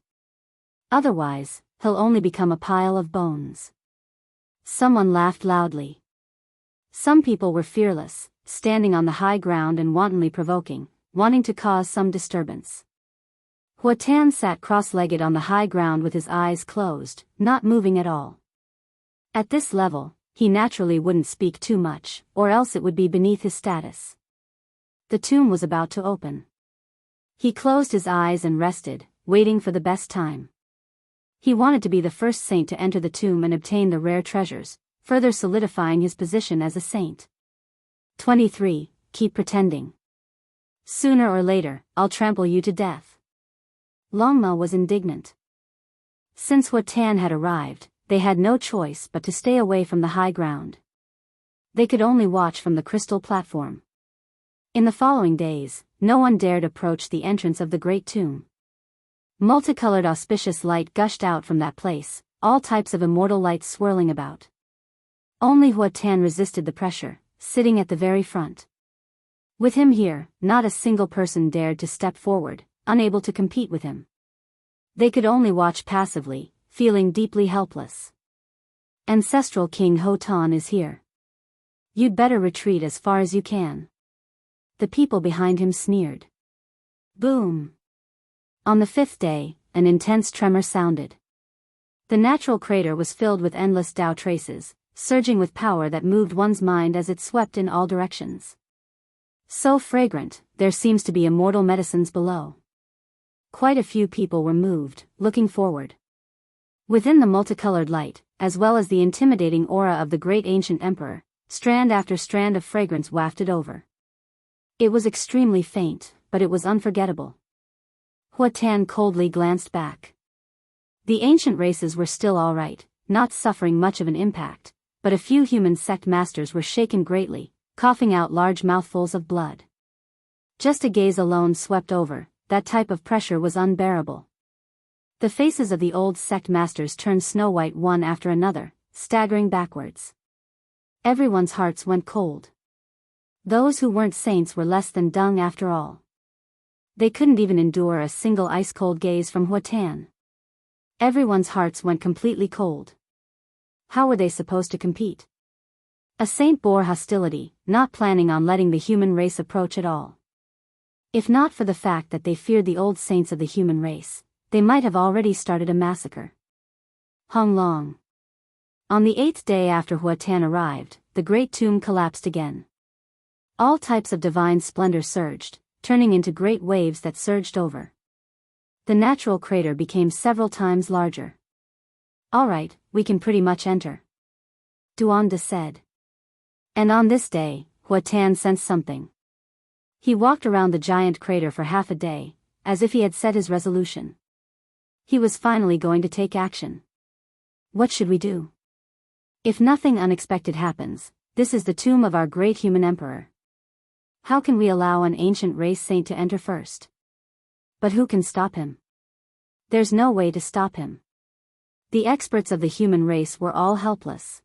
Otherwise, he'll only become a pile of bones. Someone laughed loudly. Some people were fearless, standing on the high ground and wantonly provoking, wanting to cause some disturbance. Hua Tan sat cross-legged on the high ground with his eyes closed, not moving at all. At this level, he naturally wouldn't speak too much, or else it would be beneath his status. The tomb was about to open. He closed his eyes and rested, waiting for the best time. He wanted to be the first saint to enter the tomb and obtain the rare treasures, further solidifying his position as a saint. 23. Keep pretending. Sooner or later, I'll trample you to death. Longma was indignant. Since Hua Tan had arrived, they had no choice but to stay away from the high ground. They could only watch from the crystal platform. In the following days, no one dared approach the entrance of the great tomb. Multicolored auspicious light gushed out from that place, all types of immortal lights swirling about. Only Hua Tan resisted the pressure, sitting at the very front. With him here, not a single person dared to step forward, unable to compete with him. They could only watch passively, feeling deeply helpless. Ancestral King Ho Tan is here. You'd better retreat as far as you can. The people behind him sneered. Boom! On the 5th day, an intense tremor sounded. The natural crater was filled with endless Tao traces, surging with power that moved one's mind as it swept in all directions. So fragrant, there seems to be immortal medicines below. Quite a few people were moved, looking forward. Within the multicolored light, as well as the intimidating aura of the great ancient emperor, strand after strand of fragrance wafted over. It was extremely faint, but it was unforgettable. Hua Tan coldly glanced back. The ancient races were still all right, not suffering much of an impact, but a few human sect masters were shaken greatly, coughing out large mouthfuls of blood. Just a gaze alone swept over, that type of pressure was unbearable. The faces of the old sect masters turned snow-white one after another, staggering backwards. Everyone's hearts went cold. Those who weren't saints were less than dung after all. They couldn't even endure a single ice-cold gaze from Huatan. Everyone's hearts went completely cold. How were they supposed to compete? A saint bore hostility, not planning on letting the human race approach at all. If not for the fact that they feared the old saints of the human race, they might have already started a massacre. Hung Long. On the 8th day after Huatan arrived, the great tomb collapsed again. All types of divine splendor surged, turning into great waves that surged over. The natural crater became several times larger. "All right, we can pretty much enter," Duanda said. And on this day, Huatan sensed something. He walked around the giant crater for half a day, as if he had set his resolution. He was finally going to take action. What should we do? If nothing unexpected happens, this is the tomb of our great human emperor. How can we allow an ancient race saint to enter first? But who can stop him? There's no way to stop him. The experts of the human race were all helpless.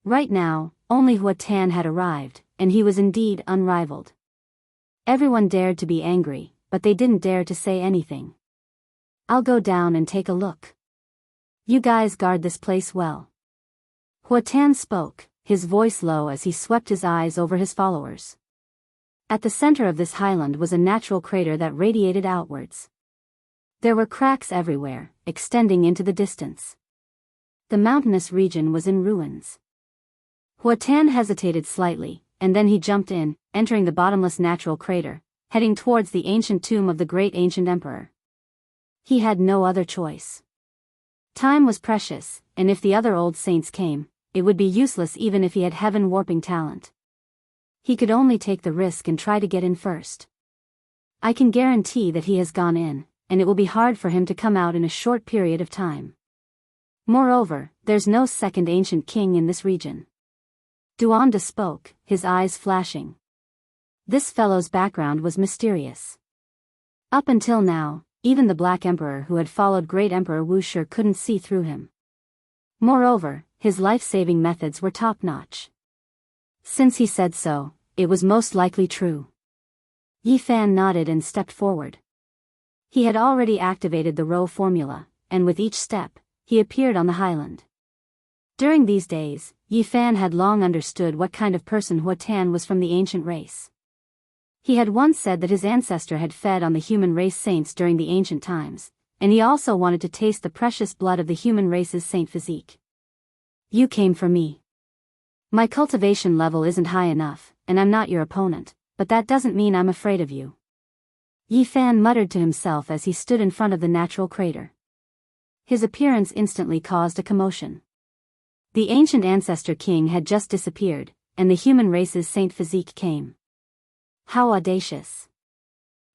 Right now, only Huatan had arrived, and he was indeed unrivaled. Everyone dared to be angry, but they didn't dare to say anything. "I'll go down and take a look. You guys guard this place well." Huatan spoke, his voice low as he swept his eyes over his followers. At the center of this highland was a natural crater that radiated outwards. There were cracks everywhere, extending into the distance. The mountainous region was in ruins. Huatan hesitated slightly, and then he jumped in, entering the bottomless natural crater, heading towards the ancient tomb of the great ancient emperor. He had no other choice. Time was precious, and if the other old saints came, it would be useless even if he had heaven-warping talent. He could only take the risk and try to get in first. I can guarantee that he has gone in, and it will be hard for him to come out in a short period of time. Moreover, there's no second ancient king in this region. Duanda spoke, his eyes flashing. This fellow's background was mysterious. Up until now, even the Black Emperor who had followed Great Emperor Wuxia couldn't see through him. Moreover, his life-saving methods were top-notch. Since he said so, it was most likely true. Yi Fan nodded and stepped forward. He had already activated the row formula, and with each step, he appeared on the highland. During these days, Yi Fan had long understood what kind of person Huatan was from the ancient race. He had once said that his ancestor had fed on the human race saints during the ancient times, and he also wanted to taste the precious blood of the human race's saint physique. "You came for me. My cultivation level isn't high enough, and I'm not your opponent, but that doesn't mean I'm afraid of you." Yi Fan muttered to himself as he stood in front of the natural crater. His appearance instantly caused a commotion. The ancient ancestor king had just disappeared, and the human race's saint physique came. How audacious.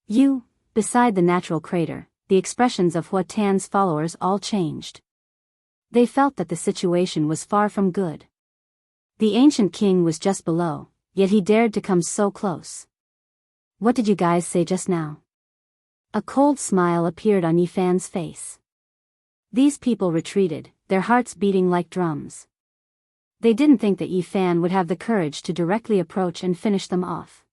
You, beside the natural crater, the expressions of Huatan's followers all changed. They felt that the situation was far from good. The ancient king was just below, yet he dared to come so close. "What did you guys say just now?" A cold smile appeared on Yi Fan's face. These people retreated, their hearts beating like drums. They didn't think that Yi Fan would have the courage to directly approach and finish them off.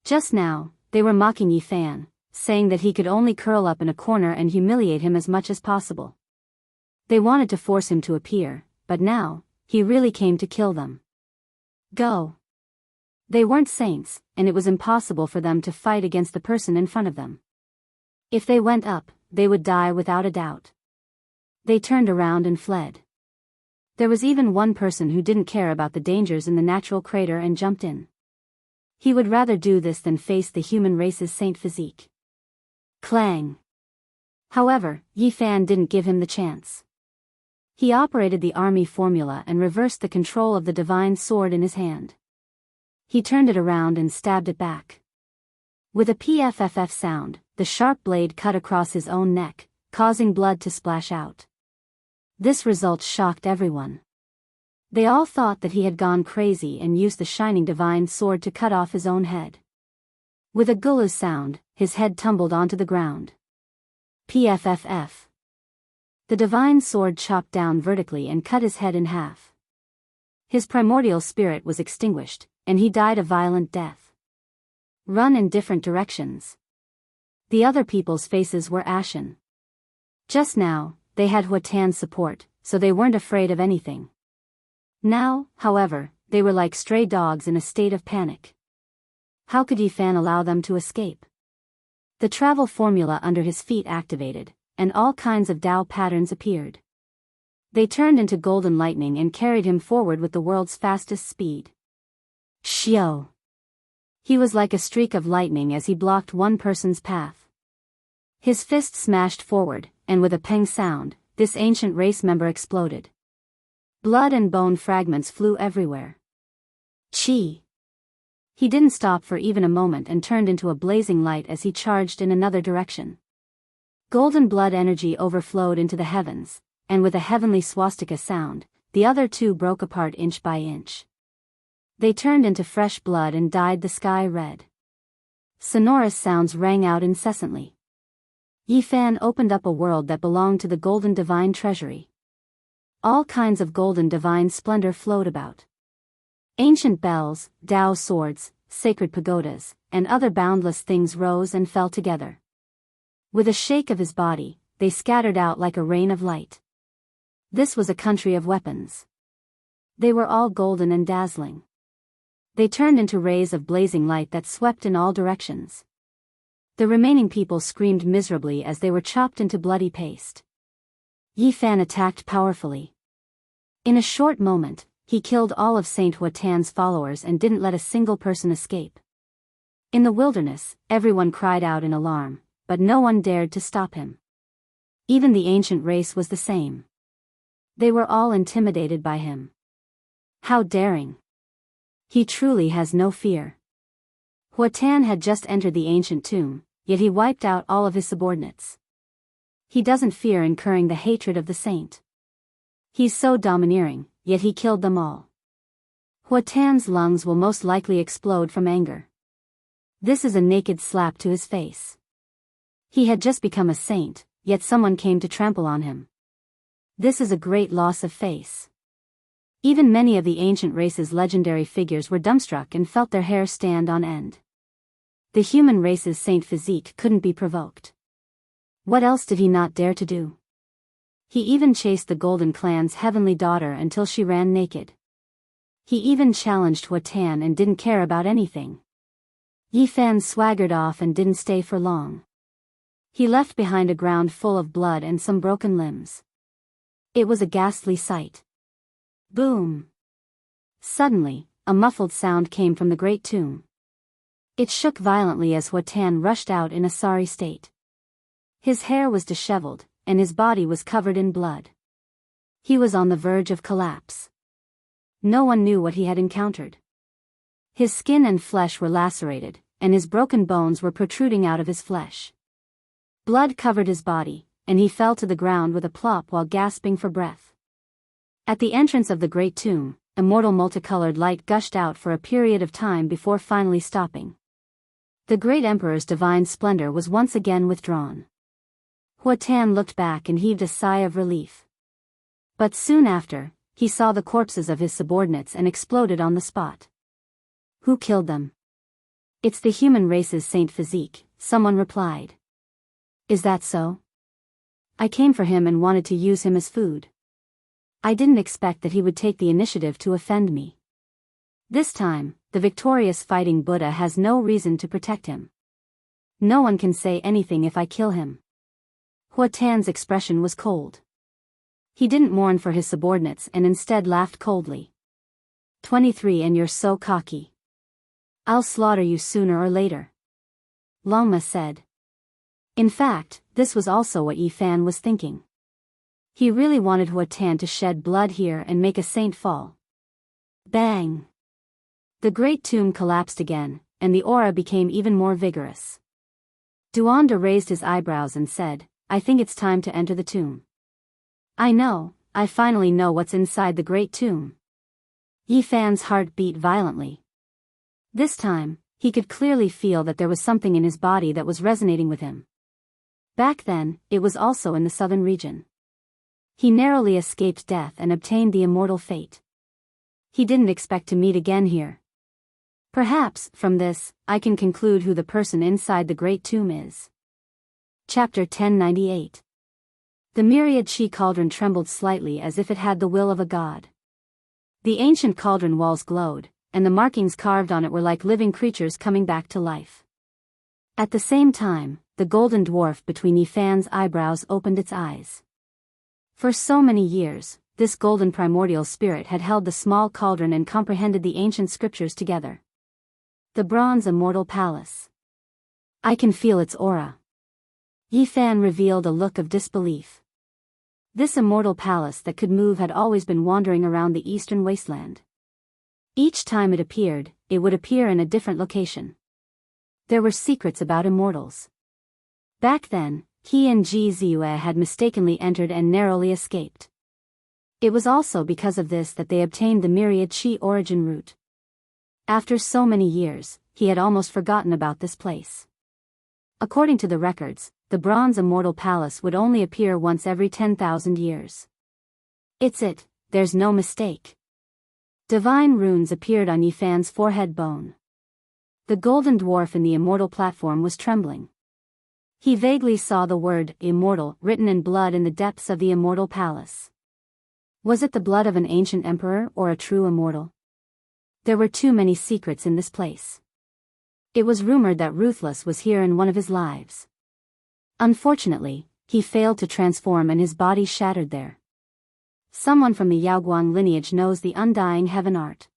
Just now, they were mocking Yi Fan, saying that he could only curl up in a corner and humiliate him as much as possible. They wanted to force him to appear, but now, he really came to kill them. Go. They weren't saints, and it was impossible for them to fight against the person in front of them. If they went up, they would die without a doubt. They turned around and fled. There was even one person who didn't care about the dangers in the natural crater and jumped in. He would rather do this than face the human race's saint physique. Clang. However, Yi Fan didn't give him the chance. He operated the army formula and reversed the control of the divine sword in his hand. He turned it around and stabbed it back. With a pfff sound, the sharp blade cut across his own neck, causing blood to splash out. This result shocked everyone. They all thought that he had gone crazy and used the shining divine sword to cut off his own head. With a gulu sound, his head tumbled onto the ground. Pfff. The divine sword chopped down vertically and cut his head in half. His primordial spirit was extinguished, and he died a violent death. Run in different directions. The other people's faces were ashen. Just now, they had Huatan's support, so they weren't afraid of anything. Now, however, they were like stray dogs in a state of panic. How could Yifan allow them to escape? The travel formula under his feet activated, and all kinds of Tao patterns appeared. They turned into golden lightning and carried him forward with the world's fastest speed. Xiao! He was like a streak of lightning as he blocked one person's path. His fist smashed forward, and with a peng sound, this ancient race member exploded. Blood and bone fragments flew everywhere. Chi! He didn't stop for even a moment and turned into a blazing light as he charged in another direction. Golden blood energy overflowed into the heavens, and with a heavenly swastika sound, the other two broke apart inch by inch. They turned into fresh blood and dyed the sky red. Sonorous sounds rang out incessantly. Yifan opened up a world that belonged to the golden divine treasury. All kinds of golden divine splendor flowed about. Ancient bells, Tao swords, sacred pagodas, and other boundless things rose and fell together. With a shake of his body, they scattered out like a rain of light. This was a country of weapons. They were all golden and dazzling. They turned into rays of blazing light that swept in all directions. The remaining people screamed miserably as they were chopped into bloody paste. Yifan attacked powerfully. In a short moment, he killed all of Saint Huatan's followers and didn't let a single person escape. In the wilderness, everyone cried out in alarm, but no one dared to stop him. Even the ancient race was the same. They were all intimidated by him. How daring! He truly has no fear. Huatan had just entered the ancient tomb, yet he wiped out all of his subordinates. He doesn't fear incurring the hatred of the saint. He's so domineering, yet he killed them all. Huatan's lungs will most likely explode from anger. This is a naked slap to his face. He had just become a saint, yet someone came to trample on him. This is a great loss of face. Even many of the ancient race's legendary figures were dumbstruck and felt their hair stand on end. The human race's saint physique couldn't be provoked. What else did he not dare to do? He even chased the Golden Clan's heavenly daughter until she ran naked. He even challenged Huatan and didn't care about anything. Yifan swaggered off and didn't stay for long. He left behind a ground full of blood and some broken limbs. It was a ghastly sight. Boom! Suddenly, a muffled sound came from the great tomb. It shook violently as Huatan rushed out in a sorry state. His hair was disheveled, and his body was covered in blood. He was on the verge of collapse. No one knew what he had encountered. His skin and flesh were lacerated, and his broken bones were protruding out of his flesh. Blood covered his body, and he fell to the ground with a plop while gasping for breath. At the entrance of the great tomb, immortal multicolored light gushed out for a period of time before finally stopping. The great emperor's divine splendor was once again withdrawn. Huatan looked back and heaved a sigh of relief. But soon after, he saw the corpses of his subordinates and exploded on the spot. Who killed them? It's the human race's saint physique, someone replied. Is that so? I came for him and wanted to use him as food. I didn't expect that he would take the initiative to offend me. This time, the victorious fighting Buddha has no reason to protect him. No one can say anything if I kill him. Huatan's expression was cold. He didn't mourn for his subordinates and instead laughed coldly. 23 and you're so cocky. I'll slaughter you sooner or later. Longma said. In fact, this was also what Yifan was thinking. He really wanted Huatan to shed blood here and make a saint fall. Bang! The great tomb collapsed again, and the aura became even more vigorous. Duanda raised his eyebrows and said, I think it's time to enter the tomb. I finally know what's inside the great tomb. Yifan's heart beat violently. This time, he could clearly feel that there was something in his body that was resonating with him. Back then, it was also in the southern region. He narrowly escaped death and obtained the immortal fate. He didn't expect to meet again here. Perhaps, from this, I can conclude who the person inside the great tomb is. Chapter 1098. The myriad she cauldron trembled slightly as if it had the will of a god. The ancient cauldron walls glowed, and the markings carved on it were like living creatures coming back to life. At the same time, the golden dwarf between Yifan's eyebrows opened its eyes. For so many years, this golden primordial spirit had held the small cauldron and comprehended the ancient scriptures together. The bronze immortal palace. I can feel its aura. Yifan revealed a look of disbelief. This immortal palace that could move had always been wandering around the eastern wasteland. Each time it appeared, it would appear in a different location. There were secrets about immortals. Back then, he and Ji Ziyue had mistakenly entered and narrowly escaped. It was also because of this that they obtained the myriad Qi origin root. After so many years, he had almost forgotten about this place. According to the records, the bronze immortal palace would only appear once every 10,000 years. It's it, there's no mistake. Divine runes appeared on Yifan's forehead bone. The golden dwarf in the immortal platform was trembling. He vaguely saw the word immortal written in blood in the depths of the immortal palace. Was it the blood of an ancient emperor or a true immortal? There were too many secrets in this place. It was rumored that Ruthless was here in one of his lives. Unfortunately, he failed to transform and his body shattered there. Someone from the Yaoguang lineage knows the undying heaven art.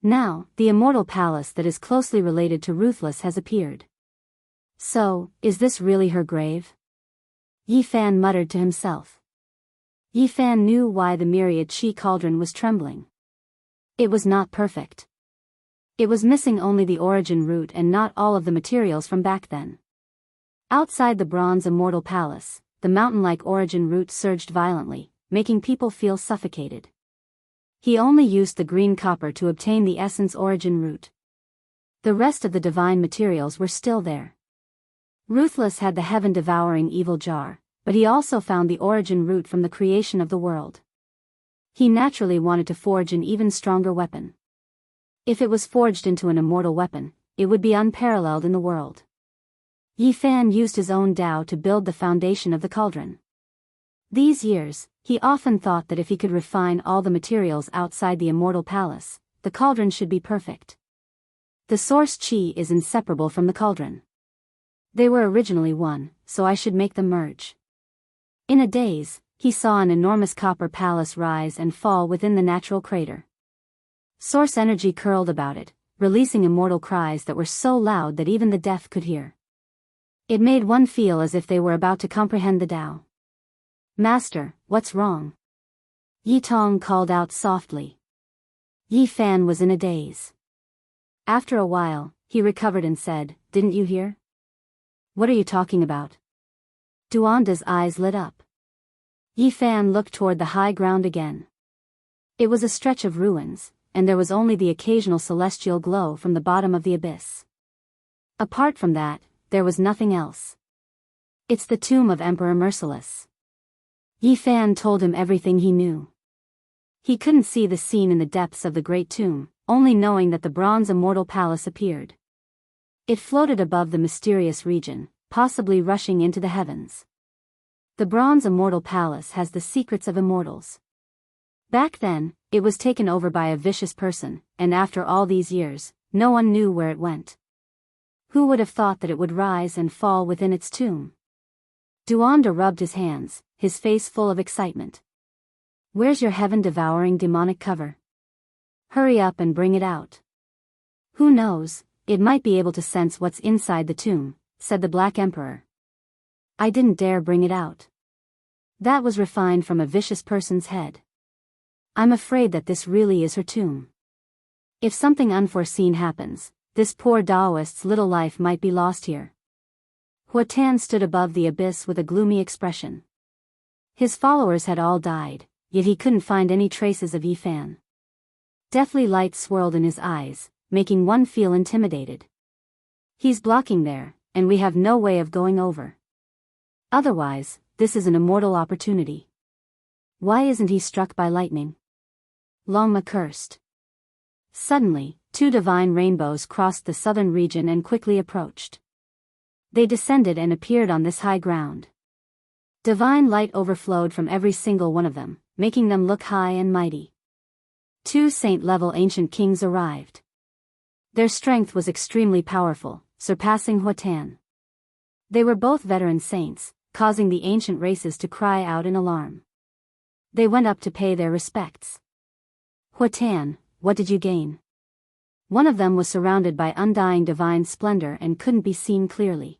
Now, the immortal palace that is closely related to Ruthless has appeared. So, is this really her grave? Yifan muttered to himself. Yifan knew why the myriad Qi cauldron was trembling. It was not perfect. It was missing only the origin root and not all of the materials from back then. Outside the bronze immortal palace, the mountain-like origin root surged violently, making people feel suffocated. He only used the green copper to obtain the essence origin root. The rest of the divine materials were still there. Ruthless had the heaven-devouring evil jar, but he also found the origin root from the creation of the world. He naturally wanted to forge an even stronger weapon. If it was forged into an immortal weapon, it would be unparalleled in the world. Yifan used his own Tao to build the foundation of the cauldron. These years, he often thought that if he could refine all the materials outside the immortal palace, the cauldron should be perfect. The source Qi is inseparable from the cauldron. They were originally one, so I should make them merge. In a daze, he saw an enormous copper palace rise and fall within the natural crater. Source energy curled about it, releasing immortal cries that were so loud that even the deaf could hear. It made one feel as if they were about to comprehend the Tao. Master, what's wrong? Yi Tong called out softly. Yi Fan was in a daze. After a while, he recovered and said, "Didn't you hear?" "What are you talking about?" Duanda's eyes lit up. Yi Fan looked toward the high ground again. It was a stretch of ruins, and there was only the occasional celestial glow from the bottom of the abyss. Apart from that, there was nothing else. "It's the tomb of Emperor Merciless." Yi Fan told him everything he knew. He couldn't see the scene in the depths of the great tomb, only knowing that the bronze immortal palace appeared. It floated above the mysterious region, possibly rushing into the heavens. The bronze immortal palace has the secrets of immortals. Back then, it was taken over by a vicious person, and after all these years, no one knew where it went. Who would have thought that it would rise and fall within its tomb? Duanda rubbed his hands, his face full of excitement. "Where's your heaven-devouring demonic cover? Hurry up and bring it out." "Who knows, it might be able to sense what's inside the tomb," said the Black Emperor. "I didn't dare bring it out. That was refined from a vicious person's head. I'm afraid that this really is her tomb. If something unforeseen happens, this poor Taoist's little life might be lost here." Huatan stood above the abyss with a gloomy expression. His followers had all died, yet he couldn't find any traces of Yifan. Deathly light swirled in his eyes, making one feel intimidated. He's blocking there, and we have no way of going over. Otherwise, this is an immortal opportunity. Why isn't he struck by lightning? Longma cursed. Suddenly, two divine rainbows crossed the southern region and quickly approached. They descended and appeared on this high ground. Divine light overflowed from every single one of them, making them look high and mighty. Two saint-level ancient kings arrived. Their strength was extremely powerful, surpassing Huatan. They were both veteran saints, causing the ancient races to cry out in alarm. They went up to pay their respects. Huatan, what did you gain? One of them was surrounded by undying divine splendor and couldn't be seen clearly.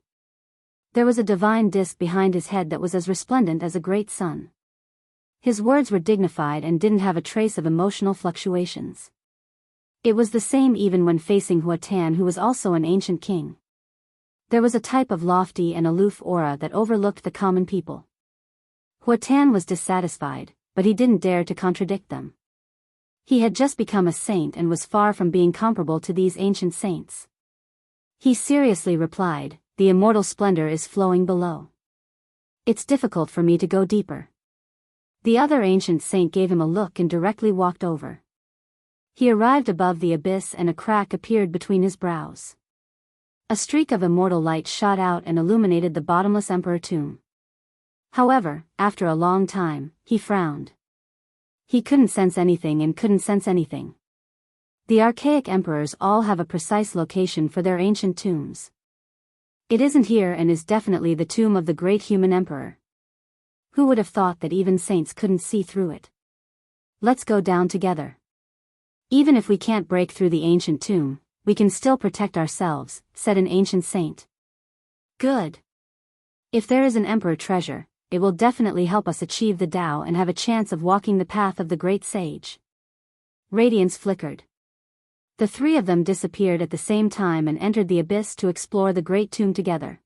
There was a divine disk behind his head that was as resplendent as a great sun. His words were dignified and didn't have a trace of emotional fluctuations. It was the same even when facing Huatan, who was also an ancient king. There was a type of lofty and aloof aura that overlooked the common people. Huatan was dissatisfied, but he didn't dare to contradict them. He had just become a saint and was far from being comparable to these ancient saints. He seriously replied, "The immortal splendor is flowing below. It's difficult for me to go deeper." The other ancient saint gave him a look and directly walked over. He arrived above the abyss and a crack appeared between his brows. A streak of immortal light shot out and illuminated the bottomless emperor tomb. However, after a long time, he frowned. He couldn't sense anything and couldn't sense anything. The archaic emperors all have a precise location for their ancient tombs. It isn't here and is definitely the tomb of the great human emperor. Who would have thought that even saints couldn't see through it? Let's go down together. Even if we can't break through the ancient tomb, we can still protect ourselves, said an ancient saint. Good. If there is an emperor treasure, it will definitely help us achieve the Tao and have a chance of walking the path of the great sage. Radiance flickered. The three of them disappeared at the same time and entered the abyss to explore the great tomb together.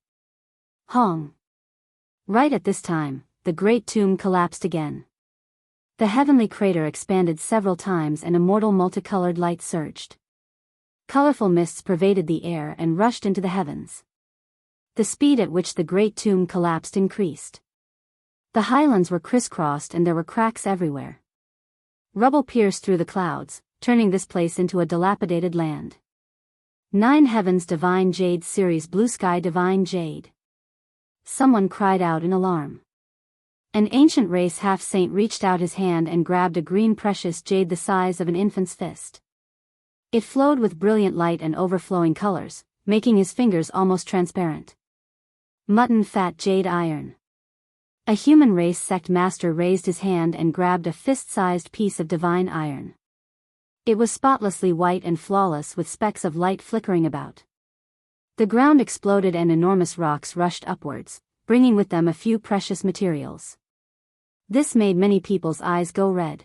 Hong. Right at this time, the great tomb collapsed again. The heavenly crater expanded several times and immortal multicolored light surged. Colorful mists pervaded the air and rushed into the heavens. The speed at which the great tomb collapsed increased. The highlands were crisscrossed and there were cracks everywhere. Rubble pierced through the clouds, turning this place into a dilapidated land. 9 Heavens Divine Jade Series Blue Sky Divine Jade. Someone cried out in alarm. An ancient race half-saint reached out his hand and grabbed a green precious jade the size of an infant's fist. It flowed with brilliant light and overflowing colors, making his fingers almost transparent. Mutton fat jade iron. A human race sect master raised his hand and grabbed a fist-sized piece of divine iron. It was spotlessly white and flawless with specks of light flickering about. The ground exploded and enormous rocks rushed upwards, bringing with them a few precious materials. This made many people's eyes go red.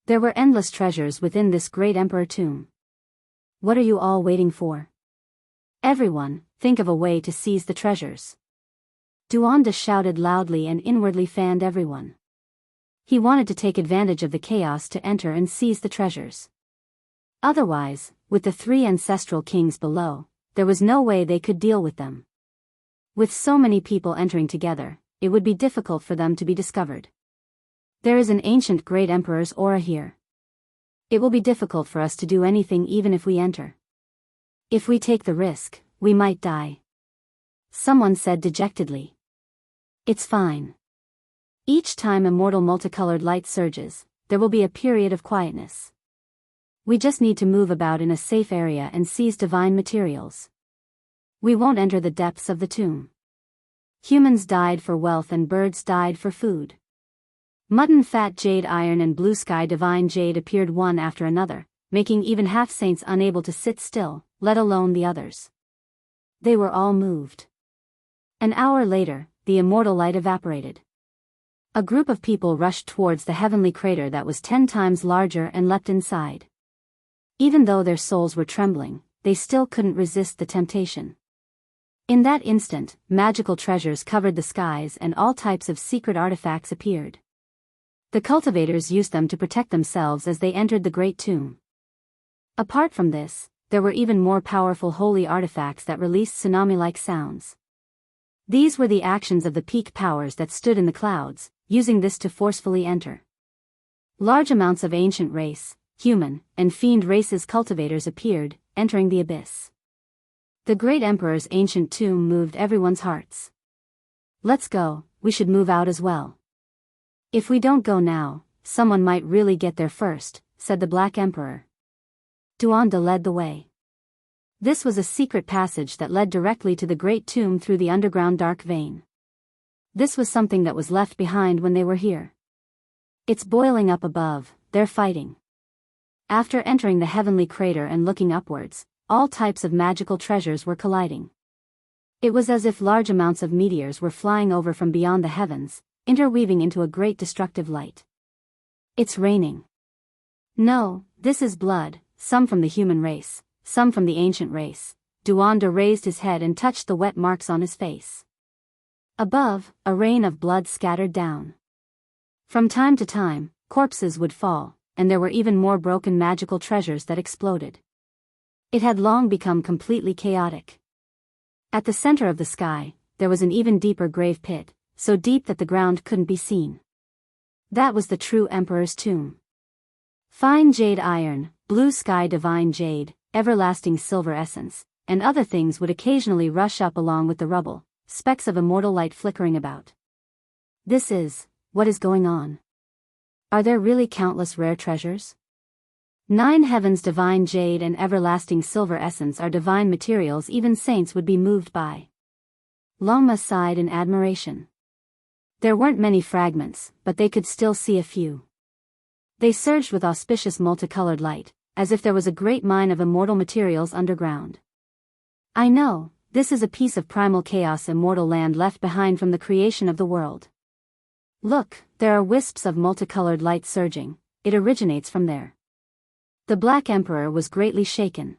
There were endless treasures within this great emperor tomb. What are you all waiting for? Everyone, think of a way to seize the treasures. Duanda shouted loudly and inwardly fanned everyone. He wanted to take advantage of the chaos to enter and seize the treasures. Otherwise, with the 3 ancestral kings below, there was no way they could deal with them. With so many people entering together, it would be difficult for them to be discovered. There is an ancient great emperor's aura here. It will be difficult for us to do anything even if we enter. If we take the risk, we might die. Someone said dejectedly. It's fine. Each time immortal multicolored light surges, there will be a period of quietness. We just need to move about in a safe area and seize divine materials. We won't enter the depths of the tomb. Humans died for wealth and birds died for food. Mutton fat jade iron and blue sky divine jade appeared one after another, making even half-saints unable to sit still, let alone the others. They were all moved. An hour later, the immortal light evaporated. A group of people rushed towards the heavenly crater that was 10 times larger and leapt inside. Even though their souls were trembling, they still couldn't resist the temptation. In that instant, magical treasures covered the skies and all types of secret artifacts appeared. The cultivators used them to protect themselves as they entered the great tomb. Apart from this, there were even more powerful holy artifacts that released tsunami-like sounds. These were the actions of the peak powers that stood in the clouds, using this to forcefully enter. Large amounts of ancient race, human, and fiend races cultivators appeared, entering the abyss. The great emperor's ancient tomb moved everyone's hearts. "Let's go, we should move out as well. If we don't go now, someone might really get there first," said the Black Emperor. Duanda led the way. This was a secret passage that led directly to the great tomb through the underground dark vein. This was something that was left behind when they were here. "It's boiling up above, they're fighting." After entering the heavenly crater and looking upwards, all types of magical treasures were colliding. It was as if large amounts of meteors were flying over from beyond the heavens, interweaving into a great destructive light. "It's raining." "No, this is blood, some from the human race, some from the ancient race." Duanda raised his head and touched the wet marks on his face. Above, a rain of blood scattered down. From time to time, corpses would fall, and there were even more broken magical treasures that exploded. It had long become completely chaotic. At the center of the sky, there was an even deeper grave pit, so deep that the ground couldn't be seen. That was the true emperor's tomb. Fine jade iron, blue sky divine jade, everlasting silver essence, and other things would occasionally rush up along with the rubble, specks of immortal light flickering about. What is going on? Are there really countless rare treasures? 9 heavens divine jade and everlasting silver essence are divine materials even saints would be moved by. Longma sighed in admiration. There weren't many fragments, but they could still see a few. They surged with auspicious multicolored light, as if there was a great mine of immortal materials underground. "I know, this is a piece of primal chaos immortal land left behind from the creation of the world. Look, there are wisps of multicolored light surging, it originates from there." The Black Emperor was greatly shaken.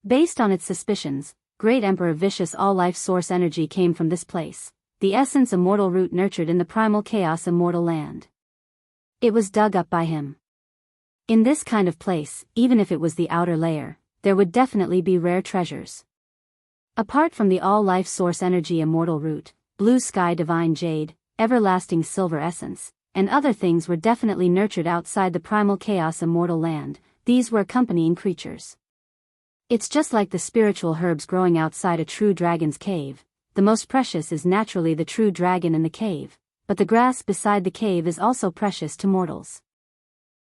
Based on its suspicions, Great Emperor Vicious all-life source energy came from this place, the essence immortal root nurtured in the primal chaos immortal land. It was dug up by him. In this kind of place, even if it was the outer layer, there would definitely be rare treasures. Apart from the all-life source energy immortal root, blue sky divine jade, everlasting silver essence, and other things were definitely nurtured outside the primal chaos immortal land. These were accompanying creatures. It's just like the spiritual herbs growing outside a true dragon's cave. The most precious is naturally the true dragon in the cave, but the grass beside the cave is also precious to mortals.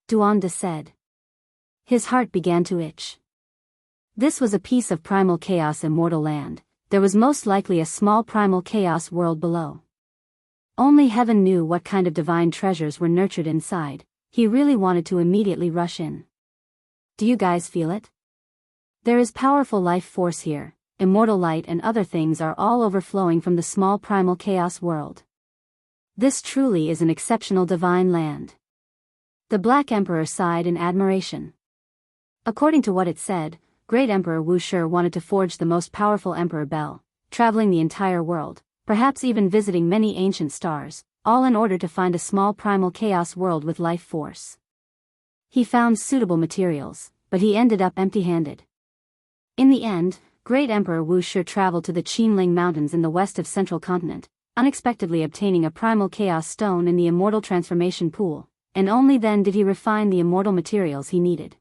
Duanda said. His heart began to itch. This was a piece of primal chaos immortal land. There was most likely a small primal chaos world below. Only heaven knew what kind of divine treasures were nurtured inside. He really wanted to immediately rush in. "Do you guys feel it? There is powerful life force here. Immortal light and other things are all overflowing from the small primal chaos world. This truly is an exceptional divine land." The Black Emperor sighed in admiration. According to what it said, Great Emperor Wu Shi wanted to forge the most powerful Emperor Bell, traveling the entire world, perhaps even visiting many ancient stars, all in order to find a small primal chaos world with life force. He found suitable materials, but he ended up empty-handed. In the end, Great Emperor Wu Shi traveled to the Qinling Mountains in the west of Central Continent, unexpectedly obtaining a primal chaos stone in the immortal transformation pool, and only then did he refine the immortal materials he needed.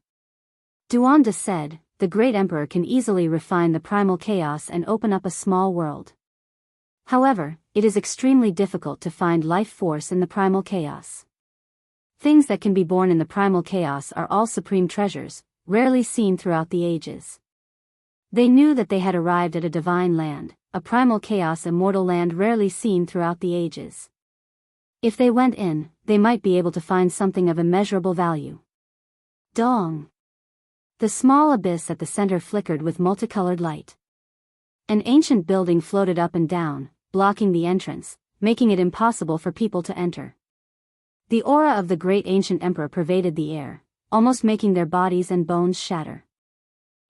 Duanda said, "The Great Emperor can easily refine the primal chaos and open up a small world. However, it is extremely difficult to find life force in the primal chaos. Things that can be born in the primal chaos are all supreme treasures, rarely seen throughout the ages." They knew that they had arrived at a divine land, a primal chaos immortal land rarely seen throughout the ages. If they went in, they might be able to find something of immeasurable value. Dong! The small abyss at the center flickered with multicolored light. An ancient building floated up and down, blocking the entrance, making it impossible for people to enter. The aura of the great ancient emperor pervaded the air, almost making their bodies and bones shatter.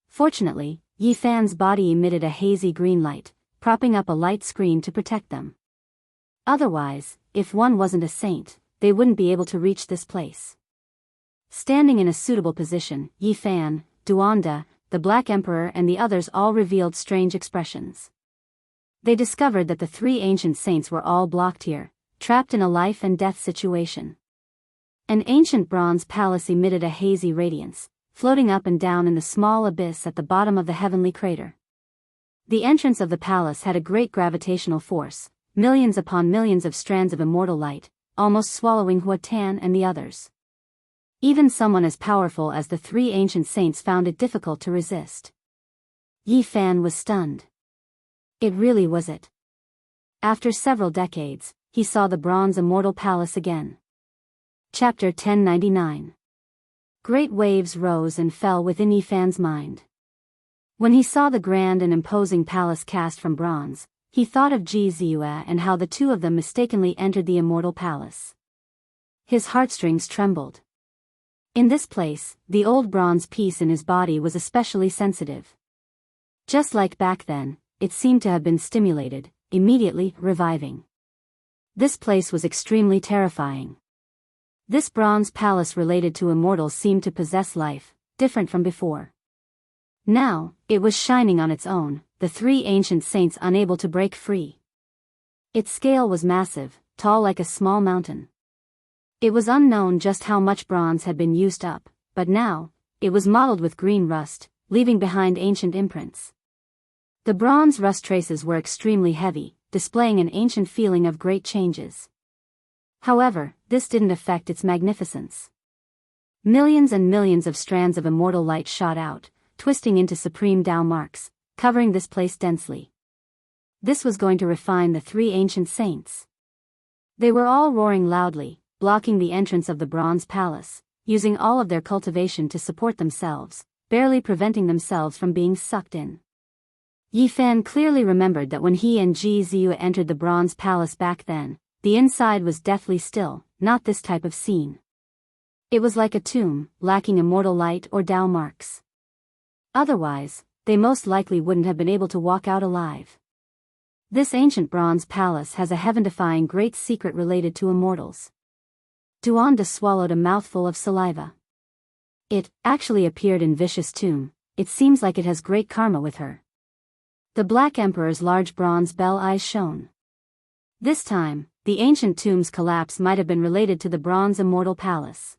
Fortunately, Yi Fan's body emitted a hazy green light, propping up a light screen to protect them. Otherwise, if one wasn't a saint, they wouldn't be able to reach this place. Standing in a suitable position, Yi Fan, Duanda, the Black Emperor and the others all revealed strange expressions. They discovered that the three ancient saints were all blocked here, trapped in a life and death situation. An ancient bronze palace emitted a hazy radiance, floating up and down in the small abyss at the bottom of the heavenly crater. The entrance of the palace had a great gravitational force, millions upon millions of strands of immortal light, almost swallowing Huatan and the others. Even someone as powerful as the three ancient saints found it difficult to resist. Yi Fan was stunned. It really was it. After several decades, he saw the bronze immortal palace again. Chapter 1099. Great waves rose and fell within Yi Fan's mind. When he saw the grand and imposing palace cast from bronze, he thought of Ji Ziyue and how the two of them mistakenly entered the immortal palace. His heartstrings trembled. In this place, the old bronze piece in his body was especially sensitive. Just like back then, it seemed to have been stimulated, immediately reviving. This place was extremely terrifying. This bronze palace related to immortals seemed to possess life, different from before. Now, it was shining on its own, the three ancient saints unable to break free. Its scale was massive, tall like a small mountain. It was unknown just how much bronze had been used up, but now, it was mottled with green rust, leaving behind ancient imprints. The bronze rust traces were extremely heavy, displaying an ancient feeling of great changes. However, this didn't affect its magnificence. Millions and millions of strands of immortal light shot out, twisting into supreme Tao marks, covering this place densely. This was going to refine the three ancient saints. They were all roaring loudly, blocking the entrance of the bronze palace, using all of their cultivation to support themselves, barely preventing themselves from being sucked in. Yi Fan clearly remembered that when he and Ji Ziyue entered the bronze palace back then, the inside was deathly still, not this type of scene. It was like a tomb, lacking immortal light or Tao marks. Otherwise, they most likely wouldn't have been able to walk out alive. This ancient bronze palace has a heaven-defying great secret related to immortals. Duanda swallowed a mouthful of saliva. It actually appeared in Vicious Tomb. It seems like it has great karma with her. The Black Emperor's large bronze bell eyes shone. This time, the ancient tomb's collapse might have been related to the bronze immortal palace.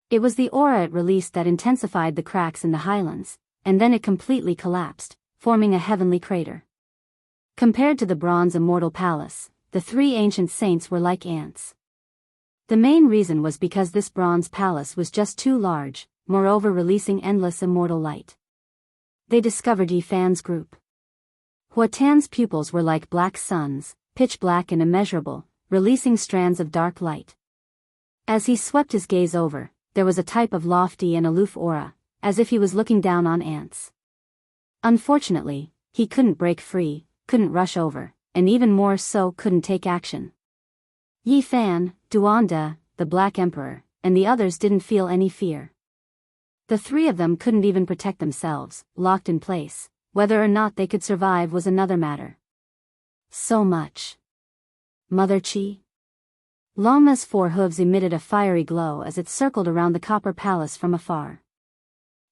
It was the aura it released that intensified the cracks in the highlands, and then it completely collapsed, forming a heavenly crater. Compared to the bronze immortal palace, the three ancient saints were like ants. The main reason was because this bronze palace was just too large, moreover releasing endless immortal light. They discovered Yi Fan's group. Huatan's pupils were like black suns, pitch black and immeasurable, releasing strands of dark light. As he swept his gaze over, there was a type of lofty and aloof aura, as if he was looking down on ants. Unfortunately, he couldn't break free, couldn't rush over, and even more so couldn't take action. Yi Fan, Duanda, the Black Emperor, and the others didn't feel any fear. The three of them couldn't even protect themselves, locked in place. Whether or not they could survive was another matter. So much. Mother Qi? Lama's four hooves emitted a fiery glow as it circled around the copper palace from afar.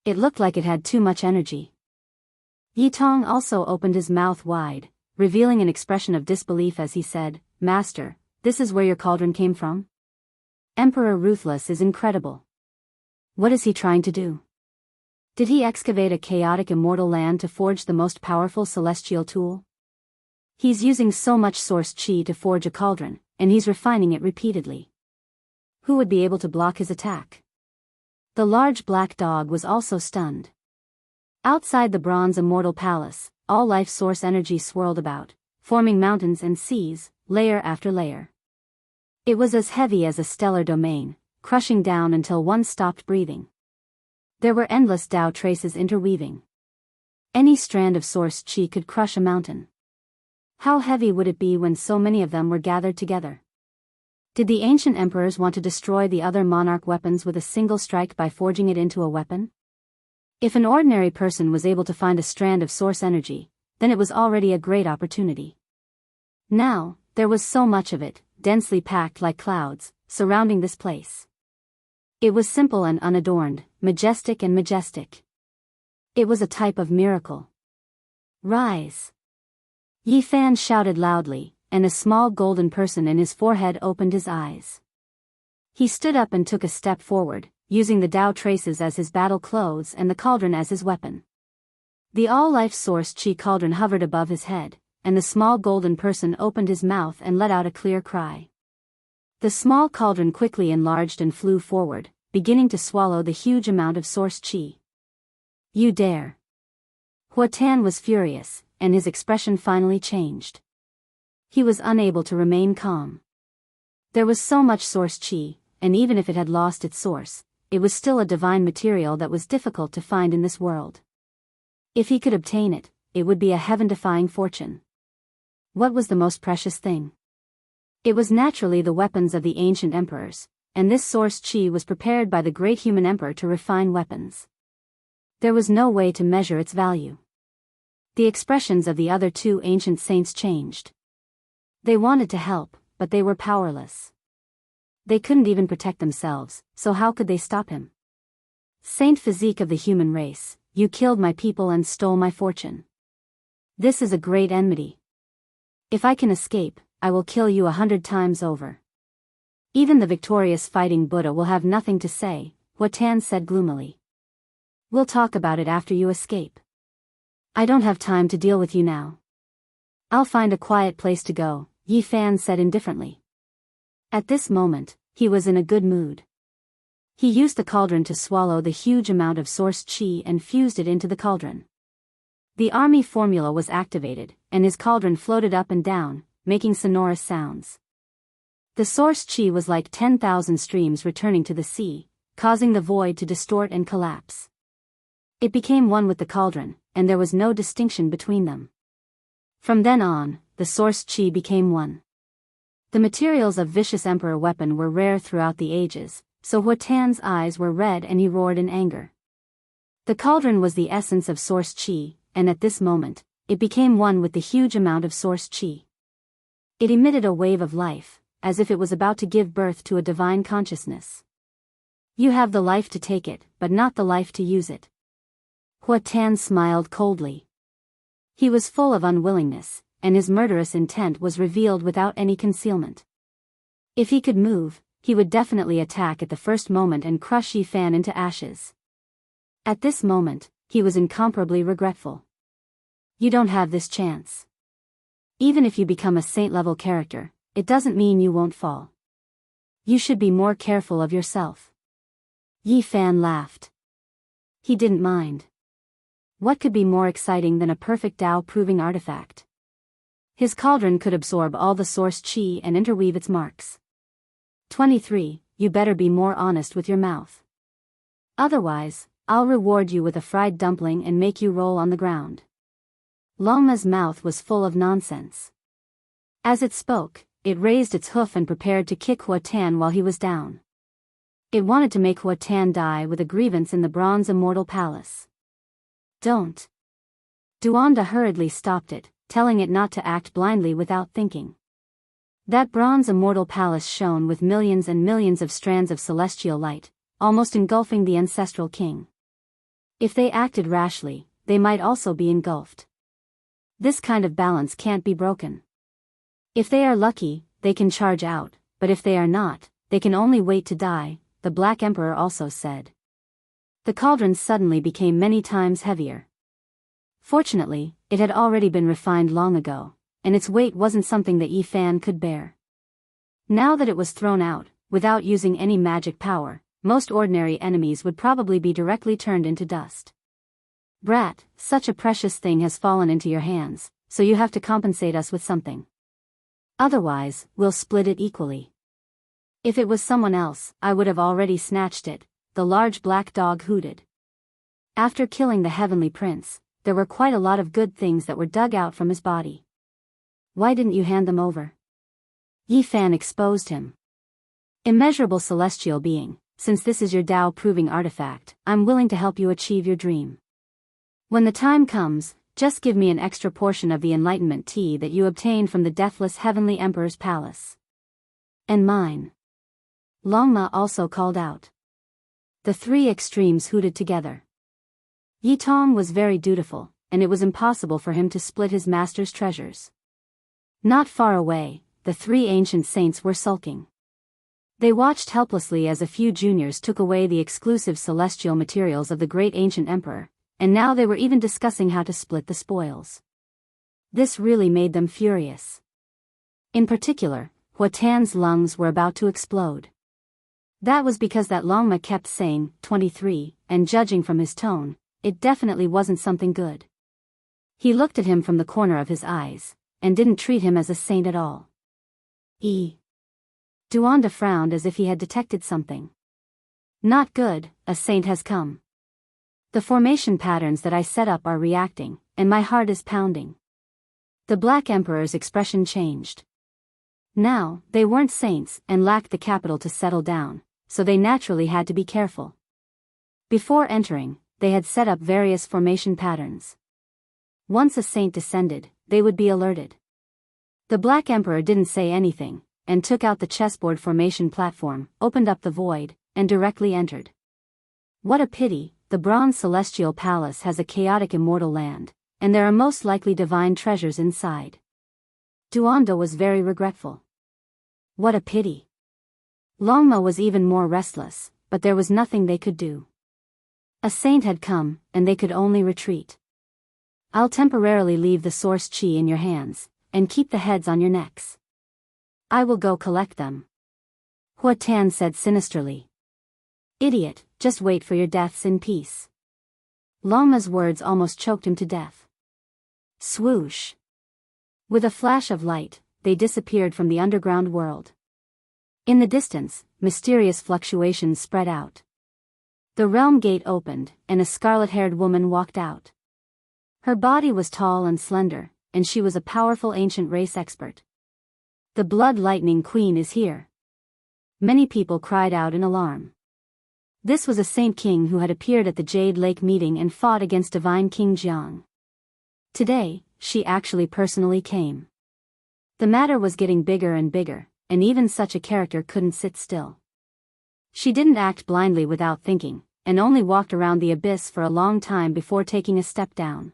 It looked like it had too much energy. Yi Tong also opened his mouth wide, revealing an expression of disbelief as he said, "Master, this is where your cauldron came from? Emperor Ruthless is incredible. What is he trying to do? Did he excavate a chaotic immortal land to forge the most powerful celestial tool? He's using so much source chi to forge a cauldron, and he's refining it repeatedly. Who would be able to block his attack?" The large black dog was also stunned. Outside the bronze immortal palace, all life source energy swirled about, forming mountains and seas, layer after layer. It was as heavy as a stellar domain, crushing down until one stopped breathing. There were endless Tao traces interweaving. Any strand of source chi could crush a mountain. How heavy would it be when so many of them were gathered together? Did the ancient emperors want to destroy the other monarch weapons with a single strike by forging it into a weapon? If an ordinary person was able to find a strand of source energy, then it was already a great opportunity. Now, there was so much of it, densely packed like clouds, surrounding this place. It was simple and unadorned, majestic and majestic. It was a type of miracle. Rise! Yi Fan shouted loudly, and a small golden person in his forehead opened his eyes. He stood up and took a step forward, using the Tao traces as his battle clothes and the cauldron as his weapon. The all-life source Qi cauldron hovered above his head, and the small golden person opened his mouth and let out a clear cry. The small cauldron quickly enlarged and flew forward, beginning to swallow the huge amount of source Qi. You dare! Hua Tan was furious, and his expression finally changed. He was unable to remain calm. There was so much source Qi, and even if it had lost its source, it was still a divine material that was difficult to find in this world. If he could obtain it, it would be a heaven-defying fortune. What was the most precious thing? It was naturally the weapons of the ancient emperors, and this source Qi was prepared by the great human emperor to refine weapons. There was no way to measure its value. The expressions of the other two ancient saints changed. They wanted to help, but they were powerless. They couldn't even protect themselves, so how could they stop him? Saint Physique of the human race, you killed my people and stole my fortune. This is a great enmity. If I can escape, I will kill you 100 times over. Even the victorious fighting Buddha will have nothing to say, Hua Tan said gloomily. We'll talk about it after you escape. I don't have time to deal with you now. I'll find a quiet place to go, Yi Fan said indifferently. At this moment, he was in a good mood. He used the cauldron to swallow the huge amount of source Qi and fused it into the cauldron. The army formula was activated, and his cauldron floated up and down, making sonorous sounds. The source Qi was like 10,000 streams returning to the sea, causing the void to distort and collapse. It became one with the cauldron, and there was no distinction between them. From then on, the source Qi became one. The materials of Vicious Emperor weapon were rare throughout the ages, so Hua Tan's eyes were red and he roared in anger. The cauldron was the essence of source Qi, and at this moment, it became one with the huge amount of source Qi. It emitted a wave of life, as if it was about to give birth to a divine consciousness. You have the life to take it, but not the life to use it. Hua Tan smiled coldly. He was full of unwillingness, and his murderous intent was revealed without any concealment. If he could move, he would definitely attack at the first moment and crush Yi Fan into ashes. At this moment, he was incomparably regretful. You don't have this chance. Even if you become a saint-level character, it doesn't mean you won't fall. You should be more careful of yourself. Yi Fan laughed. He didn't mind. What could be more exciting than a perfect Tao-proving artifact? His cauldron could absorb all the source Qi and interweave its marks. 23. You better be more honest with your mouth. Otherwise, I'll reward you with a fried dumpling and make you roll on the ground. Longma's mouth was full of nonsense. As it spoke, it raised its hoof and prepared to kick Hua Tan while he was down. It wanted to make Hua Tan die with a grievance in the bronze immortal palace. Don't. Duanda hurriedly stopped it, telling it not to act blindly without thinking. That bronze immortal palace shone with millions and millions of strands of celestial light, almost engulfing the ancestral king. If they acted rashly, they might also be engulfed. This kind of balance can't be broken. If they are lucky, they can charge out, but if they are not, they can only wait to die, the Black Emperor also said. The cauldron suddenly became many times heavier. Fortunately, it had already been refined long ago, and its weight wasn't something that Yi Fan could bear. Now that it was thrown out, without using any magic power, most ordinary enemies would probably be directly turned into dust. Brat, such a precious thing has fallen into your hands, so you have to compensate us with something. Otherwise, we'll split it equally. If it was someone else, I would have already snatched it, the large black dog hooted. After killing the heavenly prince, there were quite a lot of good things that were dug out from his body. Why didn't you hand them over? Yi Fan exposed him. Immeasurable celestial being, since this is your Tao-proving artifact, I'm willing to help you achieve your dream. When the time comes, just give me an extra portion of the enlightenment tea that you obtained from the deathless heavenly emperor's palace. And mine. Longma also called out. The three extremes hooted together. Yi Tong was very dutiful, and it was impossible for him to split his master's treasures. Not far away, the three ancient saints were sulking. They watched helplessly as a few juniors took away the exclusive celestial materials of the great ancient emperor, and now they were even discussing how to split the spoils. This really made them furious. In particular, Hua Tan's lungs were about to explode. That was because that Longma kept saying, 23, and judging from his tone, it definitely wasn't something good. He looked at him from the corner of his eyes, and didn't treat him as a saint at all. Duanda frowned as if he had detected something. Not good, a saint has come. The formation patterns that I set up are reacting, and my heart is pounding. The Black Emperor's expression changed. Now, they weren't saints and lacked the capital to settle down, so they naturally had to be careful. Before entering, they had set up various formation patterns. Once a saint descended, they would be alerted. The Black Emperor didn't say anything, and took out the chessboard formation platform, opened up the void, and directly entered. What a pity, the Bronze Celestial Palace has a chaotic immortal land, and there are most likely divine treasures inside. Duanda was very regretful. What a pity. Longma was even more restless, but there was nothing they could do. A saint had come, and they could only retreat. I'll temporarily leave the source chi in your hands, and keep the heads on your necks. I will go collect them. Hua Tan said sinisterly. Idiot, just wait for your deaths in peace. Longma's words almost choked him to death. Swoosh. With a flash of light, they disappeared from the underground world. In the distance, mysterious fluctuations spread out. The realm gate opened, and a scarlet-haired woman walked out. Her body was tall and slender, and she was a powerful ancient race expert. The Blood Lightning Queen is here. Many people cried out in alarm. This was a Saint King who had appeared at the Jade Lake meeting and fought against Divine King Jiang. Today, she actually personally came. The matter was getting bigger and bigger, and even such a character couldn't sit still. She didn't act blindly without thinking, and only walked around the abyss for a long time before taking a step down.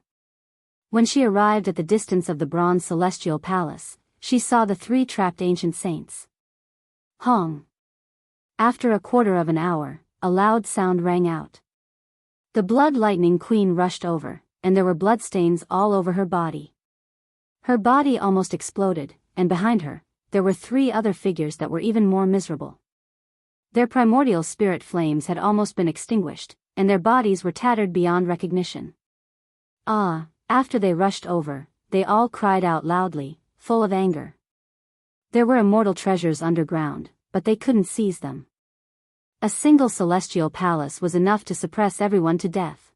When she arrived at the distance of the Bronze Celestial Palace, she saw the three trapped ancient saints. Hong. After a quarter of an hour, a loud sound rang out. The Blood Lightning Queen rushed over, and there were bloodstains all over her body. Her body almost exploded, and behind her, there were three other figures that were even more miserable. Their primordial spirit flames had almost been extinguished, and their bodies were tattered beyond recognition. After they rushed over, they all cried out loudly, full of anger. There were immortal treasures underground, but they couldn't seize them. A single celestial palace was enough to suppress everyone to death.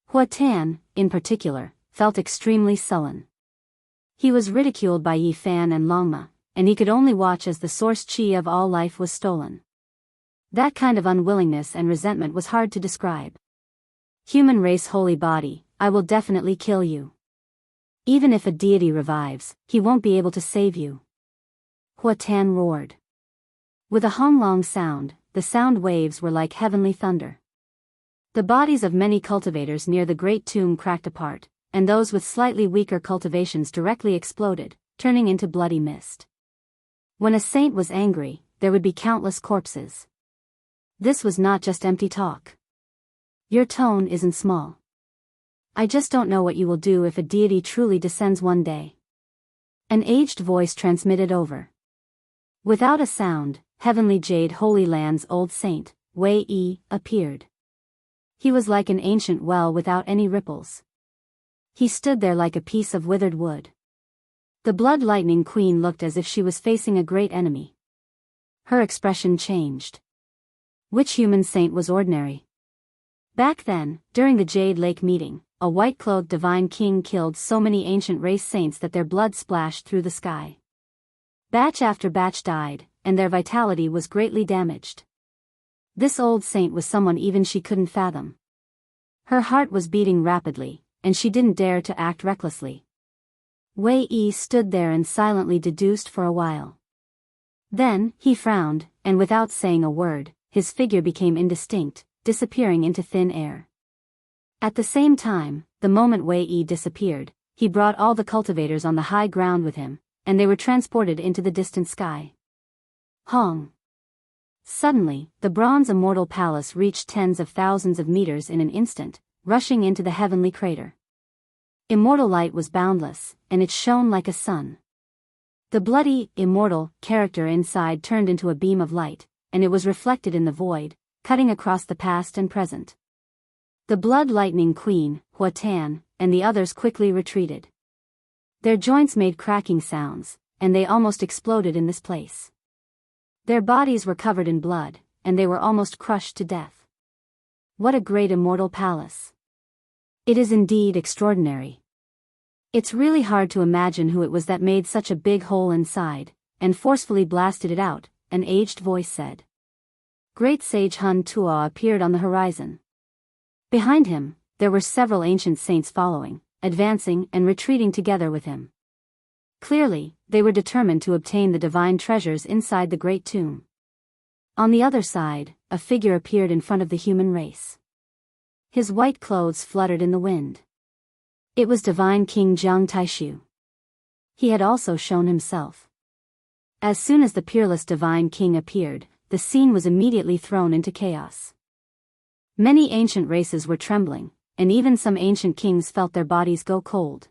Hua Tan, in particular, felt extremely sullen. He was ridiculed by Yi Fan and Longma, and he could only watch as the source chi of all life was stolen. That kind of unwillingness and resentment was hard to describe. Human race holy body, I will definitely kill you. Even if a deity revives, he won't be able to save you. Hua Tan roared. With a hung-long sound, the sound waves were like heavenly thunder. The bodies of many cultivators near the great tomb cracked apart, and those with slightly weaker cultivations directly exploded, turning into bloody mist. When a saint was angry, there would be countless corpses. This was not just empty talk. Your tone isn't small. I just don't know what you will do if a deity truly descends one day. An aged voice transmitted over. Without a sound, Heavenly Jade Holy Land's old saint, Wei Yi, appeared. He was like an ancient well without any ripples. He stood there like a piece of withered wood. The Blood Lightning Queen looked as if she was facing a great enemy. Her expression changed. Which human saint was ordinary? Back then, during the Jade Lake meeting, a white-clothed divine king killed so many ancient race saints that their blood splashed through the sky. Batch after batch died, and their vitality was greatly damaged. This old saint was someone even she couldn't fathom. Her heart was beating rapidly, and she didn't dare to act recklessly. Wei Yi stood there and silently deduced for a while. Then, he frowned, and without saying a word, his figure became indistinct, disappearing into thin air. At the same time, the moment Wei Yi disappeared, he brought all the cultivators on the high ground with him, and they were transported into the distant sky. Hong! Suddenly, the bronze immortal palace reached tens of thousands of meters in an instant, rushing into the heavenly crater. Immortal light was boundless, and it shone like a sun. The bloody, immortal character inside turned into a beam of light, and it was reflected in the void, cutting across the past and present. The Blood Lightning Queen, Hua Tan, and the others quickly retreated. Their joints made cracking sounds, and they almost exploded in this place. Their bodies were covered in blood, and they were almost crushed to death. What a great immortal palace! It is indeed extraordinary. It's really hard to imagine who it was that made such a big hole inside, and forcefully blasted it out, an aged voice said. Great Sage Hun Tuo appeared on the horizon. Behind him, there were several ancient saints following, advancing and retreating together with him. Clearly, they were determined to obtain the divine treasures inside the great tomb. On the other side, a figure appeared in front of the human race. His white clothes fluttered in the wind. It was Divine King Jiang Taishu. He had also shown himself. As soon as the peerless Divine King appeared, the scene was immediately thrown into chaos. Many ancient races were trembling, and even some ancient kings felt their bodies go cold.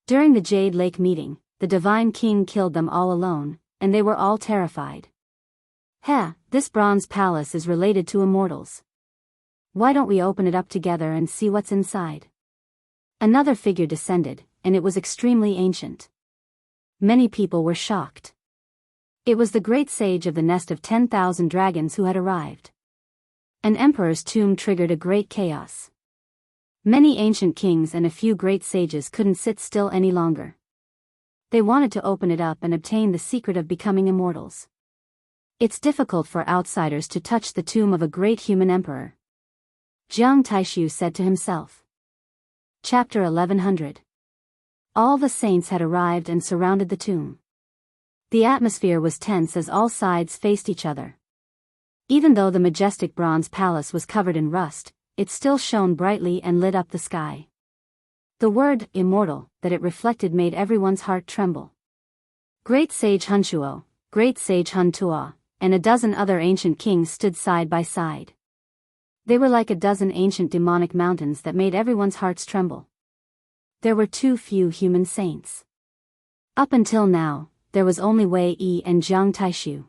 During the Jade Lake meeting, the Divine King killed them all alone, and they were all terrified. This bronze palace is related to immortals. Why don't we open it up together and see what's inside? Another figure descended, and it was extremely ancient. Many people were shocked. It was the great sage of the nest of 10,000 dragons who had arrived. An emperor's tomb triggered a great chaos. Many ancient kings and a few great sages couldn't sit still any longer. They wanted to open it up and obtain the secret of becoming immortals. It's difficult for outsiders to touch the tomb of a great human emperor, Jiang Taishu said to himself. Chapter 1100. All the saints had arrived and surrounded the tomb. The atmosphere was tense as all sides faced each other. Even though the majestic bronze palace was covered in rust, it still shone brightly and lit up the sky. The word, immortal, that it reflected made everyone's heart tremble. Great Sage Hun Tuo, Great Sage Hun Tuo, and a dozen other ancient kings stood side by side. They were like a dozen ancient demonic mountains that made everyone's hearts tremble. There were too few human saints. Up until now, there was only Wei Yi and Jiang Taishu.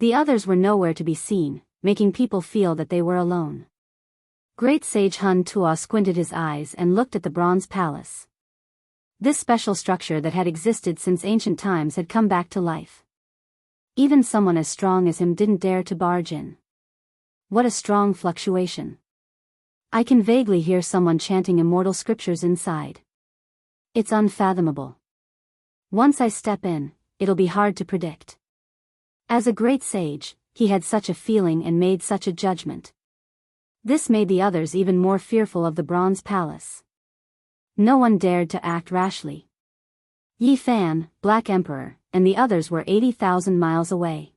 The others were nowhere to be seen, making people feel that they were alone. Great Sage Hun Tuo squinted his eyes and looked at the bronze palace. This special structure that had existed since ancient times had come back to life. Even someone as strong as him didn't dare to barge in. What a strong fluctuation. I can vaguely hear someone chanting immortal scriptures inside. It's unfathomable. Once I step in, it'll be hard to predict. As a great sage, he had such a feeling and made such a judgment. This made the others even more fearful of the bronze palace. No one dared to act rashly. Yi Fan, Black Emperor, and the others were 80,000 miles away.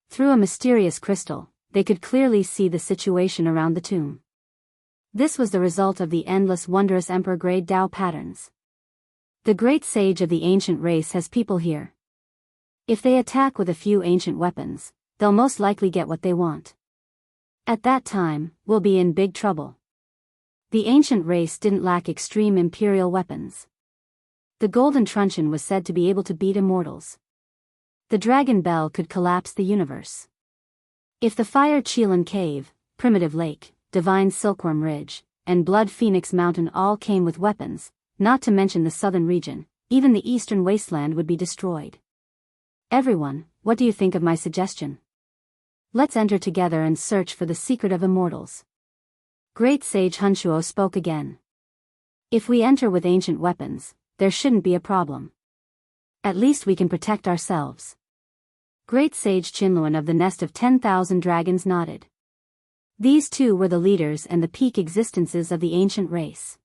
Through a mysterious crystal, they could clearly see the situation around the tomb. This was the result of the endless wondrous emperor-grade Tao patterns. The great sage of the ancient race has people here. If they attack with a few ancient weapons, they'll most likely get what they want. At that time, we'll be in big trouble. The ancient race didn't lack extreme imperial weapons. The golden truncheon was said to be able to beat immortals. The dragon bell could collapse the universe. If the Fire Qilin Cave, Primitive Lake, Divine Silkworm Ridge, and Blood Phoenix Mountain all came with weapons, not to mention the southern region, even the eastern wasteland would be destroyed. Everyone, what do you think of my suggestion? Let's enter together and search for the secret of immortals. Great Sage Hun Tuo spoke again. If we enter with ancient weapons, there shouldn't be a problem. At least we can protect ourselves. Great Sage Qinluan of the nest of 10,000 dragons nodded. These two were the leaders and the peak existences of the ancient race.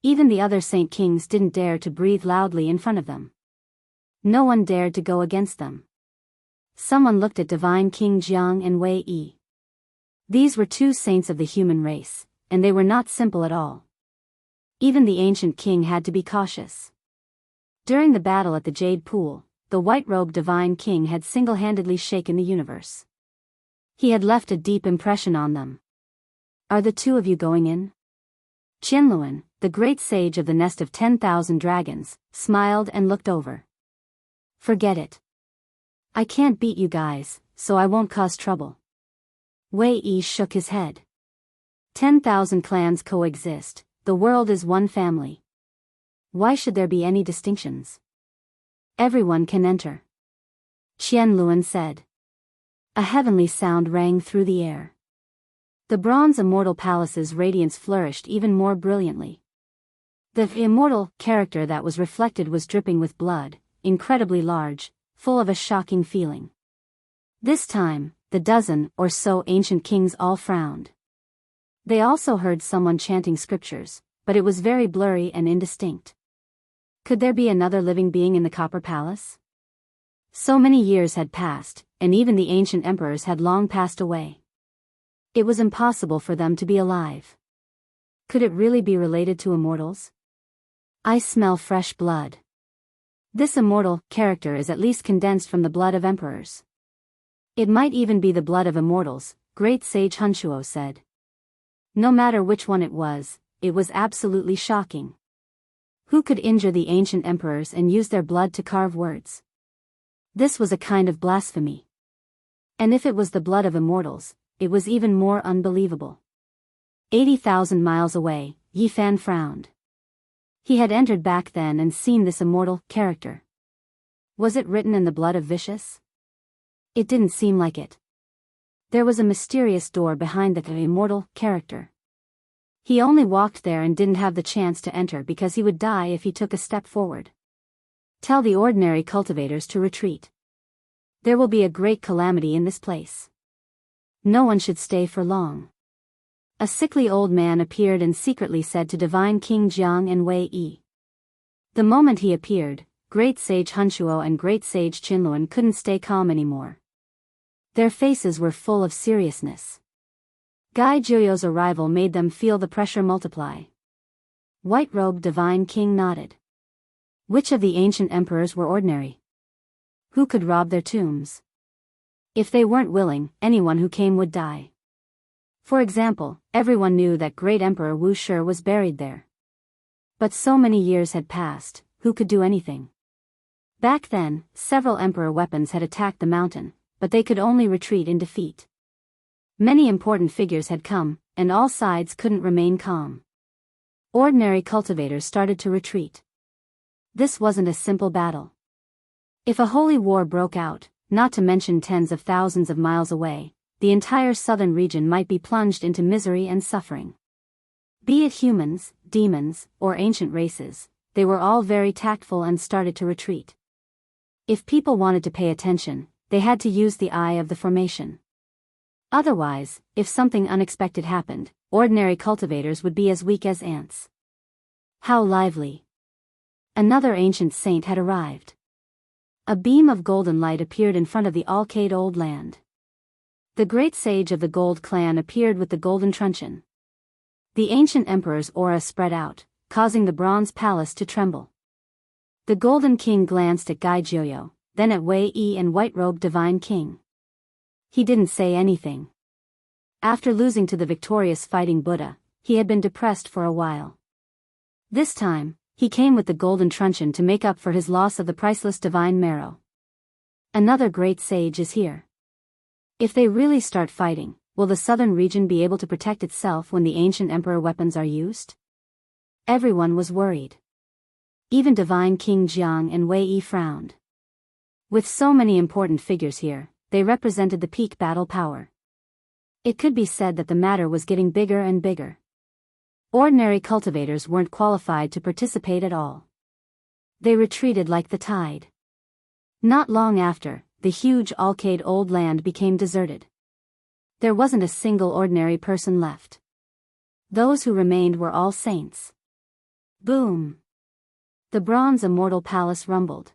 Even the other saint kings didn't dare to breathe loudly in front of them. No one dared to go against them. Someone looked at Divine King Jiang and Wei Yi. These were two saints of the human race, and they were not simple at all. Even the ancient king had to be cautious. During the battle at the Jade Pool, the white-robed divine king had single-handedly shaken the universe. He had left a deep impression on them. "Are the two of you going in?" Qianluan, the great sage of the nest of 10,000 dragons, smiled and looked over. "Forget it. I can't beat you guys, so I won't cause trouble." Wei Yi shook his head. 10,000 clans coexist, the world is one family. Why should there be any distinctions? Everyone can enter. Qianluan said. A heavenly sound rang through the air. The bronze immortal palace's radiance flourished even more brilliantly. The immortal character that was reflected was dripping with blood, incredibly large, full of a shocking feeling. This time, the dozen or so ancient kings all frowned. They also heard someone chanting scriptures, but it was very blurry and indistinct. Could there be another living being in the Copper Palace? So many years had passed, and even the ancient emperors had long passed away. It was impossible for them to be alive. Could it really be related to immortals? I smell fresh blood. This immortal character is at least condensed from the blood of emperors. It might even be the blood of immortals, great sage Hunshuo said. No matter which one it was absolutely shocking. Who could injure the ancient emperors and use their blood to carve words? This was a kind of blasphemy. And if it was the blood of immortals, it was even more unbelievable. 80,000 miles away, Yi Fan frowned. He had entered back then and seen this immortal character. Was it written in the blood of Vicious? It didn't seem like it. There was a mysterious door behind the immortal character. He only walked there and didn't have the chance to enter because he would die if he took a step forward. Tell the ordinary cultivators to retreat. There will be a great calamity in this place. No one should stay for long. A sickly old man appeared and secretly said to Divine King Jiang and Wei Yi. The moment he appeared, Great Sage Hunshuo and Great Sage Qianluan couldn't stay calm anymore. Their faces were full of seriousness. Gai Juyo's arrival made them feel the pressure multiply. White-robed Divine King nodded. Which of the ancient emperors were ordinary? Who could rob their tombs? If they weren't willing, anyone who came would die. For example, everyone knew that great Emperor Wu Shi was buried there. But so many years had passed, who could do anything? Back then, several emperor weapons had attacked the mountain, but they could only retreat in defeat. Many important figures had come, and all sides couldn't remain calm. Ordinary cultivators started to retreat. This wasn't a simple battle. If a holy war broke out, not to mention tens of thousands of miles away, the entire southern region might be plunged into misery and suffering. Be it humans, demons, or ancient races, they were all very tactful and started to retreat. If people wanted to pay attention, they had to use the eye of the formation. Otherwise, if something unexpected happened, ordinary cultivators would be as weak as ants. How lively! Another ancient saint had arrived. A beam of golden light appeared in front of the Alcade Old Land. The great sage of the Gold clan appeared with the golden truncheon. The ancient emperor's aura spread out, causing the bronze palace to tremble. The golden king glanced at Gai Juyo, then at Wei Yi and white-robed divine king. He didn't say anything. After losing to the victorious fighting Buddha, he had been depressed for a while. This time, he came with the golden truncheon to make up for his loss of the priceless divine marrow. Another great sage is here. If they really start fighting, will the southern region be able to protect itself when the ancient emperor weapons are used? Everyone was worried. Even Divine King Jiang and Wei Yi frowned. With so many important figures here, they represented the peak battle power. It could be said that the matter was getting bigger and bigger. Ordinary cultivators weren't qualified to participate at all. They retreated like the tide. Not long after, the huge Alcade Old Land became deserted. There wasn't a single ordinary person left. Those who remained were all saints. Boom! The bronze immortal palace rumbled.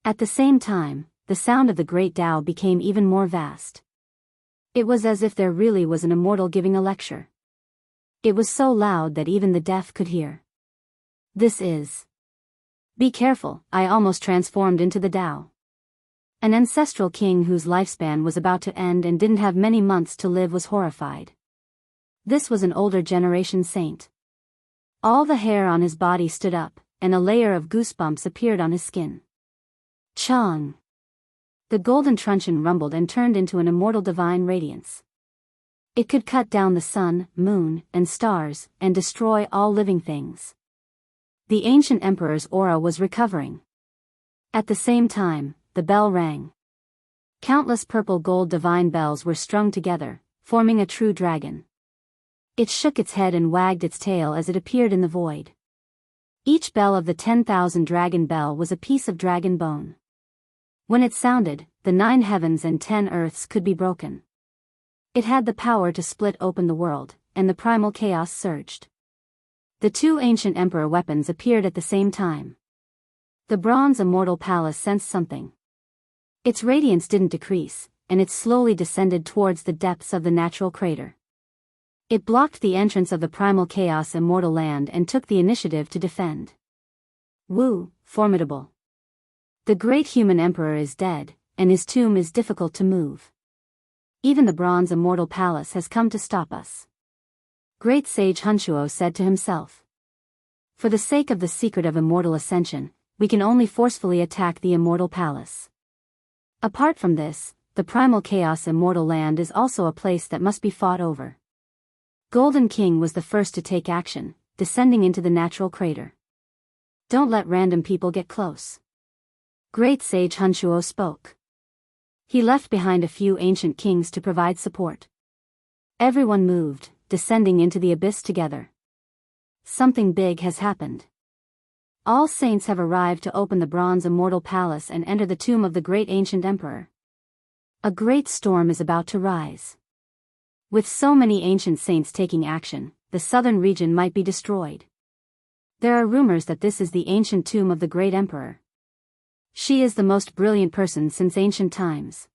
At the same time, the sound of the great Tao became even more vast. It was as if there really was an immortal giving a lecture. It was so loud that even the deaf could hear. This is. Be careful, I almost transformed into the Tao. An ancestral king whose lifespan was about to end and didn't have many months to live was horrified. This was an older generation saint. All the hair on his body stood up, and a layer of goosebumps appeared on his skin. Chang! The golden truncheon rumbled and turned into an immortal divine radiance. It could cut down the sun, moon, and stars, and destroy all living things. The ancient emperor's aura was recovering. At the same time, the bell rang. Countless purple gold divine bells were strung together, forming a true dragon. It shook its head and wagged its tail as it appeared in the void. Each bell of the 10,000 dragon bell was a piece of dragon bone. When it sounded, the 9 heavens and 10 earths could be broken. It had the power to split open the world, and the primal chaos surged. The 2 ancient emperor weapons appeared at the same time. The bronze immortal palace sensed something. Its radiance didn't decrease, and it slowly descended towards the depths of the natural crater. It blocked the entrance of the primal chaos immortal land and took the initiative to defend. Wu, formidable. The great human emperor is dead, and his tomb is difficult to move. Even the bronze immortal palace has come to stop us. Great sage Hunshuo said to himself. For the sake of the secret of immortal ascension, we can only forcefully attack the immortal palace. Apart from this, the primal chaos immortal land is also a place that must be fought over. Golden King was the first to take action, descending into the natural crater. Don't let random people get close. Great sage Hunshuo spoke. He left behind a few ancient kings to provide support. Everyone moved, descending into the abyss together. Something big has happened. All saints have arrived to open the bronze immortal palace and enter the tomb of the great ancient emperor. A great storm is about to rise. With so many ancient saints taking action, the southern region might be destroyed. There are rumors that this is the ancient tomb of the great emperor. She is the most brilliant person since ancient times.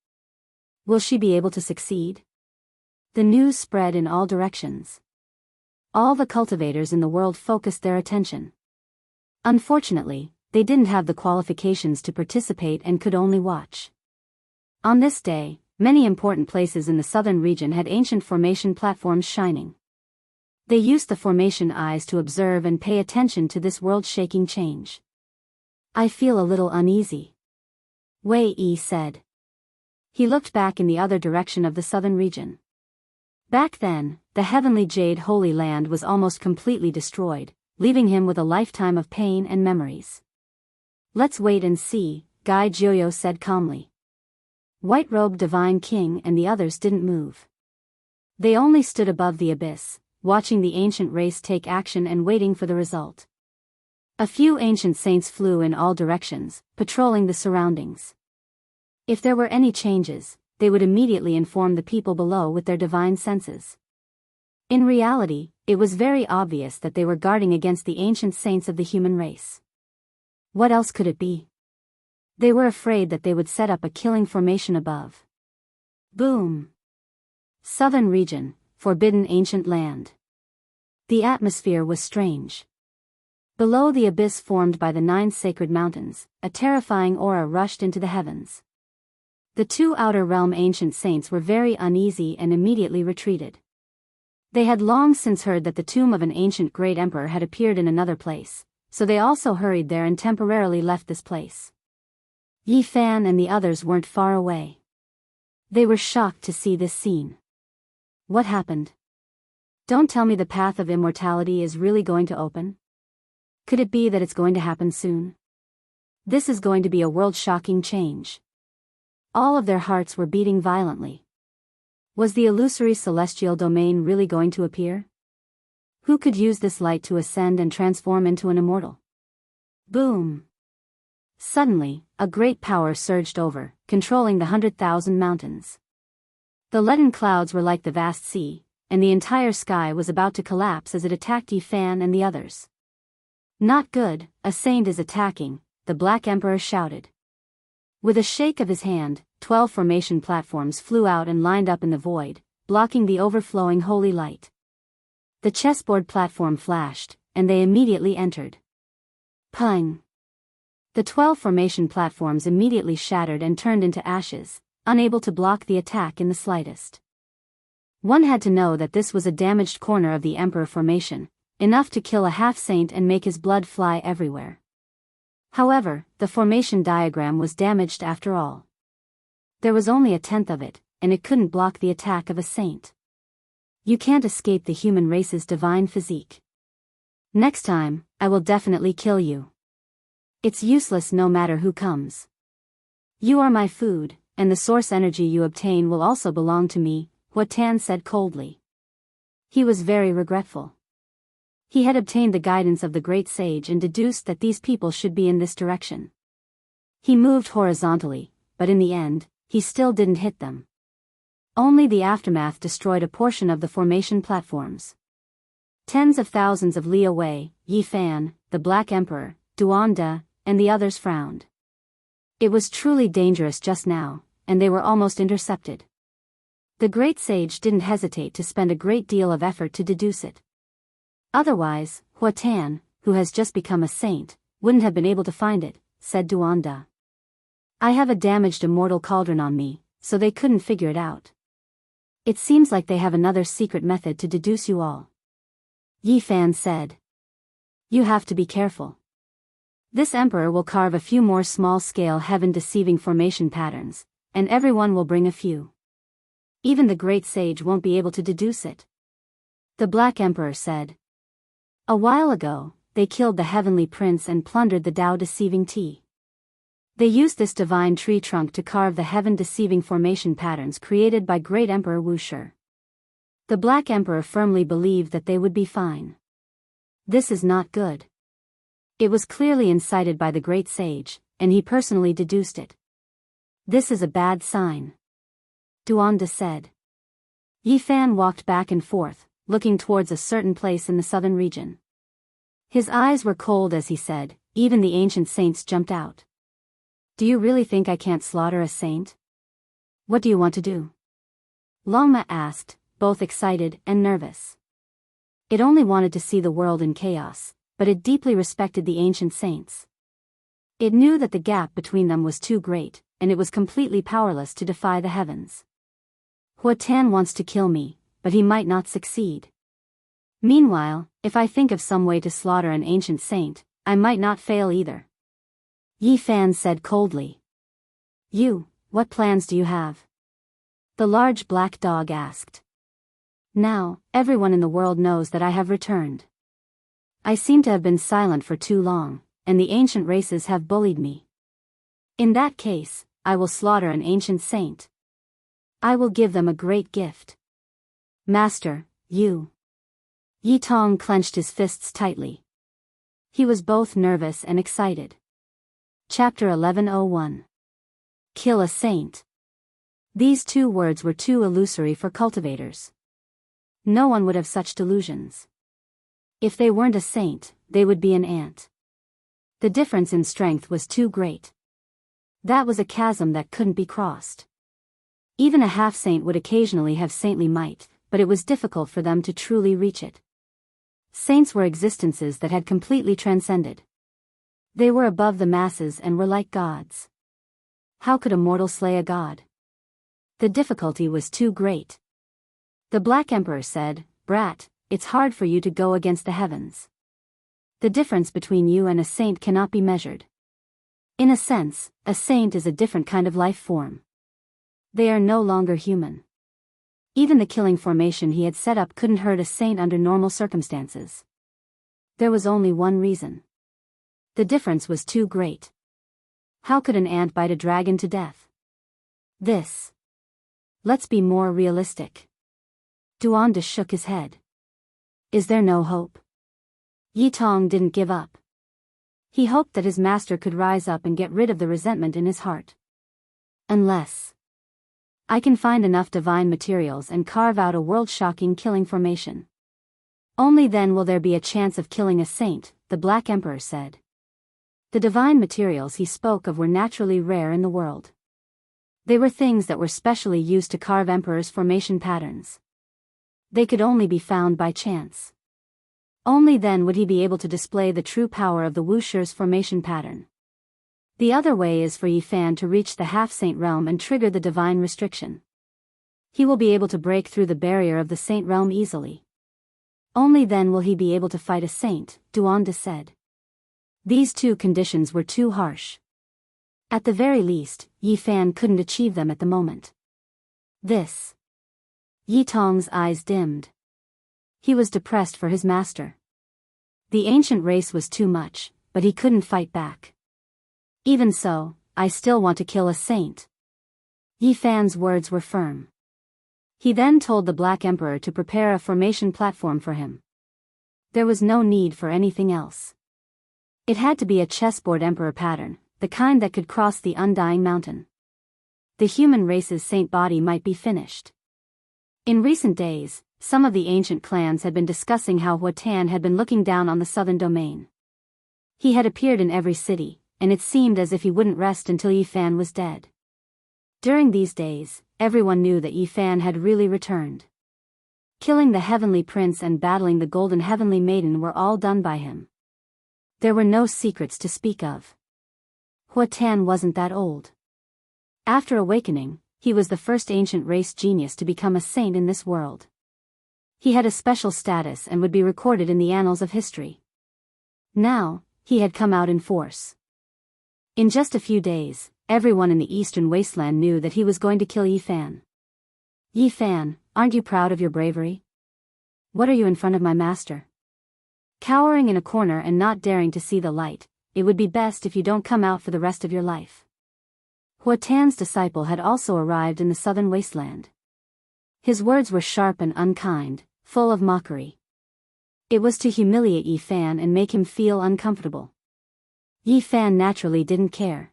Will she be able to succeed? The news spread in all directions. All the cultivators in the world focused their attention. Unfortunately, they didn't have the qualifications to participate and could only watch. On this day, many important places in the southern region had ancient formation platforms shining. They used the formation eyes to observe and pay attention to this world-shaking change. I feel a little uneasy, Wei Yi said. He looked back in the other direction of the southern region. Back then, the heavenly jade Holy Land was almost completely destroyed, leaving him with a lifetime of pain and memories. Let's wait and see, Gai Jiuyo said calmly. White-robed Divine King and the others didn't move. They only stood above the abyss, watching the ancient race take action and waiting for the result. A few ancient saints flew in all directions, patrolling the surroundings. If there were any changes, they would immediately inform the people below with their divine senses. In reality, it was very obvious that they were guarding against the ancient saints of the human race. What else could it be? They were afraid that they would set up a killing formation above. Boom! Southern region, forbidden ancient land. The atmosphere was strange. Below the abyss formed by the 9 sacred mountains, a terrifying aura rushed into the heavens. The 2 outer realm ancient saints were very uneasy and immediately retreated. They had long since heard that the tomb of an ancient great emperor had appeared in another place, so they also hurried there and temporarily left this place. Yi Fan and the others weren't far away. They were shocked to see this scene. What happened? Don't tell me the path of immortality is really going to open? Could it be that it's going to happen soon? This is going to be a world-shocking change. All of their hearts were beating violently. Was the illusory celestial domain really going to appear? Who could use this light to ascend and transform into an immortal? Boom! Suddenly, a great power surged over, controlling the 100,000 mountains. The leaden clouds were like the vast sea, and the entire sky was about to collapse as it attacked Yi Fan and the others. Not good, a saint is attacking, the Black Emperor shouted. With a shake of his hand, 12 formation platforms flew out and lined up in the void, blocking the overflowing holy light. The chessboard platform flashed, and they immediately entered. Pung! The 12 formation platforms immediately shattered and turned into ashes, unable to block the attack in the slightest. One had to know that this was a damaged corner of the Emperor formation, enough to kill a half-saint and make his blood fly everywhere. However, the formation diagram was damaged after all. There was only a tenth of it, and it couldn't block the attack of a saint. You can't escape the human race's divine physique. Next time, I will definitely kill you. It's useless no matter who comes. You are my food, and the source energy you obtain will also belong to me, Tan said coldly. He was very regretful. He had obtained the guidance of the great sage and deduced that these people should be in this direction. He moved horizontally, but in the end, he still didn't hit them. Only the aftermath destroyed a portion of the formation platforms. Tens of thousands of Liu Wei, Yi Fan, the Black Emperor, Duan De, and the others frowned. It was truly dangerous just now, and they were almost intercepted. The great sage didn't hesitate to spend a great deal of effort to deduce it. Otherwise, Tan, who has just become a saint, wouldn't have been able to find it, said Duan De. I have a damaged immortal cauldron on me, so they couldn't figure it out. It seems like they have another secret method to deduce you all. Yi Fan said. You have to be careful. This emperor will carve a few more small-scale heaven-deceiving formation patterns, and everyone will bring a few. Even the great sage won't be able to deduce it. The Black Emperor said. A while ago, they killed the heavenly prince and plundered the Tao-deceiving tea. They used this divine tree trunk to carve the heaven-deceiving formation patterns created by great Emperor Wu Shi. The Black Emperor firmly believed that they would be fine. This is not good. It was clearly incited by the great sage, and he personally deduced it. This is a bad sign. Duan De said. Yi Fan walked back and forth, looking towards a certain place in the southern region. His eyes were cold as he said, even the ancient saints jumped out. Do you really think I can't slaughter a saint? What do you want to do? Longma asked, both excited and nervous. It only wanted to see the world in chaos, but it deeply respected the ancient saints. It knew that the gap between them was too great, and it was completely powerless to defy the heavens. Tan wants to kill me, but he might not succeed. Meanwhile, if I think of some way to slaughter an ancient saint, I might not fail either. Yi Fan said coldly. What plans do you have? The large black dog asked. Now, everyone in the world knows that I have returned. I seem to have been silent for too long, and the ancient races have bullied me. In that case, I will slaughter an ancient saint. I will give them a great gift. Master, you. Yi Tong clenched his fists tightly. He was both nervous and excited. Chapter 1101. Kill a saint. These two words were too illusory for cultivators. No one would have such delusions. If they weren't a saint, they would be an ant. The difference in strength was too great. That was a chasm that couldn't be crossed. Even a half-saint would occasionally have saintly might, but it was difficult for them to truly reach it. Saints were existences that had completely transcended. They were above the masses and were like gods. How could a mortal slay a god? The difficulty was too great. The Black Emperor said, Brat, it's hard for you to go against the heavens. The difference between you and a saint cannot be measured. In a sense, a saint is a different kind of life form. They are no longer human. Even the killing formation he had set up couldn't hurt a saint under normal circumstances. There was only one reason. The difference was too great. How could an ant bite a dragon to death? Let's be more realistic. Duan De shook his head. Is there no hope? Yi Tong didn't give up. He hoped that his master could rise up and get rid of the resentment in his heart. Unless I can find enough divine materials and carve out a world-shocking killing formation. Only then will there be a chance of killing a saint, the Black Emperor said. The divine materials he spoke of were naturally rare in the world. They were things that were specially used to carve emperors' formation patterns. They could only be found by chance. Only then would he be able to display the true power of the Wusher's formation pattern. The other way is for Yi Fan to reach the half-saint realm and trigger the divine restriction. He will be able to break through the barrier of the saint realm easily. Only then will he be able to fight a saint, Duanda said. These two conditions were too harsh. At the very least, Yi Fan couldn't achieve them at the moment. This. Yi Tong's eyes dimmed. He was depressed for his master. The ancient race was too much, but he couldn't fight back. Even so, I still want to kill a saint. Yi Fan's words were firm. He then told the Black Emperor to prepare a formation platform for him. There was no need for anything else. It had to be a chessboard emperor pattern, the kind that could cross the undying mountain. The human race's saint body might be finished. In recent days, some of the ancient clans had been discussing how Huatan had been looking down on the southern domain. He had appeared in every city, and it seemed as if he wouldn't rest until Yi Fan was dead. During these days, everyone knew that Yi Fan had really returned. Killing the Heavenly Prince and battling the Golden Heavenly Maiden were all done by him. There were no secrets to speak of. Huatan wasn't that old. After awakening, he was the first ancient race genius to become a saint in this world. He had a special status and would be recorded in the annals of history. Now, he had come out in force. In just a few days, everyone in the eastern wasteland knew that he was going to kill Yi Fan. Yi Fan, aren't you proud of your bravery? What are you in front of my master? Cowering in a corner and not daring to see the light, it would be best if you don't come out for the rest of your life. Huatan's disciple had also arrived in the southern wasteland. His words were sharp and unkind, full of mockery. It was to humiliate Yi Fan and make him feel uncomfortable. Yi Fan naturally didn't care.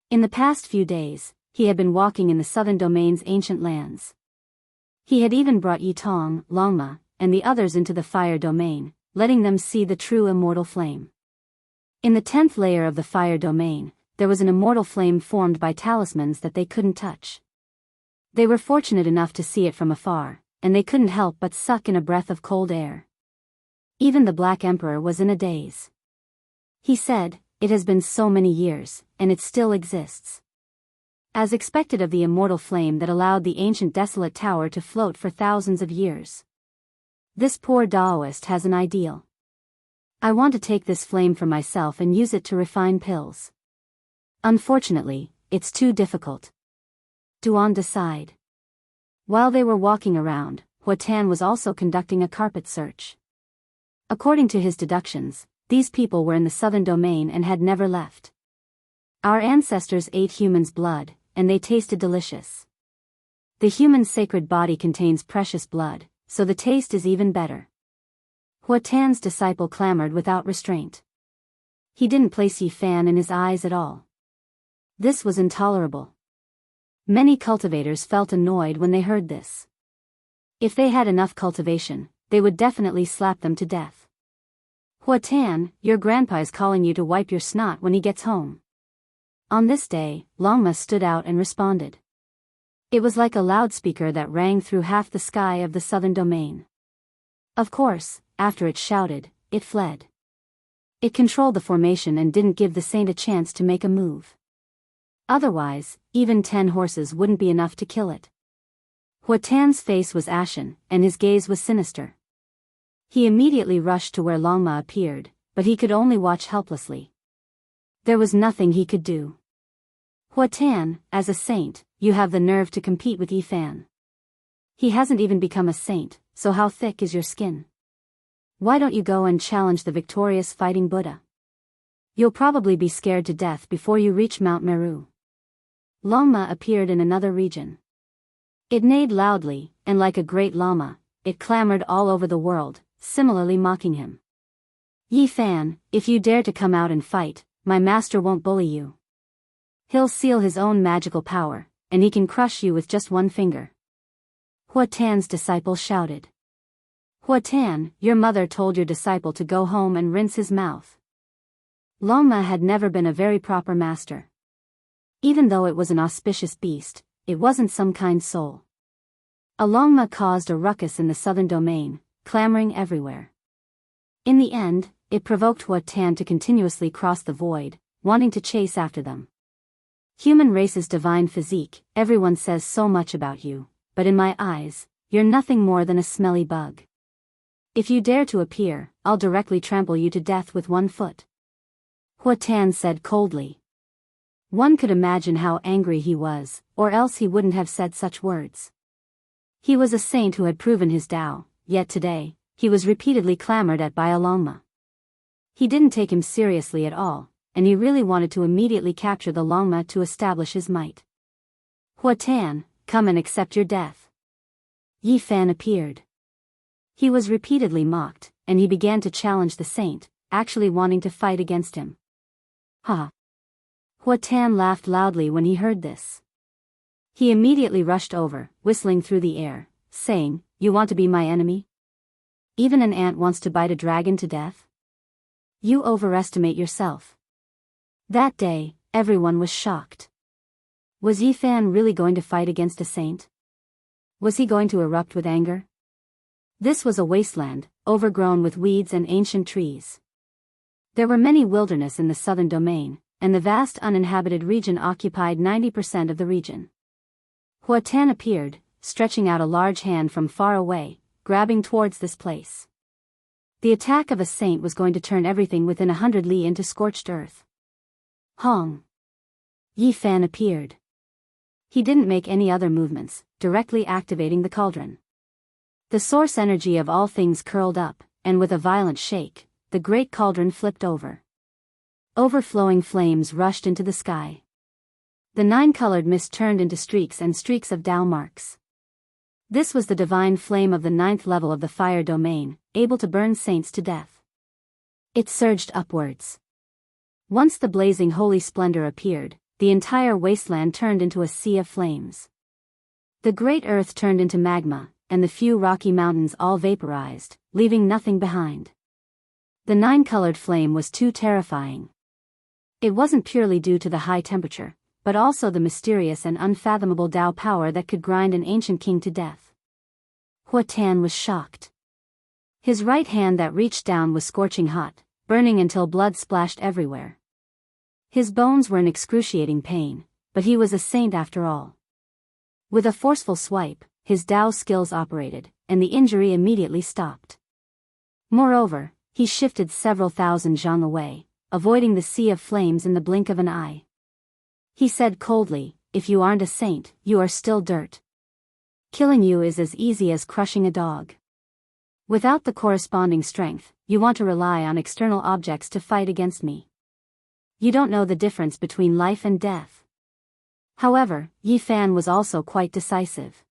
In the past few days, he had been walking in the southern domain's ancient lands. He had even brought Yi Tong, Longma, and the others into the fire domain, letting them see the true immortal flame. In the 10th layer of the fire domain, there was an immortal flame formed by talismans that they couldn't touch. They were fortunate enough to see it from afar, and they couldn't help but suck in a breath of cold air. Even the Black Emperor was in a daze. He said, "It has been so many years, and it still exists." As expected of the immortal flame that allowed the ancient desolate tower to float for thousands of years. This poor Daoist has an ideal. I want to take this flame for myself and use it to refine pills. Unfortunately, it's too difficult. Duan sighed. While they were walking around, Huatan was also conducting a carpet search. According to his deductions, these people were in the southern domain and had never left. Our ancestors ate humans' blood, and they tasted delicious. The human sacred body contains precious blood, so the taste is even better. Huatan's disciple clamored without restraint. He didn't place Yi Fan in his eyes at all. This was intolerable. Many cultivators felt annoyed when they heard this. If they had enough cultivation, they would definitely slap them to death. Huatan, your grandpa is calling you to wipe your snot when he gets home. On this day, Longma stood out and responded. It was like a loudspeaker that rang through half the sky of the southern domain. Of course, after it shouted, it fled. It controlled the formation and didn't give the saint a chance to make a move. Otherwise, even 10 horses wouldn't be enough to kill it. Huatan's face was ashen, and his gaze was sinister. He immediately rushed to where Longma appeared, but he could only watch helplessly. There was nothing he could do. Huatan, as a saint, you have the nerve to compete with Yi Fan. He hasn't even become a saint, so how thick is your skin? Why don't you go and challenge the victorious fighting Buddha? You'll probably be scared to death before you reach Mount Meru. Longma appeared in another region. It neighed loudly, and like a great llama, it clamored all over the world, similarly mocking him. Yi Fan, if you dare to come out and fight, my master won't bully you. He'll seal his own magical power, and he can crush you with just one finger. Huatan's disciple shouted. Huatan, your mother told your disciple to go home and rinse his mouth. Longma had never been a very proper master. Even though it was an auspicious beast, it wasn't some kind soul. A longma caused a ruckus in the southern domain, clamoring everywhere. In the end, it provoked Huatan to continuously cross the void, wanting to chase after them. Human race's divine physique, everyone says so much about you, but in my eyes, you're nothing more than a smelly bug. If you dare to appear, I'll directly trample you to death with 1 foot. Huatan said coldly. One could imagine how angry he was, or else he wouldn't have said such words. He was a saint who had proven his Tao, yet today, he was repeatedly clamored at by a longma. He didn't take him seriously at all, and he really wanted to immediately capture the longma to establish his might. Huatan, come and accept your death. Yi Fan appeared. He was repeatedly mocked, and he began to challenge the saint, actually wanting to fight against him. Ha! Huatan laughed loudly when he heard this. He immediately rushed over, whistling through the air, saying, You want to be my enemy? Even an ant wants to bite a dragon to death? You overestimate yourself. That day, everyone was shocked. Was Yi Fan really going to fight against a saint? Was he going to erupt with anger? This was a wasteland, overgrown with weeds and ancient trees. There were many wilderness in the southern domain, and the vast uninhabited region occupied 90% of the region. Huatan appeared, stretching out a large hand from far away, grabbing towards this place. The attack of a saint was going to turn everything within 100 li into scorched earth. Hong! Yi Fan appeared. He didn't make any other movements, directly activating the cauldron. The source energy of all things curled up, and with a violent shake, the great cauldron flipped over. Overflowing flames rushed into the sky. The 9-colored mist turned into streaks and streaks of Tao marks. This was the divine flame of the 9th level of the fire domain, able to burn saints to death. It surged upwards. Once the blazing holy splendor appeared, the entire wasteland turned into a sea of flames. The great earth turned into magma, and the few rocky mountains all vaporized, leaving nothing behind. The 9-colored flame was too terrifying. It wasn't purely due to the high temperature, but also the mysterious and unfathomable Tao power that could grind an ancient king to death. Huatan was shocked. His right hand that reached down was scorching hot, burning until blood splashed everywhere. His bones were in excruciating pain, but he was a saint after all. With a forceful swipe, his Tao skills operated, and the injury immediately stopped. Moreover, he shifted several thousand zhang away, avoiding the sea of flames in the blink of an eye. He said coldly, If you aren't a saint, you are still dirt. Killing you is as easy as crushing a dog. Without the corresponding strength, you want to rely on external objects to fight against me. You don't know the difference between life and death. However, Yi Fan was also quite decisive.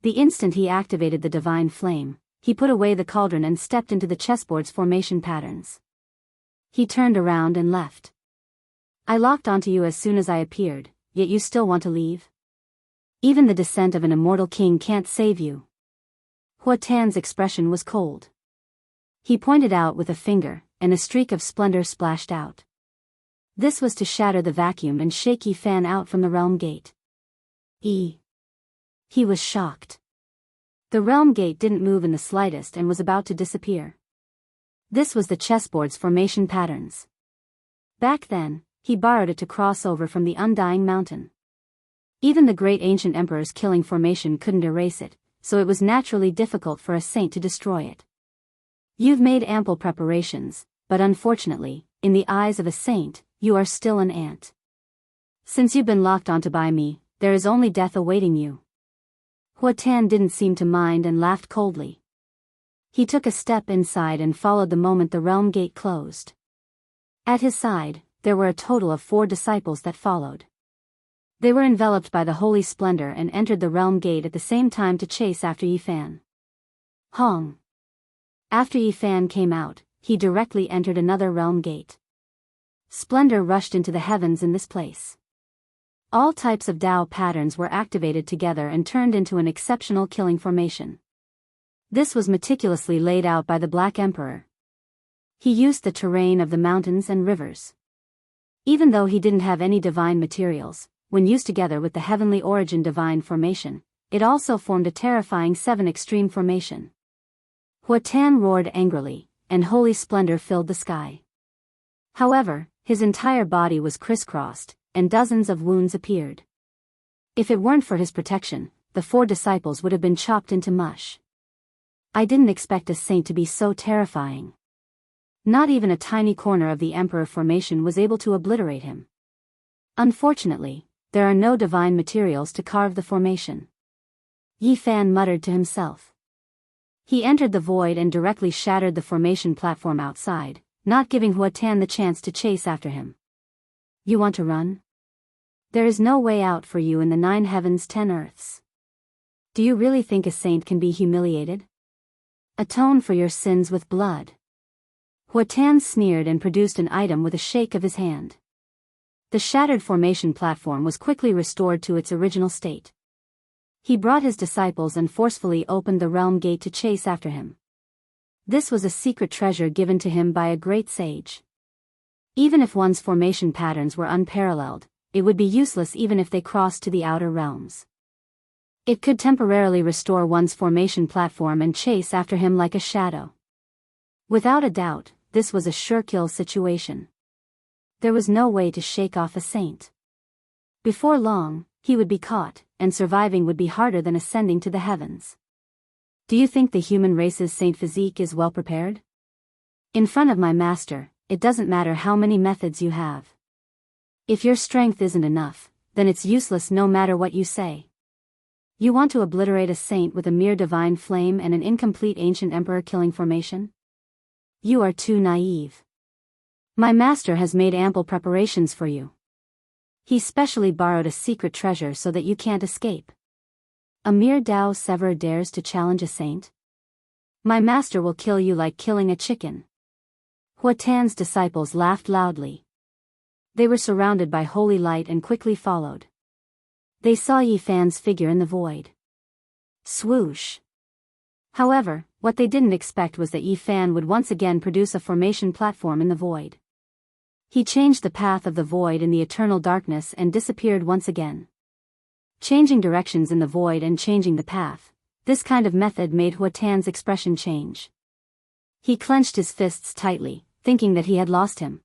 The instant he activated the divine flame, he put away the cauldron and stepped into the chessboard's formation patterns. He turned around and left. I locked onto you as soon as I appeared, yet you still want to leave? Even the descent of an immortal king can't save you. Huatan's expression was cold. He pointed out with a finger, and a streak of splendor splashed out. This was to shatter the vacuum and shake Yi Fan out from the realm gate. He was shocked. The realm gate didn't move in the slightest and was about to disappear. This was the chessboard's formation patterns. Back then, he borrowed it to cross over from the Undying Mountain. Even the great ancient emperor's killing formation couldn't erase it, so it was naturally difficult for a saint to destroy it. You've made ample preparations, but unfortunately, in the eyes of a saint, you are still an ant. Since you've been locked onto by me, there is only death awaiting you. Huatan didn't seem to mind and laughed coldly. He took a step inside and followed the moment the realm gate closed. At his side, there were a total of 4 disciples that followed. They were enveloped by the holy splendor and entered the realm gate at the same time to chase after Yi Fan. Hong! After Yi Fan came out, he directly entered another realm gate. Splendor rushed into the heavens in this place. All types of Tao patterns were activated together and turned into an exceptional killing formation. This was meticulously laid out by the Black Emperor. He used the terrain of the mountains and rivers. Even though he didn't have any divine materials, when used together with the heavenly origin divine formation, it also formed a terrifying 7 extreme formation. Huatan roared angrily, and holy splendor filled the sky. However, his entire body was crisscrossed, and dozens of wounds appeared. If it weren't for his protection, the 4 disciples would have been chopped into mush. I didn't expect a saint to be so terrifying. Not even a tiny corner of the Emperor formation was able to obliterate him. Unfortunately, there are no divine materials to carve the formation. Yi Fan muttered to himself. He entered the void and directly shattered the formation platform outside, not giving Huatan the chance to chase after him. You want to run? There is no way out for you in the 9 heavens 10 earths. Do you really think a saint can be humiliated? Atone for your sins with blood. Huatan sneered and produced an item with a shake of his hand. The shattered formation platform was quickly restored to its original state. He brought his disciples and forcefully opened the realm gate to chase after him. This was a secret treasure given to him by a great sage. Even if one's formation patterns were unparalleled, it would be useless even if they crossed to the outer realms. It could temporarily restore one's formation platform and chase after him like a shadow. Without a doubt, this was a sure kill situation. There was no way to shake off a saint. Before long, he would be caught, and surviving would be harder than ascending to the heavens. Do you think the human race's saint physique is well prepared? In front of my master, it doesn't matter how many methods you have. If your strength isn't enough, then it's useless no matter what you say. You want to obliterate a saint with a mere divine flame and an incomplete ancient emperor killing formation? You are too naive. My master has made ample preparations for you. He specially borrowed a secret treasure so that you can't escape. A mere Dao Sever dares to challenge a saint? My master will kill you like killing a chicken. Huatan's disciples laughed loudly. They were surrounded by holy light and quickly followed. They saw Yi Fan's figure in the void. Swoosh. However, what they didn't expect was that Yi Fan would once again produce a formation platform in the void. He changed the path of the void in the eternal darkness and disappeared once again. Changing directions in the void and changing the path, this kind of method made Huatan's expression change. He clenched his fists tightly, thinking that he had lost him.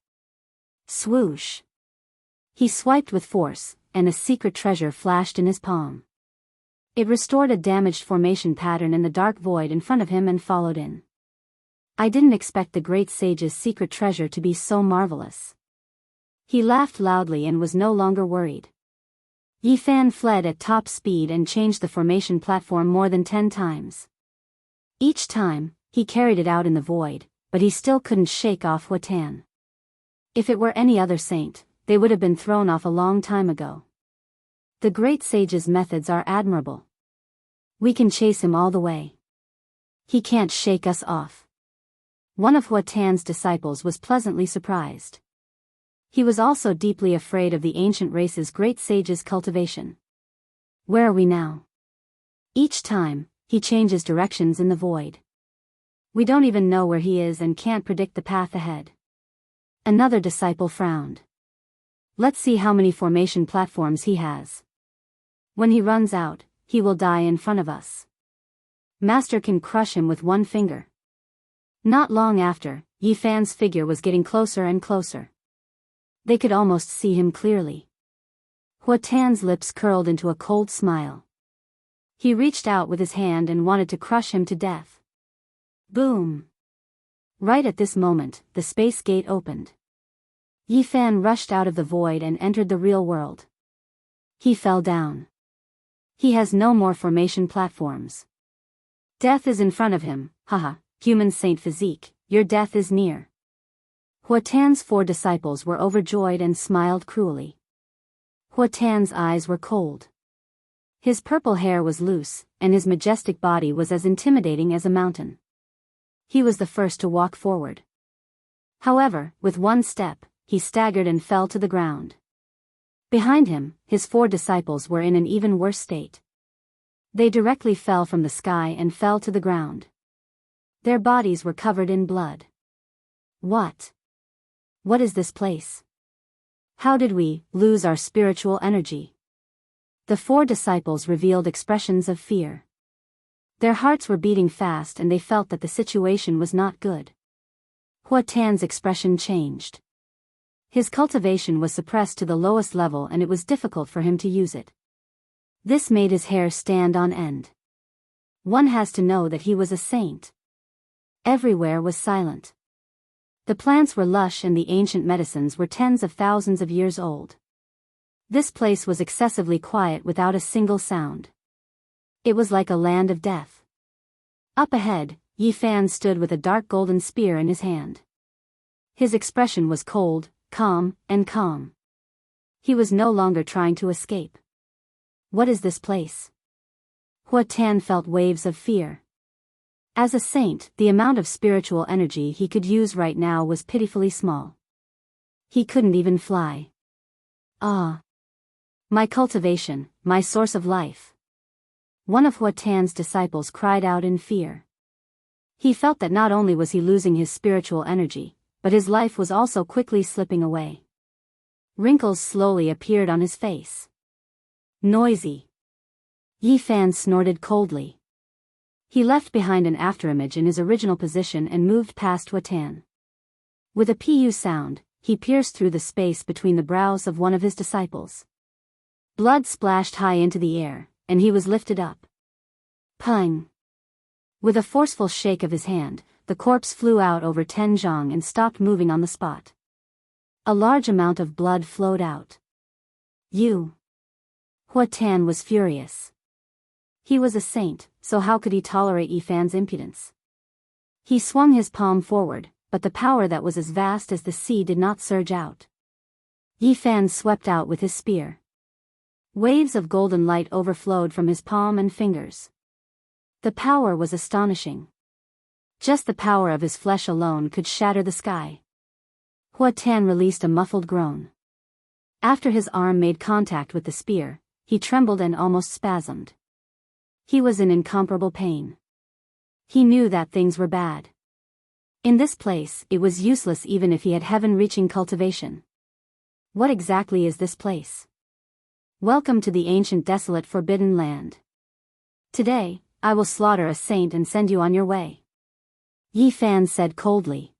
Swoosh. He swiped with force, and a secret treasure flashed in his palm. It restored a damaged formation pattern in the dark void in front of him and followed in. I didn't expect the great sage's secret treasure to be so marvelous. He laughed loudly and was no longer worried. Yi Fan fled at top speed and changed the formation platform more than 10 times. Each time, he carried it out in the void, but he still couldn't shake off Huatan. If it were any other saint, they would have been thrown off a long time ago. The great sage's methods are admirable. We can chase him all the way. He can't shake us off. One of Huatan's disciples was pleasantly surprised. He was also deeply afraid of the ancient race's great sage's cultivation. Where are we now? Each time, he changes directions in the void. We don't even know where he is and can't predict the path ahead. Another disciple frowned. Let's see how many formation platforms he has. When he runs out, he will die in front of us. Master can crush him with one finger. Not long after, Yi Fan's figure was getting closer and closer. They could almost see him clearly. Huatan's lips curled into a cold smile. He reached out with his hand and wanted to crush him to death. Boom! Right at this moment, the space gate opened. Yi Fan rushed out of the void and entered the real world. He fell down. He has no more formation platforms. Death is in front of him, haha, human saint physique, your death is near. Huatan's 4 disciples were overjoyed and smiled cruelly. Huatan's eyes were cold. His purple hair was loose, and his majestic body was as intimidating as a mountain. He was the first to walk forward. However, with one step, he staggered and fell to the ground. Behind him, his 4 disciples were in an even worse state. They directly fell from the sky and fell to the ground. Their bodies were covered in blood. What? What is this place? How did we lose our spiritual energy? The 4 disciples revealed expressions of fear. Their hearts were beating fast and they felt that the situation was not good. Hua Tan's expression changed. His cultivation was suppressed to the lowest level and it was difficult for him to use it. This made his hair stand on end. One has to know that he was a saint. Everywhere was silent. The plants were lush and the ancient medicines were tens of thousands of years old. This place was excessively quiet without a single sound. It was like a land of death. Up ahead, Yi Fan stood with a dark golden spear in his hand. His expression was cold, calm. He was no longer trying to escape. What is this place? Hua Tan felt waves of fear. As a saint, the amount of spiritual energy he could use right now was pitifully small. He couldn't even fly. Ah! My cultivation, my source of life. One of Hua Tan's disciples cried out in fear. He felt that not only was he losing his spiritual energy, but his life was also quickly slipping away. Wrinkles slowly appeared on his face. Noisy. Yi Fan snorted coldly. He left behind an afterimage in his original position and moved past Hua Tan. With a pu sound, he pierced through the space between the brows of one of his disciples. Blood splashed high into the air, and he was lifted up. Pung! With a forceful shake of his hand, the corpse flew out over Zhang and stopped moving on the spot. A large amount of blood flowed out. You! Hua Tan was furious. He was a saint, so how could he tolerate Yi Fan's impudence? He swung his palm forward, but the power that was as vast as the sea did not surge out. Yi Fan swept out with his spear. Waves of golden light overflowed from his palm and fingers. The power was astonishing. Just the power of his flesh alone could shatter the sky. Hua Tan released a muffled groan. After his arm made contact with the spear, he trembled and almost spasmed. He was in incomparable pain. He knew that things were bad. In this place, it was useless even if he had heaven-reaching cultivation. What exactly is this place? Welcome to the ancient desolate forbidden land. Today, I will slaughter a saint and send you on your way. Yi Fan said coldly.